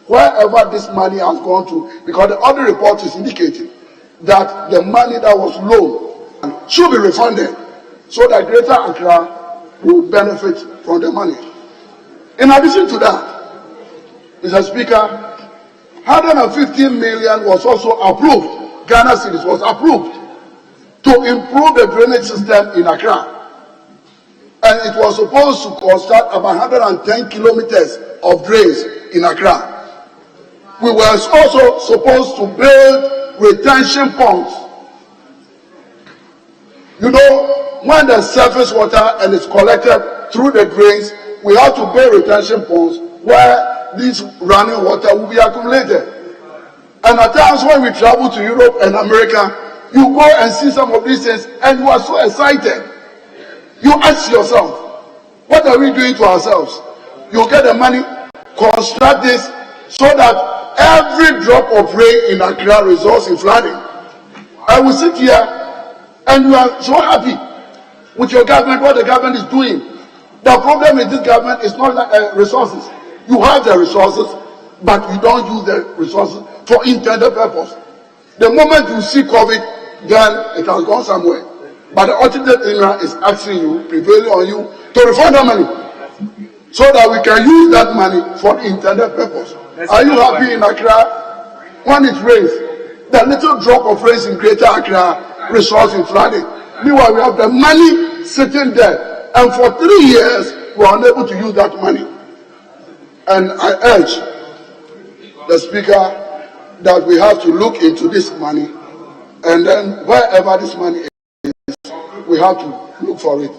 Wherever this money has gone to, because the other report is indicating that the money that was loaned should be refunded so that Greater Accra will benefit from the money. In addition to that, Mr. Speaker, 150 million was also approved. Ghana Cedis was approved to improve the drainage system in Accra. And it was supposed to construct about 110 kilometers of drains in Accra. We were also supposed to build retention ponds. You know, when the surface water and it's collected through the drains, we have to build retention ponds where this running water will be accumulated. And at times when we travel to Europe and America, you go and see some of these things and you are so excited. You ask yourself, what are we doing to ourselves? You get the money, construct this so that every drop of rain in Accra results in flooding. I will sit here and you are so happy with your government, what the government is doing. The problem with this government is not resources. You have the resources, but you don't use the resources for intended purpose. The moment you see COVID, then it has gone somewhere. But the ultimate owner is asking you, prevailing on you, to refund that money so that we can use that money for the intended purpose. Are you happy in Accra? When it rains, the little drop of rain in Greater Accra results in flooding. Meanwhile, we have the money sitting there, and for 3 years, we are unable to use that money. And I urge the Speaker that we have to look into this money, and then wherever this money is, we have to look for it.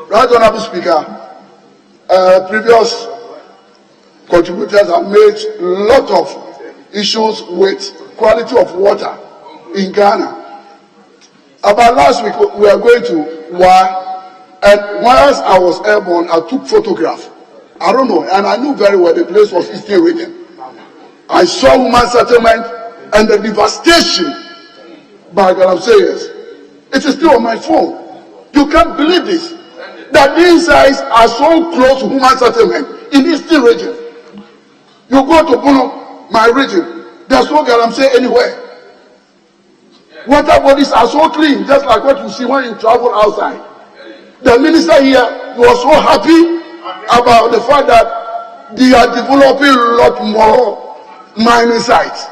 Right, Honorable Speaker, previous contributors have made a lot of issues with quality of water in Ghana. About last week, we are going to WA And whilst I was airborne, I took photograph. I don't know, and I knew very well the place was Eastern Region. I saw woman settlement and the devastation by Galamseyers. It is still on my phone. You can't believe this. That these sites are so close to human settlement in Eastern Region. You go to Bono, my region, there's no Galamsey anywhere. Water bodies are so clean, just like what you see when you travel outside. The minister here was so happy about the fact that they are developing a lot more mining sites.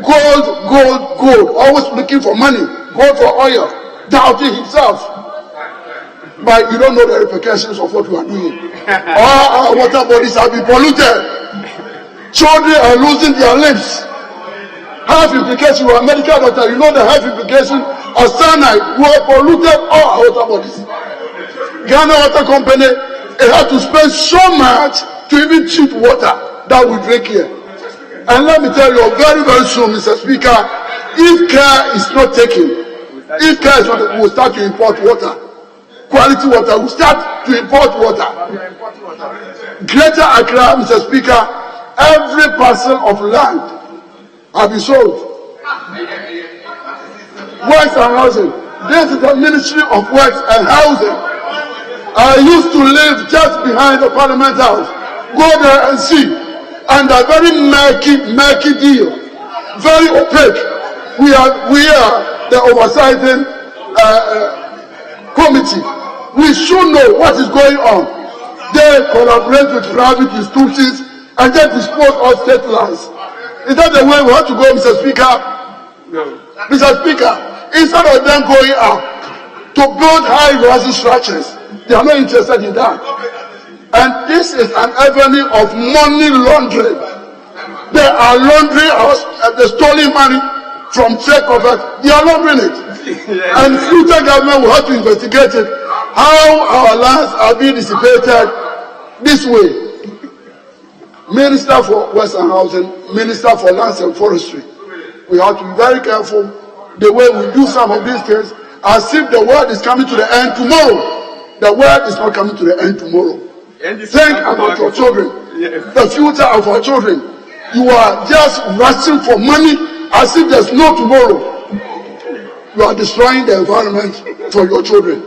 Gold, gold, gold, always looking for money, gold for oil, doubting himself. But you don't know the repercussions of what we are doing. All our water bodies have been polluted. Children are losing their limbs. Health implications, you are a medical doctor, you know the health implications of cyanide. We have polluted all our water bodies. Ghana Water Company, it had to spend so much to even treat water that we drink here. And let me tell you, very, very soon, Mr. Speaker, if care is not taken, if care is not taken, we'll start to import water. Quality water, we'll start to import water. Greater Accra, Mr. Speaker, every parcel of land have been sold. Works and housing. This is the Ministry of Works and Housing. I used to live just behind the Parliament House. Go there and see. And a very murky deal. Very opaque. We are the oversighting committee. We should know what is going on. They collaborate with private institutions and they dispose of state lands. Is that the way we have to go, Mr. Speaker? No. Mr. Speaker, instead of them going out to build high-rising structures, they are not interested in that. And this is an avenue of money laundering. They are laundering the stolen money from fake government. They are laundering it. And future government will have to investigate it. How our lands are being dissipated this way. Minister for Western Housing, Minister for Lands and Forestry. We have to be very careful the way we do some of these things, as if the world is coming to the end tomorrow. The world is not coming to the end tomorrow. Think about your children, the future of our children. You are just rushing for money as if there's no tomorrow. You are destroying the environment for your children.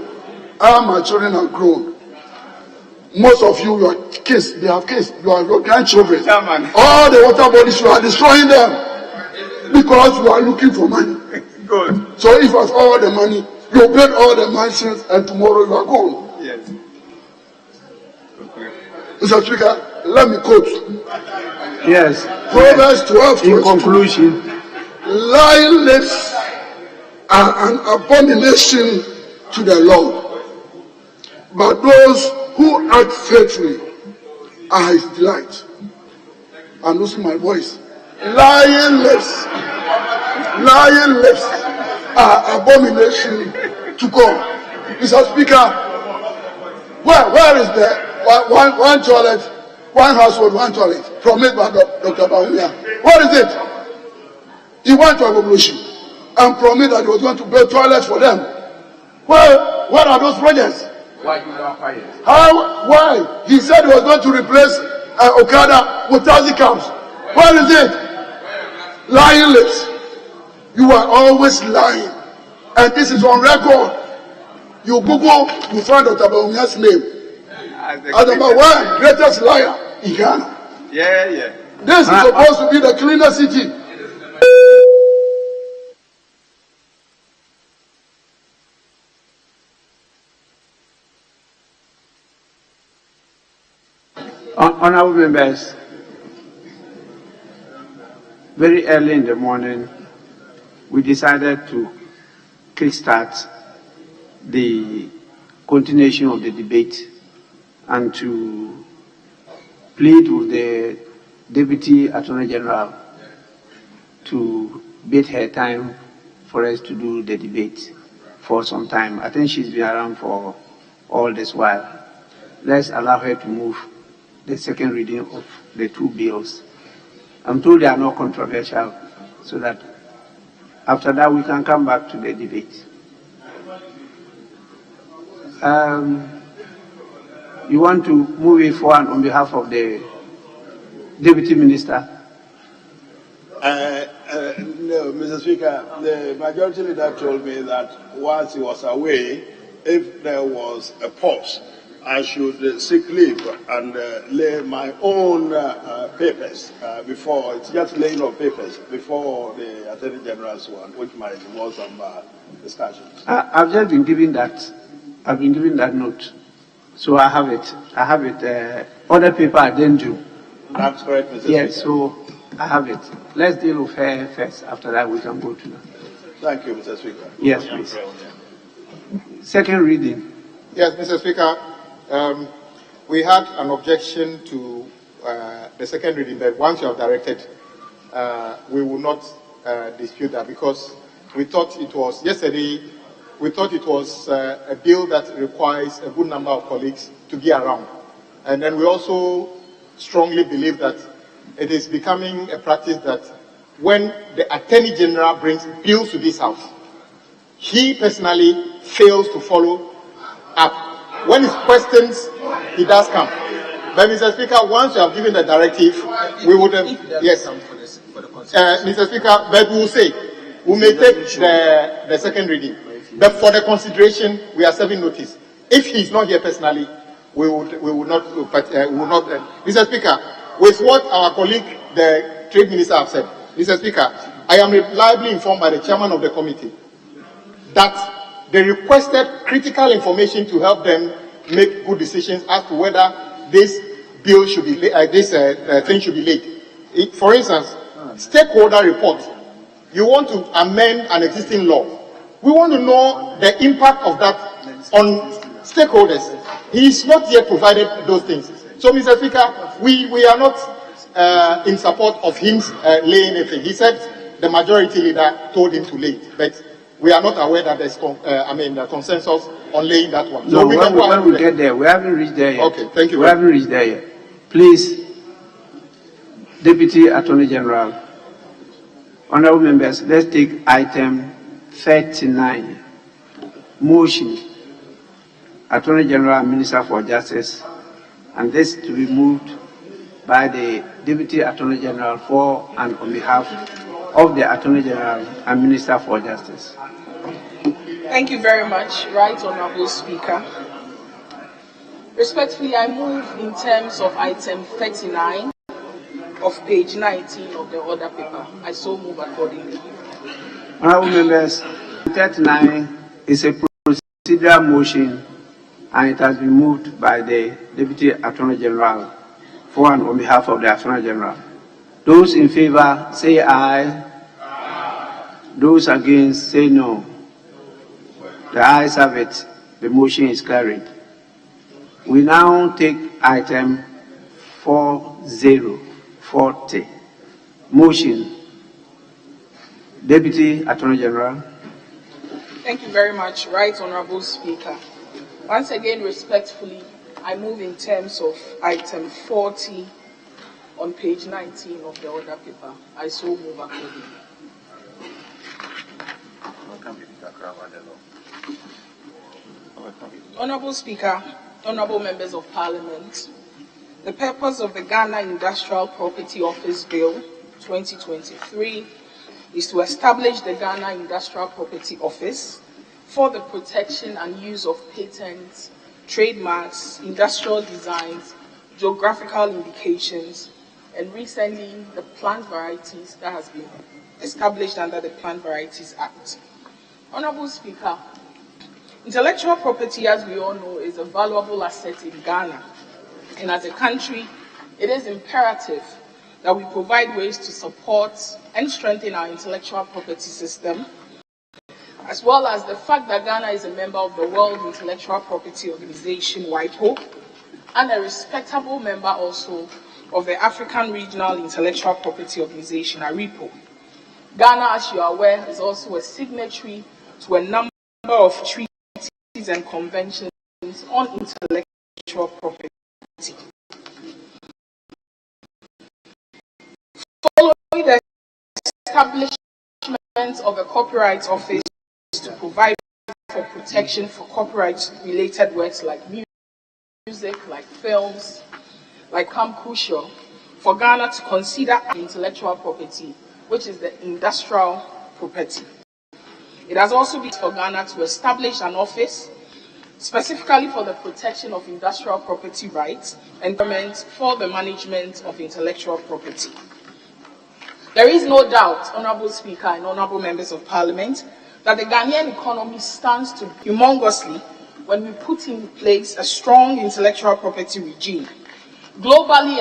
My children are grown. Most of you, your kids, they have kids. You are your grandchildren. Yeah, all the water bodies, you are destroying them because you are looking for money. Good. So if you have all the money, you build all the mansions, and tomorrow you are gone. Yes. Okay. Mr. Speaker, let me quote. Yes. Proverbs 12. In conclusion, lying lips are an abomination to the Lord, but those who act faithfully are his delight. I'm losing my voice. Lying lips are abomination to God. Mr. Speaker, where is the one toilet, one household, one toilet promised by Dr. Bawumia? Where is it? He went to Agbogbloshie and promised that he was going to build toilets for them. Where are those projects? why you are quiet? Why? He said he was going to replace Okada with taxi cabs. Where is it? Lying lips. You are always lying. And this is on record. You Google, you find Dr. Bawumia's name. As number one greatest liar in Ghana. Yeah. This is supposed to be the cleaner city. Honorable members, very early in the morning, we decided to kickstart the continuation of the debate and to plead with the Deputy Attorney General to bid her time for us to do the debate for some time. I think she's been around for all this while. Let's allow her to move the second reading of the two bills. I'm told they are not controversial, so that after that we can come back to the debate. You want to move it forward on behalf of the Deputy Minister? No, Mr. Speaker, the majority leader told me that once he was away, if there was a pause, I should seek leave and lay my own papers before, it's just laying of papers before the Attorney General's one, which might involve some discussions. I've just been given that. I've been given that note. So I have it. I have it. Other people I didn't do. That's correct, Mr. Yes, Speaker. so I have it. Let's deal with her first. After that, we can go to that. Thank you, Mr. Speaker. Yes, please. Second reading. Yes, Mr. Speaker. We had an objection to the second reading, but once you have directed, we will not dispute that because we thought it was, yesterday, we thought it was a bill that requires a good number of colleagues to be around. And then we also strongly believe that it is becoming a practice that when the Attorney General brings bills to this House, he personally fails to follow up. When his questions, he does come. But Mr. Speaker, once you have given the directive, we would have, yes. Mr. Speaker, but we will say, we may take the second reading. But for the consideration, we are serving notice. If he is not here personally, we would not. Mr. Speaker, with what our colleague, the Trade Minister, have said, Mr. Speaker, I am reliably informed by the chairman of the committee that they requested critical information to help them make good decisions as to whether this bill should be thing should be laid. For instance, stakeholder report. You want to amend an existing law. We want to know the impact of that on stakeholders. He is not yet provided those things. So, Mr. Speaker, we are not in support of him laying anything. He said the majority leader told him to lay it, but we are not aware that there's the consensus on laying that one. No, So when we get there, we haven't reached there yet. Okay, thank you. We haven't reached there yet. Please, Deputy Attorney General, honorable members, let's take item 39. Motion. Attorney General and Minister for Justice, and this to be moved by the Deputy Attorney General for and on behalf of the Attorney General and Minister for Justice. Thank you very much, Right Honorable Speaker. Respectfully, I move in terms of item 39 of page 19 of the order paper. I so move accordingly. Honorable members, 39 is a procedural motion and it has been moved by the Deputy Attorney General for and on behalf of the Attorney General. Those in favor say aye. Those against say no. The ayes have it. The motion is carried. We now take item 4040. Motion. Deputy Attorney General. Thank you very much, Right Honorable Speaker. Once again, respectfully, I move in terms of item 40 on page 19 of the order paper. I so move accordingly. Honorable Speaker, honorable members of Parliament, the purpose of the Ghana Industrial Property Office Bill 2023 is to establish the Ghana Industrial Property Office for the protection and use of patents, trademarks, industrial designs, geographical indications, and recently the plant varieties that has been established under the Plant Varieties Act. Honorable Speaker, intellectual property, as we all know, is a valuable asset in Ghana. And as a country, it is imperative that we provide ways to support and strengthen our intellectual property system, as well as the fact that Ghana is a member of the World Intellectual Property Organization, WIPO, and a respectable member also of the African Regional Intellectual Property Organization, ARIPO. Ghana, as you are aware, is also a signatory to a number of treaties and conventions on intellectual property. Following the establishment of a copyright office to provide for protection for copyright-related works like music, like films, like crucial for Ghana to consider intellectual property, which is the industrial property. It has also been for Ghana to establish an office specifically for the protection of industrial property rights and government for the management of intellectual property. There is no doubt, Honourable Speaker and Honourable Members of Parliament, that the Ghanaian economy stands to humongously when we put in place a strong intellectual property regime. Globally,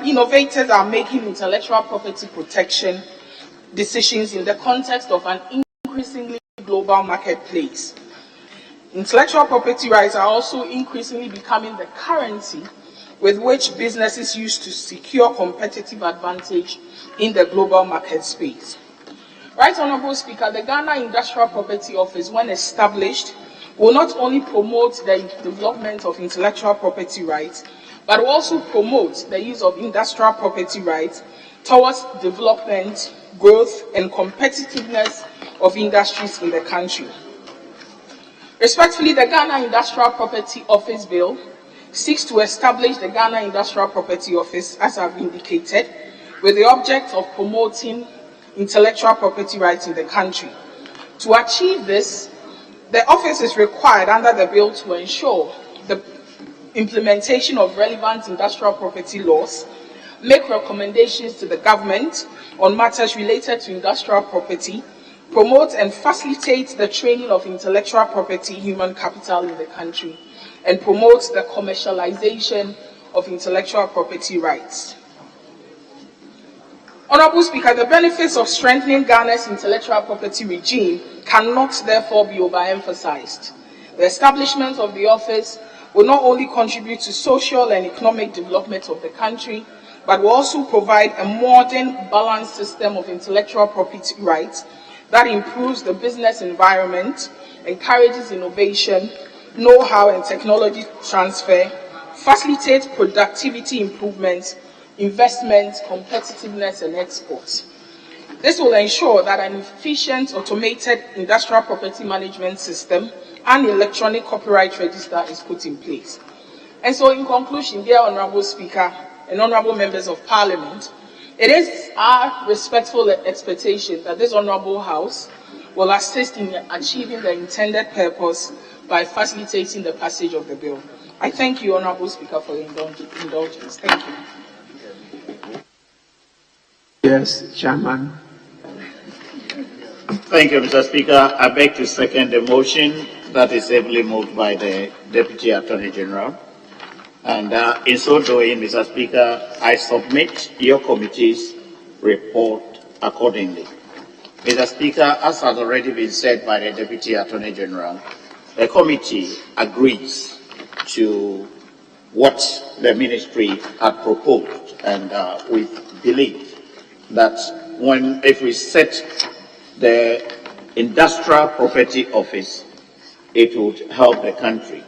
innovators are making intellectual property protection decisions in the context of an increasingly global marketplace. Intellectual property rights are also increasingly becoming the currency with which businesses use to secure competitive advantage in the global market space. Right, Honourable Speaker, the Ghana Industrial Property Office, when established, will not only promote the development of intellectual property rights, but will also promote the use of industrial property rights towards development, growth, and competitiveness of industries in the country. Respectfully, the Ghana Industrial Property Office Bill seeks to establish the Ghana Industrial Property Office, as I've indicated, with the object of promoting intellectual property rights in the country. To achieve this, the office is required under the bill to ensure the implementation of relevant industrial property laws, make recommendations to the government on matters related to industrial property, promote and facilitate the training of intellectual property human capital in the country, and promote the commercialization of intellectual property rights. Honourable Speaker, the benefits of strengthening Ghana's intellectual property regime cannot therefore be overemphasized. The establishment of the office will not only contribute to social and economic development of the country, but will also provide a modern, balanced system of intellectual property rights that improves the business environment, encourages innovation, know-how and technology transfer, facilitates productivity improvements, investment, competitiveness and exports. This will ensure that an efficient, automated industrial property management system and electronic copyright register is put in place. And so in conclusion, dear Honourable Speaker and Honourable Members of Parliament, it is our respectful expectation that this Honourable House will assist in achieving the intended purpose by facilitating the passage of the bill. I thank you, Honourable Speaker, for your indulgence. Thank you. Yes, Chairman. Thank you, Mr. Speaker. I beg to second the motion that is ably moved by the Deputy Attorney General. And in so doing, Mr. Speaker, I submit your committee's report accordingly. Mr. Speaker, as has already been said by the Deputy Attorney General, the committee agrees to what the ministry had proposed, and we believe that if we set the Industrial Property Office, it would help the country.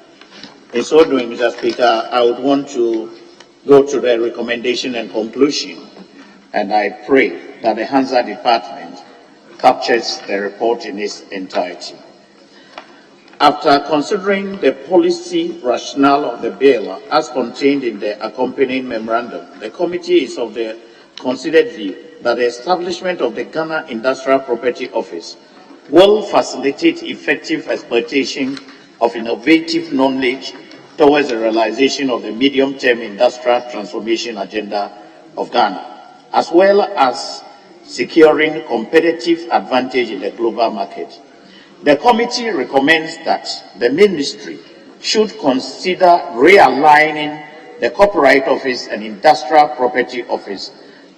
In so doing, Mr. Speaker, I would want to go to the recommendation and conclusion, and I pray that the Hansa Department captures the report in its entirety. After considering the policy rationale of the bill as contained in the accompanying memorandum, the committee is of the considered view that the establishment of the Ghana Industrial Property Office will facilitate effective exploitation of innovative knowledge towards the realization of the medium-term industrial transformation agenda of Ghana, as well as securing competitive advantage in the global market. The committee recommends that the ministry should consider realigning the Copyright Office and Industrial Property Office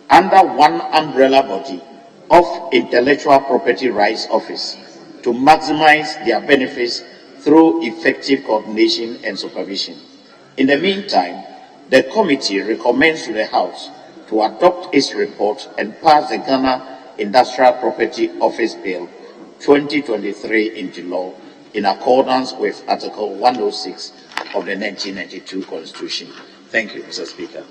under one umbrella body of Intellectual Property Rights Office to maximize their benefits through effective coordination and supervision. In the meantime, the committee recommends to the House to adopt its report and pass the Ghana Industrial Property Office Bill 2023 into law in accordance with Article 106 of the 1992 Constitution. Thank you, Mr. Speaker.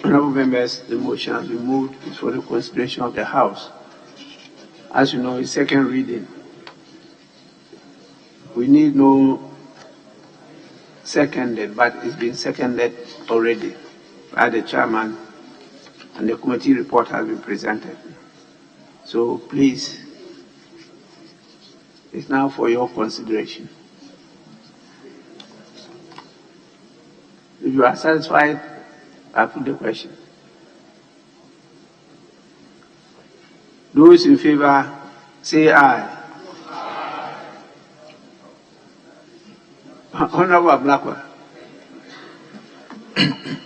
Honourable members, the motion has been moved for the consideration of the House. as you know, is second reading. We need no seconded, but it's been seconded already by the chairman, and the committee report has been presented. So please, it's now for your consideration. If you are satisfied, I put the question. Those in favor, say aye. Honorable Blackwell.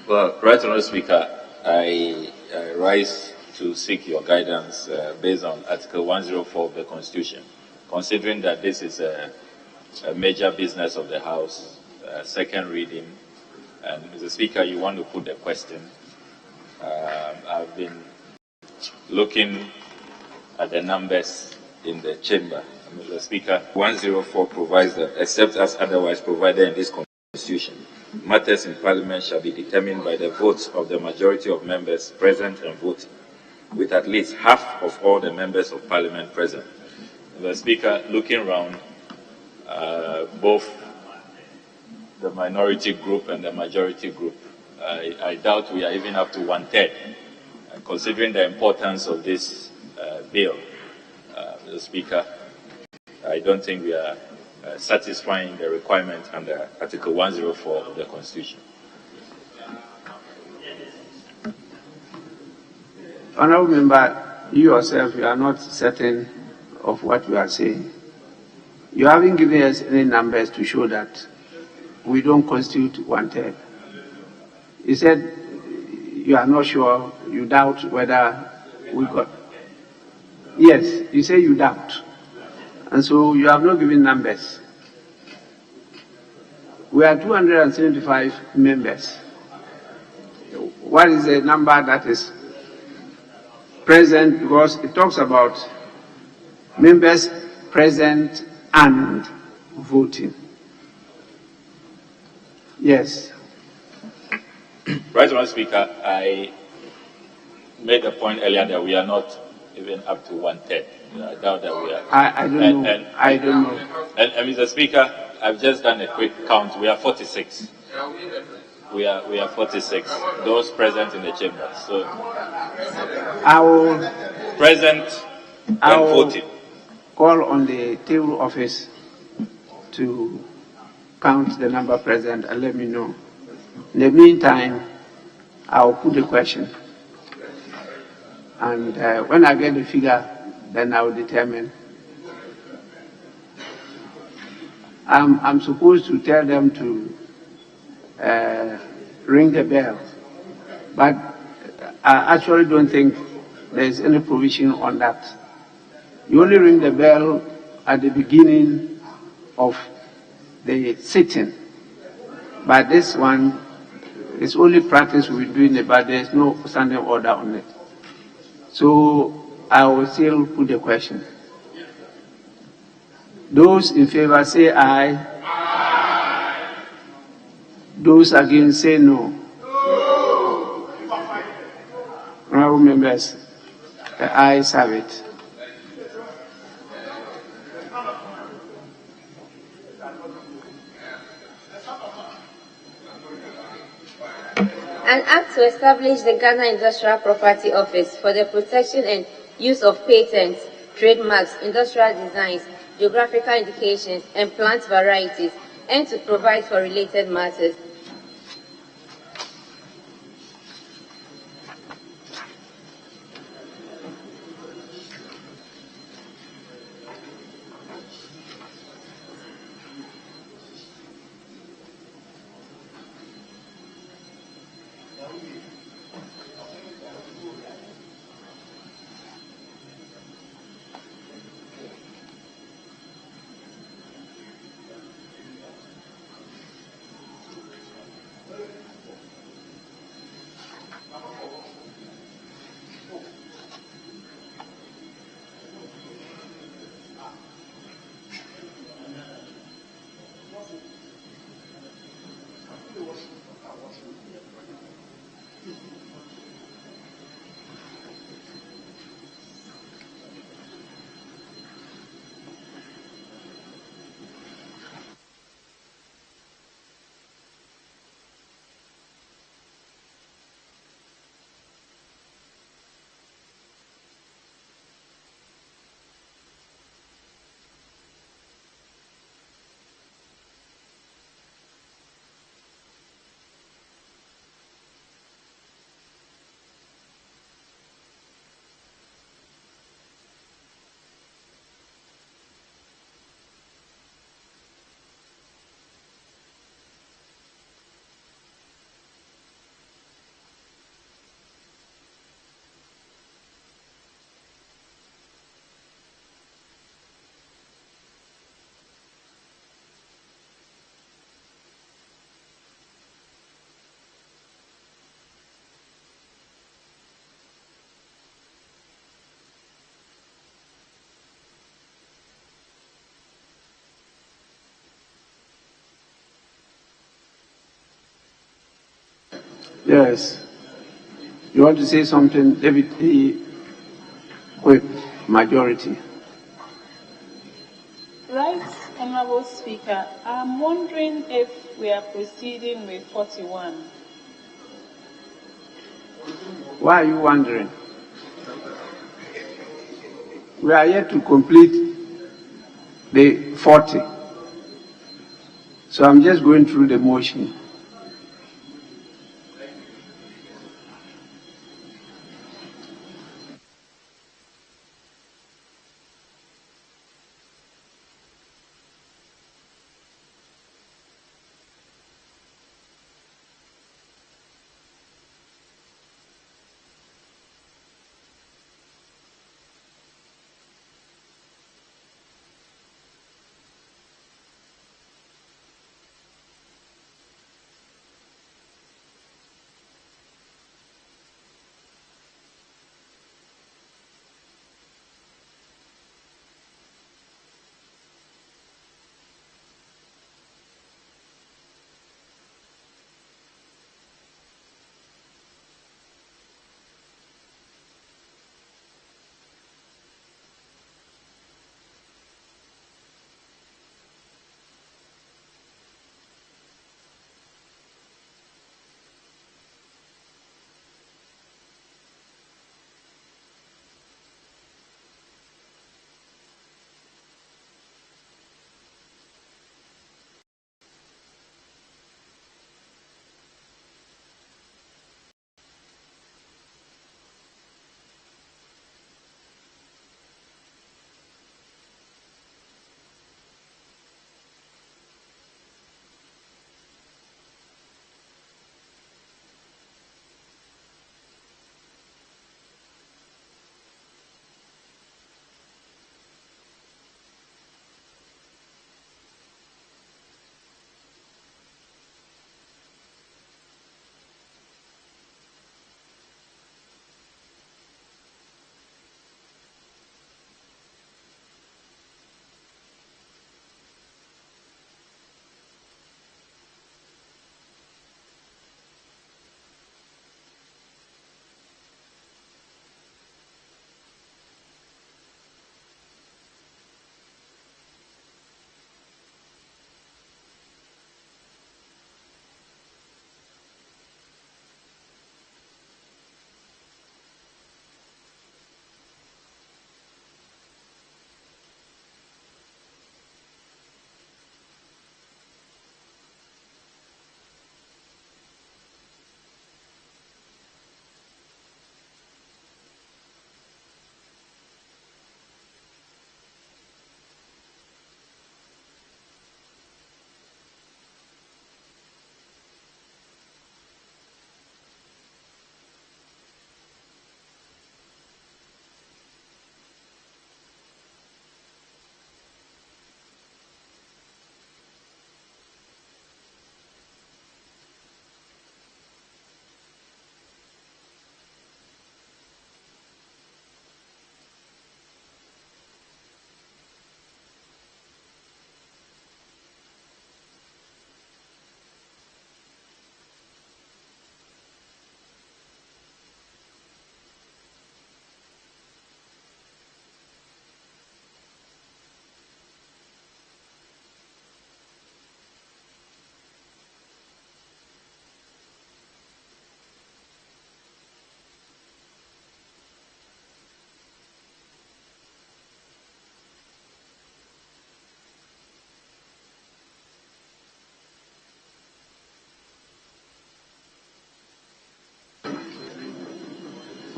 Well, Right Honourable Speaker, I rise to seek your guidance based on Article 104 of the Constitution, considering that this is a major business of the House, second reading, and Mr. Speaker, you want to put the question. I've been looking at the numbers in the chamber. Mr. Speaker, 104 provides that, except as otherwise provided in this Constitution, matters in Parliament shall be determined by the votes of the majority of members present and voting, with at least half of all the members of Parliament present. Mr. Speaker, looking around, both the minority group and the majority group, I doubt we are even up to 1/3. Considering the importance of this bill, Mr. Speaker, I don't think we are satisfying the requirement under Article 104 of the Constitution. Honourable Member, you yourself, you are not certain of what you are saying. You haven't given us any numbers to show that we don't constitute 1/3. You said you are not sure, you doubt whether we got. Yes, you say you doubt. And so you have not given numbers. We are 275 members. What is the number that is present? Because it talks about members present and voting. Yes. Right, Honourable Speaker, I made the point earlier that we are not even up to 1/3. I doubt that we are. I don't know. I don't know. And Mr. Speaker, I've just done a quick count. We are 46. We are 46. Those present in the chamber. So I will present and voting. Call on the table office to count the number present and let me know. In the meantime, I'll put the question. And when I get the figure, then I'll determine. I'm supposed to tell them to ring the bell, but I actually don't think there's any provision on that. You only ring the bell at the beginning of the sitting, but this one is only practice we're doing it, but there's no standing order on it. So I will still put the question. Those in favor say aye. Aye. Those against say no. No. Honourable members, the ayes have it. An act to establish the Ghana Industrial Property Office for the protection and use of patents, trademarks, industrial designs, geographical indications, and plant varieties, and to provide for related matters. Yes. You want to say something, Deputy Whip, Majority? Right, Honorable Speaker. I'm wondering if we are proceeding with 41. Why are you wondering? We are yet to complete the 40. So I'm just going through the motion.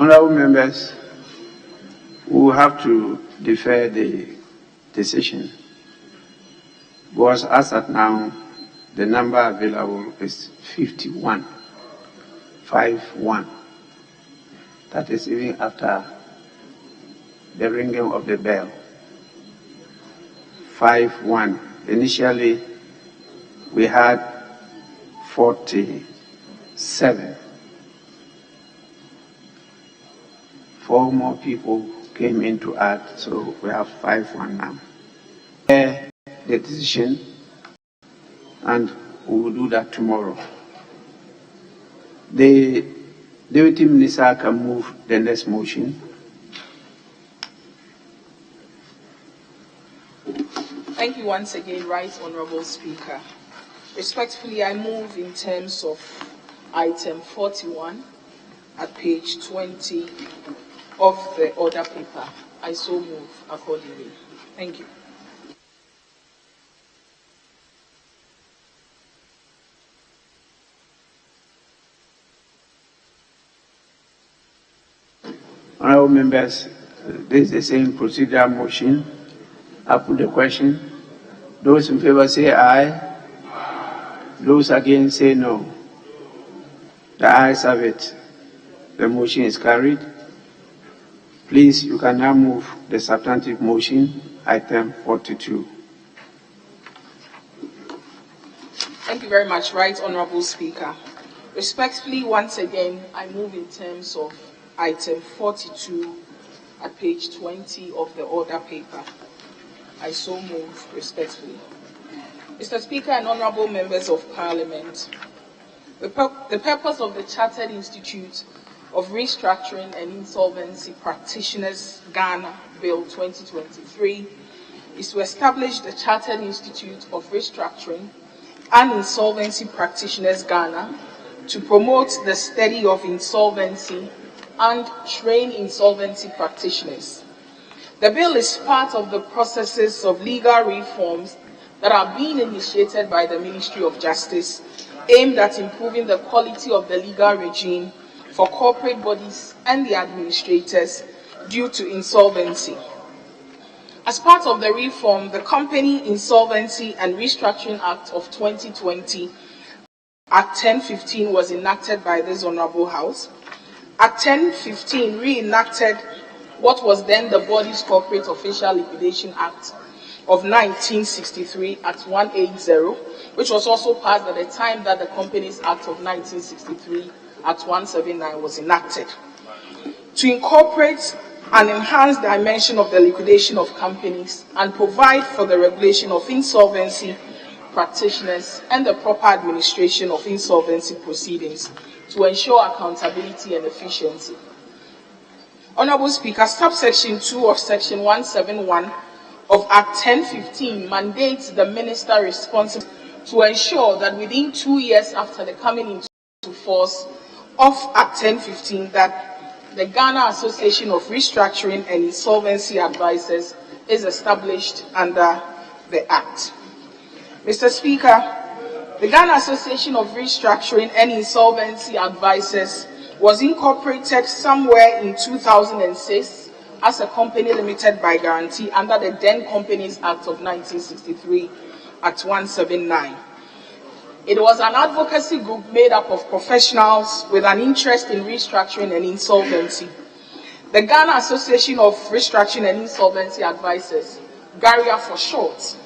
Honorable members, we will have to defer the decision because as at now, the number available is 51. 51. That is even after the ringing of the bell. 51. Initially, we had 47. 4 more people came in to add, so we have 51 now. The decision, and we will do that tomorrow. The Deputy Minister can move the next motion. Thank you once again, Right Honorable Speaker. Respectfully, I move in terms of item 41 at page 20 of the order paper. I so move accordingly. Thank you. Honorable members, this is the same procedural motion. I put the question. Those in favor say aye. Those against say no. The ayes have it. The motion is carried. Please, you can now move the substantive motion, item 42. Thank you very much, Right Honorable Speaker. Respectfully, once again, I move in terms of item 42 at page 20 of the order paper. I so move respectfully. Mr. Speaker and honorable members of Parliament, the purpose of the Chartered Institute of Restructuring and Insolvency Practitioners Ghana Bill 2023 is to establish the Chartered Institute of Restructuring and Insolvency Practitioners Ghana to promote the study of insolvency and train insolvency practitioners. The bill is part of the processes of legal reforms that are being initiated by the Ministry of Justice, aimed at improving the quality of the legal regime for corporate bodies and the administrators due to insolvency. As part of the reform, the Company Insolvency and Restructuring Act of 2020, Act 1015, was enacted by this Honorable House. Act 1015 reenacted what was then the Body's Corporate Official Liquidation Act of 1963, Act 180, which was also passed at the time that the Companies Act of 1963, Act 179, was enacted. To incorporate an enhanced dimension of the liquidation of companies and provide for the regulation of insolvency practitioners and the proper administration of insolvency proceedings to ensure accountability and efficiency. Honorable Speaker, subsection 2 of section 171 of Act 1015 mandates the minister responsible to ensure that within 2 years after the coming into force of Act 1015 that the Ghana Association of Restructuring and Insolvency Advisors is established under the Act. Mr. Speaker, the Ghana Association of Restructuring and Insolvency Advisors was incorporated somewhere in 2006 as a company limited by guarantee under the then Companies Act of 1963, Act 179. It was an advocacy group made up of professionals with an interest in restructuring and insolvency. The Ghana Association of Restructuring and Insolvency Advisors, GARIA for short,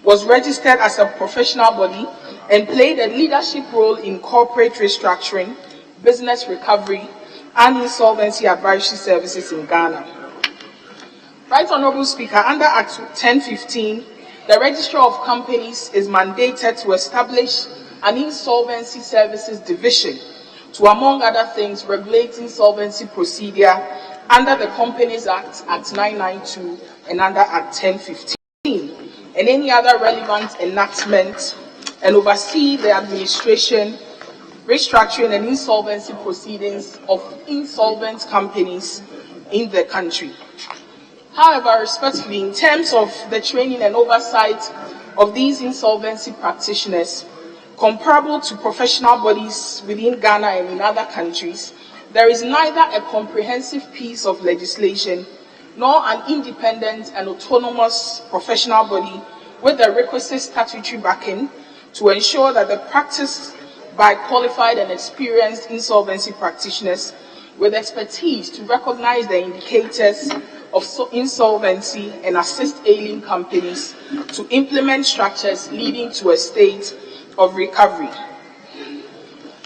was registered as a professional body and played a leadership role in corporate restructuring, business recovery, and insolvency advisory services in Ghana. Right Honorable Speaker, under Act 1015, the Registrar of Companies is mandated to establish an insolvency services division to, among other things, regulate insolvency procedure under the Companies Act, Act 992, and under Act 1015, and any other relevant enactment, and oversee the administration, restructuring, and insolvency proceedings of insolvent companies in the country. However, respectfully, in terms of the training and oversight of these insolvency practitioners, comparable to professional bodies within Ghana and in other countries, there is neither a comprehensive piece of legislation nor an independent and autonomous professional body with the requisite statutory backing to ensure that the practice by qualified and experienced insolvency practitioners with expertise to recognize the indicators of insolvency and assist ailing companies to implement structures leading to a state of recovery.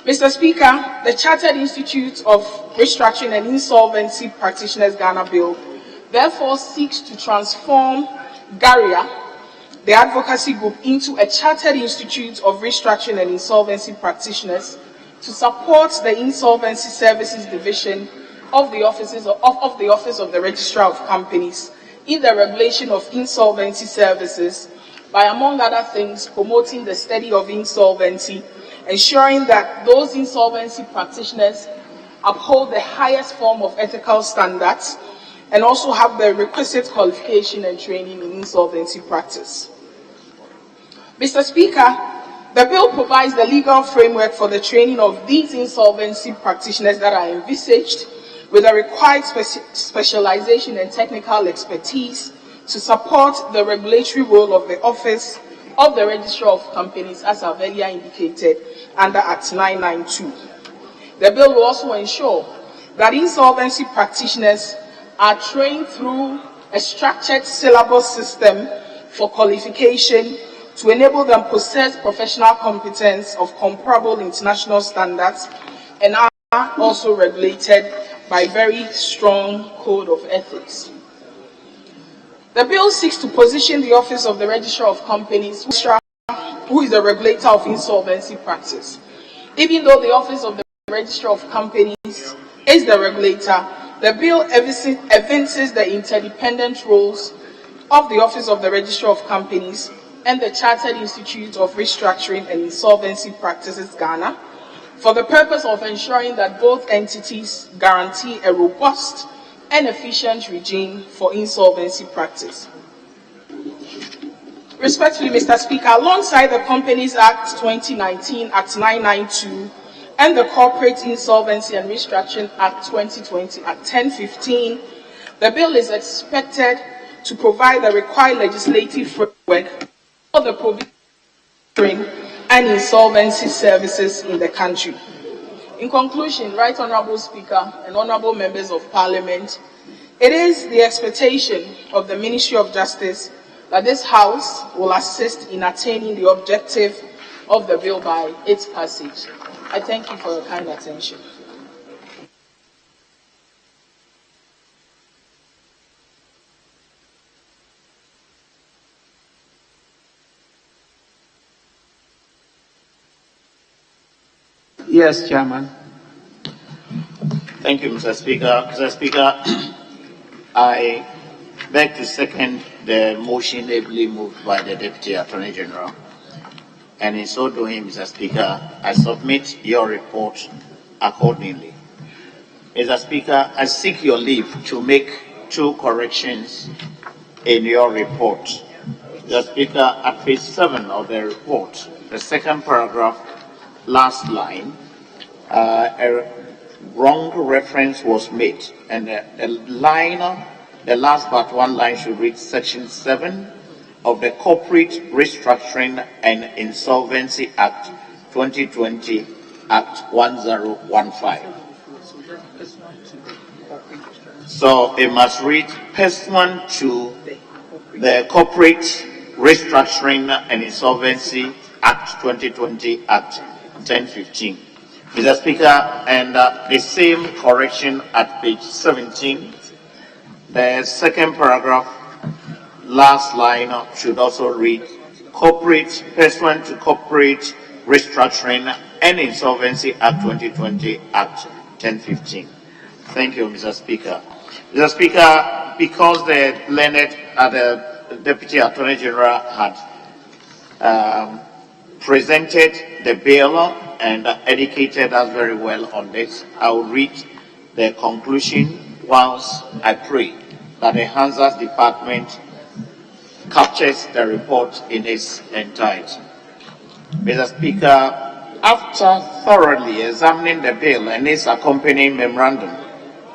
Mr. Speaker, the Chartered Institute of Restructuring and Insolvency Practitioners Ghana Bill therefore seeks to transform GARIA, the advocacy group, into a Chartered Institute of Restructuring and Insolvency Practitioners to support the Insolvency Services Division of the Office of the Registrar of Companies in the regulation of insolvency services by, among other things, promoting the study of insolvency, ensuring that those insolvency practitioners uphold the highest form of ethical standards, and also have the requisite qualification and training in insolvency practice. Mr. Speaker, the bill provides the legal framework for the training of these insolvency practitioners that are envisaged, with the required specialization and technical expertise to support the regulatory role of the Office of the Registrar of Companies, as I've earlier indicated, under Act 992. The bill will also ensure that insolvency practitioners are trained through a structured syllabus system for qualification to enable them possess professional competence of comparable international standards and are also regulated by very strong code of ethics. The bill seeks to position the Office of the Registrar of Companies, who is the regulator of insolvency practice. Even though the Office of the Registrar of Companies is the regulator, the bill evinces the interdependent roles of the Office of the Registrar of Companies and the Chartered Institute of Restructuring and Insolvency Practices, Ghana, for the purpose of ensuring that both entities guarantee a robust and efficient regime for insolvency practice. Respectfully, Mr. Speaker, alongside the Companies Act 2019, Act 992, and the Corporate Insolvency and Restructuring Act 2020, Act 1015, the bill is expected to provide the required legislative framework for the provision and insolvency services in the country. In conclusion, Right Honourable Speaker and Honourable Members of Parliament, it is the expectation of the Ministry of Justice that this House will assist in attaining the objective of the bill by its passage. I thank you for your kind attention. Yes, Chairman. Thank you, Mr. Speaker. Mr. Speaker, I beg to second the motion ably moved by the Deputy Attorney General. And in so doing, Mr. Speaker, I submit your report accordingly. Mr. Speaker, I seek your leave to make two corrections in your report. Mr. Speaker, at page 7 of the report, the second paragraph, last line, a wrong reference was made, and the last but one line should read Section 7 of the Corporate Restructuring and Insolvency Act 2020, Act 1015. So it must read pursuant to the Corporate Restructuring and Insolvency Act 2020, Act 1015. Mr. Speaker, and the same correction at page 17, the second paragraph, last line should also read pursuant to Corporate Restructuring and Insolvency Act 2020, Act 1015. Thank you, Mr. Speaker. Mr. Speaker, because the learned the Deputy Attorney General had presented the bill and educated us very well on this, I will read the conclusion whilst I pray that the Hansas Department captures the report in its entirety. Mr. Speaker, after thoroughly examining the bill and its accompanying memorandum,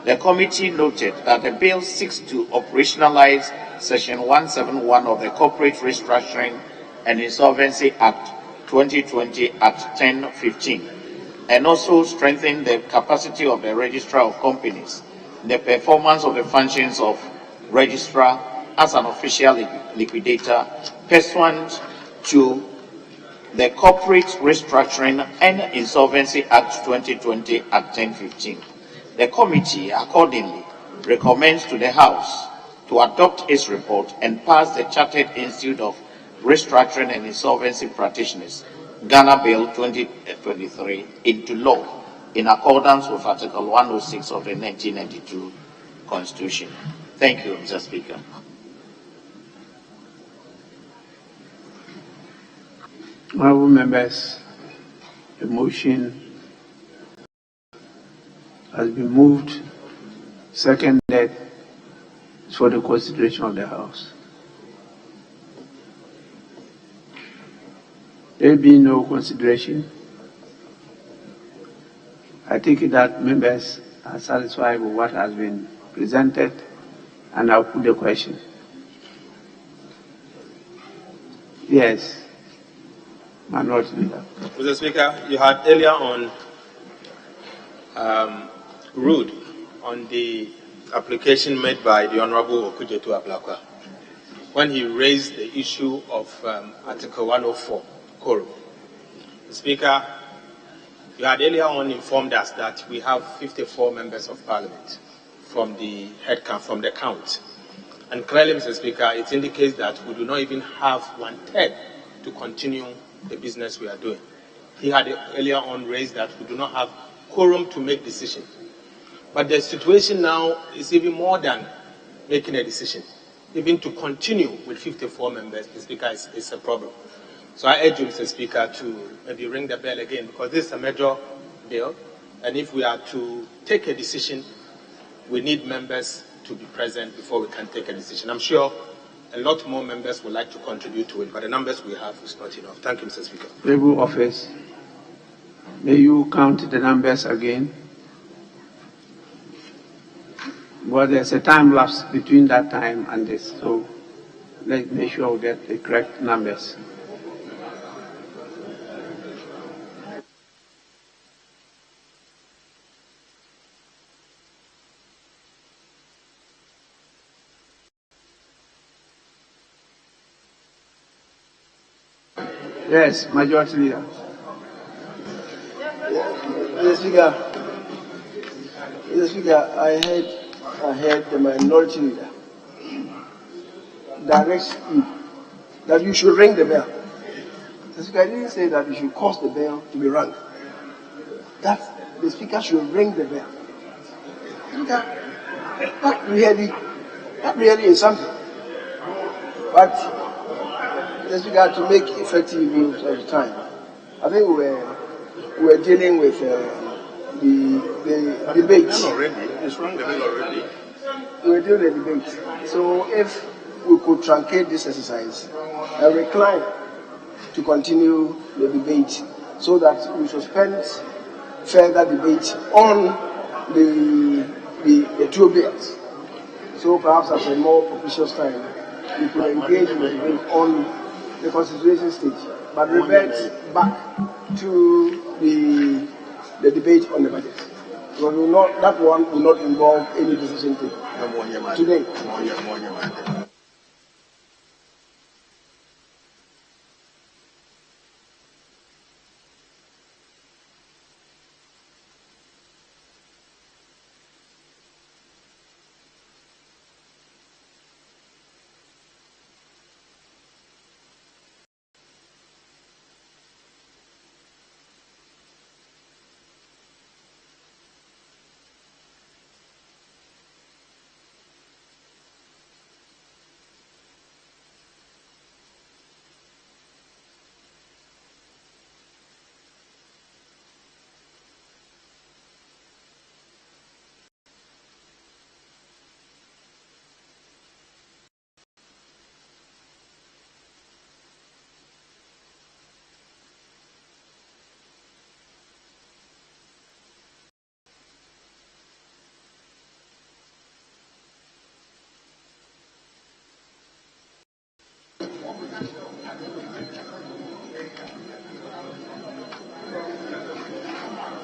the committee noted that the bill seeks to operationalize Section 171 of the Corporate Restructuring and Insolvency Act 2020 Act 1015, and also strengthen the capacity of the Registrar of Companies in the performance of the functions of Registrar as an official liquidator pursuant to the Corporate Restructuring and Insolvency Act 2020 Act 1015. The committee accordingly recommends to the House to adopt its report and pass the Chartered Institute of Restructuring and Insolvency Practitioners Ghana Bill 2023 into law in accordance with Article 106 of the 1992 Constitution. Thank you, Mr. Speaker. Honourable members, the motion has been moved, seconded for the consideration of the House. There being no consideration, I take it that members are satisfied with what has been presented, and I'll put the question. Yes. Minority Leader. Mr. Speaker, you had earlier on ruled on the application made by the Honorable Okujetu Ablakwa when he raised the issue of Article 104, quorum. Speaker, you had earlier on informed us that we have 54 members of Parliament from the head count, from the count. And clearly, Mr. Speaker, it indicates that we do not even have 1/3 to continue the business we are doing. He had earlier on raised that we do not have quorum to make decisions. But the situation now is even more than making a decision. Even to continue with 54 members, Mr. Speaker, is a problem. So I urge you, Mr. Speaker, to maybe ring the bell again, because this is a major bill, and if we are to take a decision, we need members to be present before we can take a decision. I'm sure a lot more members would like to contribute to it, but the numbers we have is not enough. Thank you, Mr. Speaker. Honourable Office, may you count the numbers again? Well, there's a time lapse between that time and this, so let's make sure we get the correct numbers. Yes, Majority Leader. Mr. Speaker, I heard the Minority Leader direct you that you should ring the bell. Mr. Speaker, I didn't say that you should cause the bell to be rung. That the Speaker should ring the bell. That really is something. But Mr. Speaker, to make effective use of the time, I think we were dealing with the debate. It's rung the bell already. We were doing the debate. So if we could truncate this exercise and recline to continue the debate so that we suspend further debate on the two bills. So perhaps at a more propitious time, we could engage in the debate on the constitution stage, but revert back to the debate on the budget. Because that one will not involve any decision taken today.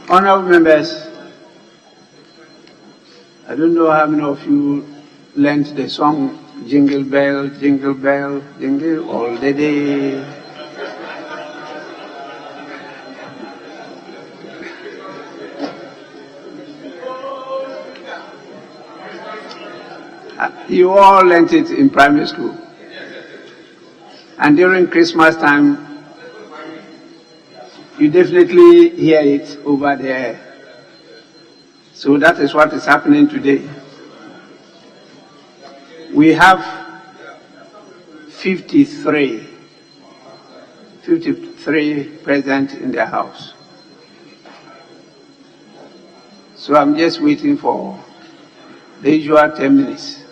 Honourable members, I don't know how many of you learned the song Jingle Bell, Jingle Bell, Jingle All the Day. You all learned it in primary school. And during Christmas time, You definitely hear it over there. So that is what is happening today. We have 53 present in the House. So I'm just waiting for the usual 10 minutes.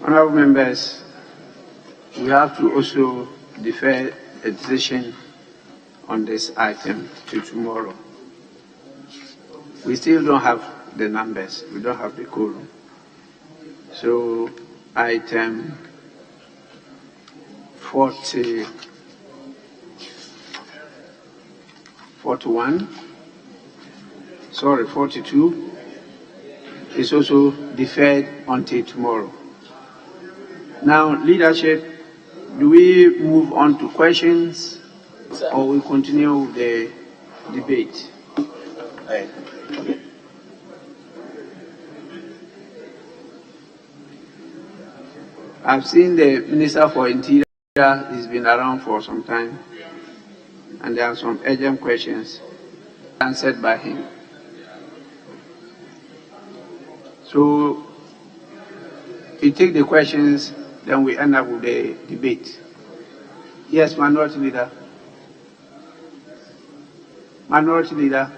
Honorable members, we have to also defer a decision on this item to tomorrow. We still don't have the numbers. We don't have the quorum. So item 42 is also deferred until tomorrow. Now, leadership, do we move on to questions or we continue with the debate? I've seen the Minister for Interior. He's been around for some time, and there are some urgent questions answered by him. So you take the questions, then we end up with the debate. Yes, Minority Leader. Minority Leader.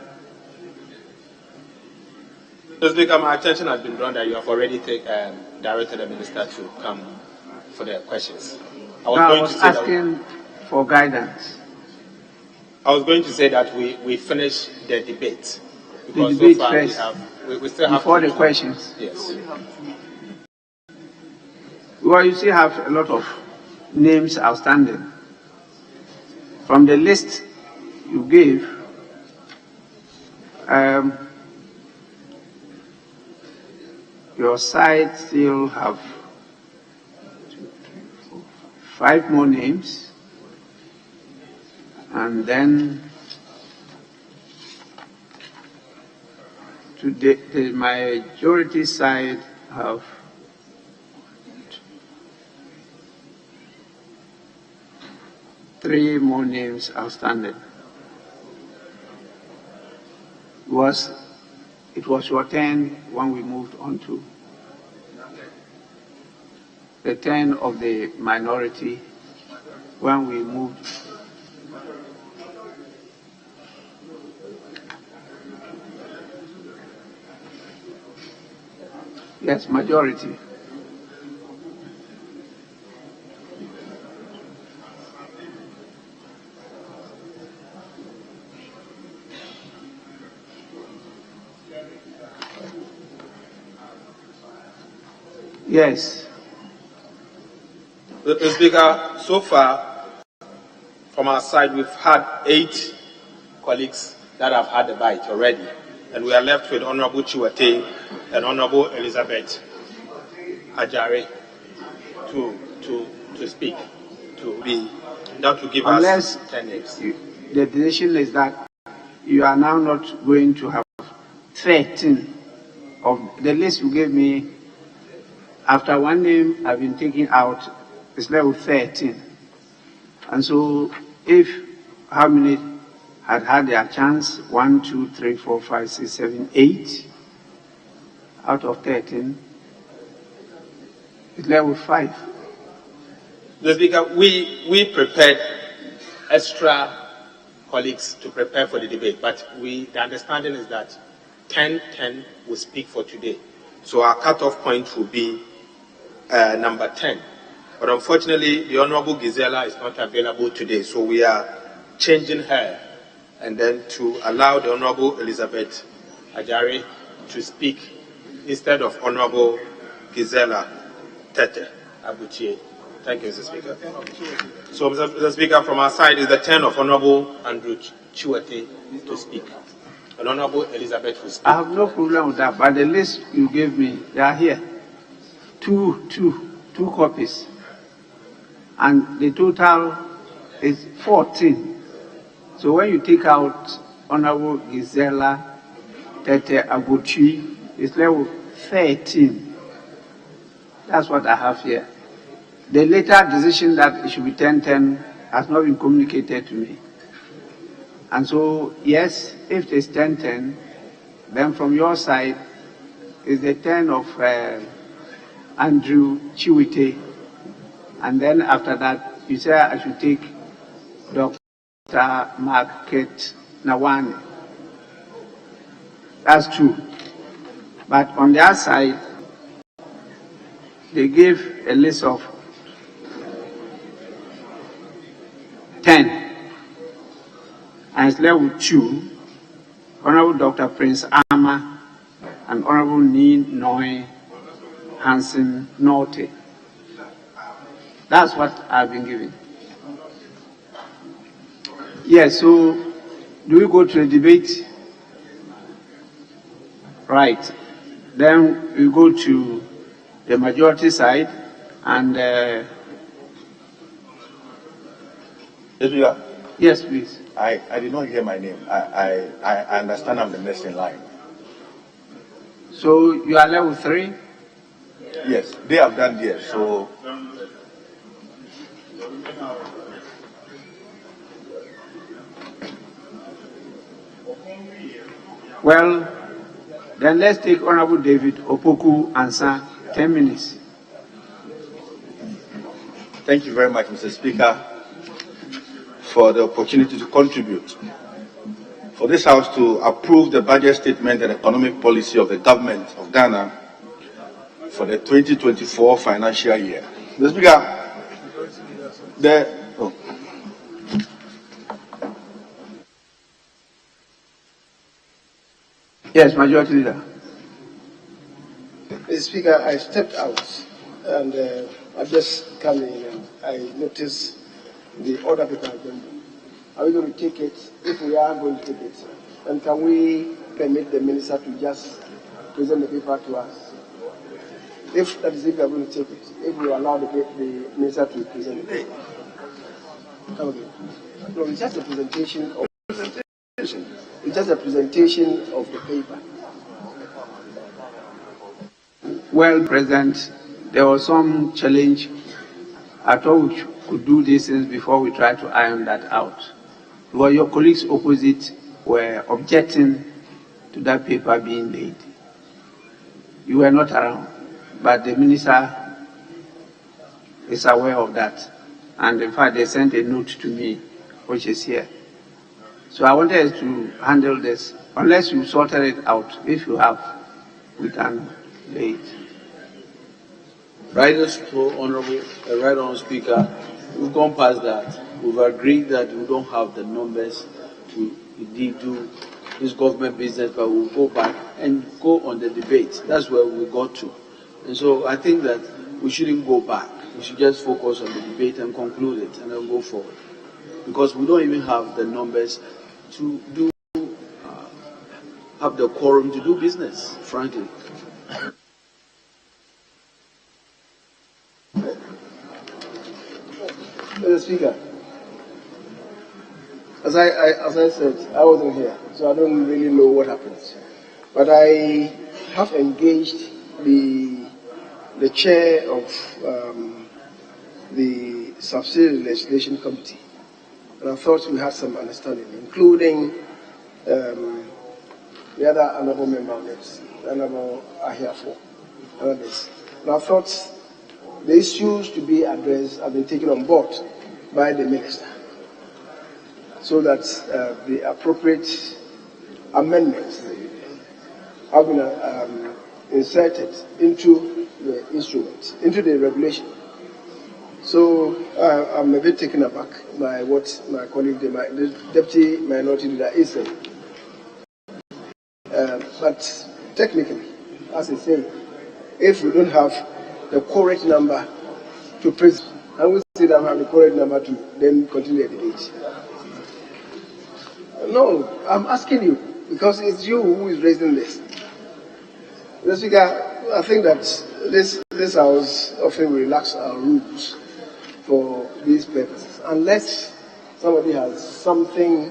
Mr. Speaker, my attention has been drawn that you have already directed the Minister to come for the questions. I was asking for guidance. I was going to say that we finish the debate. The debate so far first, we still have before the questions. Yes. Well, you still have a lot of names outstanding. From the list you gave, your side still have 5 more names, and then the majority side have 3 more names outstanding. It was your turn when we moved on to the turn of the minority when we moved. Yes, majority. Yes. Mr. Speaker, so far, from our side, we've had 8 colleagues that have had the bite already, and we are left with Honorable Chiwate and Honorable Elizabeth Ajare to speak, to be, not to give Unless us 10 names. The decision is that you are now not going to have 13 of the list you gave me. After one name have been taken out, it's level 13. And so if how many had their chance? 1, 2, 3, 4, 5, 6, 7, 8 out of 13. It's level 5. Mr. Speaker, we prepared extra colleagues to prepare for the debate, but the understanding is that 10 will speak for today. So our cutoff point will be number 10. But unfortunately, the Honorable Gisela is not available today, so we are changing her, and then to allow the Honorable Elizabeth Ajare to speak instead of Honorable Gisela Tete Abuchie. Thank you, Mr. Speaker. So, Mr. Speaker, from our side is the turn of Honorable Andrew Chiwate to speak. And Honorable Elizabeth will speak. I have no problem with that, but the list you gave me, they are here. Two copies. And the total is 14. So when you take out Honorable Gisela Tete Abuchi, it's level 13. That's what I have here. The later decision that it should be 10-10 has not been communicated to me. And so, yes, if it's 10-10, then from your side is the turn of Andrew Chiwate. And then after that, you say I should take Dr. Market Nawani. That's true. But on the other side, they gave a list of 10. And it's left with 2, Honorable Dr. Prince Ama and Honorable Nin Noi Hansen Norte. That's what I've been given. Yes, so do we go to the debate? Right. Then we go to the majority side and yes, please. I did not hear my name. I understand I'm the next in line. So you are level 3? Yes, they have done theirs. So well, then let's take Honorable David Opoku answer 10 minutes. thank you very much, Mr. Speaker, for the opportunity to contribute. For this House to approve the budget statement and economic policy of the government of Ghana for the 2024 financial year. Mr. Speaker, Yes, Majority Leader. Mr. Speaker, I stepped out and I've just come in and I noticed the order paper agenda. Are we going to take it? If we are going to take it, and can we permit the minister to just present the paper to us? If that is if we are going to take it, if we allow the minister to present it. Okay. No, it's just a presentation of It's just a presentation of the paper. Well, President, there was some challenge. I thought we could do these things before we try to iron that out. Because your colleagues opposite were objecting to that paper being laid. You were not around, but the minister is aware of that. And in fact, they sent a note to me, which is here. So I wanted us to handle this. Unless you sorted it out, if you have, we can lay it. Right Honourable Speaker, we've gone past that. We've agreed that we don't have the numbers to indeed do this government business, but we'll go back and go on the debate. That's where we got to. And so I think that we shouldn't go back. We should just focus on the debate and conclude it and then go forward. Because we don't even have the numbers to do, have the quorum to do business, frankly. Mr. Speaker, as I said, I wasn't here, so I don't really know what happened. But I have engaged the chair of the Subsidiary Legislation Committee, and I thought we had some understanding, including the other honourable members, Honourable Ahiafo, and others. And I thought the issues to be addressed have been taken on board by the minister, so that the appropriate amendments have been inserted into the instrument, into the regulation. So I'm a bit taken aback by what my colleague, the Deputy Minority Leader, is saying. But technically, as I say, if we don't have the correct number to present, and we say that we have the correct number to then continue the debate. No, I'm asking you, because it's you who is raising this. Mr. Speaker, I think that this House often relax our rules for these purposes, unless somebody has something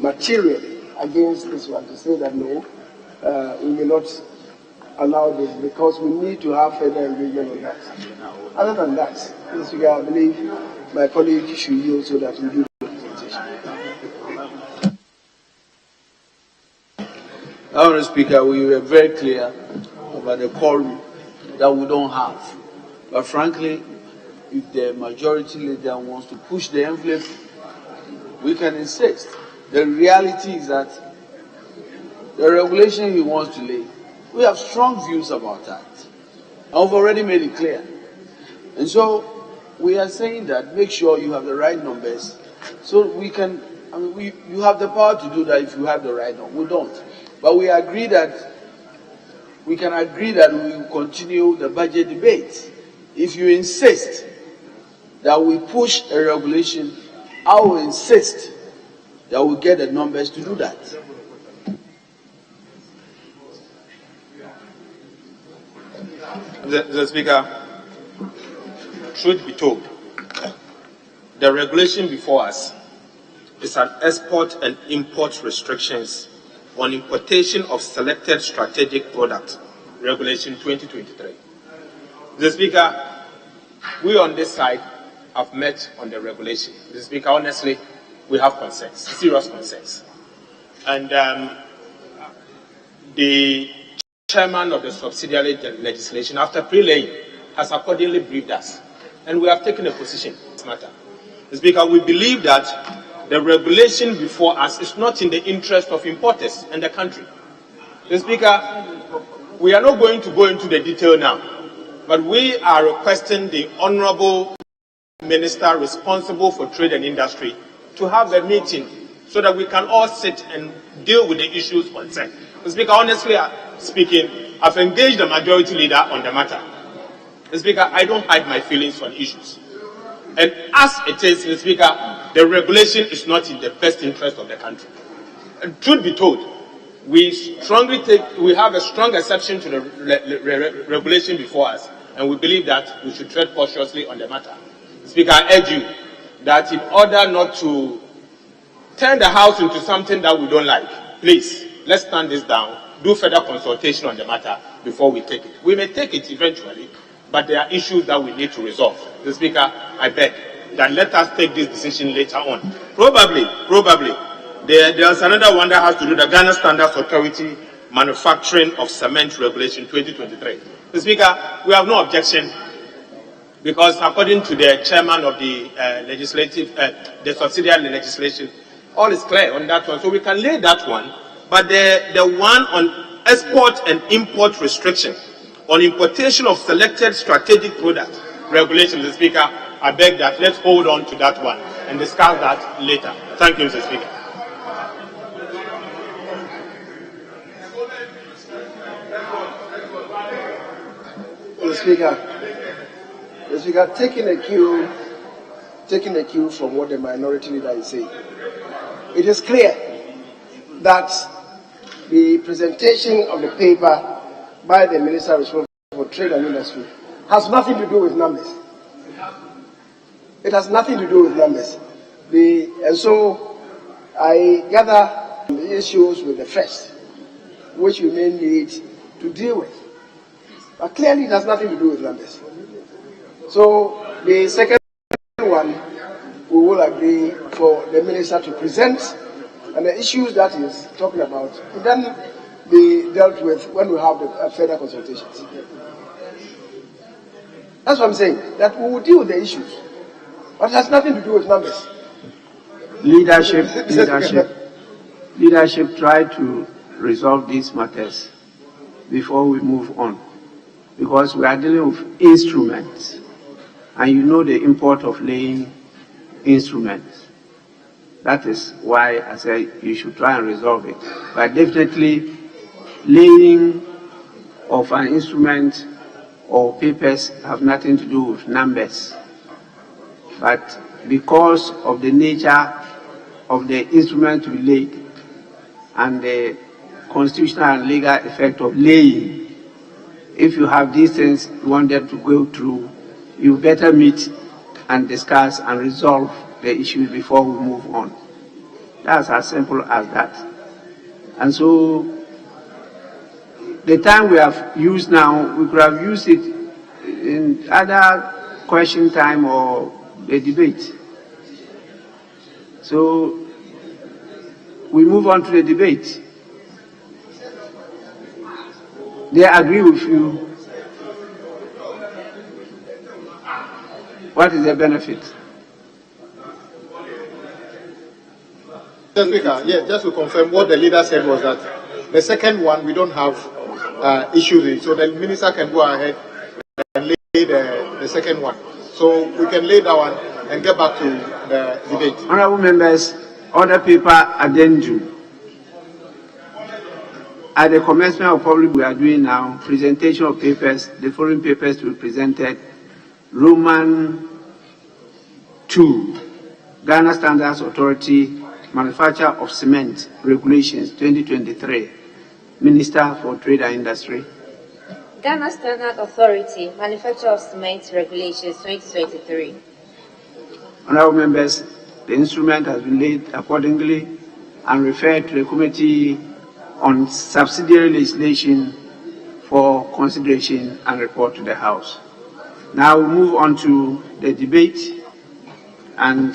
materially against this one to say that no, we may not allow this because we need to have further engagement on that. Other than that, Mr. Speaker, I believe my colleague should yield so that we do the presentation. Honourable Speaker, we were very clear about the quorum that we don't have. But frankly, if the majority leader wants to push the envelope, we can insist. The reality is that the regulation he wants to lay, we have strong views about that. And we've already made it clear And so we are saying that make sure you have the right numbers so we can, you have the power to do that if you have the right number. We don't. But we agree that we can agree that we will continue the budget debate. If you insist that we push a regulation, I will insist that we get the numbers to do that. The Speaker, truth be told, the regulation before us is an export and import restrictions on importation of selected strategic products, Regulation 2023. The Speaker, we on this side have met on the regulation. The Speaker, honestly, we have concerns, serious concerns. And the chairman of the subsidiary legislation, after prelaying, has accordingly briefed us. And we have taken a position on this matter. The Speaker, we believe that the regulation before us is not in the interest of importers and the country. The Speaker, we are not going to go into the detail now, but we are requesting the Honorable Minister responsible for trade and industry to have a meeting so that we can all sit and deal with the issues concerned. The Speaker, honestly speaking, I've engaged the majority leader on the matter. The Speaker, I don't hide my feelings on issues. And as it is, Mr. Speaker, the regulation is not in the best interest of the country. And truth be told, we have a strong exception to the regulation before us, and we believe that we should tread cautiously on the matter. Speaker, I urge you that in order not to turn the House into something that we don't like, please, let's stand this down, do further consultation on the matter before we take it. We may take it eventually, but there are issues that we need to resolve. The Speaker, I beg that let us take this decision later on. Probably, there's another one that has to do with the Ghana Standards Authority Manufacturing of Cement Regulation 2023. The Speaker, we have no objection because according to the chairman of the the subsidiary legislation, all is clear on that one. So we can lay that one, but the one on export and import restriction, on importation of selected strategic product regulations, Mr. Speaker, I beg that let's hold on to that one and discuss that later. Thank you, Mr. Speaker. Mr. Speaker, taking a cue from what the minority leader is saying, it is clear that the presentation of the paper by the Minister responsible for Trade and Industry has nothing to do with numbers. It has nothing to do with numbers. And so I gather the issues with the first, which we may need to deal with. But clearly it has nothing to do with numbers. So the second one, we will agree for the Minister to present, and the issues that he's talking about will then be dealt with when we have the further consultations. That's what I'm saying, that we will deal with the issues, but it has nothing to do with numbers. Leadership try to resolve these matters before we move on, because we are dealing with instruments, and you know the import of laying instruments. That is why I say you should try and resolve it. But definitely, laying of an instrument or papers have nothing to do with numbers. But because of the nature of the instrument to be laid and the constitutional and legal effect of laying, if you have these things you want them to go through, you better meet and discuss and resolve the issues before we move on. That's as simple as that. And so the time we have used now, we could have used it in other question time or the debate. So we move on to the debate. They agree with you. What is the benefit? Mr. Speaker, yeah, just to confirm, what the leader said was that the second one we don't have issues in, so the minister can go ahead and lay the second one. so we can lay down and get back to the debate. Honorable members, order paper addendum. At the commencement of public we are doing now, presentation of papers, the following papers to be presented. Roman 2, Ghana Standards Authority, Manufacture of Cement Regulations 2023, Minister for Trade and Industry. Ghana Standard Authority, Manufacture of Cement Regulations 2023. Honorable members, the instrument has been laid accordingly and referred to the Committee on Subsidiary Legislation for consideration and report to the House. Now we move on to the debate, and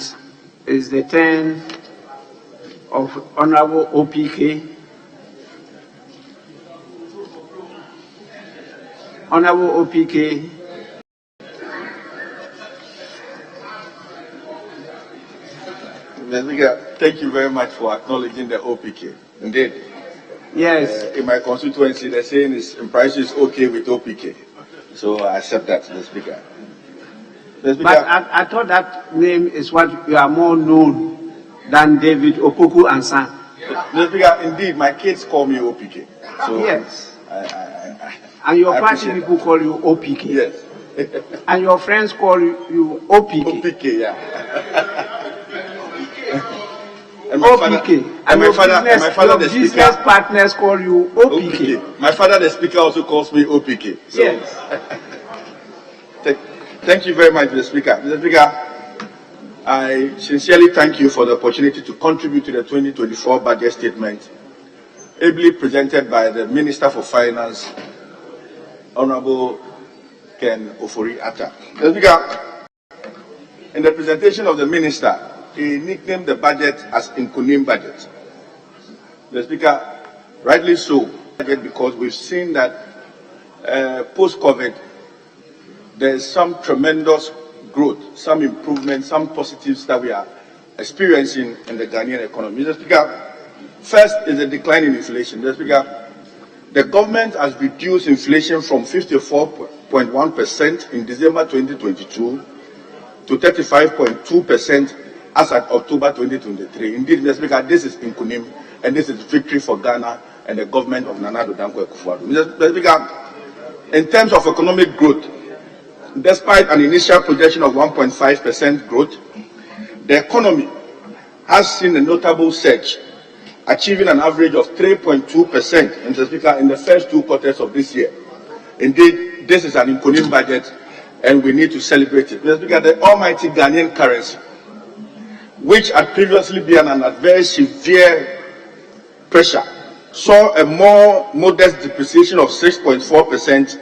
it's the turn of Honorable OPK. Honorable OPK. Mr. Speaker, thank you very much for acknowledging the OPK. Indeed. Yes. In my constituency, the saying is, in price is okay with OPK. So I accept that, Mr. Speaker. Mr. Speaker. But I thought that name is what you are more known than David Opoku and San. Mr. Speaker, indeed, my kids call me OPK. So yes. And your party people call you OPK. Yes. And your friends call you OPK. OPK, yeah. And my father, the business partners call you OPK. My father, the speaker, also calls me OPK. So, yes. Thank you very much, Mr. Speaker. Mr. Speaker, I sincerely thank you for the opportunity to contribute to the 2024 budget statement, ably presented by the Minister for Finance, Honorable Ken Ofori-Atta. Mr. Speaker, in the presentation of the Minister, he nicknamed the budget as Nkunim budget. The Speaker, rightly so, because we've seen that post-COVID, there's some tremendous growth, some improvement, some positives that we are experiencing in the Ghanaian economy. Mr. Speaker, first is the decline in inflation. Mr. Speaker, the government has reduced inflation from 54.1% in December 2022 to 35.2% as at October 2023. Indeed, Mr. Speaker, this is Nkunim, and this is victory for Ghana and the government of Nana Addo Dankwa Akufo-Addo. Mr. Speaker, in terms of economic growth, despite an initial projection of 1.5% growth, the economy has seen a notable surge, achieving an average of 3.2%, Mr. Speaker, in the first 2 quarters of this year. Indeed, this is an Nkunim budget, and we need to celebrate it. Mr. Speaker, the almighty Ghanaian currency, which had previously been under very severe pressure, saw a more modest depreciation of 6.4%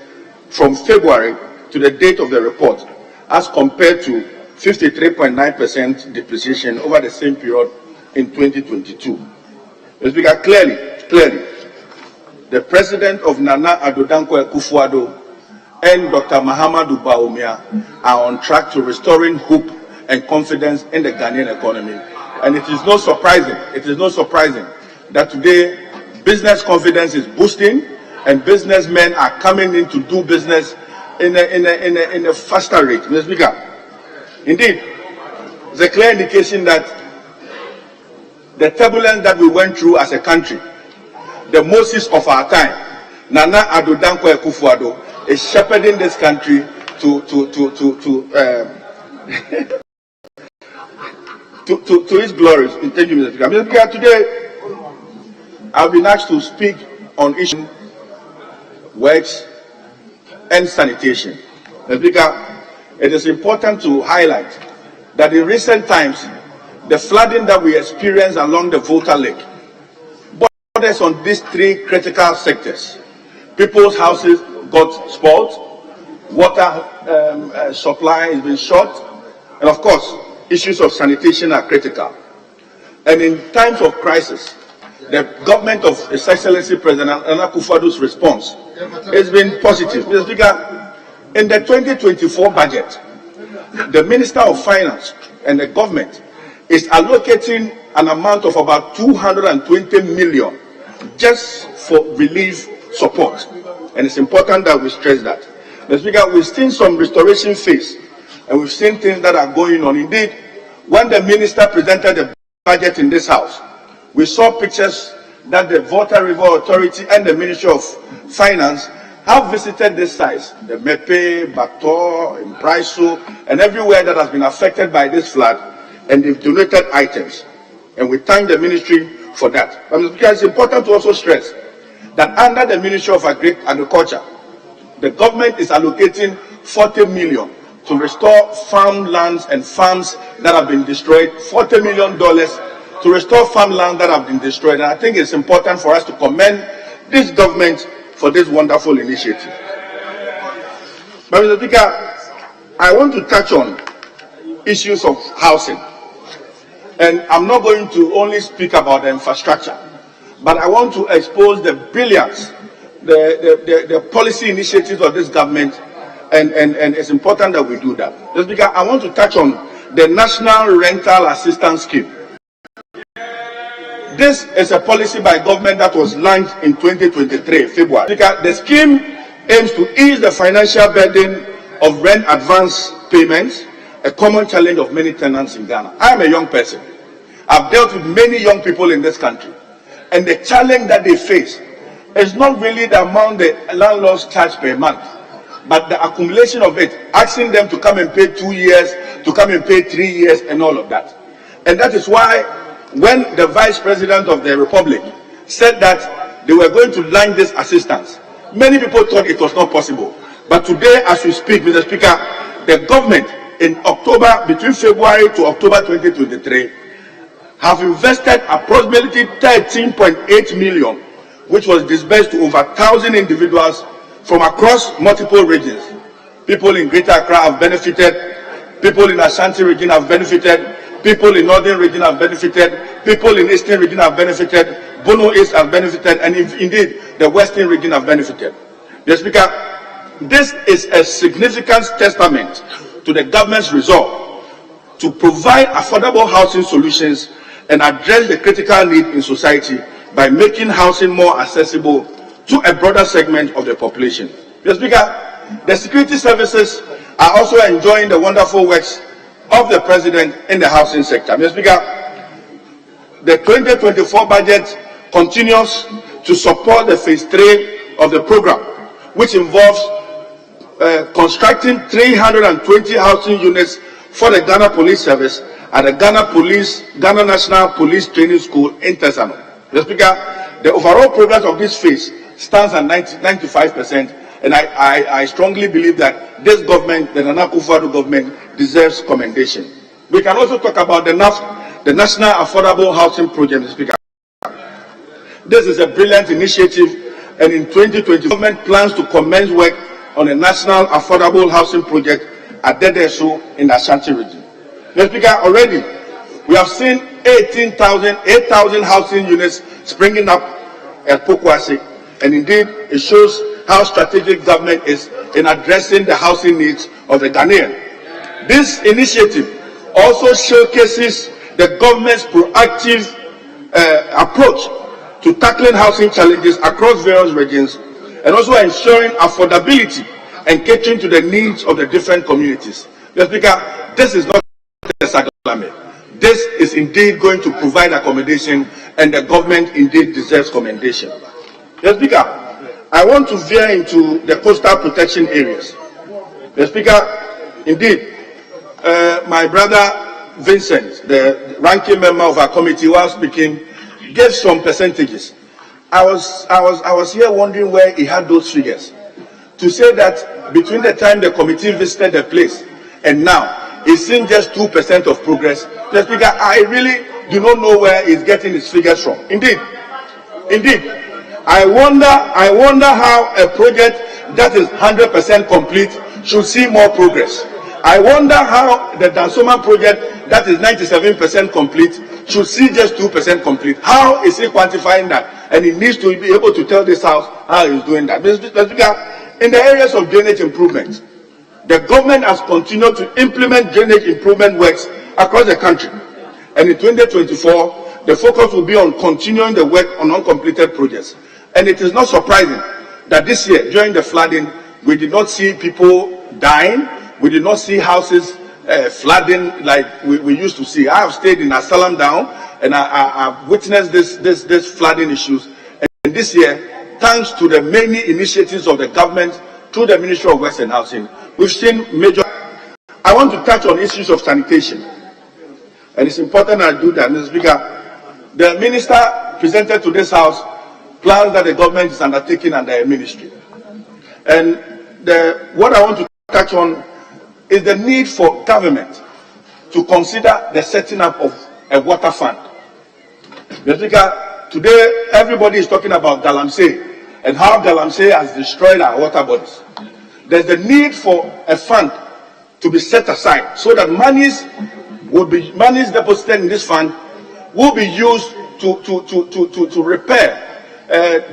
from February to the date of the report, as compared to 53.9% depreciation over the same period in 2022. Mr. Speaker, clearly, the President of Nana Addo Dankwa Akufo-Addo and Dr. Mahamudu Bawumia are on track to restoring hope and confidence in the Ghanaian economy. And it is not surprising that today business confidence is boosting and businessmen are coming in to do business in a faster rate. Mr. Speaker, indeed, it's a clear indication that the turbulence that we went through as a country, the Moses of our time, Nana Addo Dankwa Akufo-Addo, is shepherding this country to his glories. Thank you, Mr. Speaker. Mr. Speaker, today I've been asked to speak on issues, works, and sanitation. Mr. Speaker, it is important to highlight that in recent times, the flooding that we experienced along the Volta Lake borders on these 3 critical sectors. People's houses got spoiled, water supply has been short, and of course, issues of sanitation are critical. And in times of crisis, the government of His Excellency President Nana Akufo-Addo's response has been positive. Mr. Speaker, in the 2024 budget, the Minister of Finance and the government is allocating an amount of about 220 million just for relief support. And it's important that we stress that. Mr. Speaker, we've seen some restoration phase and we've seen things that are going on. Indeed, when the minister presented the budget in this house, we saw pictures that the Volta River Authority and the Ministry of Finance have visited this site, the Mepe, Bator, Impraiso, and everywhere that has been affected by this flood, and they've donated items. And we thank the ministry for that. But it's important to also stress that under the Ministry of Agriculture, the government is allocating 40 million to restore farmlands and farms that have been destroyed, $40 million to restore farmland that have been destroyed. And I think it's important for us to commend this government for this wonderful initiative. But Mr. Speaker, I want to touch on issues of housing. And I'm not going to only speak about the infrastructure, but I want to expose the brilliance, the policy initiatives of this government, and it's important that we do that. Mr. Speaker, I want to touch on the National Rental Assistance Scheme. This is a policy by government that was launched in 2023, February. The scheme aims to ease the financial burden of rent advance payments, a common challenge of many tenants in Ghana. I am a young person. I've dealt with many young people in this country. And the challenge that they face is not really the amount the landlords charge per month, but the accumulation of it, asking them to come and pay 2 years, to come and pay 3 years, and all of that. And that is why when the Vice President of the Republic said that they were going to launch this assistance, many people thought it was not possible. But today, as we speak, Mr. Speaker, the government in October, between February to October 2023, have invested approximately 13.8 million, which was disbursed to over 1,000 individuals from across multiple regions. People in Greater Accra have benefited, people in Ashanti region have benefited, people in Northern region have benefited, people in Eastern region have benefited, Bono East have benefited, and indeed the Western region have benefited. Mr. Speaker, this is a significant testament to the government's resolve to provide affordable housing solutions and address the critical need in society by making housing more accessible to a broader segment of the population. Mr. Speaker, the security services are also enjoying the wonderful works of the President in the housing sector. Mr. Speaker, the 2024 budget continues to support the phase 3 of the program, which involves constructing 320 housing units for the Ghana Police Service at the Ghana National Police Training School in Tesano. Mr. Speaker, the overall progress of this phase stands at 95%, and I strongly believe that this government, the Nana Akufo-Addo government, deserves commendation. We can also talk about the National Affordable Housing Project, Mr. Speaker. This is a brilliant initiative, and in 2020, the government plans to commence work on a National Affordable Housing Project at Dedeso in the Ashanti region. Mr. Speaker, already we have seen 8,000 housing units springing up at Pokwasi, and indeed it shows how strategic government is in addressing the housing needs of the Ghanaian. This initiative also showcases the government's proactive approach to tackling housing challenges across various regions, and also ensuring affordability and catering to the needs of the different communities. Mr. Speaker, this is not a sagalame. This is indeed going to provide accommodation, and the government indeed deserves commendation. Mr. Speaker, I want to veer into the coastal protection areas. Mr. Speaker, indeed, my brother Vincent, the ranking member of our committee, while speaking, gave some percentages. I was here wondering where he had those figures. To say that between the time the committee visited the place and now, he's seen just 2% of progress. Mr. Speaker, I really do not know where he's getting his figures from. Indeed, I wonder how a project that is 100% complete should see more progress. I wonder how the Dansoma project that is 97% complete should see just 2% complete. How is he quantifying that? And he needs to be able to tell this House how he's doing that. Mr. Speaker, in the areas of drainage improvement, the government has continued to implement drainage improvement works across the country. And in 2024, the focus will be on continuing the work on uncompleted projects. And it is not surprising that this year, during the flooding, we did not see people dying, we did not see houses flooding like we used to see. I have stayed in Asalam Down, and I've witnessed this flooding issues. And this year, thanks to the many initiatives of the government through the Ministry of Works and Housing, we've seen major. I want to touch on issues of sanitation, and it's important I do that, Mr. Speaker. The minister presented to this House plans that the government is undertaking under a ministry, and what I want to touch on is the need for government to consider the setting up of a water fund. Mr. Speaker, today everybody is talking about Galamsey and how Galamsey has destroyed our water bodies. There's the need for a fund to be set aside so that monies deposited in this fund will be used to repair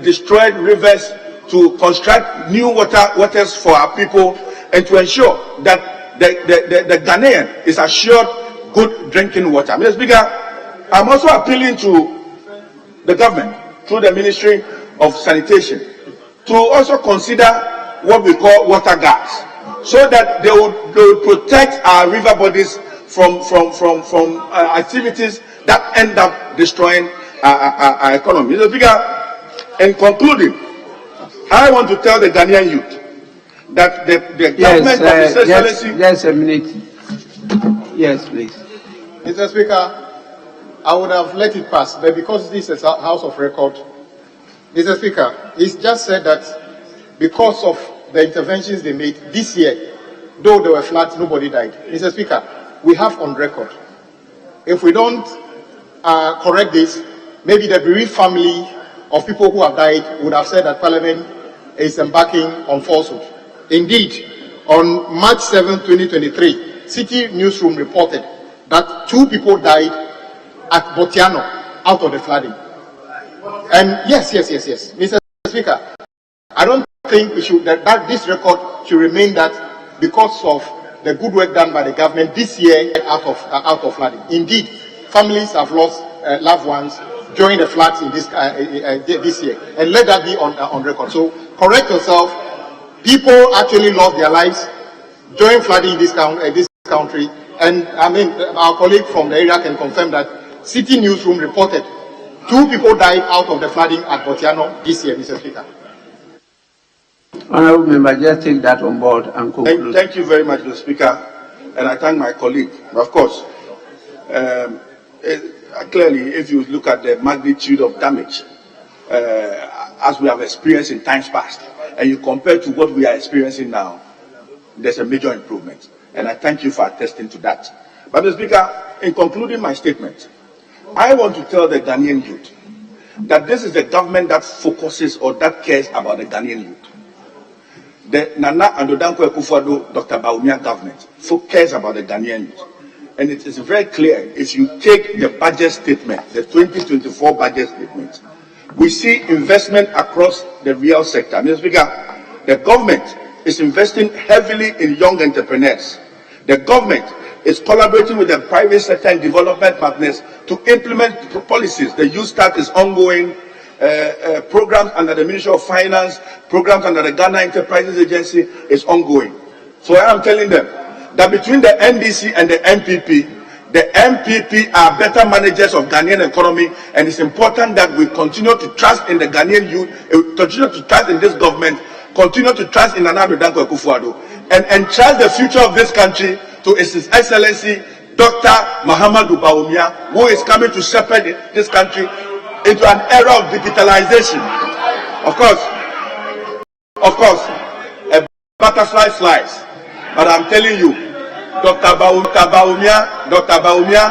destroyed rivers, to construct new waters for our people, and to ensure that the Ghanaian is assured good drinking water. Mr. Speaker, I'm also appealing to the government through the Ministry of Sanitation to also consider what we call water guards, so that they will protect our river bodies from activities that end up destroying our economy. Mr. Speaker, in concluding, I want to tell the Ghanaian youth that the government of His Excellency... Yes, a minute. Yes, please. Mr. Speaker, I would have let it pass, but because this is a House of Record, Mr. Speaker, he's just said that because of the interventions they made this year, though there were floods, nobody died. Mr. Speaker, we have on record. If we don't correct this, maybe the bereaved family of people who have died would have said that Parliament is embarking on falsehood. Indeed, on March 7, 2023, City Newsroom reported that 2 people died at Botiano out of the flooding. And yes, Mr. Speaker, I don't think we should, that this record should remain that because of the good work done by the government this year out of flooding. Indeed, families have lost loved ones during the floods in this year, and let that be on record. So correct yourself. People actually lost their lives during flooding in this country, and I mean our colleague from the area can confirm that City Newsroom reported 2 people died out of the flooding at Botiano this year, Mr. Speaker. Honourable Member, just take that on board and conclude. Thank you very much, Mr. Speaker, and I thank my colleague. Of course, clearly, if you look at the magnitude of damage as we have experienced in times past, and you compare to what we are experiencing now, there's a major improvement, and I thank you for attesting to that. But, Mr. Speaker, in concluding my statement, I want to tell the Ghanaian youth that this is a government that focuses or that cares about the Ghanaian youth. The Nana and Odanko Akufo-Addo, Dr. Bawumia government cares about the Ghanaian youth. And it is very clear, if you take the budget statement, the 2024 budget statement, we see investment across the real sector. Mr. Speaker, the government is investing heavily in young entrepreneurs. The government is collaborating with the private sector and development partners to implement policies. The Youth Start is ongoing. Programs under the Ministry of Finance, programs under the Ghana Enterprises Agency is ongoing. So I am telling them that between the NDC and the MPP are better managers of Ghanaian economy, and it's important that we continue to trust in the Ghanaian youth, continue to trust in this government, continue to trust in Nana Danko Akufo-Addo, and entrust the future of this country to His Excellency Dr. Mahamudu Bawumia, who is coming to shepherd this country into an era of digitalization. Of course, a butterfly flies, but I'm telling you, Dr. Bawumia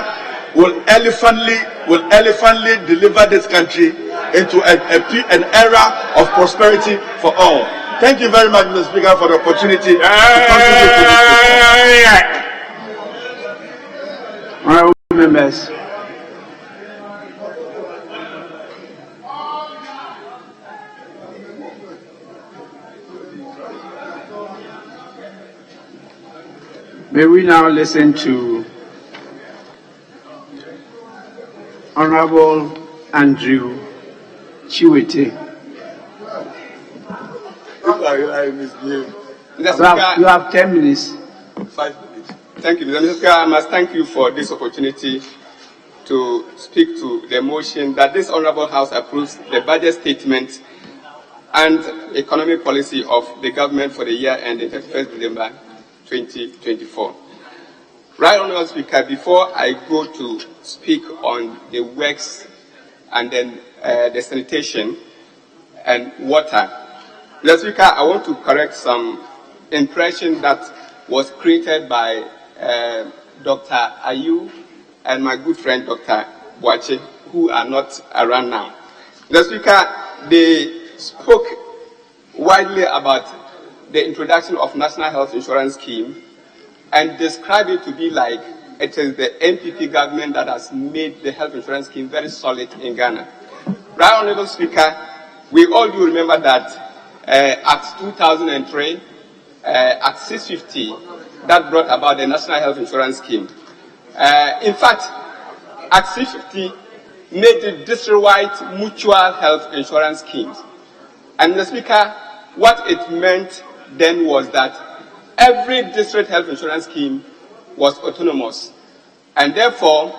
will elephantly deliver this country into an era of prosperity for all. Thank you very much, Mr. Speaker, for the opportunity to contribute to this. Honourable members. May we now listen to Honourable Andrew Chiwete. I misbehave. You have 10 minutes. 5 minutes. Thank you, Mr. Speaker. I must thank you for this opportunity to speak to the motion that this Honourable House approves the budget statement and economic policy of the government for the year ending 31st December 2024. Right, Honourable Speaker, before I go to speak on the works and then the sanitation and water, Mr. Speaker, I want to correct some impression that was created by Dr. Ayu and my good friend Dr. Boache, who are not around now. Mr. Speaker, they spoke widely about the introduction of National Health Insurance Scheme and described it to be like it is the NPP government that has made the health insurance scheme very solid in Ghana. Right, Honourable Speaker, we all do remember that Act 2003, Act 650, that brought about the National Health Insurance Scheme. In fact, Act 650 made it district-wide mutual health insurance schemes. And Mr. Speaker, what it meant then was that every district health insurance scheme was autonomous. And therefore,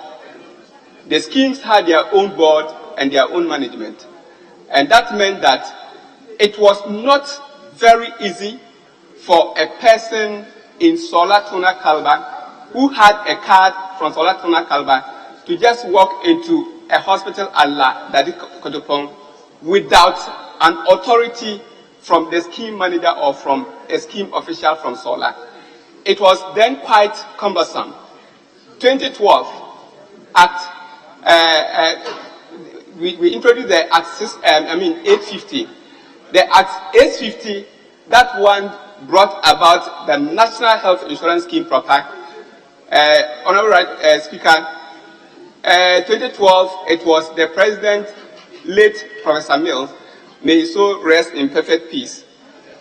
the schemes had their own board and their own management. And that meant that it was not very easy for a person in Solatuna Kalba who had a card from Solatuna Kalba to just walk into a hospital at La Dadi Kotopong without an authority from the scheme manager or from a scheme official from Sola. It was then quite cumbersome. 2012 we introduced the Act 850. The Act 850, that one brought about the National Health Insurance Scheme proper. Honourable Speaker, 2012, it was the President, late Professor Mills, may he so rest in perfect peace.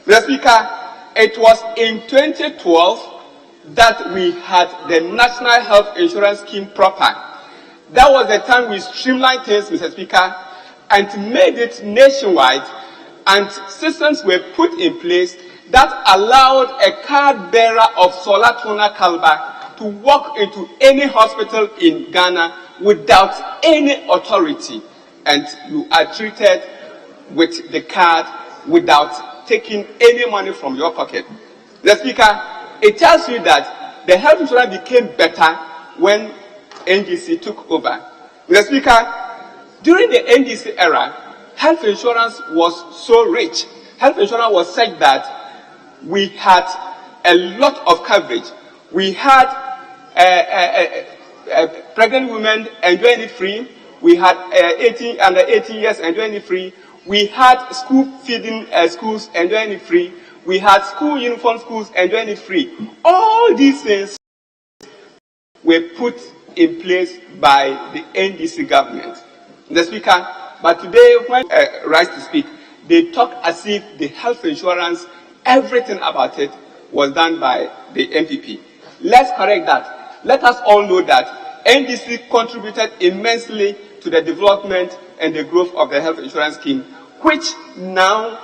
Mr. Speaker, it was in 2012 that we had the National Health Insurance Scheme proper. That was the time we streamlined things, Mr. Speaker, and made it nationwide, and systems were put in place that allowed a card bearer of Solatuna Kalba to walk into any hospital in Ghana without any authority, and you are treated with the card without taking any money from your pocket. The Speaker, it tells you that the health insurance became better when NDC took over. The Speaker, during the NDC era, health insurance was so rich. Health insurance was such that we had a lot of coverage. We had pregnant women enjoying it free. We had under 18 years enjoying it free. We had school feeding schools enjoying it free. We had school uniform schools enjoying it free. All these things were put in place by the NDC government. The Speaker, but today when rise to speak, they talk as if the health insurance, everything about it was done by the NPP. Let's correct that. Let us all know that NDC contributed immensely to the development and the growth of the health insurance scheme, which now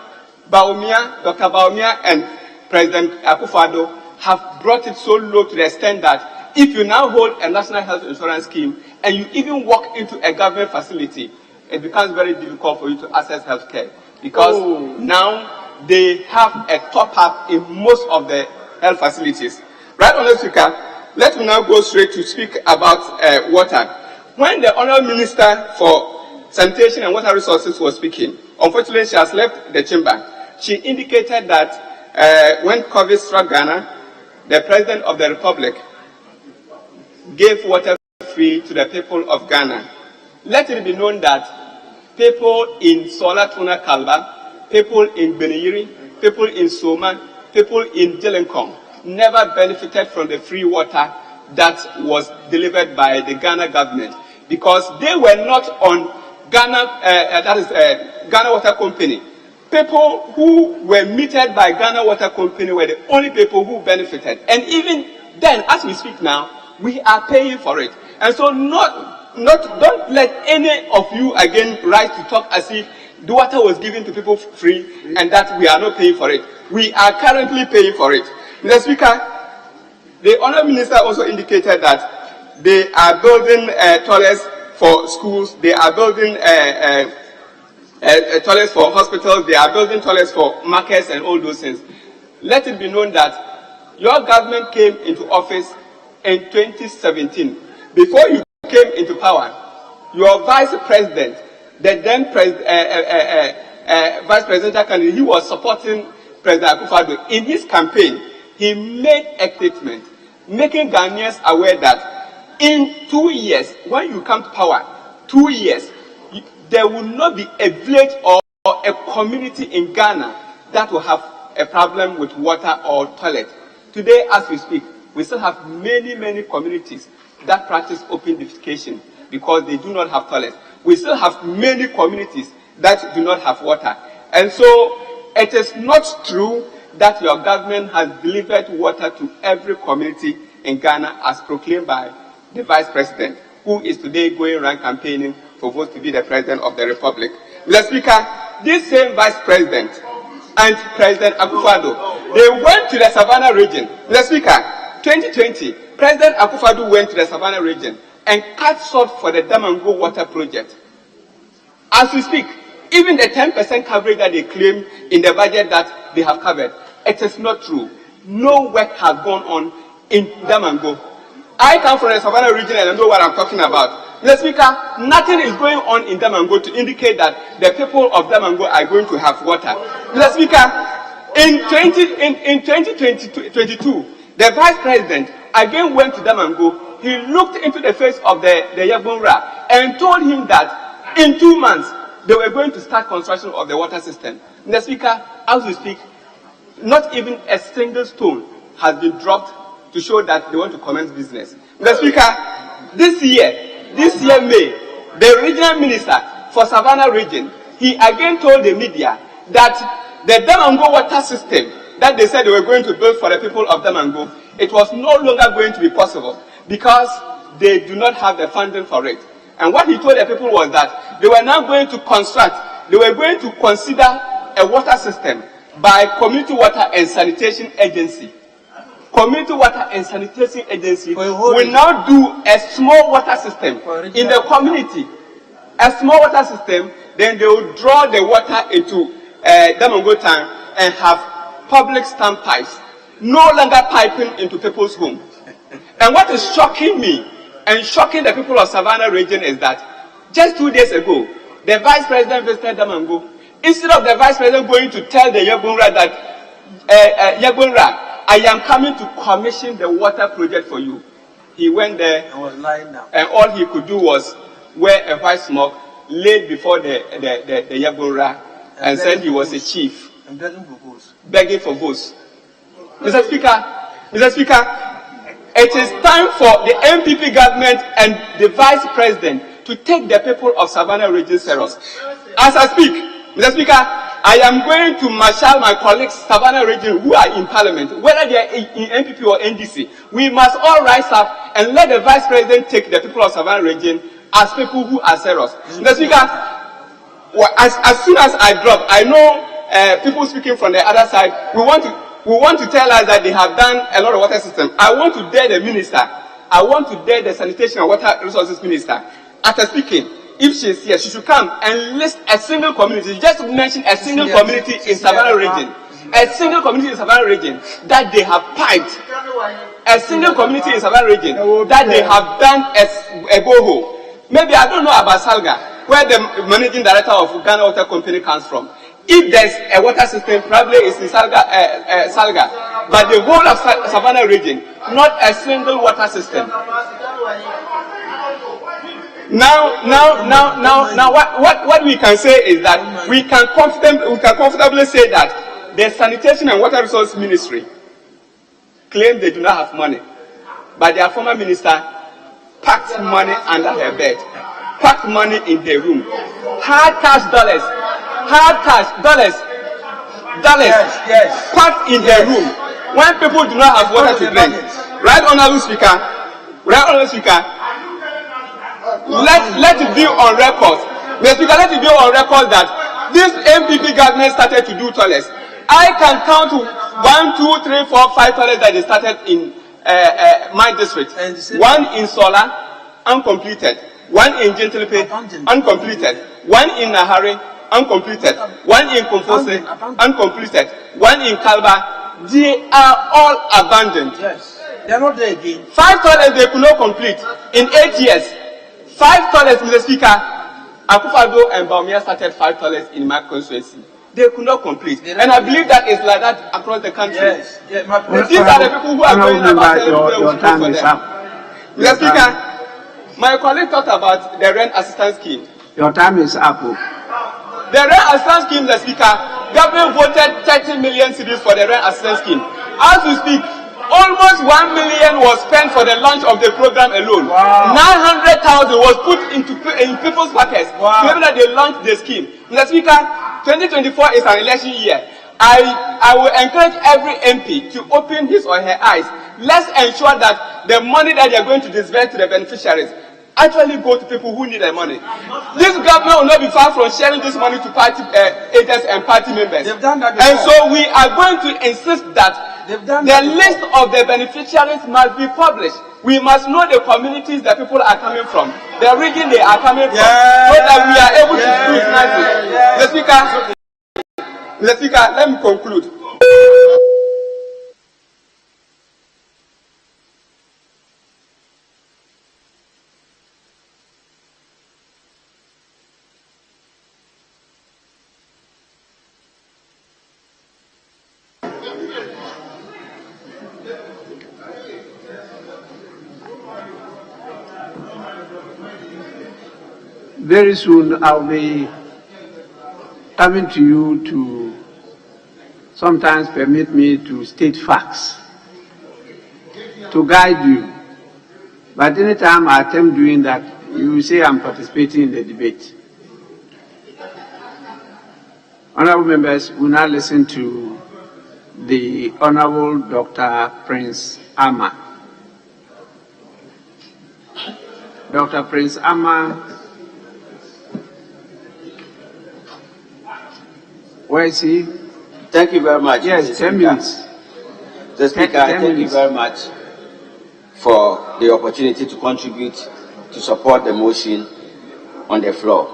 Dr. Baumia and President Akufo-Addo have brought it so low to the extent that if you now hold a national health insurance scheme and you even walk into a government facility, it becomes very difficult for you to access health care, because now they have a top-up in most of the health facilities. Right, Honourable Speaker, let me now go straight to speak about water. When the Honourable Minister for Sanitation and Water Resources was speaking, unfortunately she has left the chamber. She indicated that when COVID struck Ghana, the President of the Republic gave water free to the people of Ghana. Let it be known that people in Solatuna Kalba, people in Beniri, people in Soma, people in Jelenkong never benefited from the free water that was delivered by the Ghana government, because they were not on Ghana, Ghana Water Company. People who were metered by Ghana Water Company were the only people who benefited. And even then, as we speak now, we are paying for it. And so don't let any of you again rise to talk as if the water was given to people free and that we are not paying for it. We are currently paying for it. Mr. Speaker, The Honourable Minister also indicated that they are building toilets for schools, they are building toilets for hospitals, they are building toilets for markets and all those things. Let it be known that your government came into office in 2017. Before you came into power, your vice president, the then vice presidential candidate, he was supporting President Akufo-Addo. In his campaign, he made a statement making Ghanaians aware that in 2 years, when you come to power, 2 years, there will not be a village or a community in Ghana that will have a problem with water or toilet. Today, as we speak, we still have many communities that practice open defecation because they do not have toilets. We still have many communities that do not have water. And so, it is not true that your government has delivered water to every community in Ghana as proclaimed by the Vice President, who is today going around campaigning for votes to be the President of the Republic. Mr. Speaker, this same Vice President and President Akufo-Addo, they went to the Savannah region. Mr. Speaker, 2020, President Akufo-Addo went to the Savannah region and cut short for the Damango water project. As we speak, even the 10% coverage that they claim in the budget that they have covered, it is not true. No work has gone on in Damango. I come from the Savannah region and I know what I'm talking about. Mr. Speaker, nothing is going on in Damango to indicate that the people of Damango are going to have water. Mr. Speaker, in 2022, the Vice President again went to Damango. He looked into the face of the Yagbonra and told him that in 2 months, they were going to start construction of the water system. Mr. Speaker, as we speak, not even a single stone has been dropped to show that they want to commence business. Mr. Speaker, this year May, the regional minister for Savannah region, he again told the media that the Damango water system that they said they were going to build for the people of Damango, it was no longer going to be possible because they do not have the funding for it. And what he told the people was that they were now going to construct, they were going to consider a water system by Community Water and Sanitation Agency. Community Water and Sanitation Agency will now do a small water system in the community. A small water system, then they will draw the water into Damango Town and have public stand pipes, no longer piping into people's homes. And what is shocking me and shocking the people of Savannah region is that just 2 days ago, the Vice President visited Damango. Instead of the Vice President going to tell the Yagbonra that, Yagbonra, I am coming to commission the water project for you, he went there and all he could do was wear a white smock, laid before the Yagbonra and said he was a chief. I'm begging for votes. Mr. Speaker, it is time for the MPP government and the Vice President to take the people of Savannah region serious. As I speak, Mr. Speaker, I am going to marshal my colleagues Savannah region who are in Parliament, whether they are in MPP or NDC. We must all rise up and let the Vice President take the people of Savannah region as people who are serious. Mr. Speaker, as soon as I drop, I know people speaking from the other side, we want to tell us that they have done a lot of water system. I want to dare the minister. I want to dare the sanitation and water resources minister. After speaking, if she is here, she should come and list a single community. Just mention a single community in Savannah region. A single community in Savannah region that they have piped. A single community in Savannah region that they have done a borehole. Maybe I don't know about Salga, where the managing director of Ghana Water Company comes from. If there's a water system, probably it's in Salga. But the whole of Savannah region, not a single water system. Now, what we can say is that we can comfortably say that the Sanitation and Water Resources Ministry claim they do not have money, but their former minister packed money under her bed, packed money in the room, hard cash dollars, packed in the room when people do not have water to drink. Right, Honourable Speaker. Let it be on record. Mr. Speaker, let it be on record that this MPP government started to do toilets. I can count 1, 2, 3, 4, 5 toilets that they started in my district. One in Sola, uncompleted. One in Gentlepe, uncompleted. One in Nahari, uncompleted. One in Kompose, uncompleted. One in Kalba, they are all abandoned. Yes, they are not there again. 5 toilets they could not complete in 8 years. 5 toilets, Mr. Speaker. Akufo-Addo and Bawumia started 5 toilets in my constituency. They could not complete. And I believe that is like that across the country. Yes. Yeah, these are the people who are going about your time is up. Mr. Speaker, my colleague talked about the rent assistance scheme. Your time is up. The rent assistance scheme, Mr. Speaker, government voted 30 million cedis for the rent assistance scheme. As we speak, almost 1 million was spent for the launch of the program alone. Wow. 900,000 was put in people's pockets. Wow. So that they launched the scheme. Mr. Speaker, 2024 is an election year. I will encourage every MP to open his or her eyes. Let's ensure that the money that they are going to disburse to the beneficiaries actually go to people who need the money. This government will not be far from sharing this money to party agents and party members. They've done that before. And so we are going to insist that the list of the beneficiaries must be published. We must know the communities that people are coming from, the region they are coming from, so that we are able to scrutinize it. Mr. Speaker, let me conclude. Very soon I'll be coming to you to sometimes permit me to state facts, to guide you. But anytime I attempt doing that, you will say I'm participating in the debate. Honorable members, we now listen to the Honorable Dr. Prince Ama. Dr. Prince Ama, where is he? Thank you very much. Yes, 10 minutes. Mr. Speaker, thank you very much for the opportunity to contribute to support the motion on the floor.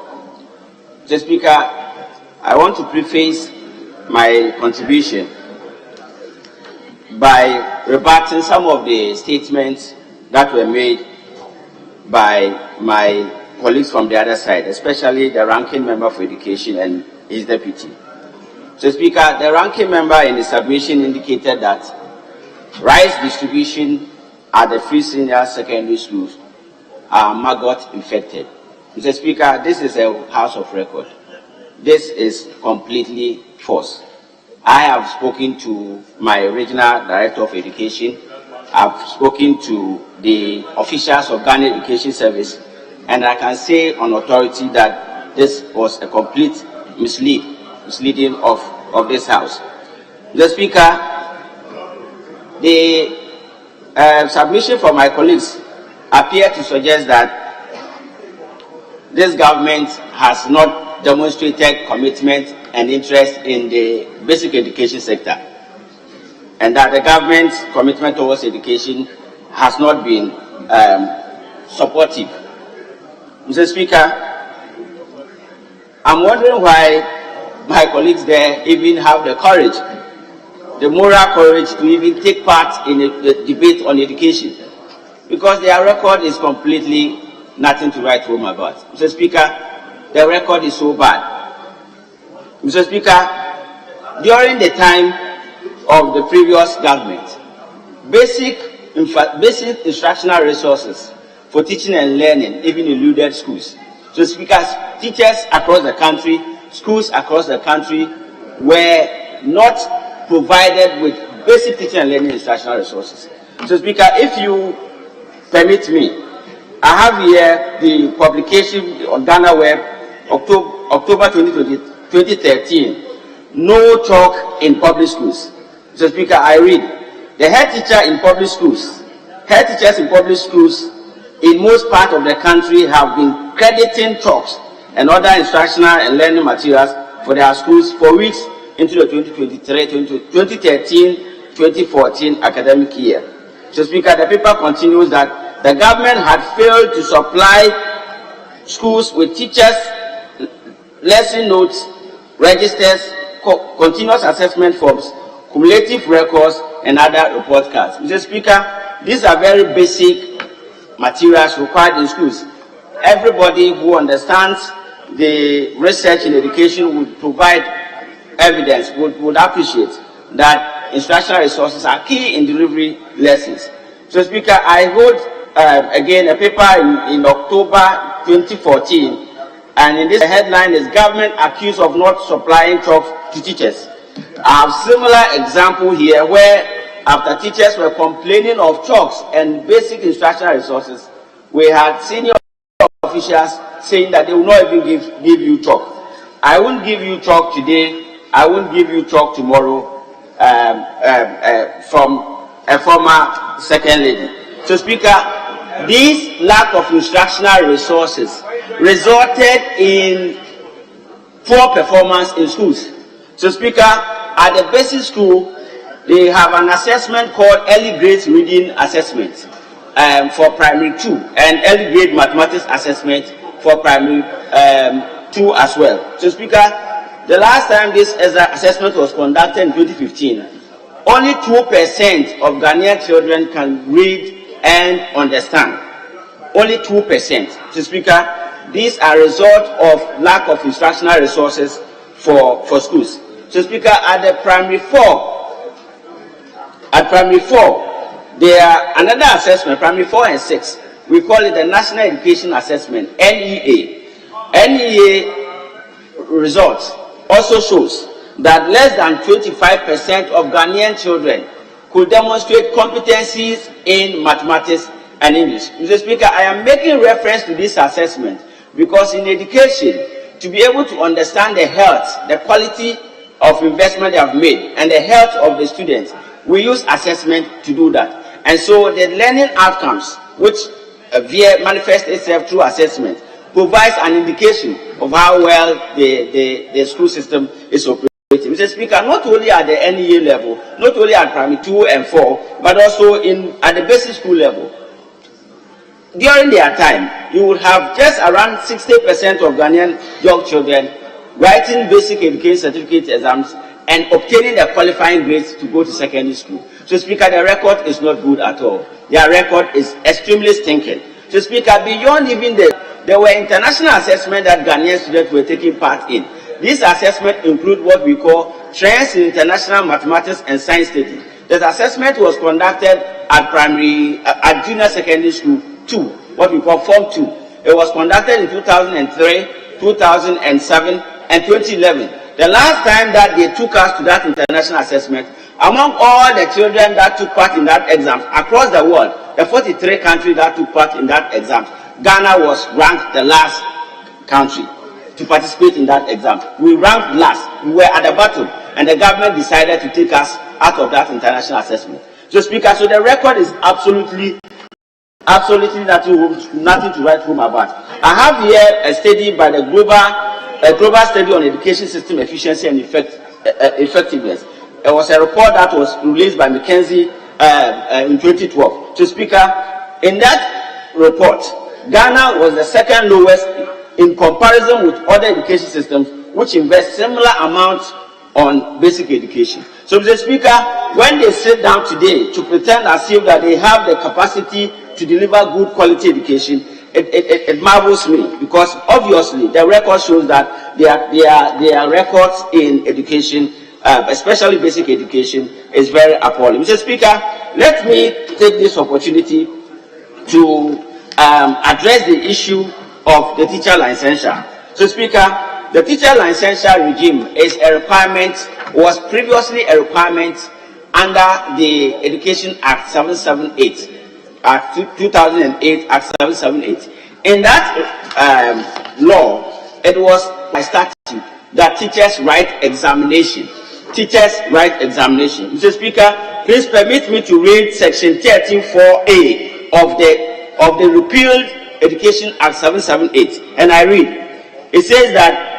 Mr. Speaker, I want to preface my contribution by rebutting some of the statements that were made by my colleagues from the other side, especially the ranking member for education and his deputy. So, Speaker, the ranking member in the submission indicated that rice distribution at the free senior secondary schools are maggot infected. Mr. Speaker, this is a house of record. This is completely false. I have spoken to my regional director of education. I've spoken to the officials of Ghana Education Service, and I can say on authority that this was a complete misleading of this house. The Speaker, the submission from my colleagues appear to suggest that this government has not demonstrated commitment and interest in the basic education sector, and that the government's commitment towards education has not been supportive. Mr. Speaker, I'm wondering why my colleagues there even have the courage, the moral courage to even take part in the debate on education, because their record is completely nothing to write home about. Mr. Speaker, the record is so bad. Mr. Speaker, during the time of the previous government, basic instructional resources for teaching and learning even eluded schools. So, Speaker, teachers across the country, schools across the country were not provided with basic teaching and learning instructional resources. So, Speaker, if you permit me, I have here the publication on Ghana Web, October 2013, No Chalk in Public Schools. So, Speaker, I read, the head teacher in public schools, head teachers in public schools in most parts of the country have been crediting chalks and other instructional and learning materials for their schools for weeks into the 2013-2014 academic year. So, Speaker, the paper continues that the government had failed to supply schools with teachers, lesson notes, registers, continuous assessment forms, cumulative records, and other report cards. Mr. Speaker, these are very basic materials required in schools. Everybody who understands the research in education would provide evidence, would appreciate that instructional resources are key in delivering lessons. So, Speaker, I hold again a paper in October 2014, and in this headline is "Government accused of not supplying chalk to teachers." I have similar example here where, after teachers were complaining of chalks and basic instructional resources, we had senior officials saying that they will not even give you chalk. I won't give you chalk today, I won't give you chalk tomorrow, from a former second lady. So, Speaker, this lack of instructional resources resulted in poor performance in schools. So, Speaker, at the basic school, they have an assessment called early grades reading assessment for primary 2, and early grade mathematics assessment for primary 2 as well. So, Speaker, the last time this assessment was conducted in 2015, only 2% of Ghanaian children can read and understand. Only 2%. So, Speaker, these are a result of lack of instructional resources for schools. So, Speaker, at the primary 4, there are another assessment, primary 4 and 6. We call it the National Education Assessment, NEA. NEA results also shows that less than 25% of Ghanaian children could demonstrate competencies in mathematics and English. Mr. Speaker, I am making reference to this assessment because in education, to be able to understand the health, the quality of investment they have made, and the health of the students, we use assessment to do that. And so the learning outcomes, which manifest itself through assessment, provides an indication of how well the school system is operating. Mr. Speaker, not only at the NEA level, not only at primary 2 and 4, but also at the basic school level. During their time, you would have just around 60% of Ghanaian young children writing basic education certificate exams and obtaining the qualifying grades to go to secondary school. So, Speaker, the record is not good at all. Their record is extremely stinking. So, Speaker, beyond even there were international assessments that Ghanaian students were taking part in. These assessments include what we call Trends in International Mathematics and Science Study. This assessment was conducted at junior secondary school 2, what we call Form 2. It was conducted in 2003, 2007, and 2011. The last time that they took us to that international assessment, among all the children that took part in that exam across the world, the 43 countries that took part in that exam, Ghana was ranked the last country to participate in that exam. We ranked last. We were at the bottom, and the government decided to take us out of that international assessment. So, Speaker, so the record is absolutely nothing to write home about. I have here a study by the global study on education system efficiency and effectiveness. It was a report that was released by McKinsey in 2012. So, Speaker, in that report, Ghana was the second lowest in comparison with other education systems which invest similar amounts on basic education. So, Mr. Speaker, when they sit down today to pretend as if that they have the capacity to deliver good quality education, it marvels me, because obviously the record shows that their records in education, especially basic education, is very appalling. Mr. Speaker, let me take this opportunity to address the issue of the teacher licensure. So, Speaker, the teacher licensure regime is a requirement, was previously a requirement under the Education Act 778, Act 2008, Act 778. In that law, it was a statute that teachers write examination. Teachers write examination. Mr. Speaker, please permit me to read Section 13(4)(a) of the repealed Education Act 778, and I read. It says that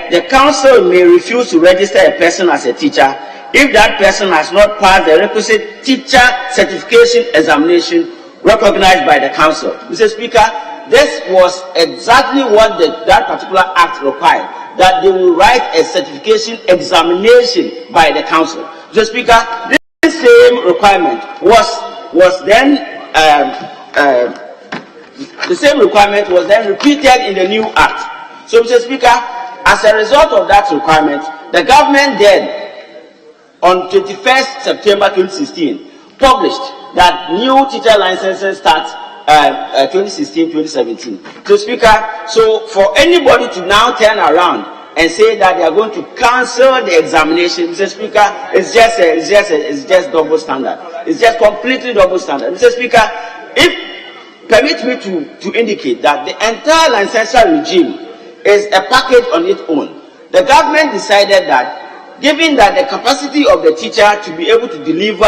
the council may refuse to register a person as a teacher if that person has not passed the requisite teacher certification examination recognized by the council. Mr. Speaker, this was exactly what that particular act required, that they will write a certification examination by the council. Mr. Speaker, this same requirement was then the same requirement was then repeated in the new act. So, Mr. Speaker, as a result of that requirement, the government then, on 21st September 2016, published that new teacher licenses start 2016-2017. So, Speaker, so for anybody to now turn around and say that they are going to cancel the examination, Mr. Speaker, it's just double standard. It's just completely double standard. Mr. Speaker, permit me to indicate that the entire licensure regime is a package on its own. The government decided that, given that the capacity of the teacher to be able to deliver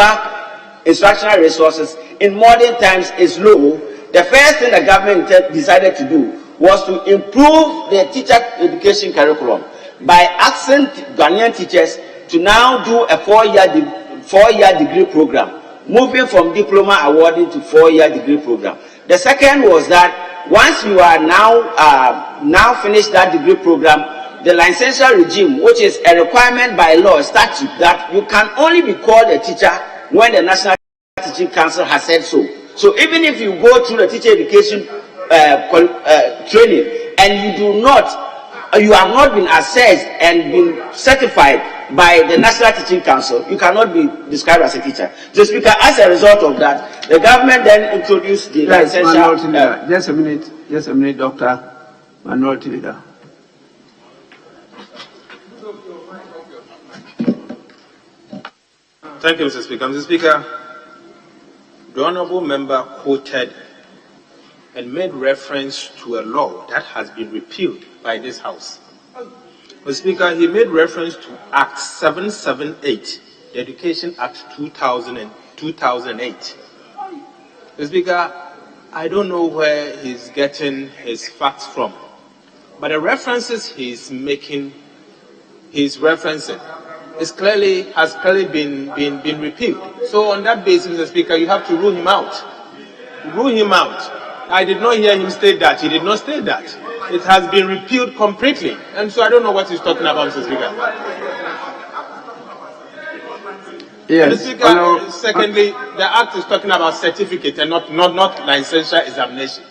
instructional resources in modern times is low, the first thing the government decided to do was to improve the teacher education curriculum by asking Ghanaian teachers to now do a four-year degree program, moving from diploma awarding to four-year degree program. The second was that once you are now finished that degree program, the licensure regime, which is a requirement by law, statute, that you can only be called a teacher when the National Teaching Council has said so. So even if you go through the teacher education training and you have not been assessed and been certified by the National Teaching Council, you cannot be described as a teacher. So, Speaker, as a result of that, the government then introduced the licensure. Just a minute, Dr. Minority Leader. Thank you, Mr. Speaker. Mr. Speaker, the honourable member quoted and made reference to a law that has been repealed by this House. Mr. Speaker, he made reference to Act 778, the Education Act 2008. Mr. Speaker, I don't know where he's getting his facts from, but the references he's making, he's referencing, has clearly been repealed. So on that basis, Mr. Speaker, you have to rule him out. Rule him out. I did not hear him state that. He did not state that. It has been repealed completely. And so I don't know what he's talking about, Mr. Speaker. Yes. Mr. Speaker, secondly, the Act is talking about certificate and not licensure examination.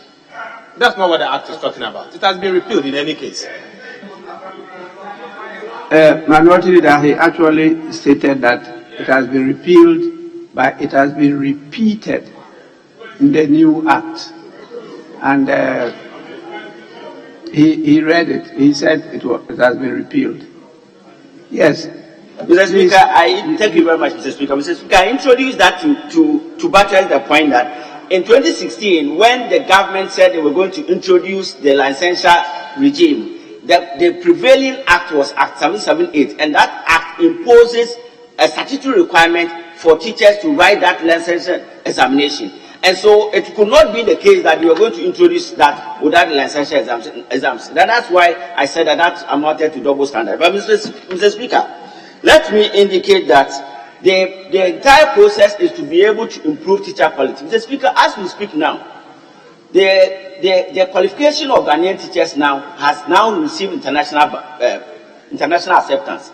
That's not what the Act is talking about. It has been repealed in any case. Minority Leader, he actually stated that it has been repealed, but it has been repeated in the new Act. And he read it. He said it has been repealed. Yes. Mr. Speaker, thank you very much, Mr. Speaker. Mr. Speaker, I introduced that to buttress the point that in 2016, when the government said they were going to introduce the licensure regime, the prevailing act was Act 778, and that act imposes a statutory requirement for teachers to write that licensure examination. And so it could not be the case that you are going to introduce that without the licensure exams. That's why I said that amounted to double standard. But Mr. Speaker, let me indicate that the entire process is to be able to improve teacher quality. Mr. Speaker, as we speak now, the qualification of Ghanaian teachers now has now received international acceptance.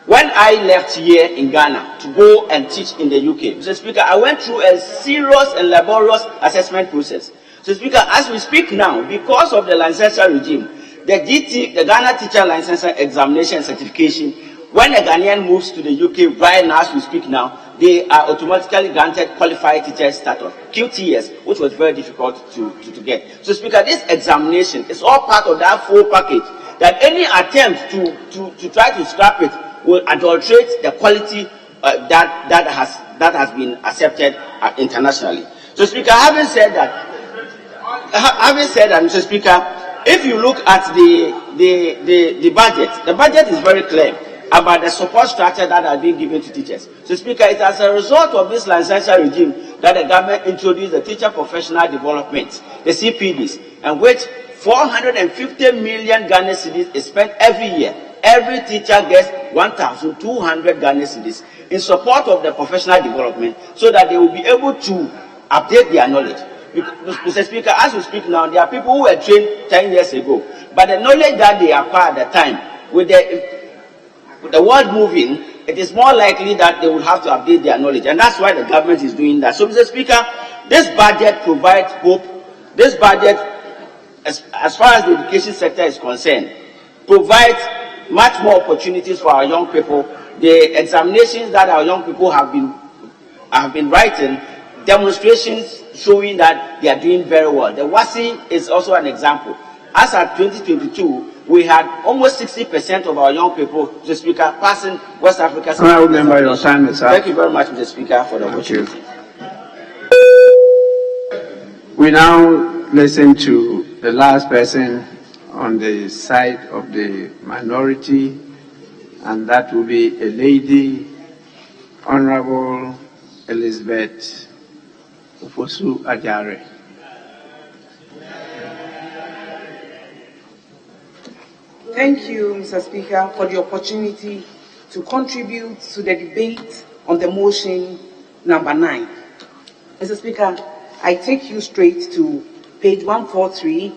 When I left here in Ghana to go and teach in the UK, Mr. Speaker, I went through a serious and laborious assessment process. Mr. Speaker, as we speak now, because of the licensure regime, the Ghana Teacher Licensure Examination and Certification, when a Ghanaian moves to the UK right now as we speak now, they are automatically granted qualified teacher status, QTS, which was very difficult to get. So, Speaker, this examination is all part of that full package, that any attempt to try to scrap it will adulterate the quality that has been accepted internationally. So, Speaker, having said that, Mr. Speaker, if you look at the budget, the budget is very clear about the support structure that are being given to teachers. So, Speaker, it's as a result of this licensure regime that the government introduced the Teacher Professional Development, the CPDs, and which 450 million Ghana cedis is spent every year every teacher gets 1,200 Ghana cedis in support of the professional development so that they will be able to update their knowledge. Mr. Speaker, as we speak now, there are people who were trained 10 years ago, but the knowledge that they acquired at the time, with the world moving, it is more likely that they will have to update their knowledge, and that's why the government is doing that. So, Mr. Speaker, this budget provides hope. This budget, as far as the education sector is concerned, provides much more opportunities for our young people. The examinations that our young people have been writing, demonstrations showing that they are doing very well. The WASI is also an example. As at 2022, we had almost 60% of our young people, Mr. Speaker, passing West Africa's. I remember your time is up. Thank you very much, Mr. Speaker, for the opportunity. We now listen to the last person on the side of the minority, and that will be a lady, Honorable Elizabeth Ufosu Ajare. Thank you, Mr. Speaker, for the opportunity to contribute to the debate on the motion number 9. Mr. Speaker, I take you straight to page 143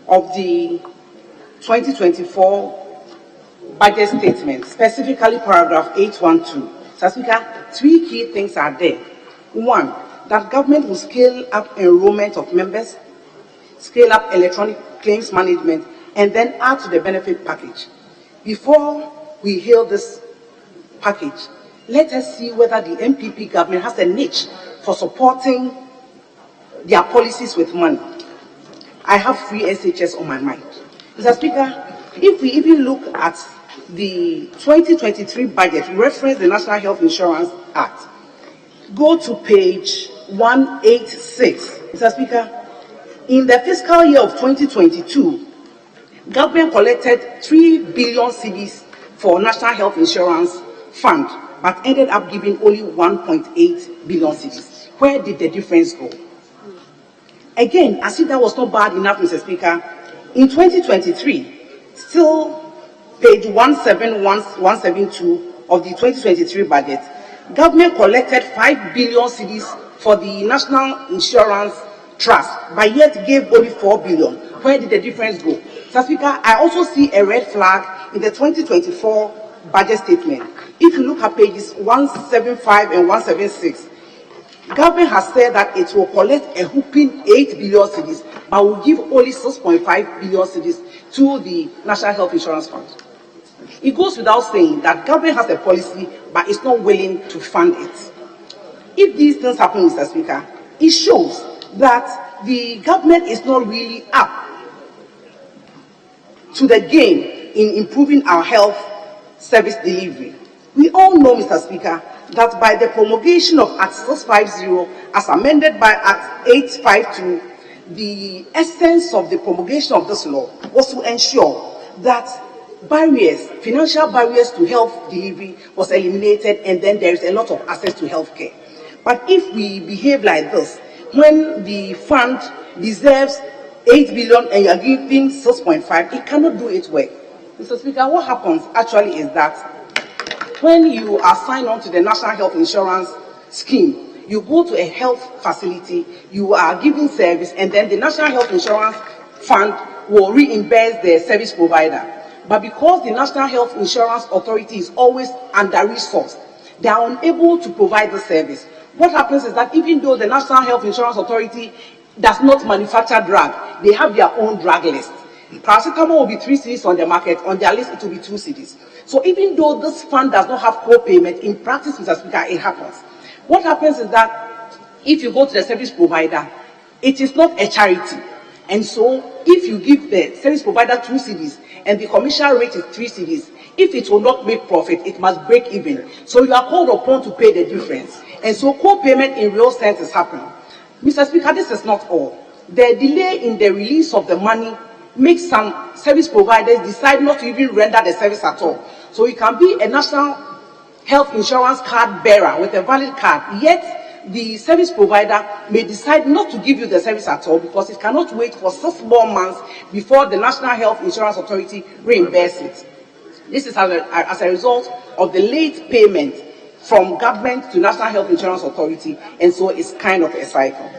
of the 2024 budget statement, specifically paragraph 812. Mr. Speaker, 3 key things are there. 1, that government will scale up enrollment of members, scale up electronic claims management, and then add to the benefit package. Before we hail this package, let us see whether the MPP government has a niche for supporting their policies with money. I have free SHS on my mind. Mr. Speaker, if we even look at the 2023 budget, reference the National Health Insurance Act, go to page 186. Mr. Speaker, in the fiscal year of 2022, government collected 3 billion cedis for National Health Insurance Fund, but ended up giving only 1.8 billion cedis. Where did the difference go? Again, as if that was not bad enough, Mr. Speaker, in 2023, still page 172 of the 2023 budget, government collected 5 billion cedis for the National Insurance Trust, but yet gave only 4 billion. Where did the difference go? Mr. Speaker, I also see a red flag in the 2024 budget statement. If you look at pages 175 and 176, government has said that it will collect a whopping 8 billion cedis, but will give only 6.5 billion cedis to the National Health Insurance Fund. It goes without saying that government has a policy, but is not willing to fund it. If these things happen, Mr. Speaker, it shows that the government is not really up to the game in improving our health service delivery. We all know, Mr. Speaker, that by the promulgation of Act 650 as amended by Act 852, the essence of the promulgation of this law was to ensure that financial barriers to health delivery was eliminated, and then there is a lot of access to health care. But if we behave like this, when the fund deserves 8 billion and you are giving 6.5, it cannot do its work. Mr. Speaker, what happens actually is that when you are signed on to the National Health Insurance Scheme, you go to a health facility, you are given service, and then the National Health Insurance Fund will reimburse the service provider. But because the National Health Insurance Authority is always under-resourced, they are unable to provide the service. What happens is that even though the National Health Insurance Authority does not manufacture drug, they have their own drug list. Paracetamol will be 3 cedis on the market, on their list it will be 2 cedis. So even though this fund does not have co-payment, in practice, Mr. Speaker, it happens. What happens is that if you go to the service provider, it is not a charity. And so if you give the service provider 2 cedis and the commercial rate is 3 cedis, if it will not make profit, it must break even. So you are called upon to pay the difference. And so co-payment in real sense is happening. Mr. Speaker, this is not all. The delay in the release of the money makes some service providers decide not to even render the service at all. So you can be a national health insurance card bearer with a valid card, yet the service provider may decide not to give you the service at all because it cannot wait for 6 more months before the National Health Insurance Authority reimburses it. This is as a result of the late payment from government to National Health Insurance Authority, and so it's kind of a cycle.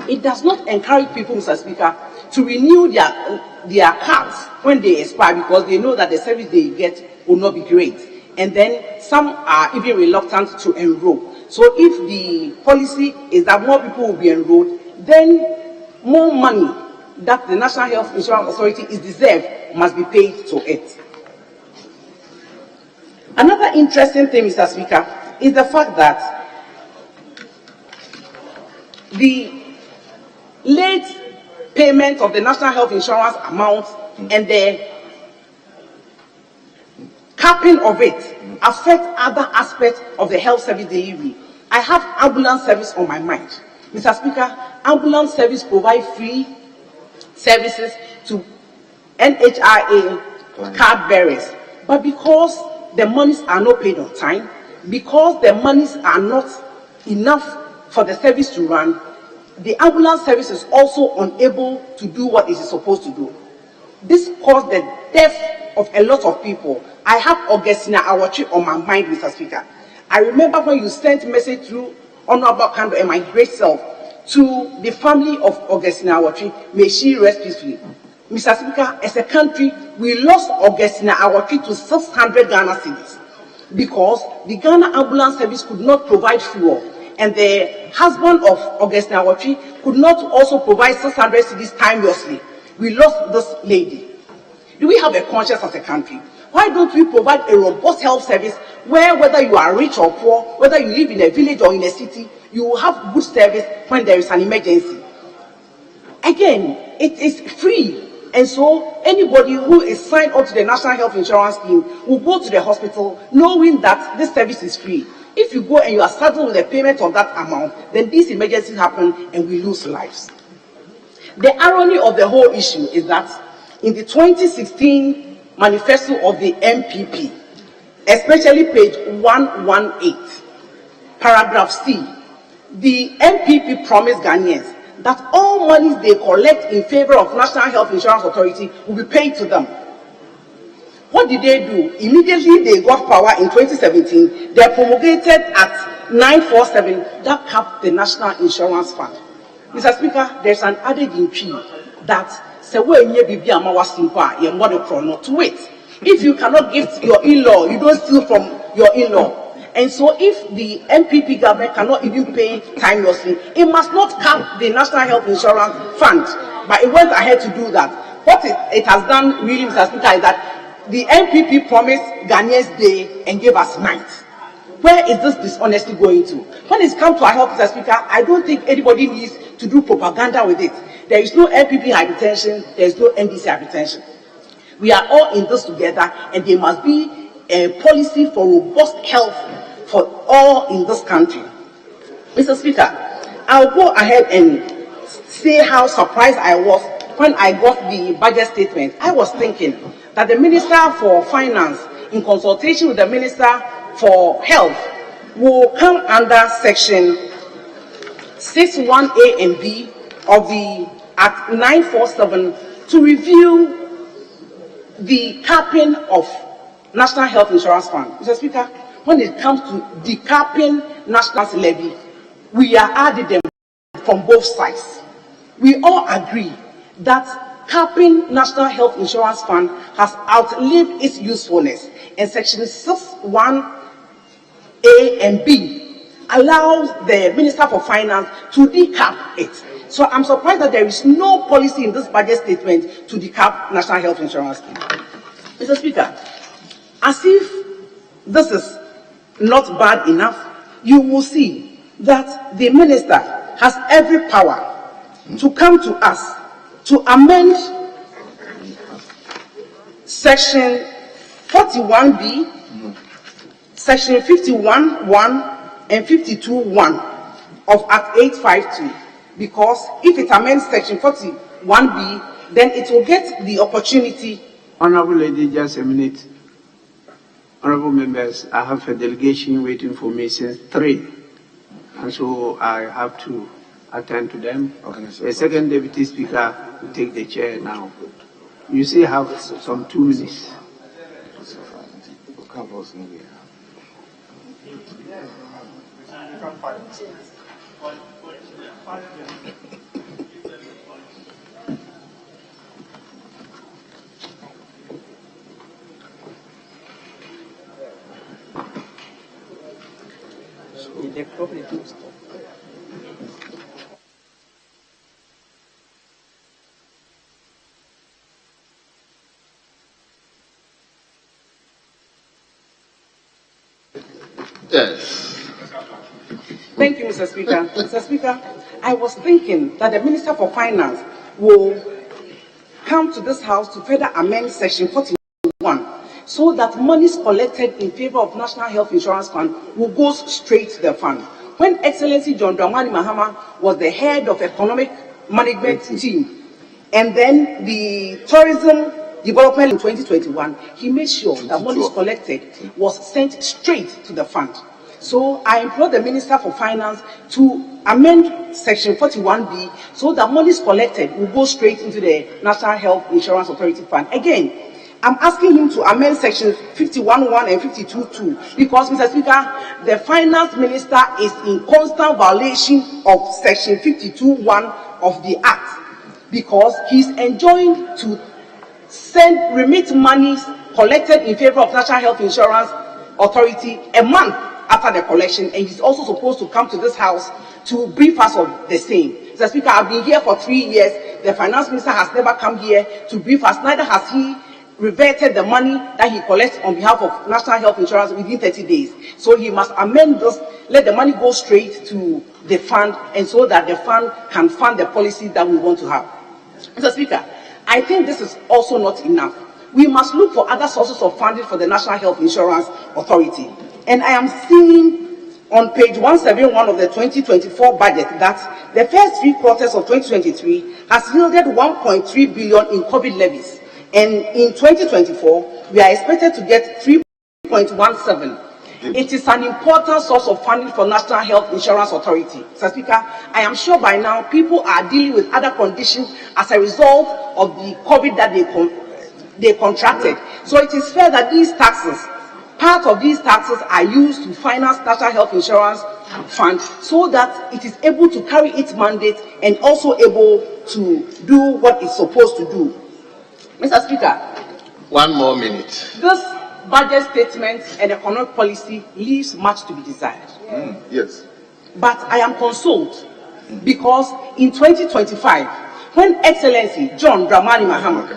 It does not encourage people, Mr. Speaker, to renew their cards when they expire, because they know that the service they get will not be great. And then some are even reluctant to enroll. So if the policy is that more people will be enrolled, then more money that the National Health Insurance Authority is deserved must be paid to it. Another interesting thing, Mr. Speaker, is the fact that the late payment of the National Health Insurance amount and the capping of it affect other aspects of the health service delivery. I have ambulance service on my mind. Mr. Speaker, ambulance service provide free services to NHIA card bearers, but because the monies are not paid on time, because the monies are not enough for the service to run, the ambulance service is also unable to do what it is supposed to do. This caused the death of a lot of people. I have Augustina Awatri on my mind, Mr. Speaker. I remember when you sent message through Honorable Kando and my great self to the family of Augustina Awatri, may she rest peacefully. Mr. Speaker, as a country, we lost Augustina Awatri to 600 Ghana cedis because the Ghana ambulance service could not provide fuel, and the husband of Augustina Awatri could not also provide 600 cedis timelessly. We lost this lady. Do we have a conscience as a country? Why don't we provide a robust health service where, whether you are rich or poor, whether you live in a village or in a city, you will have good service when there is an emergency? Again, it is free. And so anybody who is signed up to the National Health Insurance Scheme will go to the hospital knowing that this service is free. If you go and you are saddled with the payment of that amount, then these emergencies happen and we lose lives. The irony of the whole issue is that in the 2016 manifesto of the MPP, especially page 118, paragraph C, the MPP promised Ghanaians that all monies they collect in favor of National Health Insurance Authority will be paid to them. What did they do? Immediately they got power in 2017, they promulgated Act 947 that capped the National Insurance Fund. Mr. Speaker, there's an adage in Twi that to wait. If you cannot give your in-law, you don't steal from your in-law. And so if the MPP government cannot even pay timelessly, it must not cap the National Health Insurance Fund. But it went ahead to do that. What it has done really, Mr. Speaker, is that the MPP promised Ghanaians day and gave us night. Where is this dishonesty going to? When it comes to our health, Mr. Speaker, I don't think anybody needs to do propaganda with it. There is no MPP hypertension, there is no NDC hypertension. We are all in this together, and there must be a policy for robust health for all in this country. Mr. Speaker, I'll go ahead and say how surprised I was when I got the budget statement. I was thinking that the Minister for Finance, in consultation with the Minister for Health, will come under section 61A and B of the Act 947 to review the capping of National Health Insurance Fund. Mr. Speaker, when it comes to decapping national levy, we are adding them from both sides. We all agree that capping National Health Insurance Fund has outlived its usefulness, and section 61A and B allows the Minister for Finance to decap it. So I'm surprised that there is no policy in this budget statement to decap National Health Insurance Scheme. Mr. Speaker, as if this is not bad enough, you will see that the Minister has every power to come to us to amend section 41B, section 51(1) and 52(1) of Act 852. Because if it amends section 41B, then it will get the opportunity. Honorable Lady, just a minute. Honorable members, I have a delegation waiting for me since 3, and so I have to attend to them. The second Deputy Speaker will take the chair now. You still have some 2 minutes. They probably do stop. Yes. Thank you, Mr. Speaker. Mr. Speaker, I was thinking that the Minister for Finance will come to this House to further amend Section 41 so that monies collected in favor of National Health Insurance Fund will go straight to the fund. When Excellency John Dramani Mahama was the head of economic management team, and then the tourism development in 2021, he made sure that monies collected was sent straight to the fund. So I implore the Minister for Finance to amend Section 41B so that monies collected will go straight into the National Health Insurance Authority Fund. Again, I'm asking him to amend Sections 51.1 and 52.2 because, Mr. Speaker, the Finance Minister is in constant violation of Section 52.1 of the Act because he's enjoined to remit monies collected in favor of National Health Insurance Authority a month after the collection, and he's also supposed to come to this House to brief us on the same. Mr. Speaker, I've been here for 3 years. The Finance Minister has never come here to brief us, neither has he reverted the money that he collects on behalf of National Health Insurance within 30 days. So he must amend this, let the money go straight to the fund, and so that the fund can fund the policy that we want to have. Mr. Speaker, I think this is also not enough. We must look for other sources of funding for the National Health Insurance Authority. And I am seeing on page 171 of the 2024 budget that the first 3 quarters of 2023 has yielded 1.3 billion in COVID levies. And in 2024, we are expected to get 3.17. It is an important source of funding for National Health Insurance Authority. Mr. Speaker, I am sure by now people are dealing with other conditions as a result of the COVID that they contracted. So it is fair that these taxes, part of these taxes are used to finance National Health Insurance Fund so that it is able to carry its mandate and also able to do what it's supposed to do. Mr. Speaker, 1 more minute. This budget statement and economic policy leaves much to be desired. Yes. But I am consoled because in 2025, when Excellency John Dramani Mahama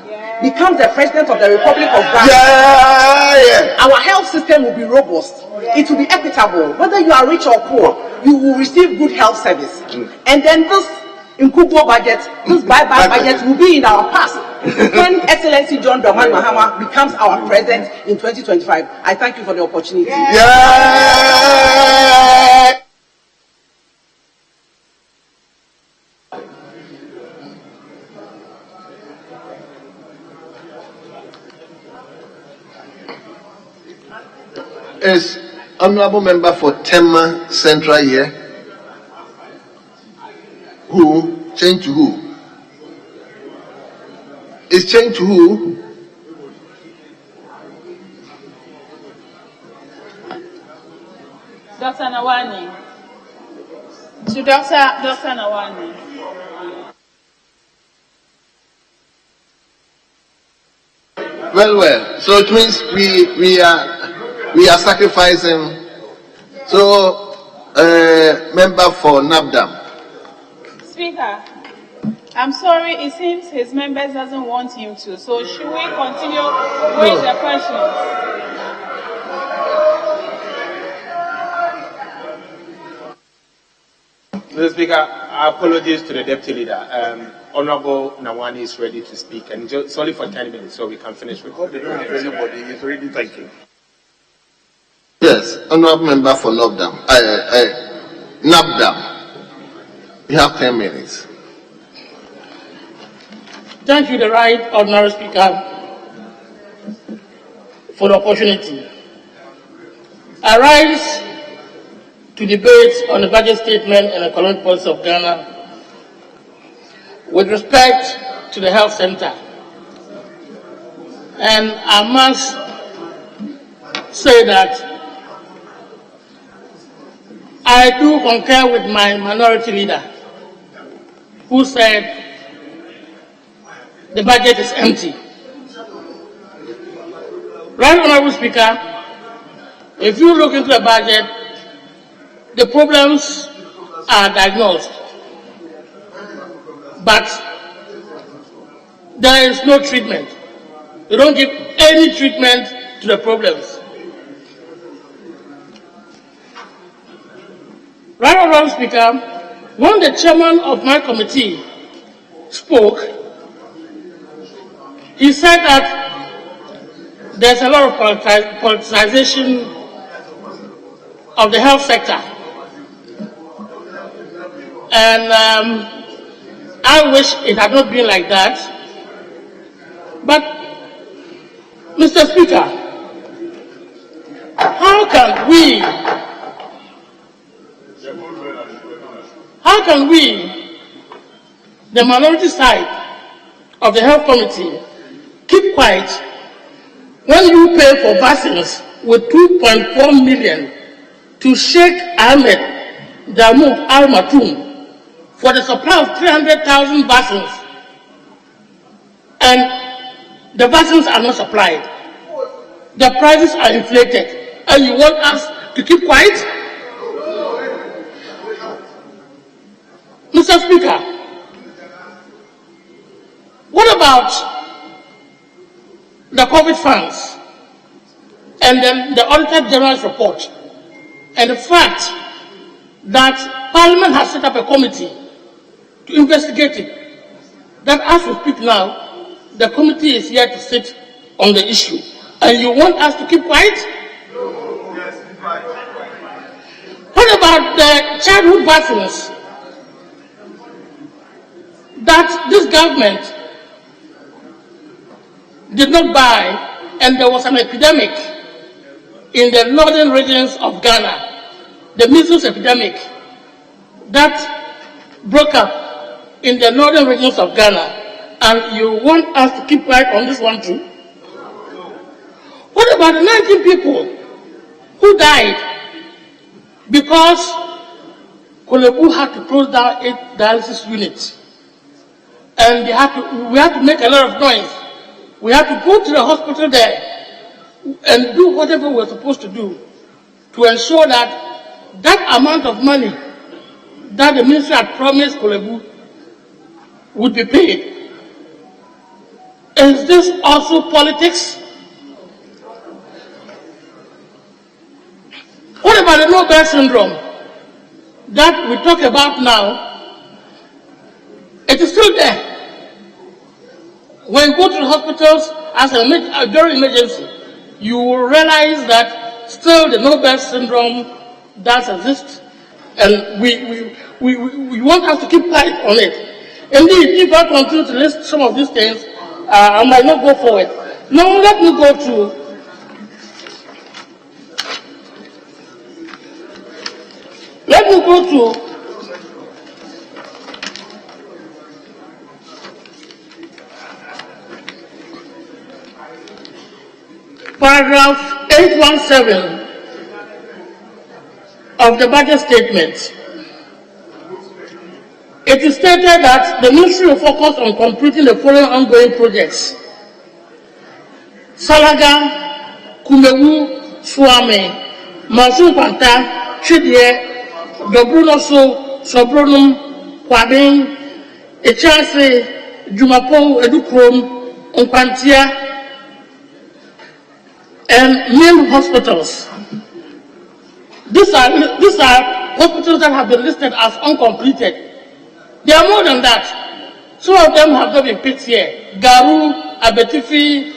becomes the President of the Republic of Ghana, our health system will be robust. It will be equitable. Whether you are rich or poor, you will receive good health service. And then this Nkubo budget, this bye-bye budget will be in our past. When Excellency John Dramani Mahama becomes our President in 2025, I thank you for the opportunity. Is honorable member for Tema Central here? Who? Change to who? Is change to who? Dr. Nawani. To Dr. Nawani. Well. So it means we are sacrificing. So, member for Nabdam. Speaker, I'm sorry, it seems his members doesn't want him to. So should we continue with the questions? Mr. Speaker, apologies to the Deputy Leader. Honorable Nawani is ready to speak, and it's only for 10 minutes, so we can finish with Anybody is ready. Thank you. Yes, honorable member for Nabdam. Nabdam. You have 10 minutes. Thank you, the right honorable Speaker, for the opportunity. I rise to debate on the budget statement and economic policy of Ghana with respect to the health center. And I must say that I do concur with my minority leader, who said the budget is empty. Right, Honorable Speaker, if you look into the budget, the problems are diagnosed, but there is no treatment. You don't give any treatment to the problems. Right, Honorable Speaker, when the chairman of my committee spoke, he said that there's a lot of politicization of the health sector. And I wish it had not been like that. But, Mr. Speaker, how can we, the minority side of the health committee, keep quiet when you pay for vaccines with 2.4 million to Sheikh Ahmed Damouk Al Maktoum for the supply of 300,000 vaccines, and the vaccines are not supplied? The prices are inflated, and you want us to keep quiet? Mr. Speaker, what about the COVID funds and then the Auditor General's report and the fact that Parliament has set up a committee to investigate it? That as we speak now, the committee is here to sit on the issue, and you want us to keep quiet? What about the childhood vaccines that this government did not buy, and there was an epidemic in the northern regions of Ghana, the measles epidemic that broke up in the northern regions of Ghana, and you want us to keep quiet on this one too? What about the 19 people who died because Kolebu had to close down 8 dialysis units, and we had to make a lot of noise? We had to go to the hospital there and do whatever we're supposed to do to ensure that that amount of money that the ministry had promised Kolebu would be paid. Is this also politics? What about the Nobel syndrome that we talk about now? It is still there. When you go to the hospitals as a during emergency, you will realize that still the Nobel syndrome does exist, and we want us to keep quiet on it. Indeed, if I continue to list some of these things, I might not go forward. Now let me go to paragraph 817 of the budget statement. It is stated that the ministry will focus on completing the following ongoing projects: Salaga, Kumewu, Swame, Mansun Kwanta, Chidie, Dobrunoso, Sobronum, Kwadin, Echase, Jumapo, Edukrom, Nkwantia, and main hospitals. These are hospitals that have been listed as uncompleted. There are more than that. Some of them have not been picked here. Garu, Abetifi,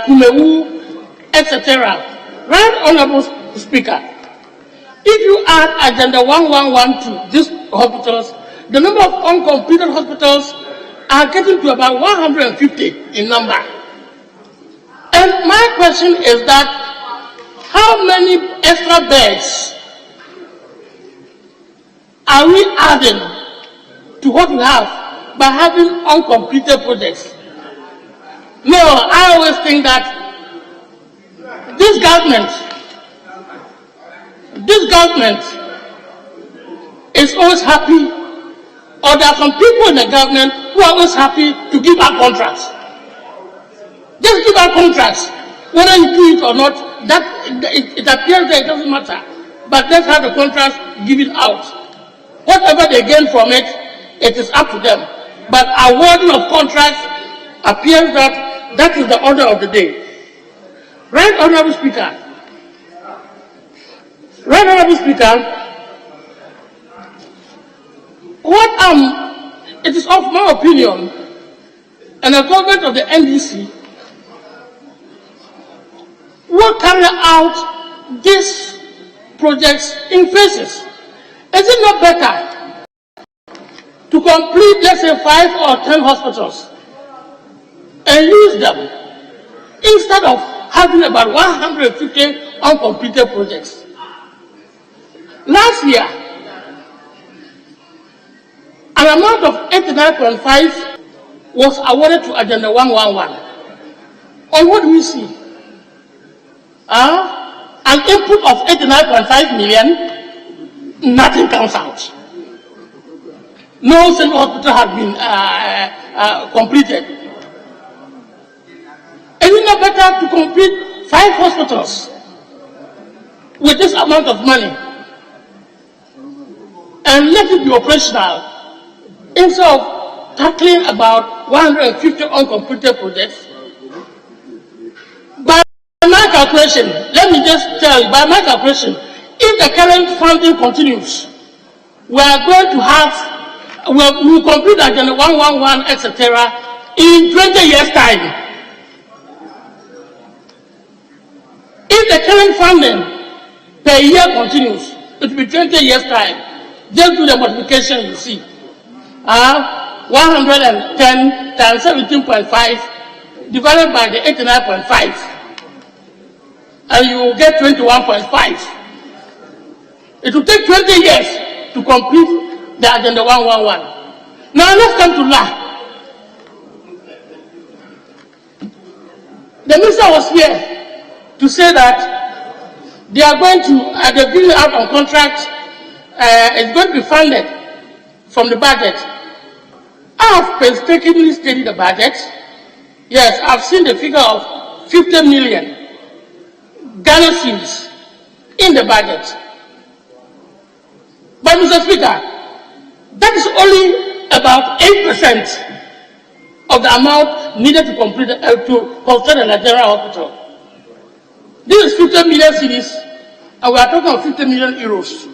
Kumewu, etc. Right, Honorable Speaker, if you add Agenda 1112 to these hospitals, the number of uncompleted hospitals are getting to about 150 in number. And my question is that how many extra beds are we adding to what we have by having uncompleted projects? No, I always think that this government is always happy, or there are some people in the government who are always happy to give out contracts. Just give out contracts. Whether you do it or not, it appears that it doesn't matter. But let's have the contracts given out. Whatever they gain from it, it is up to them. But awarding of contracts appears that that is the order of the day. Right, Honorable Speaker. Right, Honorable Speaker. It is of my opinion, and the government of the NDC will carry out these projects in phases. Is it not better to complete, let's say, 5 or 10 hospitals and use them instead of having about 150 uncompleted projects? Last year, an amount of 89.5 was awarded to Agenda 111. On what do we see? An input of 89.5 million, nothing comes out. No single hospital has been completed. Is it not better to complete 5 hospitals with this amount of money and let it be operational instead of tackling about 150 uncompleted projects? By my calculation, let me just tell you, by my calculation, if the current funding continues, we are going to have, we will complete Agenda 111, etc., in 20 years' time. If the current funding per year continues, it will be 20 years' time. Just do the multiplication, you see. 110 times 17.5 divided by the 89.5. And you will get 21.5. It will take 20 years to complete the Agenda 111. Now let's come to LA. The minister was here to say that they are going to, they're giving out on contract, it's going to be funded from the budget. I have painstakingly studied the budget. Yes, I've seen the figure of 50 million Ghana cedis in the budget. But Mr. Speaker, that is only about 8% of the amount needed to complete to construct the Nigerian hospital. This is 50 million cedis, and we are talking of 50 million euros.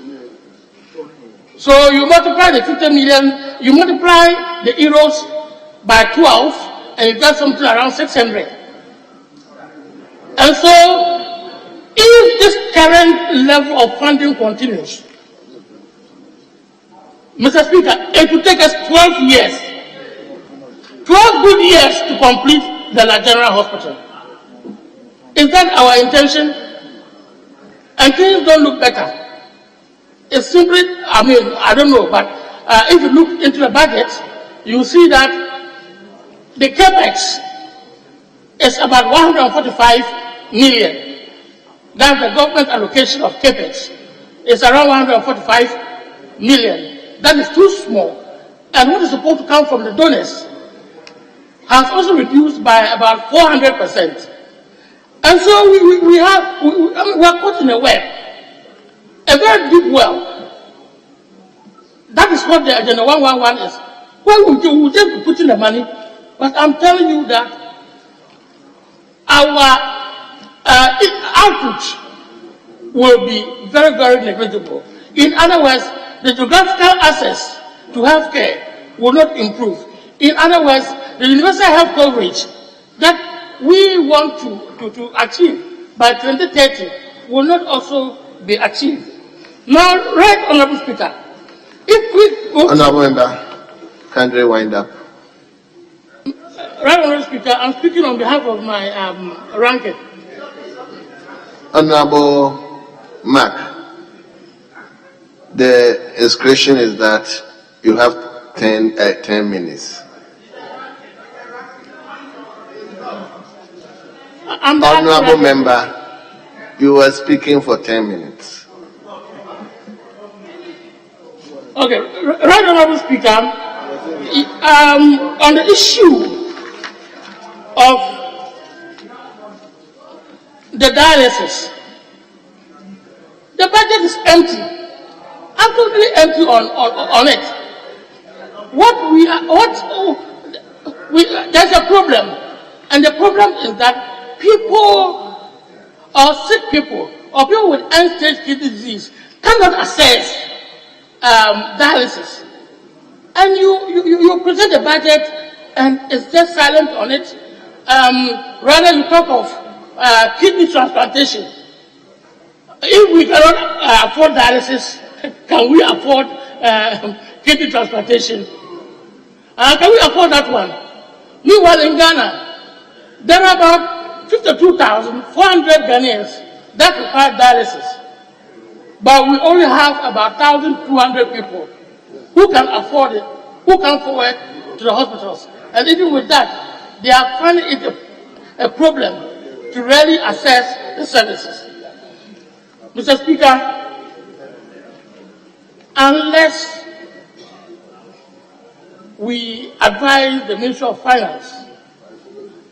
So you multiply the 50 million, you multiply the euros by 12, and you get something around 600. And so, if this current level of funding continues, Mr. Speaker, it will take us 12 years, 12 good years to complete the Nigerian hospital. Is that our intention? And things don't look better. It's simply, I mean, I don't know, but if you look into the budget, you see that the capex is about 145 million. That's the government allocation of capex. It's around 145 million. That is too small. And what is supposed to come from the donors has also reduced by about 400%. And so we are caught in a web. A very deep well. That is what the Agenda 111 is. Well, we just be putting the money, but I'm telling you that our outreach will be very, very negligible. In other words, the geographical access to healthcare will not improve. In other words, the universal health coverage that we want to achieve by 2030 will not also be achieved. Now, right, Honorable Speaker, if we go... Honorable Member, kindly wind up. Right, Honorable Speaker, I'm speaking on behalf of my ranking. Honorable Mark, the inscription is that you have 10 minutes. Honorable Member, You were speaking for 10 minutes. Okay, Right Honorable Speaker, on the issue of the dialysis, the budget is empty, absolutely empty on it. There's a problem, and the problem is that people, or sick people, or people with end-stage kidney disease cannot access dialysis. And you present a budget and it's just silent on it. Rather you talk of kidney transplantation. If we cannot afford dialysis, can we afford kidney transplantation? Can we afford that one? Meanwhile, in Ghana, there are about 52,400 Ghanaians that require dialysis. But we only have about 1,200 people who can afford it, who can forward to the hospitals. And even with that, they are finding it a problem to really access the services. Mr. Speaker, unless we advise the Ministry of Finance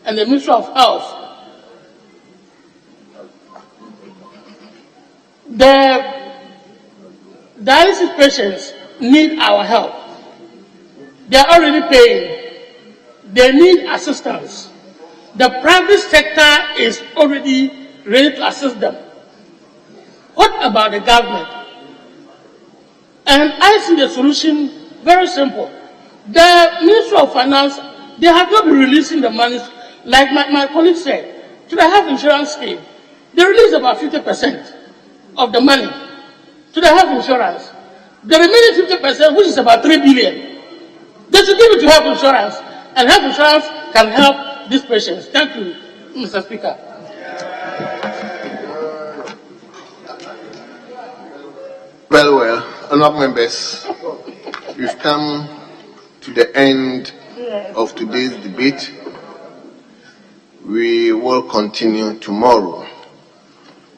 and the Ministry of Health, the dialysis patients need our help. They are already paying. They need assistance. The private sector is already ready to assist them. What about the government? And I see the solution very simple. The Ministry of Finance, they have not been releasing the money, like my colleague said, to the health insurance scheme. They release about 50% of the money to the health insurance. The remaining 50%, which is about 3 billion, they should give it to health insurance, and health insurance can help these patients. Thank you, Mr. Speaker. Very well, honourable members, we've come to the end of today's debate. We will continue tomorrow.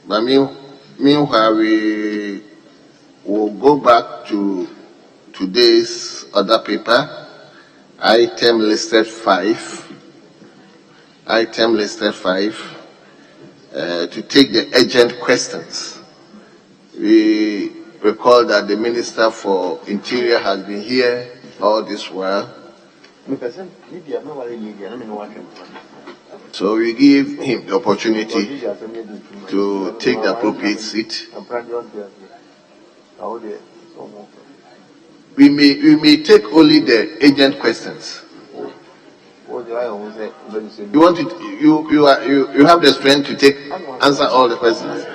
But meanwhile, we will go back to today's other paper, item listed 5, to take the urgent questions. We recall that the Minister for Interior has been here all this while. So we give him the opportunity to take the appropriate seat. We may take only the urgent questions. You want it? You have the strength to answer all the questions.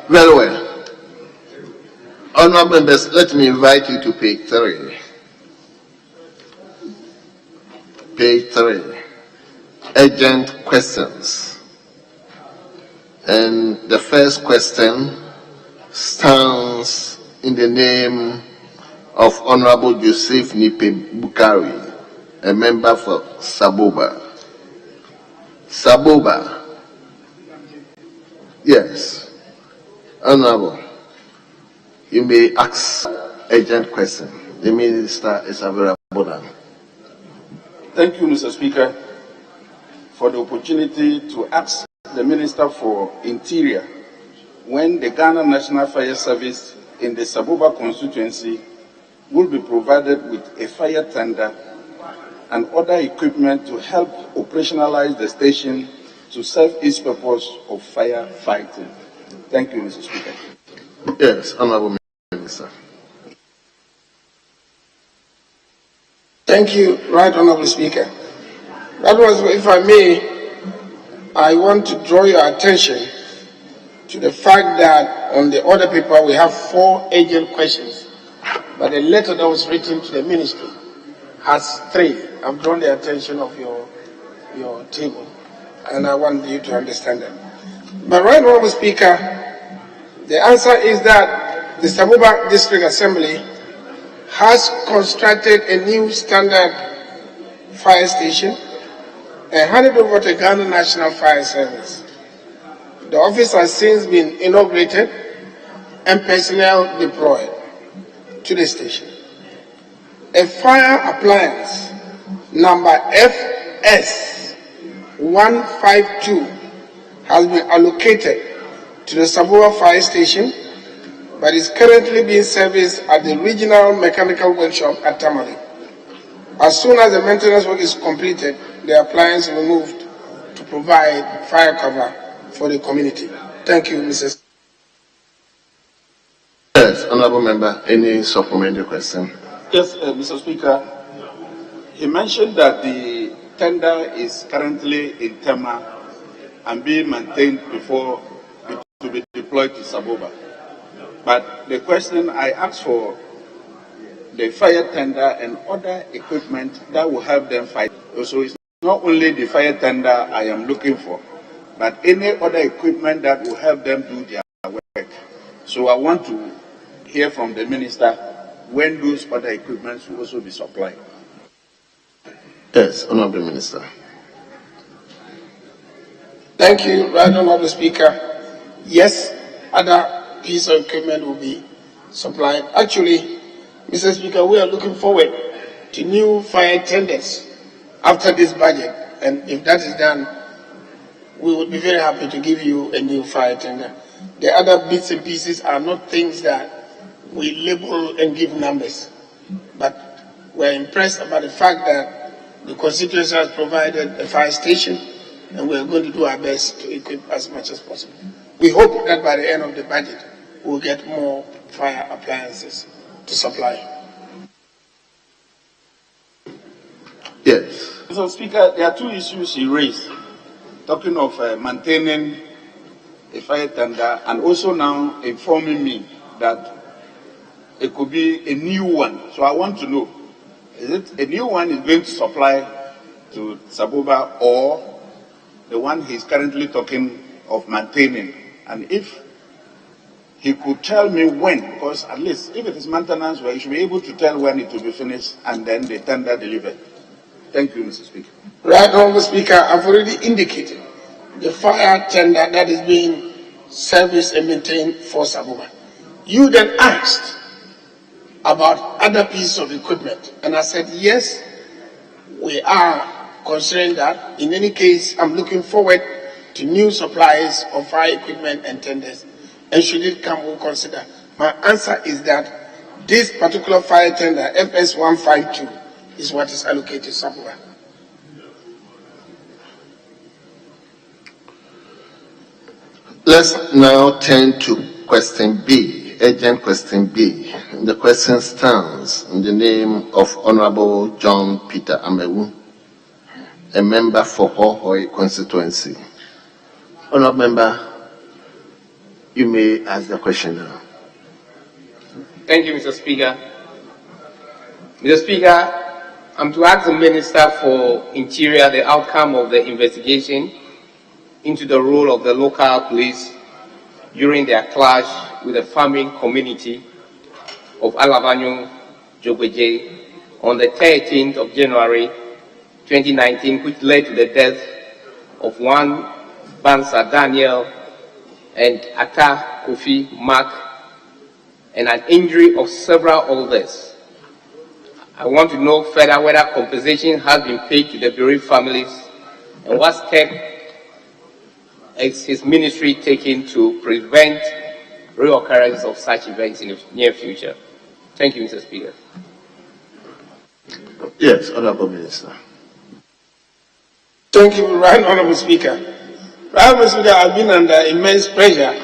Very well. Honourable members, let me invite you to page 3. Page 3. Urgent questions. And the first question stands in the name of Honourable Joseph Nipe Bukari, a member for Saboba. Saboba. Yes. Honourable, you may ask urgent question. The Minister is available now. Thank you, Mr. Speaker, for the opportunity to ask the Minister for Interior when the Ghana National Fire Service in the Saboba constituency will be provided with a fire tender and other equipment to help operationalize the station to serve its purpose of fire fighting. Thank you, Mr. Speaker. Yes, Honourable Minister. Thank you, Right Honourable Speaker. That was, if I may, I want to draw your attention to the fact that on the order paper we have 4 urgent questions, but the letter that was written to the Ministry has 3. I've drawn the attention of your table, and I want you to understand that. But Right Honourable Speaker, The answer is that the Sabuba District Assembly has constructed a new standard fire station and handed over to Ghana National Fire Service. The office has since been inaugurated and personnel deployed to the station. A fire appliance number FS152 has been allocated to the Sabuwa Fire Station, but is currently being serviced at the Regional Mechanical Workshop at Tamale. As soon as the maintenance work is completed, the appliance will be moved to provide fire cover for the community. Thank you, Mrs. Yes, Honorable Member, any supplementary question? Yes, Mr. Speaker. He mentioned that the tender is currently in Tema and being maintained before it to be deployed to Saboba. But the question I asked for the fire tender and other equipment that will help them fight. So it's not only the fire tender I am looking for, but any other equipment that will help them do their work. So I want to hear from the minister when those other equipments will also be supplied. Yes, Honorable Minister. Thank you, Right Honorable Speaker. Yes, other pieces of equipment will be supplied. Actually, Mr. Speaker, we are looking forward to new fire tenders after this budget. And if that is done, we would be very happy to give you a new fire tender. The other bits and pieces are not things that we label and give numbers. But we're impressed about the fact that the constituency has provided a fire station, and we're going to do our best to equip as much as possible. We hope that by the end of the budget, we'll get more fire appliances to supply. Yes. Mr. Speaker, there are two issues he raised, talking of maintaining a fire tender and also now informing me that it could be a new one. So I want to know, is it a new one is going to supply to Saboba or the one he's currently talking of maintaining? And if he could tell me when, because at least if it is maintenance, well, he should be able to tell when it will be finished and then the tender delivered. Thank you, Mr. Speaker. Right, Honorable Speaker, I've already indicated the fire tender that is being serviced and maintained for Saboba. You then asked about other pieces of equipment, and I said, yes, we are considering that. In any case, I'm looking forward to new supplies of fire equipment and tenders, and should it come, we'll consider. My answer is that this particular fire tender, FS152, is what is allocated somewhere. Let's now turn to question B, urgent question B. The question stands in the name of Honorable John Peter Amewu, a member for Hohoe constituency. Honorable Member, you may ask the question now. Thank you, Mr. Speaker. Mr. Speaker, I'm to ask the Minister for Interior the outcome of the investigation into the role of the local police during their clash with the farming community of Alavanyo Jogweje on the 13th of January 2019, which led to the death of one Bansa Daniel and Atta Kofi Mark and an injury of several others. I want to know further whether compensation has been paid to the bereaved families and what step is his ministry taking to prevent reoccurrence of such events in the near future. Thank you, Mr. Speaker. Yes, Honorable Minister. Thank you, Right Honorable Speaker. Right Honorable Speaker, I've been under immense pressure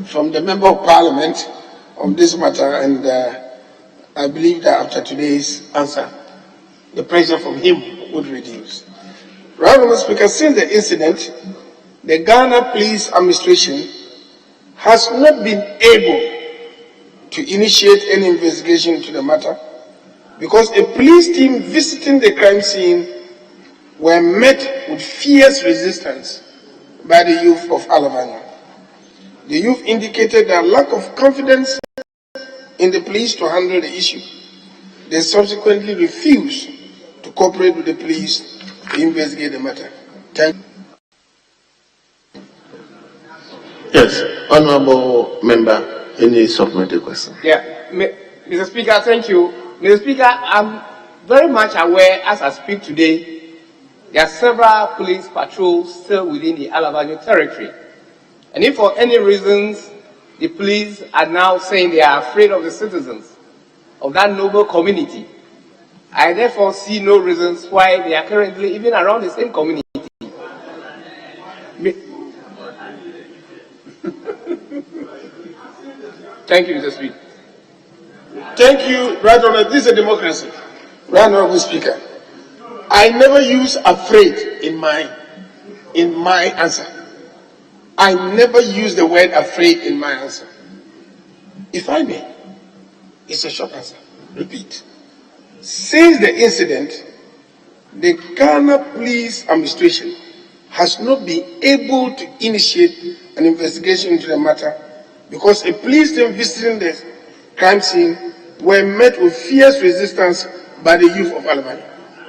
from the Member of Parliament on this matter, and I believe that after today's answer, the pressure from him would reduce. Right Honorable Speaker, since the incident, the Ghana Police Administration has not been able to initiate any investigation into the matter because a police team visiting the crime scene were met with fierce resistance by the youth of Alavanyo. The youth indicated their lack of confidence in the police to handle the issue. They subsequently refused to cooperate with the police to investigate the matter. Thank you. Yes, honorable member, any supplementary question? Yeah, Mr. Speaker, thank you. Mr. Speaker, I'm very much aware as I speak today, there are several police patrols still within the Alabajo territory. And if for any reasons the police are now saying they are afraid of the citizens of that noble community, I therefore see no reasons why they are currently even around the same community. Thank you, Mr. Speaker. Thank you, Right Honorable. This is a democracy. Right Honorable Speaker. I never use afraid in my answer. I never use the word afraid in my answer. If I may, it's a short answer. Repeat. Since the incident, the Ghana Police Administration has not been able to initiate an investigation into the matter because a police team visiting the crime scene were met with fierce resistance by the youth of Alabama.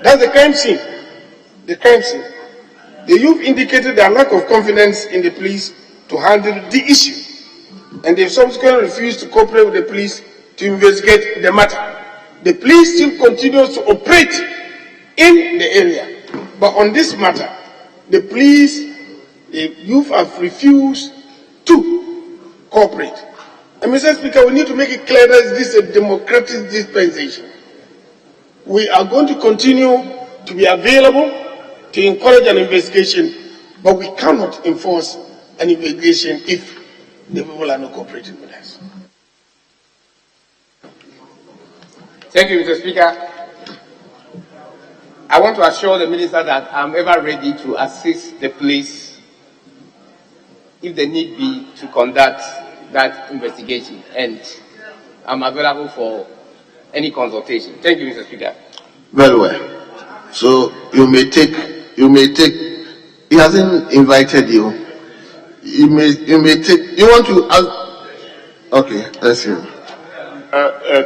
That's the crime scene. The crime scene. The youth indicated their lack of confidence in the police to handle the issue, and they subsequently refused to cooperate with the police to investigate the matter. The police still continues to operate in the area, but on this matter, the youth have refused to cooperate. And Mr. Speaker, we need to make it clear that this is a democratic dispensation. We are going to continue to be available to encourage an investigation, but we cannot enforce an investigation if the people are not cooperating with us. Thank you, Mr. Speaker. I want to assure the Minister that I'm ever ready to assist the police if the need be to conduct that investigation, and I'm available for any consultation. Thank you, Mr. Speaker. Very well. So you may take, he hasn't invited you. You may take, you want to ask, okay, let's hear.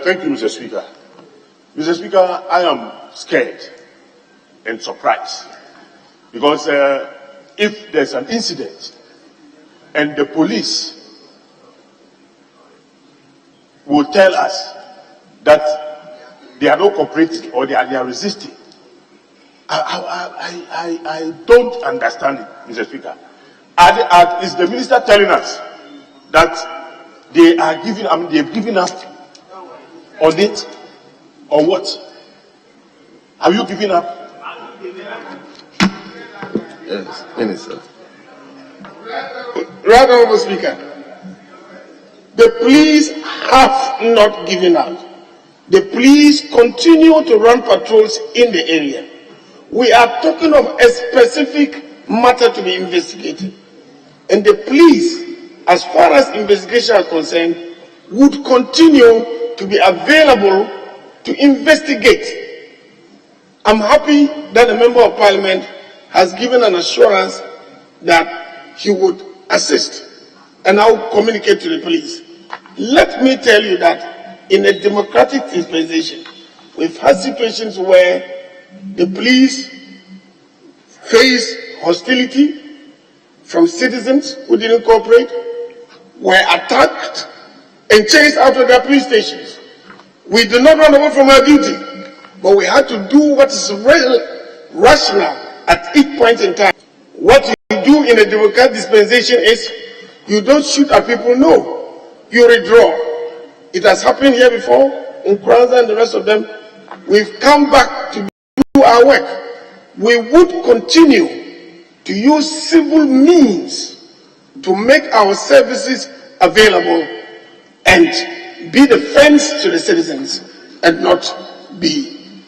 Thank you, Mr. Speaker. Mr. Speaker, I am scared and surprised because if there's an incident and the police will tell us that they are not cooperating or they are resisting, I don't understand it, Mr. Speaker. Is the minister telling us that they are giving, they've given up on it, or what? Have you given up? Yes, Minister. Right Honorable Speaker, the police have not given up. The police continue to run patrols in the area. We are talking of a specific matter to be investigated. And the police, as far as investigation is concerned, would continue to be available to investigate. I'm happy that the Member of Parliament has given an assurance that he would assist, and I will communicate to the police. Let me tell you that in a democratic dispensation, we've had situations where the police face hostility from citizens who didn't cooperate, were attacked and chased out of their police stations. We do not run away from our duty, but we had to do what is rational at each point in time. What you do in a democratic dispensation is you don't shoot at people, no. You withdraw. It has happened here before in Kwanzaa and the rest of them. We've come back to do our work. We would continue to use civil means to make our services available and be the fence to the citizens and not be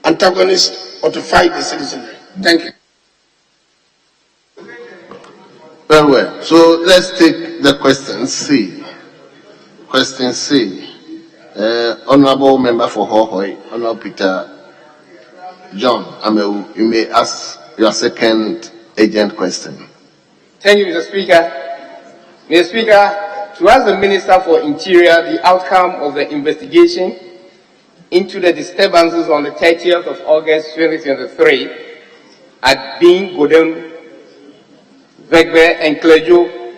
antagonists or to fight the citizenry. Thank you. Very well. So let's take the question C. Question C. Honorable Member for Hohoy, Honorable Peter John Amewu, you may ask your second agent question. Thank you, Mr. Speaker. Mr. Speaker, to ask the Minister for Interior the outcome of the investigation into the disturbances on the 30th of August 2023 at Bin Godem, Vegbe and Klejo,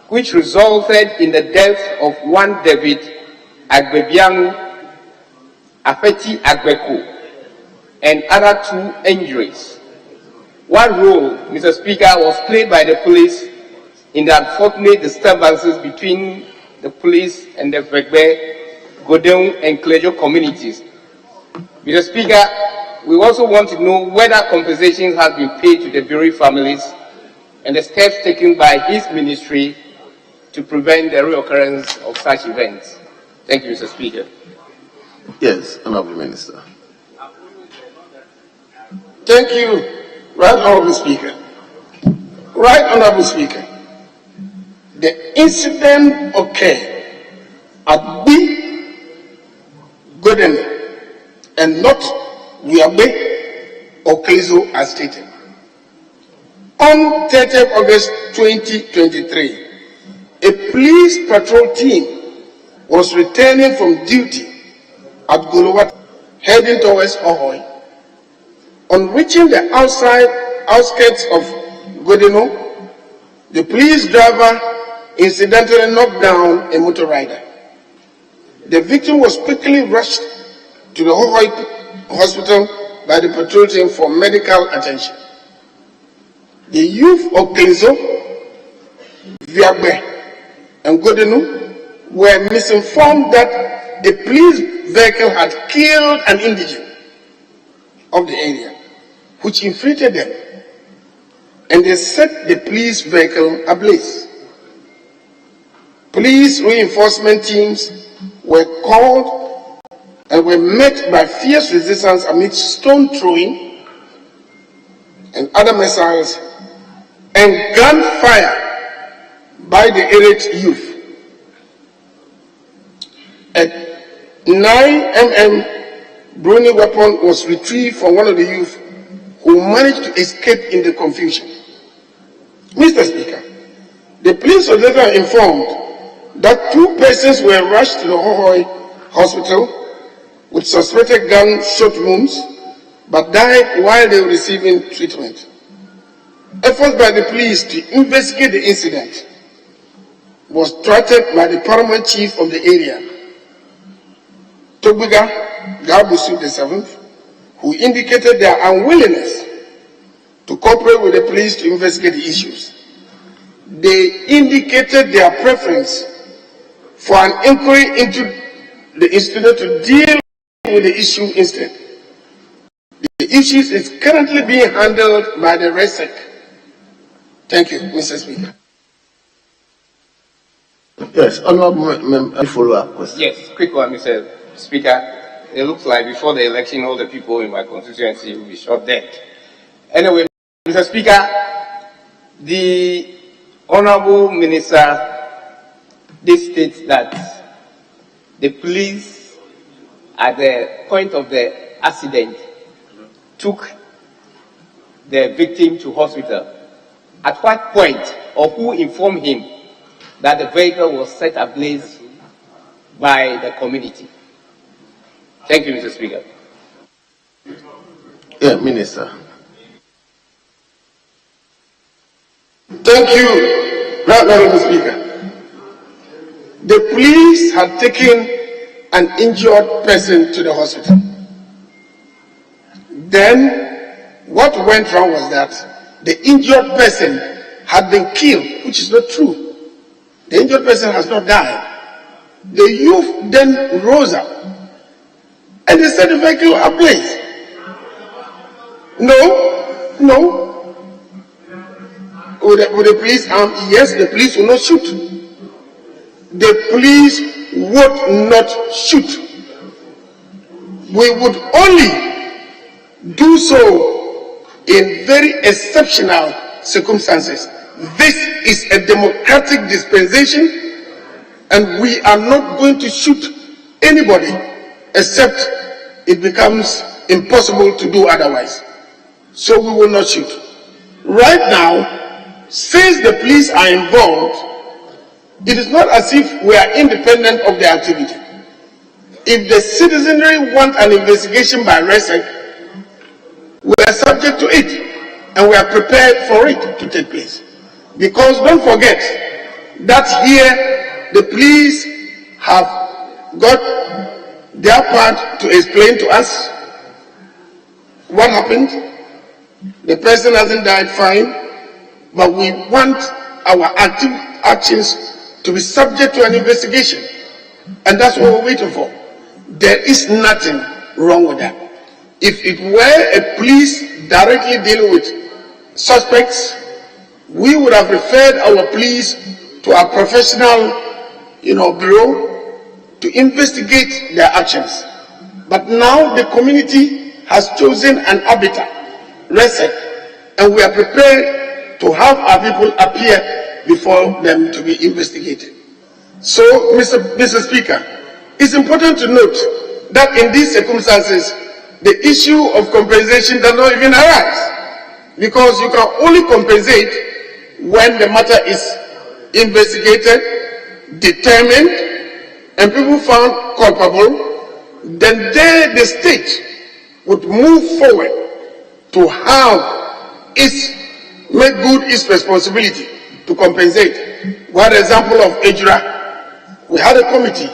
which resulted in the death of one David Agbebiang Afeti Agbeku and other 2 injuries. What role, Mr. Speaker, was played by the police in the unfortunate disturbances between the police and the Vegbe, Godem and Klejo communities? Mr. Speaker, we also want to know whether compensations have been paid to the bereaved families and the steps taken by his ministry to prevent the reoccurrence of such events. Thank you, Mr. Speaker. Yes, Honorable Minister. Thank you, Right Honorable Speaker. Right Honorable Speaker, the incident occurred at B. Godem and not Wiabe or Klezo as stated. On 30th August 2023, a police patrol team was returning from duty at Golowat, heading towards Ahoy. On reaching the outskirts of Godino, the police driver incidentally knocked down a motor rider. The victim was quickly rushed to the Ahoy hospital by the patrol team for medical attention. The youth of Klezo, Viagbe, and Godinu were misinformed that a police vehicle had killed an indigent of the area, which infuriated them, and they set the police vehicle ablaze. Police reinforcement teams were called and were met by fierce resistance amid stone throwing and other missiles and gunfire by the irate youth. A 9mm Bruni weapon was retrieved from one of the youth, who managed to escape in the confusion. Mr. Speaker, the police was later informed that 2 persons were rushed to the Hohoy hospital with suspected gunshot wounds, but died while they were receiving treatment. Efforts by the police to investigate the incident was thwarted by the paramount chief of the area, Togbiga Gabusu VII, who indicated their unwillingness to cooperate with the police to investigate the issues. They indicated their preference for an inquiry into the incident to deal with the issue instead. The issue is currently being handled by the RESEC. Thank you, Mr. Speaker. Yes, Honorable follow-up question. Yes, quick one, Mr. Speaker. It looks like before the election, all the people in my constituency will be shot dead. Anyway, Mr. Speaker, the Honorable Minister did state that the police, at the point of the accident, took the victim to hospital. At what point, or who informed him that the vehicle was set ablaze by the community? Thank you, Mr. Speaker. Yeah, Minister. Thank you, Right Honorable Speaker. The police had taken an injured person to the hospital. Then, what went wrong was that the injured person had been killed, which is not true. The injured person has not died. The youth then rose up and they set the vehicle ablaze. No. Would the police arm? Yes, the police will not shoot. The police would not shoot. We would only do so in very exceptional circumstances. This is a democratic dispensation, and we are not going to shoot anybody except it becomes impossible to do otherwise. So we will not shoot. Right now, Since the police are involved, it is not as if we are independent of the activity. If the citizenry want an investigation by RESEC, we are subject to it and we are prepared for it to take place. Because don't forget that here the police have got their part to explain to us what happened. The person hasn't died, fine, but we want our active actions to be subject to an investigation, and that's what we're waiting for. There is nothing wrong with that. If it were a police directly dealing with suspects, we would have referred our police to our professional, bureau to investigate their actions. But now the community has chosen an arbiter, RESEC, and we are prepared to have our people appear before them to be investigated. So, Mr. Speaker, it's important to note that in these circumstances, the issue of compensation does not even arise, because you can only compensate when the matter is investigated, determined, and people found culpable. Then the state would move forward to have make good its responsibility to compensate. We had an example of Ejura. We had a committee.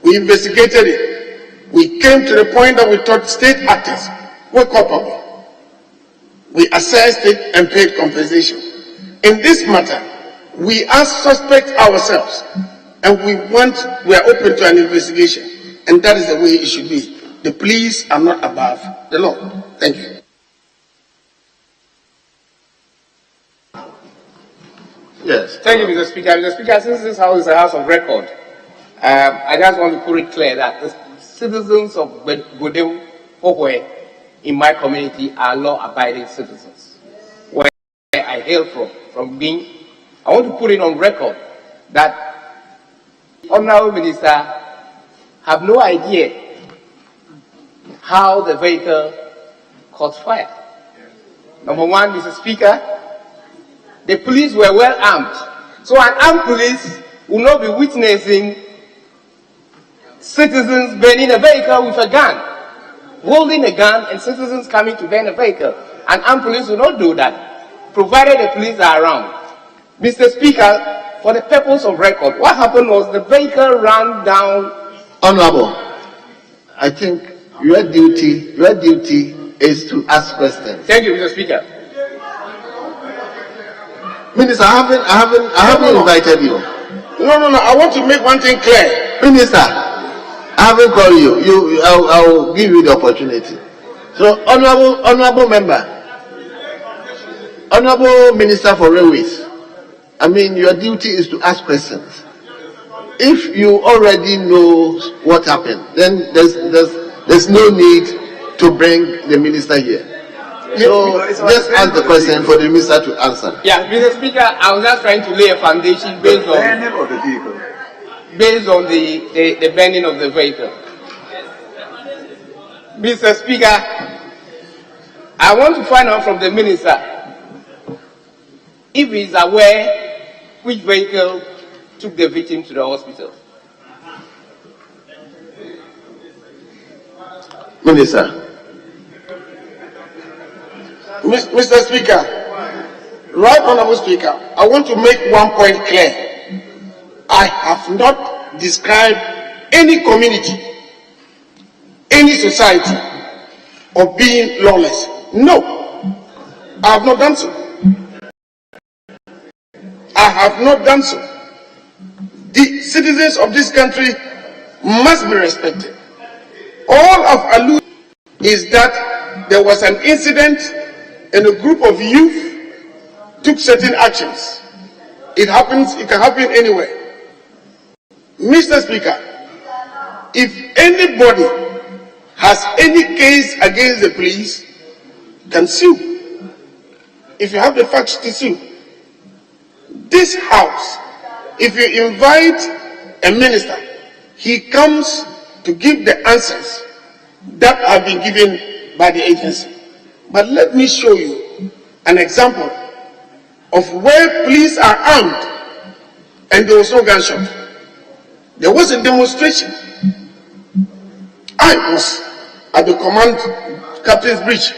We investigated it. We came to the point that we thought state actors were culpable. We assessed it and paid compensation. In this matter, we are suspect ourselves, and we are open to an investigation, and that is the way it should be. The police are not above the law. Thank you. Yes. Thank you, Mr. Speaker. Mr. Speaker, since this house is a house of record, I just want to put it clear that the citizens of Bodem Pohwe in my community are law-abiding citizens. Where I hail from being, I want to put it on record that Honorable Minister have no idea how the vehicle caught fire. Number one, Mr. Speaker, the police were well armed. So an armed police will not be witnessing citizens burning a vehicle with a gun, holding a gun and citizens coming to burn a vehicle. An armed police will not do that, provided the police are around. Mr. Speaker, for the purpose of record, what happened was the vehicle ran down. Honorable, I think your duty is to ask questions. Thank you, Mr. Speaker. Minister, I haven't invited you. No. I want to make one thing clear. Minister, I haven't called you. I'll give you the opportunity. So, honorable member, honorable Minister for Railways, your duty is to ask questions. If you already know what happened, then there's no need to bring the minister here. So just ask the question for the minister to answer. Yeah, Mr. Speaker, I was just trying to lay a foundation based on the burning of the vehicle. Mr. Speaker, I want to find out from the minister if he is aware which vehicle took the victim to the hospital. Minister. Mr. Speaker, Right Honorable Speaker, I want to make one point clear. I have not described any community, any society of being lawless. No, I have not done so. I have not done so. The citizens of this country must be respected. All I've alluded is that there was an incident and a group of youth took certain actions. It can happen anywhere. Mr. Speaker, if anybody has any case against the police, can sue. If you have the facts to sue. This house, if you invite a minister, he comes to give the answers that have been given by the agency. But let me show you an example of where police are armed and there was no gunshot. There was a demonstration. I was at the command captain's bridge.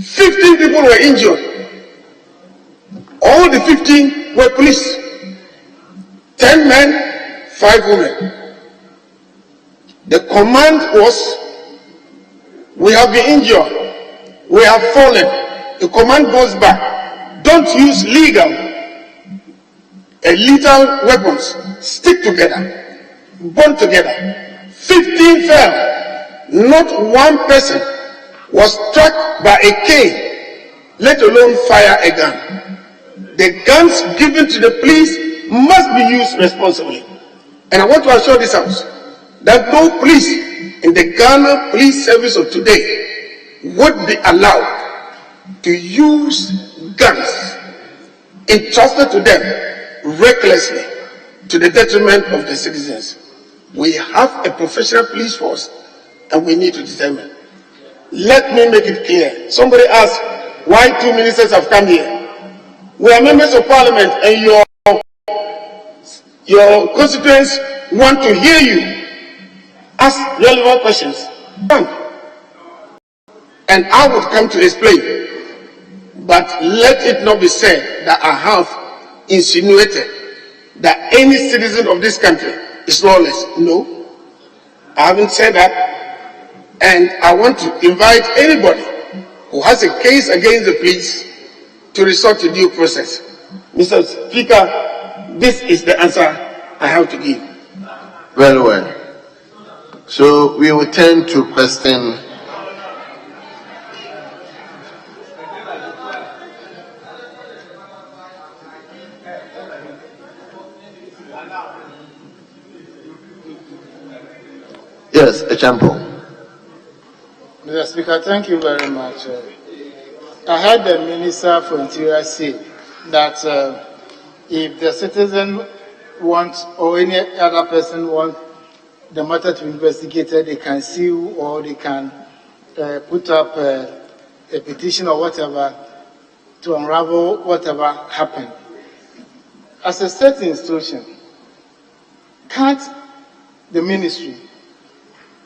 15 people were injured. All the 15 were police. 10 men, 5 women. The command was, we have been injured. We have fallen. The command goes back. Don't use legal and lethal weapons. Stick together. Bond together. 15 fell. Not one person was struck by a cane, let alone fire a gun. The guns given to the police must be used responsibly. And I want to assure this House that no police in the Ghana Police Service of today would be allowed to use guns entrusted to them recklessly to the detriment of the citizens. We have a professional police force and we need to determine. Let me make it clear. Somebody asked why 2 ministers have come here. We are members of parliament and your constituents want to hear you ask relevant questions. And I would come to explain. But let it not be said that I have insinuated that any citizen of this country is lawless. No, I haven't said that. And I want to invite anybody who has a case against the police to resort to due process. Mr. Speaker, this is the answer I have to give. Very well. So we will turn to question. Yes, Echampo. Mr. Speaker, thank you very much. I heard the Minister for Interior say that if the citizen wants or any other person wants the matter to be investigated, they can sue or they can put up a petition or whatever to unravel whatever happened. As a state institution, can't the ministry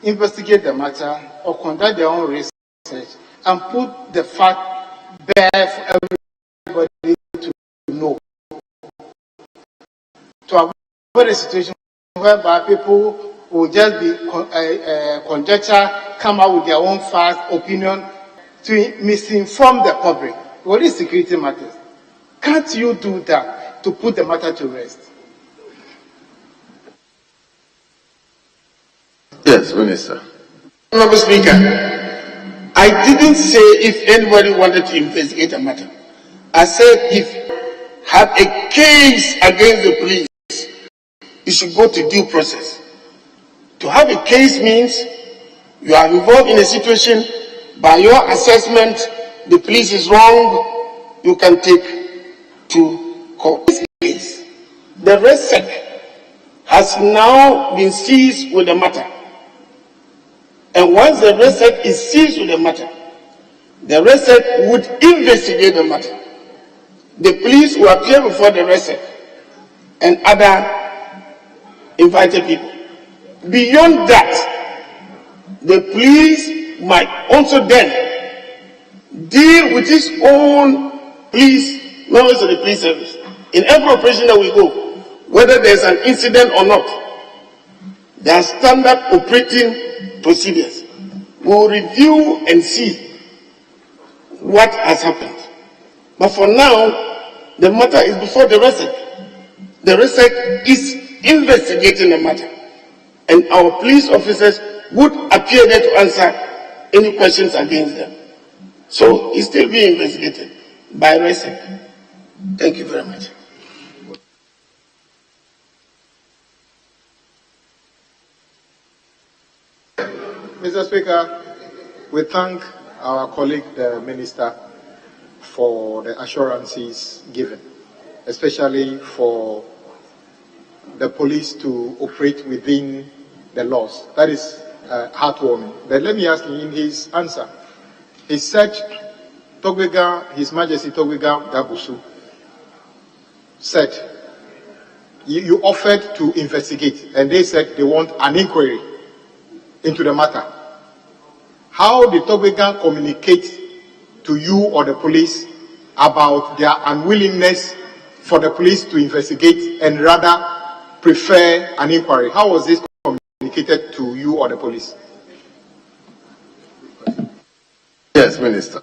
investigate the matter or conduct their own research and put the fact there for everybody to know, to avoid a situation whereby people will just be conjecture, come out with their own fast opinion to misinform the public? What is security matters? Can't you do that to put the matter to rest? Yes, Minister. Honorable Speaker, I didn't say if anybody wanted to investigate a matter. I said if had a case against the police, it should go to due process. To have a case means you are involved in a situation, by your assessment, the police is wrong, you can take to court. This case, the RESEC has now been seized with the matter. And once the RESEC is seized with the matter, the RESEC would investigate the matter. The police will appear before the RESEC and other invited people. Beyond that, the police might also then deal with its own police, members of the police service. In every operation that we go, whether there's an incident or not, there are standard operating procedures. We will review and see what has happened. But for now, the matter is before the RESEC. The RESEC is investigating the matter. And our police officers would appear there to answer any questions against them. So it's still being investigated by RESEC. Thank you very much. Mr. Speaker, we thank our colleague, the Minister, for the assurances given, especially for the police to operate within the laws. That is heartwarming. But let me ask him in his answer. He said, Togwega, His Majesty Togwega Dabusu said, you offered to investigate, and they said they want an inquiry into the matter. How did Togbegan communicate to you or the police about their unwillingness for the police to investigate and rather prefer an inquiry? How was this communicated to you or the police? Yes, Minister.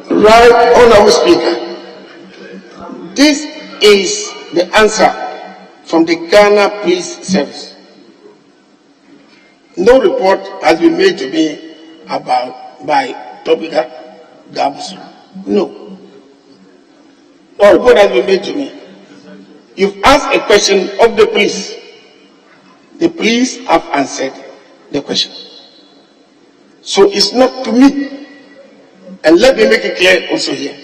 Right, Honorable Speaker. This is the answer from the Ghana Police Service. No report has been made to me by Togbegan Gabusu. No. No report has been made to me. You've asked a question of the police. The police have answered the question. So it's not to me. And let me make it clear also here.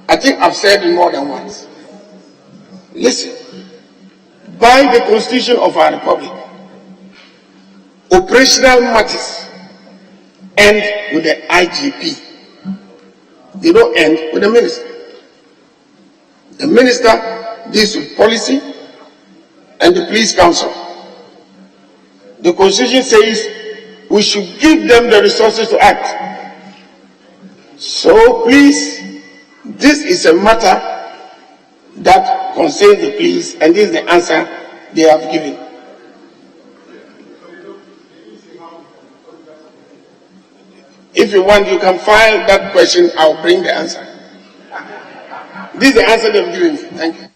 I think I've said it more than once. Listen, by the Constitution of our Republic, operational matters end with the IGP. They don't end with the minister. The minister deals with policy and the police council. The Constitution says we should give them the resources to act. So please, this is a matter that concerns the police, and this is the answer they have given. If you want, you can file that question, I'll bring the answer. This is the answer they've given me. Thank you.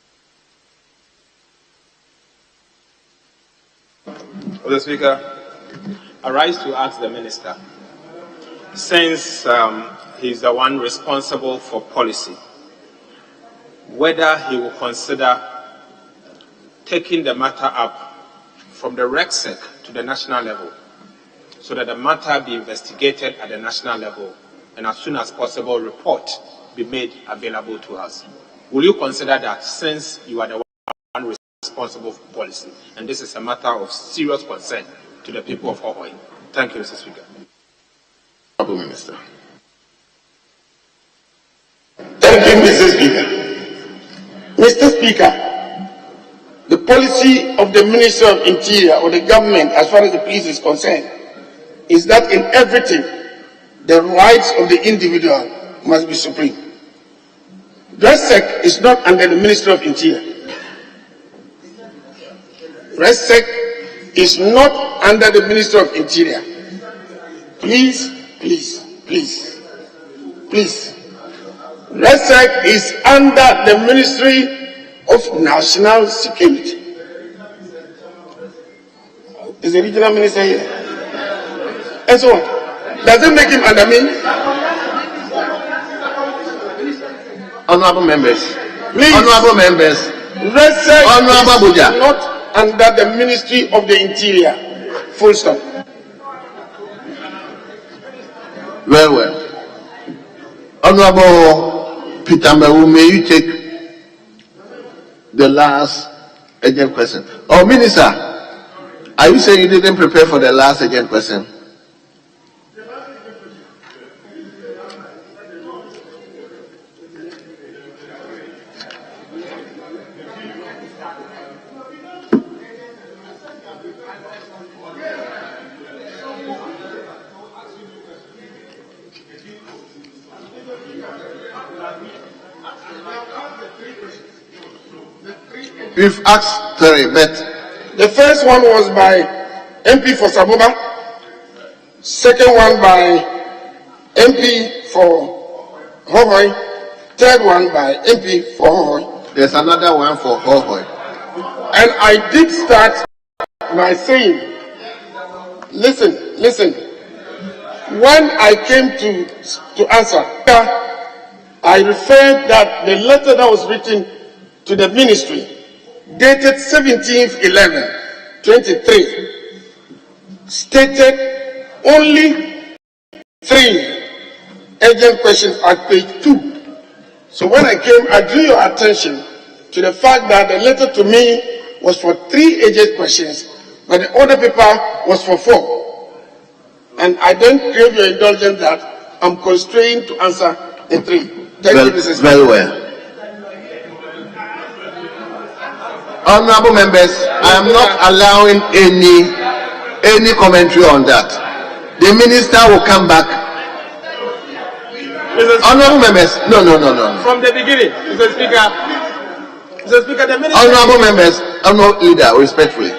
Mr. Speaker, I rise to ask the Minister, since he's the one responsible for policy, whether he will consider taking the matter up from the RECSEC to the national level, so that the matter be investigated at the national level, and as soon as possible, report be made available to us. Will you consider that, since you are the one responsible for policy, and this is a matter of serious concern to the people of Hohoi? Thank you, Mr. Speaker. Honourable Minister. Thank you, Mr. Speaker. Mr. Speaker, the policy of the Minister of Interior or the government, as far as the police is concerned, is that in everything, the rights of the individual must be supreme. RECSEC is not under the Ministry of Interior. RECSEC is not under the Ministry of Interior. Please, please, please, please. RECSEC is under the Ministry of National Security. Is the regional minister here? And so on. Does it make him under me? Honourable members. Please. Honourable members. RECSEC Honourable is not under the Ministry of the Interior. Full stop. Very well. Honourable Peter Mewu, may you take the last agent question? Oh, Minister, are you saying you didn't prepare for the last agent question? We've asked three, but the first one was by MP for Saboba, second one by MP for Hohoi, third one by MP for Hohoi. There's another one for Hohoi. And I did start by saying, listen, when I came to answer, I referred that the letter that was written to the ministry dated 17/11/23 stated only 3 urgent questions at page 2. So when I came, I drew your attention to the fact that the letter to me was for 3 urgent questions, but the other paper was for 4. And I then crave your indulgence that I'm constrained to answer the three. Thank you, Mr. Speaker. Very well. Honorable members, I am not allowing any commentary on that. The minister will come back. Honorable members, no. From the beginning, Mr. Speaker. Mr. Speaker, the minister. Honorable members, leader, respectfully.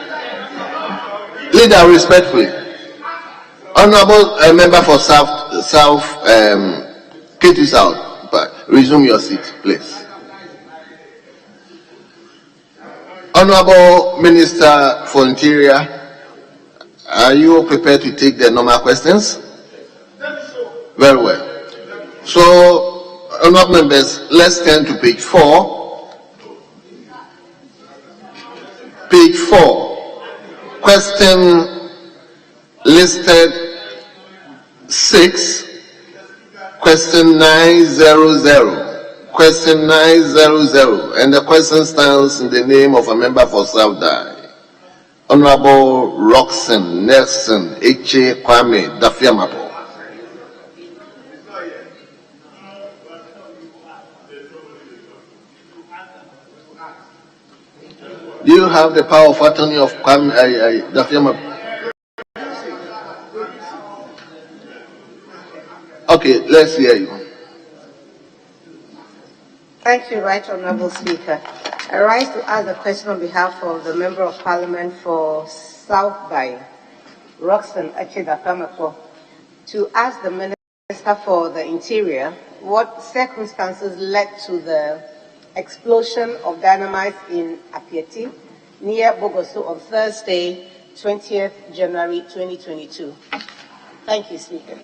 Honorable member for South, Katy South, resume your seat, please. Honorable Minister for Interior, are you prepared to take the normal questions? Very well. So, honorable members, let's turn to page 4. Page 4. Question listed 6. Question 900. Question 900. And the question stands in the name of a member for South Dai. Honorable Roxanne Nelson Eche Kwame Dafiamapo. Do you have the power of attorney of Kwame Dafiamapo? Okay, let's hear you. Thank you, Right Honourable Speaker. I rise to ask the question on behalf of the Member of Parliament for South Bay, Roxanne Dafiamapo, to ask the Minister for the Interior what circumstances led to the explosion of dynamite in Apieti near Bogoso on Thursday, 20th January 2022. Thank you, Speaker.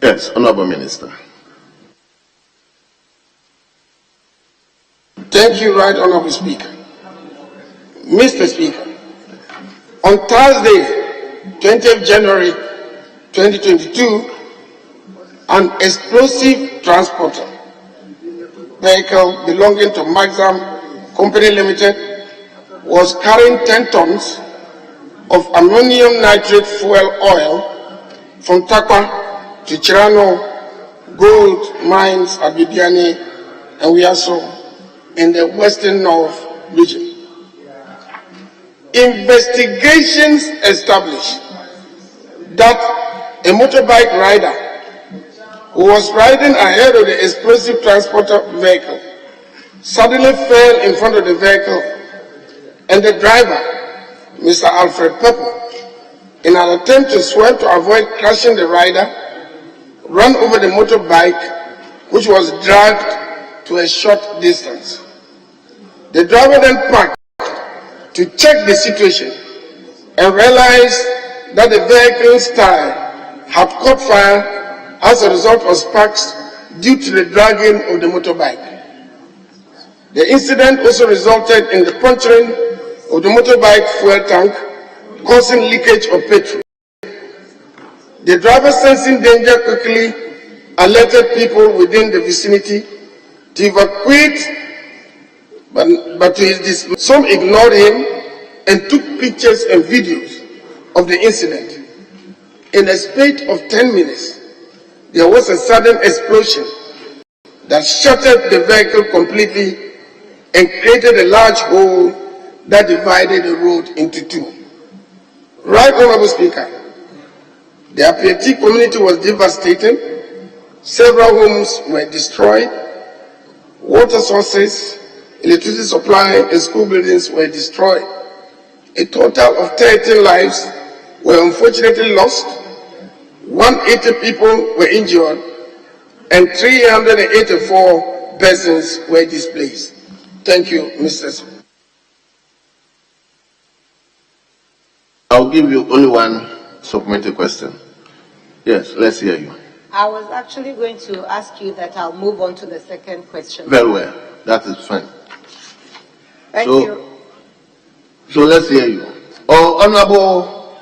Yes, Honourable Minister. Thank you, Right Honourable Speaker. Mr. Speaker, on Thursday, 20th January 2022, an explosive transporter vehicle belonging to Maxam Company Limited was carrying 10 tons of ammonium nitrate fuel oil from Takwa to Chirano gold mines at Bibiani and Wiaso in the Western North region. Investigations established that a motorbike rider who was riding ahead of the explosive transporter vehicle suddenly fell in front of the vehicle, and the driver, Mr. Alfred Pepper, in an attempt to swerve to avoid crashing the rider, ran over the motorbike, which was dragged to a short distance. The driver then parked to check the situation and realized that the vehicle's tire had caught fire as a result of sparks due to the dragging of the motorbike. The incident also resulted in the puncturing of the motorbike fuel tank, causing leakage of petrol. The driver, sensing danger, quickly alerted people within the vicinity to evacuate, but to his dismay, some ignored him and took pictures and videos of the incident. In a space of 10 minutes, there was a sudden explosion that shattered the vehicle completely and created a large hole that divided the road into two. Right Honourable Speaker, the Apieti community was devastated, several homes were destroyed, water sources, electricity supply and school buildings were destroyed. A total of 13 lives were unfortunately lost, 180 people were injured, and 384 persons were displaced. Thank you, Mr. Speaker. I'll give you only one supplementary question. Yes, let's hear you. I was actually going to ask you that I'll move on to the second question. Very well. That is fine. Thank you. So let's hear you. Oh, Honorable,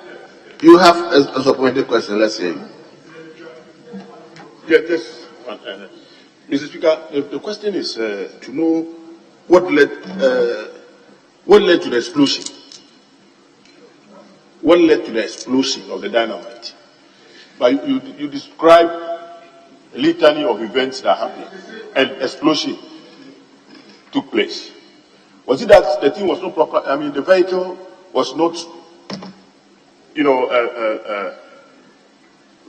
you have a supplementary question. Let's hear you. Yes. Mr. Speaker, the question is to know what led to the explosion. What led to the explosion of the dynamite? but you describe a litany of events that happened. An explosion took place. Was it that the thing was not proper? I mean, the vehicle was not, you know,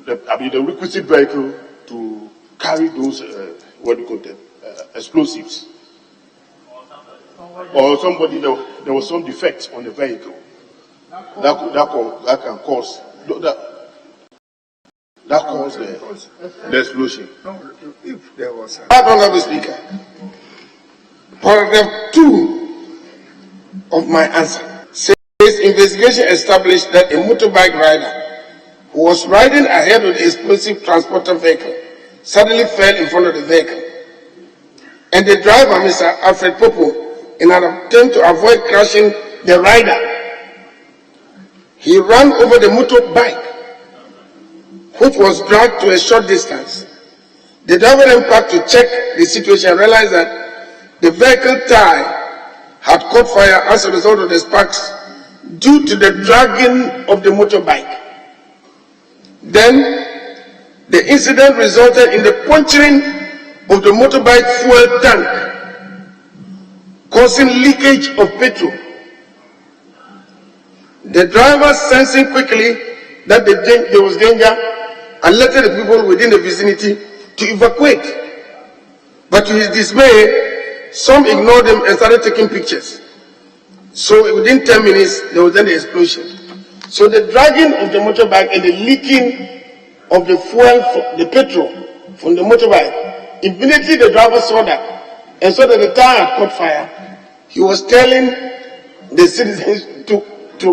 the requisite vehicle to carry those, what do you call them, explosives. Or somebody, there was some defect on the vehicle that can cause the explosion. If there was Honorable Speaker, paragraph 2 of my answer says investigation established that a motorbike rider who was riding ahead of the explosive transporter vehicle suddenly fell in front of the vehicle, and the driver, Mr. Alfred Popo, in an attempt to avoid crashing the rider, he ran over the motorbike, which was dragged to a short distance. The driver then parked to check the situation and realized that the vehicle tire had caught fire as a result of the sparks due to the dragging of the motorbike. Then, the incident resulted in the puncturing of the motorbike fuel tank, causing leakage of petrol. The driver, sensing quickly that there was danger, alerted the people within the vicinity to evacuate. But to his dismay, some ignored him and started taking pictures. So within 10 minutes, there was then the explosion. So the dragging of the motorbike and the leaking of the fuel, the petrol from the motorbike, immediately the driver saw that and saw that the tire had caught fire. He was telling the citizens to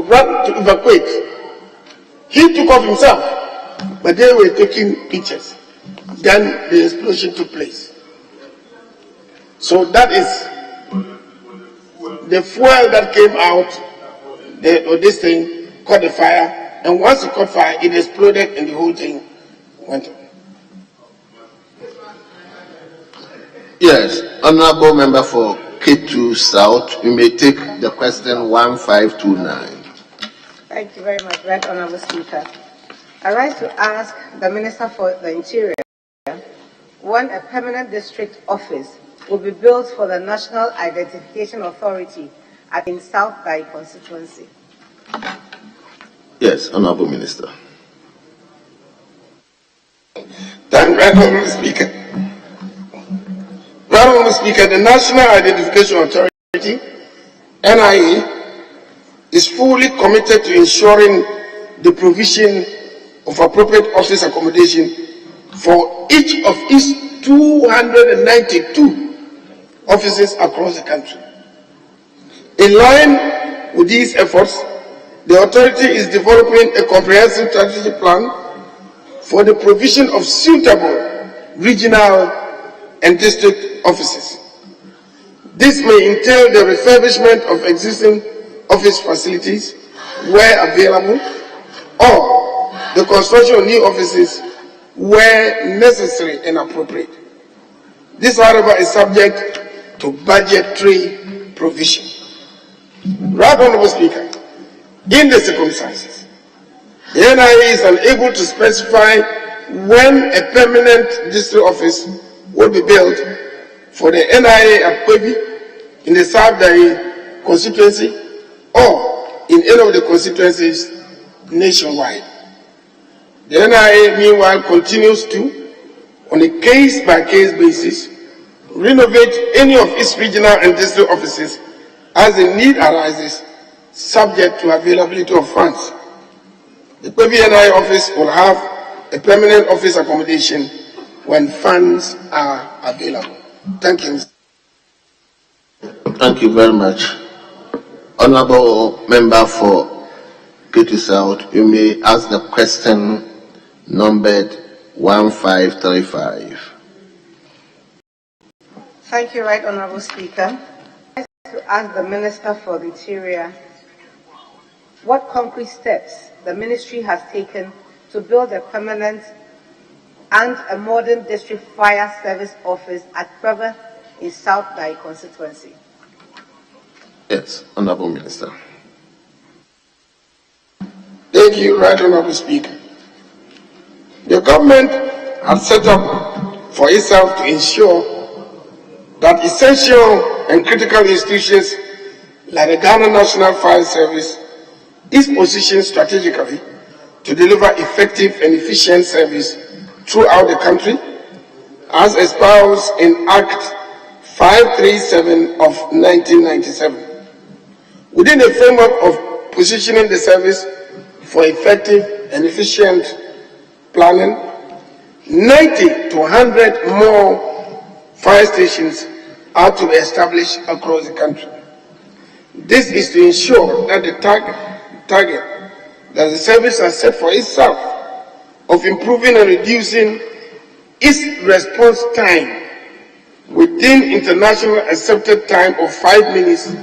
run, to evacuate. He took off himself, but they were taking pictures. Then the explosion took place. So that is the fuel that came out, this thing caught the fire, and once it caught fire, it exploded and the whole thing went on. Yes, Honorable Member for K2 South, you may take the question 1529. Thank you very much, Right Honorable Speaker. I rise to ask the Minister for the Interior when a permanent district office will be built for the National Identification Authority in South Bai constituency. Yes, Honorable Minister. Thank you, Right Honorable Speaker. Right Honorable Speaker, the National Identification Authority, NIA, is fully committed to ensuring the provision of appropriate office accommodation for each of its 292 offices across the country. In line with these efforts, the authority is developing a comprehensive strategic plan for the provision of suitable regional and district offices. This may entail the refurbishment of existing office facilities where available, or the construction of new offices where necessary and appropriate. This, however, is subject to budgetary provision. Right Honorable Speaker, in the circumstances, the NIA is unable to specify when a permanent district office will be built for the NIA at Kwebi in the South Dai constituency or in any of the constituencies nationwide. The NIA, meanwhile, continues to, on a case-by-case basis, renovate any of its regional and district offices as the need arises, subject to availability of funds. The Kwebi NIA office will have a permanent office accommodation when funds are available. Thank you. Thank you very much. Honorable Member for K2 South, you may ask the question numbered 1535. Thank you, Right Honorable Speaker. I would like to ask the Minister for the Interior what concrete steps the ministry has taken to build a permanent and a modern district fire service office at Preva in South Dai constituency. Yes, Honorable Minister. Thank you, Right Honorable Speaker. The government has set up for itself to ensure that essential and critical institutions like the Ghana National Fire Service is positioned strategically to deliver effective and efficient service throughout the country, as espoused in Act 537 of 1997. Within the framework of positioning the service for effective and efficient planning, 90 to 100 more fire stations are to be established across the country. This is to ensure that the target that the service has set for itself of improving and reducing its response time within international accepted time of 5 minutes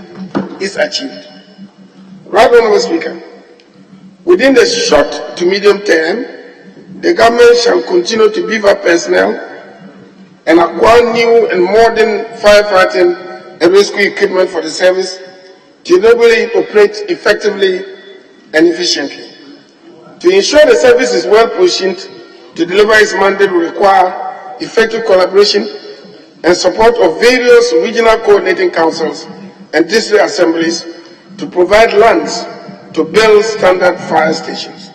is achieved. Right, Honourable Speaker, within the short to medium term, the government shall continue to beef up personnel and acquire new and modern firefighting and rescue equipment for the service to enable it to operate effectively and efficiently. To ensure the service is well positioned to deliver its mandate will require effective collaboration and support of various regional coordinating councils and district assemblies to provide lands to build standard fire stations.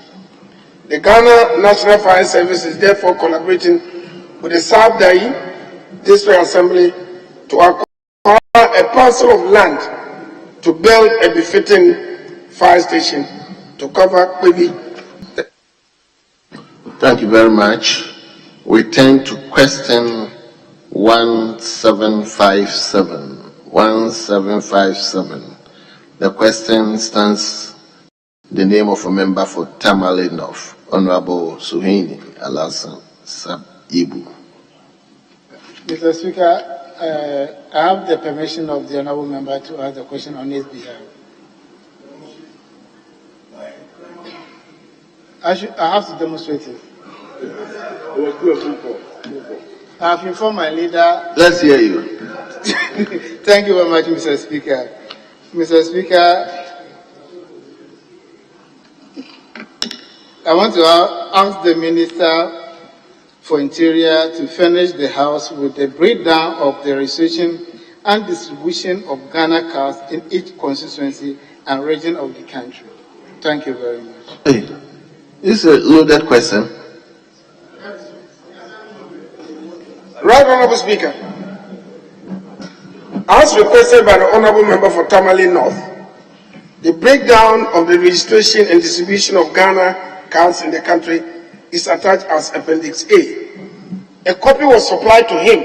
The Ghana National Fire Service is therefore collaborating with the South Dai District Assembly to acquire a parcel of land to build a befitting fire station to cover maybe. Thank you very much. We turn to question 1757. 1757. The question stands the name of a member for Tamale North, Honorable Suhaini Alasan Sab-Ibu. Mr. Speaker, I have the permission of the honorable member to ask the question on his behalf. I have to demonstrate it. I have informed my leader. Let's hear you. Thank you very much, Mr. Speaker. Mr. Speaker, I want to ask the Minister for Interior to furnish the House with a breakdown of the registration and distribution of Ghana cards in each constituency and region of the country. Thank you very much. Hey, this is a loaded question. Right, Honourable Speaker. As requested by the Honourable Member for Tamale North, the breakdown of the registration and distribution of Ghana cards in the country is attached as Appendix A. A copy was supplied to him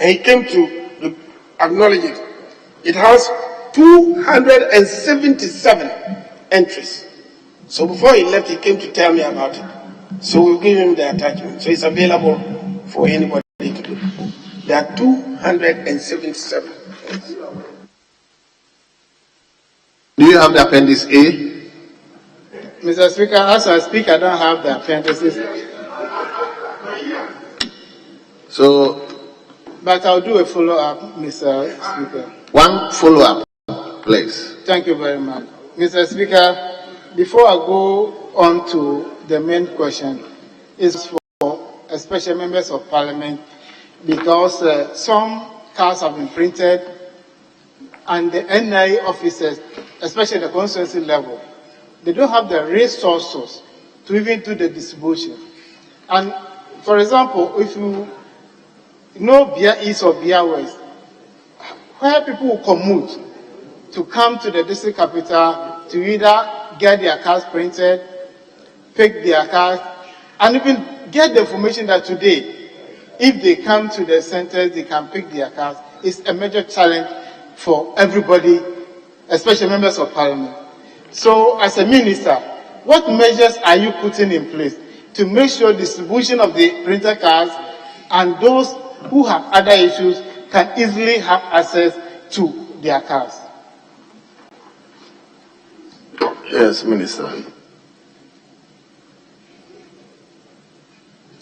and he came to acknowledge it. It has 277 entries. So before he left, he came to tell me about it. So we'll give him the attachment. So it's available for anybody to do. There are 277. Do you have the Appendix A? Mr. Speaker, as I speak, I don't have the appendices. So, but I'll do a follow-up, Mr. Speaker. One follow-up, please. Thank you very much. Mr. Speaker, before I go on to the main question, is for special members of Parliament, because some cards have been printed and the NIA officers, especially the constituency level, they don't have the resources to even do the distribution. And for example, if you know Bia East or Bia West, where people will commute to come to the district capital to either get their cards printed, pick their cards, and even get the information that today, if they come to the centers, they can pick their cards. It's a major challenge for everybody, especially members of Parliament. So, as a minister, what measures are you putting in place to make sure distribution of the printer cards and those who have other issues can easily have access to their cards? Yes, Minister.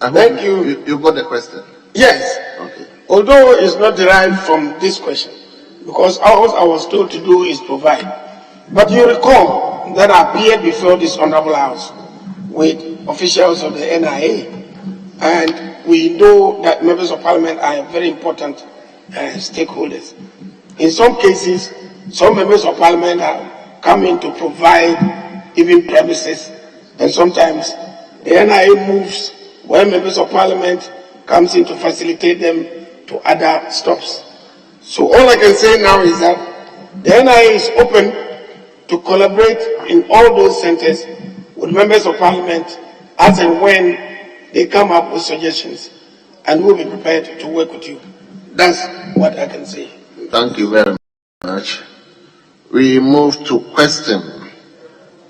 Thank you. You got the question? Yes. Okay. Although it's not derived from this question, because all I was told to do is provide. But you recall that I appeared before this Honorable House with officials of the NIA and we know that members of parliament are very important stakeholders. In some cases, some members of parliament have come in to provide even premises, and sometimes the NIA moves when members of parliament comes in to facilitate them to other stops. So all I can say now is that the NIA is open to collaborate in all those centers with members of parliament as and when they come up with suggestions, and we'll be prepared to work with you. That's what I can say. Thank you very much. We move to question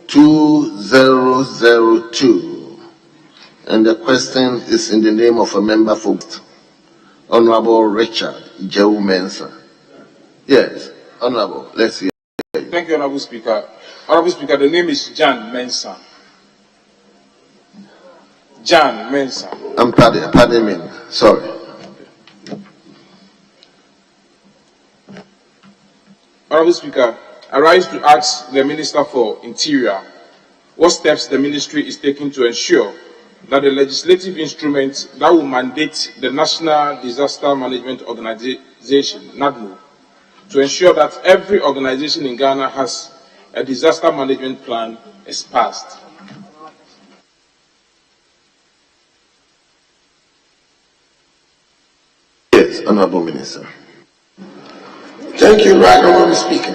2002, and the question is in the name of a member for Honorable Richard Jehu Mensah. Yes, Honorable, let's hear. Thank you, Honorable Speaker. Honorable Speaker, the name is Jan Mensah. Jan Mensah. Pardon me, sorry. Honorable Speaker, I rise to ask the Minister for Interior what steps the ministry is taking to ensure that the legislative instruments that will mandate the National Disaster Management Organization, NADMO, to ensure that every organization in Ghana has a disaster management plan is passed. Yes, Honorable Minister. Thank you, Right Honorable Speaker.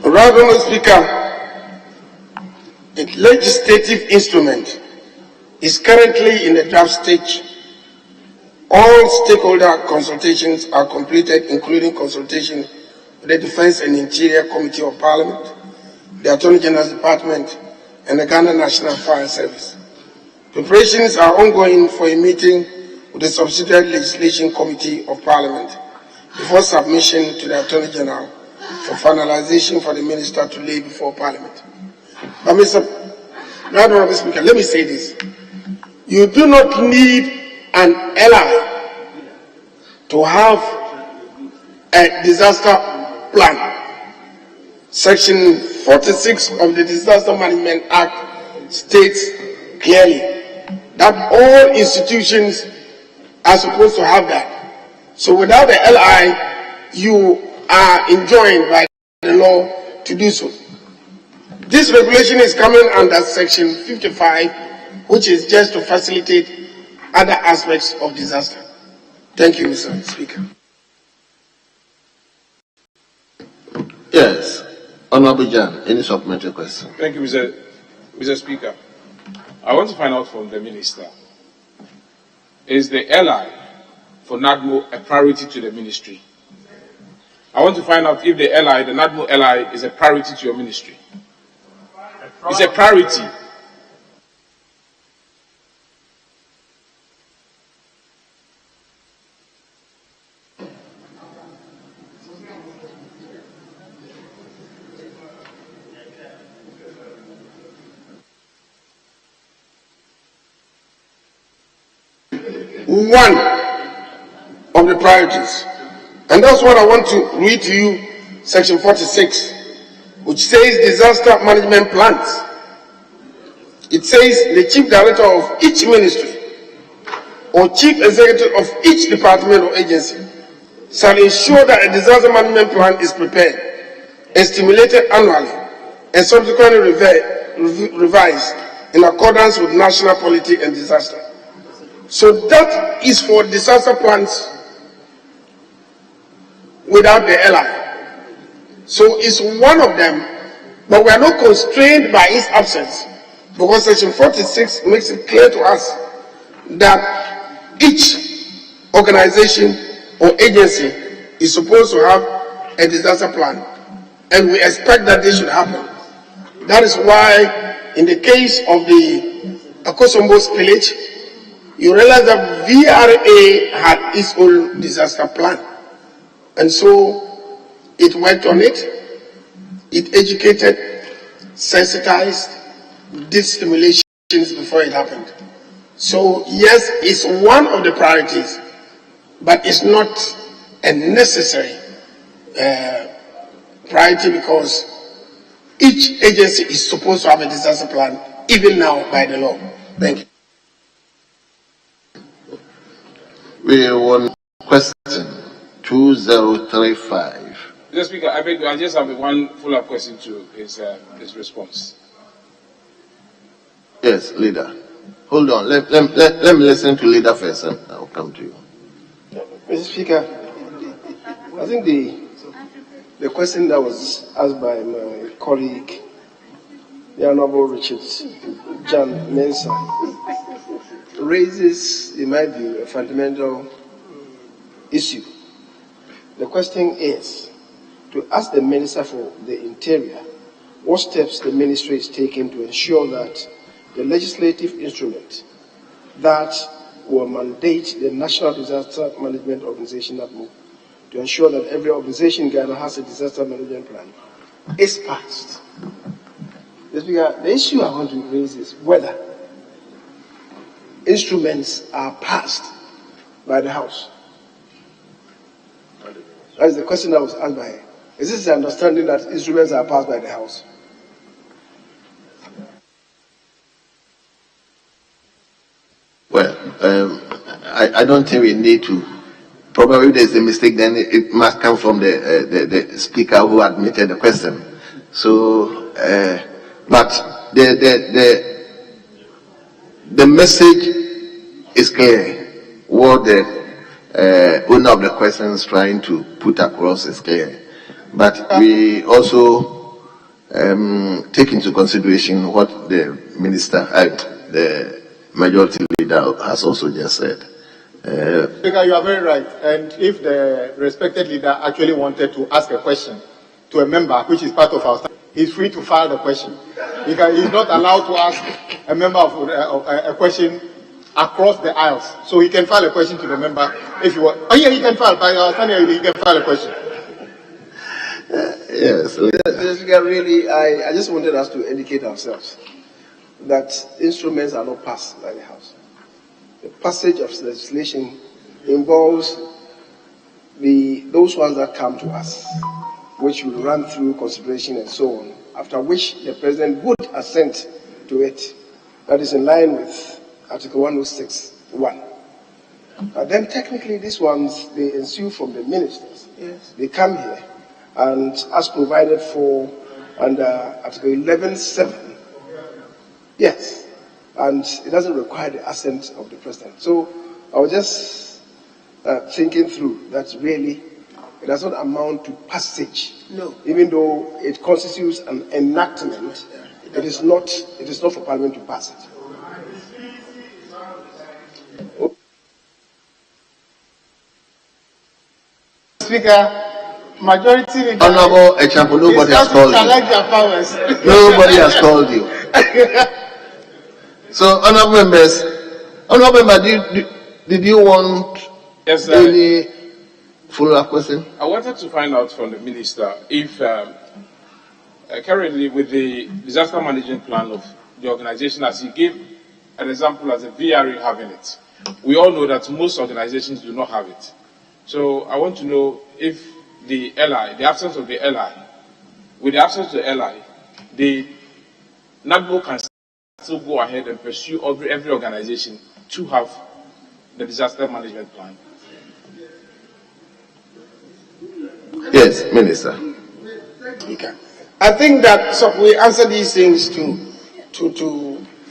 Right Honorable Speaker, the legislative instrument is currently in the draft stage. All stakeholder consultations are completed, including consultation with the Defense and Interior Committee of Parliament, the Attorney General's Department, and the Ghana National Fire Service. Preparations are ongoing for a meeting with the Subsidiary Legislation Committee of Parliament before submission to the Attorney General for finalization for the Minister to lay before Parliament. But Mr. Right Honorable Speaker, let me say this. You do not need an ally to have a disaster plan. Section 46 of the Disaster Management Act states clearly that all institutions are supposed to have that. So without the LI, you are enjoined by the law to do so. This regulation is coming under Section 55, which is just to facilitate other aspects of disaster. Thank you, Mr. Speaker. Yes, Honorable Jan, any supplementary question? Thank you, Mr. Speaker. I want to find out from the Minister, is the LI for NADMO a priority to the ministry? I want to find out if the LI, the NADMO LI, is a priority to your ministry. It's a priority. One of the priorities, and that's what I want to read to you, Section 46, which says disaster management plans. It says the chief director of each ministry or chief executive of each department or agency shall ensure that a disaster management plan is prepared and stimulated annually and subsequently revised in accordance with national policy and disaster. So that is for disaster plans without the LI. So it's one of them, but we are not constrained by its absence, because Section 46 makes it clear to us that each organization or agency is supposed to have a disaster plan, and we expect that this should happen. That is why in the case of the Akosombo spillage, you realize that VRA had its own disaster plan. And so it worked on it, it educated, sensitized, did stimulations before it happened. So yes, it's one of the priorities, but it's not a necessary priority, because each agency is supposed to have a disaster plan, even now by the law. Thank you. We want question 2035. Mr. Speaker, I just have one follow-up question to his response. Yes, leader. Hold on. Let me listen to leader first, and I'll come to you. Mr. Speaker, I think the question that was asked by my colleague, the Honorable Richard John Mensah, raises, in my view, a fundamental issue. The question is to ask the Minister for the Interior what steps the ministry is taking to ensure that the legislative instrument that will mandate the National Disaster Management Organization to ensure that every organization in Ghana has a disaster management plan is passed. The issue I want to raise is whether instruments are passed by the House. That is the question that was asked by her. Is this the understanding that instruments are passed by the House? Well, I don't think we need to. Probably if there's a mistake, then it must come from the speaker who admitted the question. So, but the message is clear. What the owner of the question is trying to put across is clear. But we also take into consideration what the minister, the majority leader, has also just said. Speaker, you are very right. And if the respected leader actually wanted to ask a question to a member, which is part of our staff, he's free to file the question. He's not allowed to ask a member of a question across the aisles. So he can file a question to the member if you want. Oh yeah, he can file. By our standing, he can file a question. Yes. Really, I just wanted us to educate ourselves that instruments are not passed by the House. The passage of legislation involves those ones that come to us, which will run through consideration and so on, after which the President would assent to it. That is in line with Article 106(1). But then technically these ones, they ensue from the ministers. Yes. They come here, and as provided for under Article 11(7), yes, and it doesn't require the assent of the President. So I was just thinking through that really it does not amount to passage. No. Even though it constitutes an enactment, it is not for Parliament to pass it. Speaker, majority leader. Honorable Echampo, nobody has called you. Nobody has called you. So, honorable members, did you want any follow-up question? I wanted to find out from the minister if currently with the disaster management plan of the organization, as he gave an example as a VRA having it, we all know that most organizations do not have it. So I want to know if the LI, the absence of the LI, with the absence of the LI, the NAGBO can still go ahead and pursue every organization to have the disaster management plan. Yes, Minister. I think that we answer these things to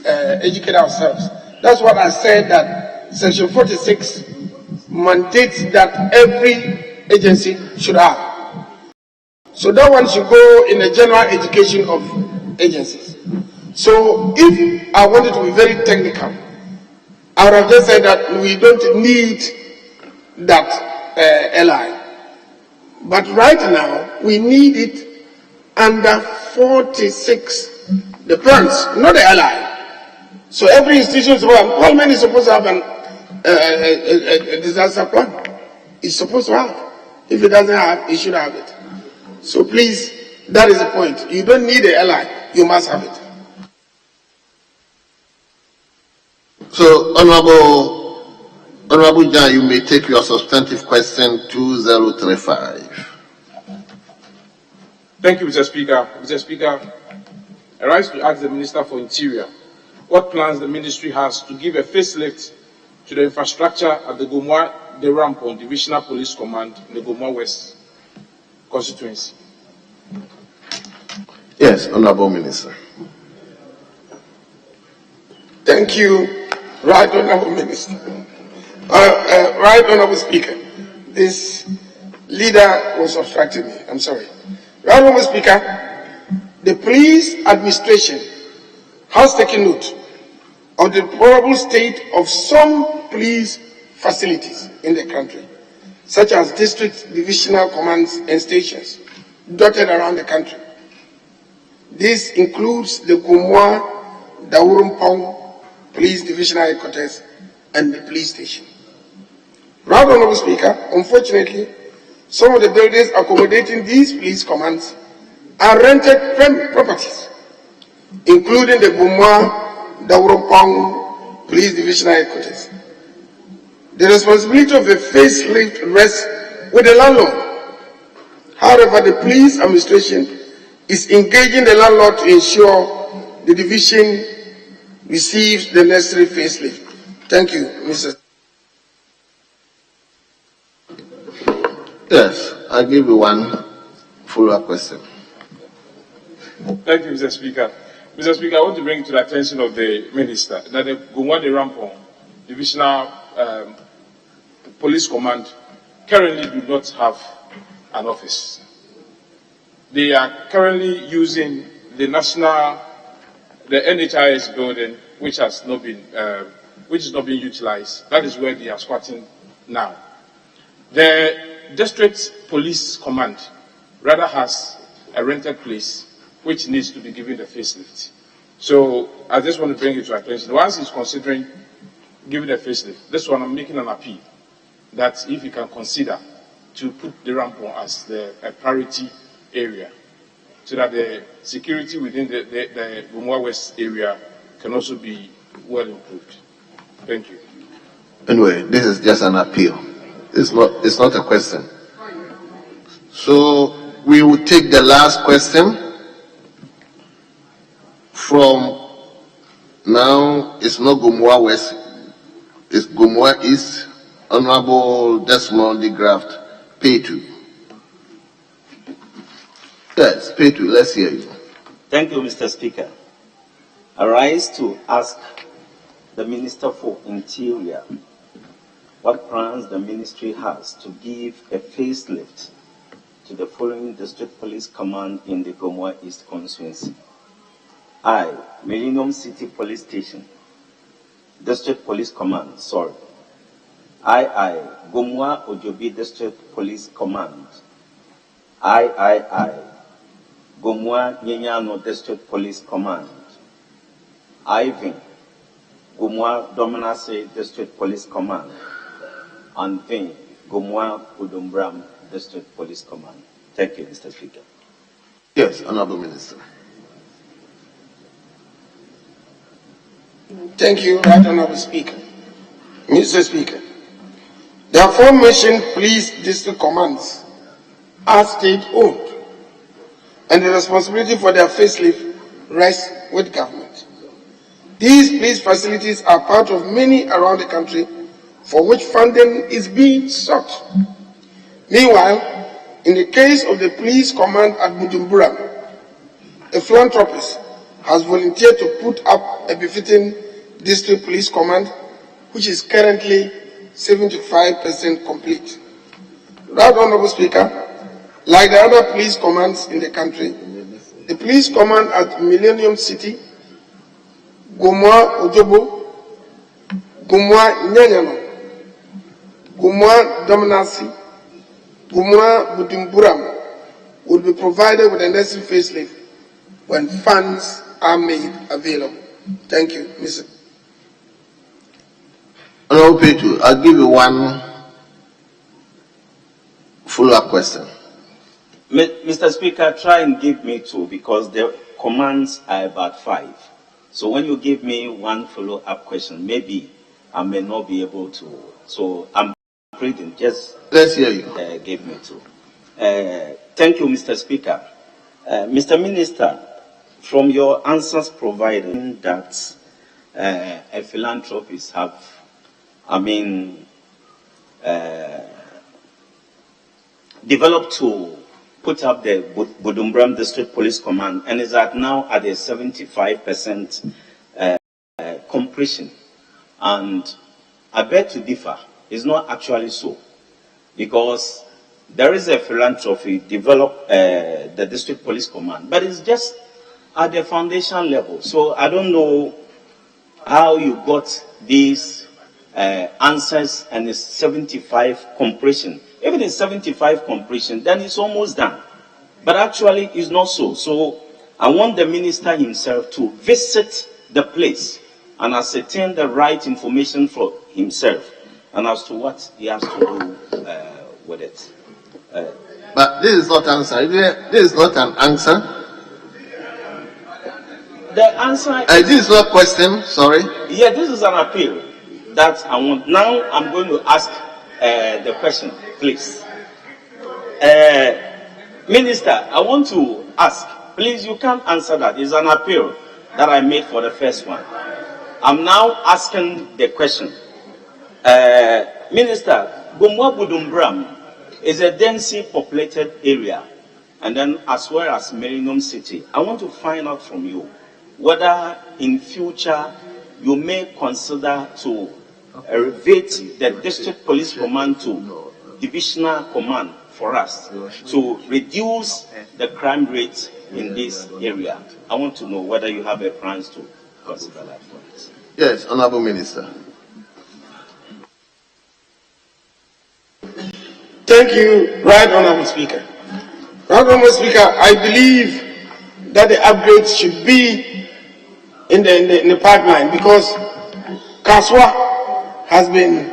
educate ourselves. That's what I said, that Section 46 mandates that every agency should have. So that one should go in the general education of agencies. So if I wanted to be very technical, I would have just said that we don't need that LI. But right now, we need it under 46, the plans, not the LI. So every institution, Parliament is supposed to have a disaster plan. It's supposed to have. If it doesn't have, it should have it. So please, that is the point. You don't need a LI, you must have it. So, Honorable Jan, you may take your substantive question 2035. Thank you, Mr. Speaker. Mr. Speaker, I rise to ask the Minister for Interior what plans the ministry has to give a facelift to the infrastructure at the Gomwa the Rampon Divisional Police Command in the Gomwa West constituency? Yes, Honorable Minister. Thank you, Right Honorable Minister. Right Honorable Speaker, this leader was obstructing me. I'm sorry. Right Honorable Speaker, the police administration has taken note of the deplorable state of some police facilities in the country, such as district divisional commands and stations dotted around the country. This includes the Gomwa Dawurumpong Police Divisional Headquarters and the police station. Right Honorable Speaker, unfortunately, some of the buildings accommodating these police commands are rented properties, including the Gomwa Dawurumpong Police Divisional Headquarters. The responsibility of a facelift rests with the landlord. However, the police administration is engaging the landlord to ensure the division receives the necessary facelift. Thank you, Mr. Yes, I'll give you one follow-up question. Thank you, Mr. Speaker. Mr. Speaker, I want to bring to the attention of the Minister that the Gomwa Rampon Divisional Police Command currently do not have an office. They are currently using the NHIS building, which is not being utilized. That is where they are squatting now. The District Police Command rather has a rented place which needs to be given the facelift. So I just want to bring it to attention. Once he's considering giving a facelift, this one I'm making an appeal that if you can consider to put the Rampon as a priority area, so that the security within the Gomwa West area can also be well improved. Thank you. Anyway, this is just an appeal. It's not a question. So we will take the last question from now. It's not Gomwa West, it's Gomwa East. Honorable Desmond de Graft, P2. Yes, P2, let's hear you. Thank you, Mr. Speaker. I rise to ask the Minister for Interior what plans the ministry has to give a facelift to the following District Police Command in the Gomwa East constituency. I, Millennium City Police Station, District Police Command, sorry. I, Gomwa Ojobi District Police Command. I, Gomwa Nyenyano District Police Command. Ivan, Gomwa Dominase District Police Command. And Vin, Gomwa Udumbram District Police Command. Thank you, Mr. Speaker. Yes, Honorable Minister. Thank you, Right Honorable Speaker. Mr. Speaker, the aforementioned police district commands are state-owned, and the responsibility for their facelift rests with government. These police facilities are part of many around the country for which funding is being sought. Meanwhile, in the case of the police command at Bujumbura, a philanthropist has volunteered to put up a befitting district police command, which is currently 75% complete. Right Honorable Speaker, like the other police commands in the country, the police command at Millennium City, Gomwa Ojobo, Gomwa Nyanyano, Gomwa Dominasi, Gomwa Budimburam will be provided with the necessary facelift when funds are made available. Thank you, Mr. Honorable Petu, I'll give you one follow-up question. Mr. Speaker, try and give me two because the commands are about 5. So when you give me one follow-up question, maybe I may not be able to. So I'm pleading, just let's hear you. Give me two. Thank you, Mr. Speaker. Mr. Minister, from your answers provided that a philanthropist have, developed to put up the Budumbram District Police Command, and is now at a 75% completion. And I beg to differ. It's not actually so, because there is a philanthropy developed the District Police Command, but it's just at the foundation level. So I don't know how you got these answers, and it's 75 completion. If it is 75 completion, then it's almost done. But actually, it's not so. So I want the minister himself to visit the place and ascertain the right information for himself and as to what he has to do with it. But this is not answer. This is not an answer. The answer this is not a question, sorry. Yeah, this is an appeal that I want. Now I'm going to ask the question, please. Minister, I want to ask, please, you can't answer that. It's an appeal that I made for the first one. I'm now asking the question. Minister, Gomwa Budumbram is a densely populated area, and then as well as Millennium City. I want to find out from you whether in future you may consider to elevate the District Police Command to Divisional Command for us to reduce the crime rate in this area. I want to know whether you have a plans to consider that for us. Yes, Honorable Minister. Thank you, Right Honorable Speaker. Right Honorable Speaker, I believe that the upgrade should be in the pipeline, because Kaswa has been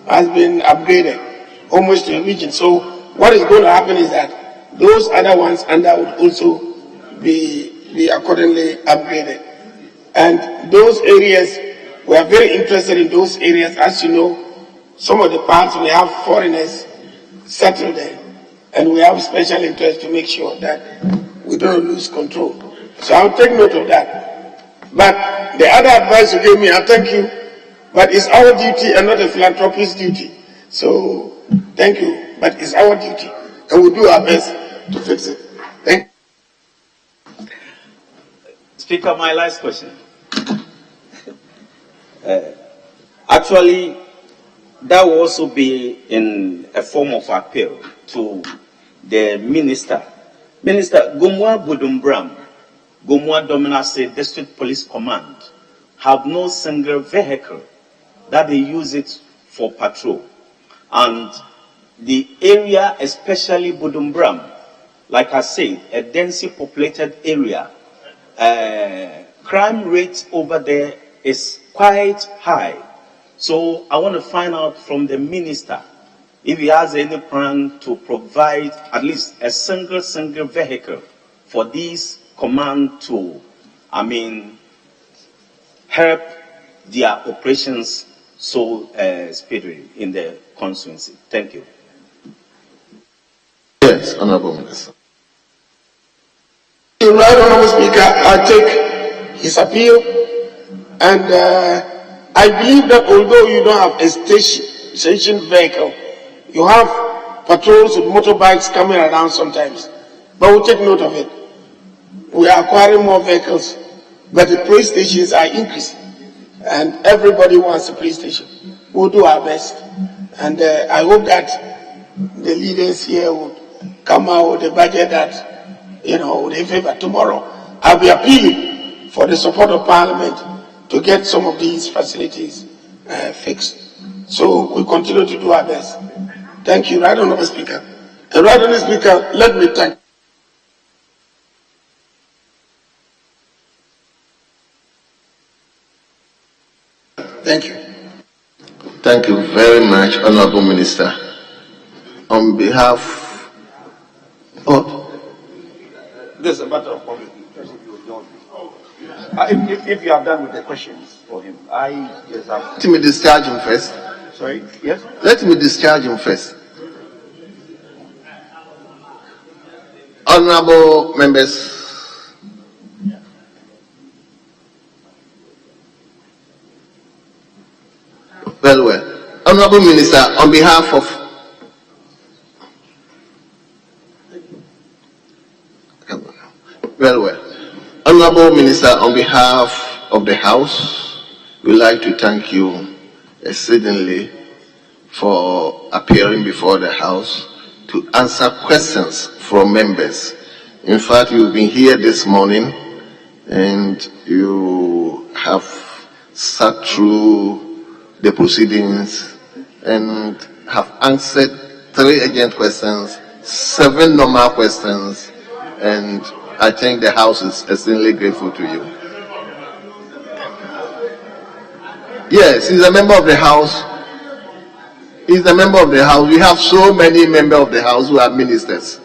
upgraded almost to a region. So what is going to happen is that those other ones under would also be accordingly upgraded. And those areas, we are very interested in those areas. As you know, some of the parts we have foreigners settled there, and we have special interest to make sure that we don't lose control. So I'll take note of that. But the other advice you gave me, I thank you, but it's our duty and not a philanthropist's duty. So thank you, but it's our duty, and we'll do our best to fix it. Thank you. Speaker, my last question. Actually, that will also be in a form of appeal to the minister. Minister, Gomwa Budumbram, Gomwa Dominase District Police Command have no single vehicle that they use it for patrol. And the area, especially Budumbram, like I said, a densely populated area, crime rate over there is quite high. So I want to find out from the minister if he has any plan to provide at least a single vehicle for these command to, help their operations so speedily in the constituency. Thank you. Yes, Honorable Minister. Right, Honorable Speaker, I take his appeal, and I believe that although you don't have a station vehicle, you have patrols with motorbikes coming around sometimes. But we'll take note of it. We are acquiring more vehicles, but the police stations are increasing, and everybody wants a police station. We'll do our best, and I hope that the leaders here will come out with a budget that, they favor. Tomorrow, I'll be appealing for the support of Parliament to get some of these facilities fixed. So we continue to do our best. Thank you, Right Honorable Speaker. And Right Honorable Speaker, let me thank. Thank you. Thank you very much, Honorable Minister. On behalf of... This is a matter of public interest. If you are done with the questions for him, I just have... Let me discharge him first. Sorry? Yes? Let me discharge him first. Honorable members, very well. Honorable Minister, on behalf of very well. Honorable Minister, on behalf of the House, we would like to thank you exceedingly for appearing before the House to answer questions from members. In fact, you've been here this morning and you have sat through the proceedings and have answered 3 urgent questions, 7 normal questions, and I think the House is extremely grateful to you. Yes, he's a member of the House. He's a member of the House. We have so many members of the House who are ministers.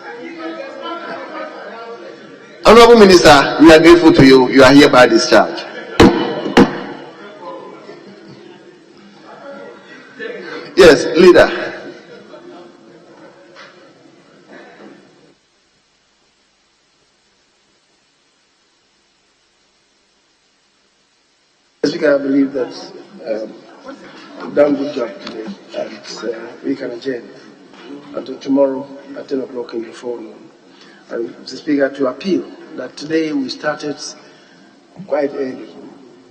Honorable Minister, we are grateful to you. You are hereby discharged. Yes, leader. Speaker, I believe that we've done a good job today, and we can adjourn until tomorrow at 10 o'clock in the forenoon. And Mr. Speaker, to appeal that today we started quite early,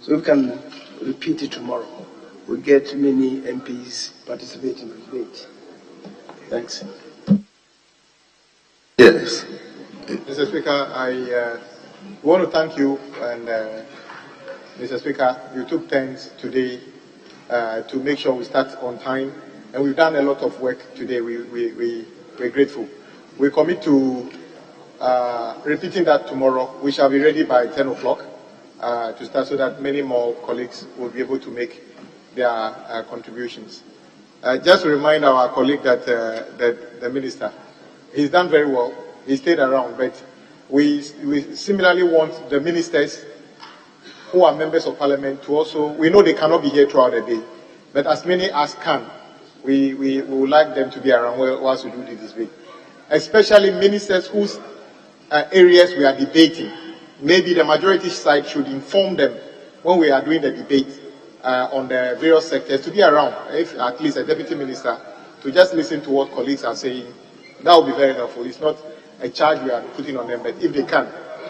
so we can repeat it tomorrow. We get many MPs participating in the debate. Thanks. Yes. Mr. Speaker, I want to thank you, and Mr. Speaker, you took turns today to make sure we start on time, and we've done a lot of work today. We're grateful. We commit to repeating that tomorrow. We shall be ready by 10 o'clock to start so that many more colleagues will be able to make their contributions. Just to remind our colleague that the minister, he's done very well. He stayed around, but we similarly want the ministers who are members of parliament to also, we know they cannot be here throughout the day, but as many as can, we would like them to be around whilst we do this debate. Especially ministers whose areas we are debating. Maybe the majority side should inform them when we are doing the debate on the various sectors to be around, if at least a deputy minister, to just listen to what colleagues are saying. That would be very helpful. It's not a charge we are putting on them, but if they can,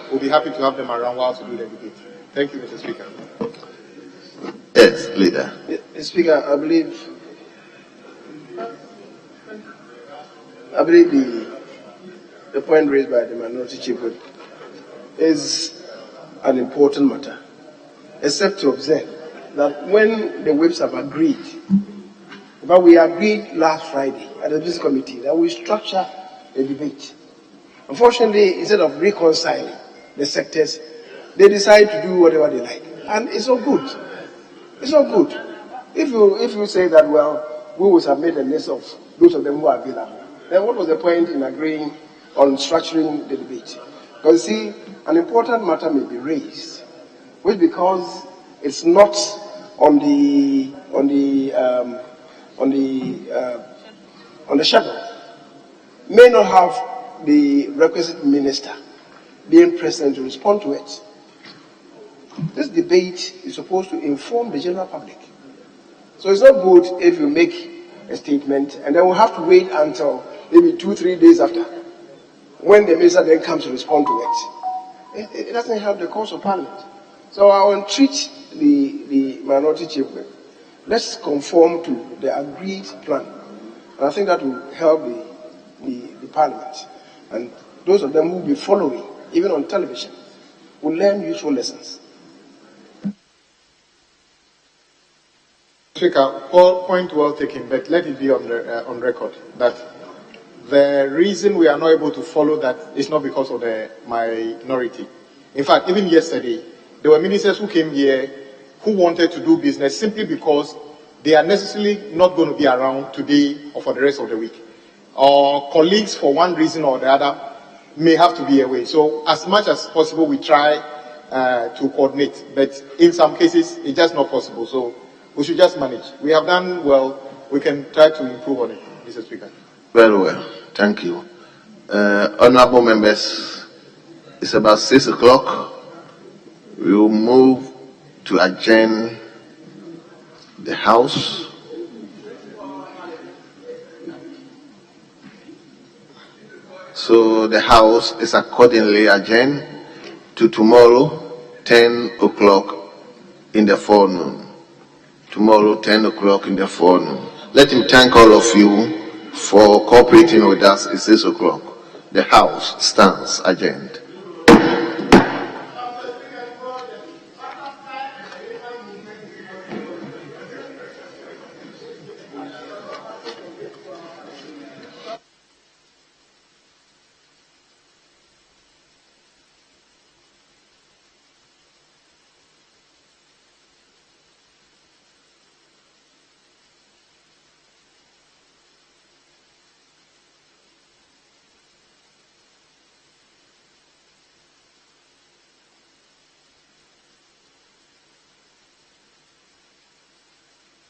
we'll be happy to have them around whilst we do the debate. Thank you, Mr. Speaker. Yes, leader. Speaker, I believe the point raised by the minority chief whip is an important matter, except to observe that when the whips have agreed, but we agreed last Friday at the business committee that we structure a debate. Unfortunately, instead of reconciling the sectors, they decide to do whatever they like, and it's not good. It's not good. If you say that, well, we will submit a list of those of them who are available, then what was the point in agreeing on structuring the debate? Because you see, an important matter may be raised, which because it's not on the schedule, may not have the requisite minister being present to respond to it. This debate is supposed to inform the general public. So it's not good if you make a statement and then we'll have to wait until maybe 2-3 days after, when the minister then comes to respond to it. It doesn't help the cause of parliament. So I will treat the minority chief. Let's conform to the agreed plan. And I think that will help the parliament. And those of them who will be following, even on television, will learn useful lessons. Speaker, point well taken, but let it be on record that the reason we are not able to follow that is not because of the minority. In fact, even yesterday, there were ministers who came here who wanted to do business simply because they are necessarily not going to be around today or for the rest of the week. Or colleagues, for one reason or the other, may have to be away. So as much as possible, we try to coordinate. But in some cases, it's just not possible. So we should just manage. We have done well. We can try to improve on it, Mr. Speaker. Very well. Thank you. Honorable members, it's about 6 o'clock. We will move to adjourn the House So the House is accordingly adjourned to tomorrow, 10 o'clock in the forenoon. Tomorrow, 10 o'clock in the forenoon. Let me thank all of you for cooperating with us. It's 6 o'clock. The House stands adjourned.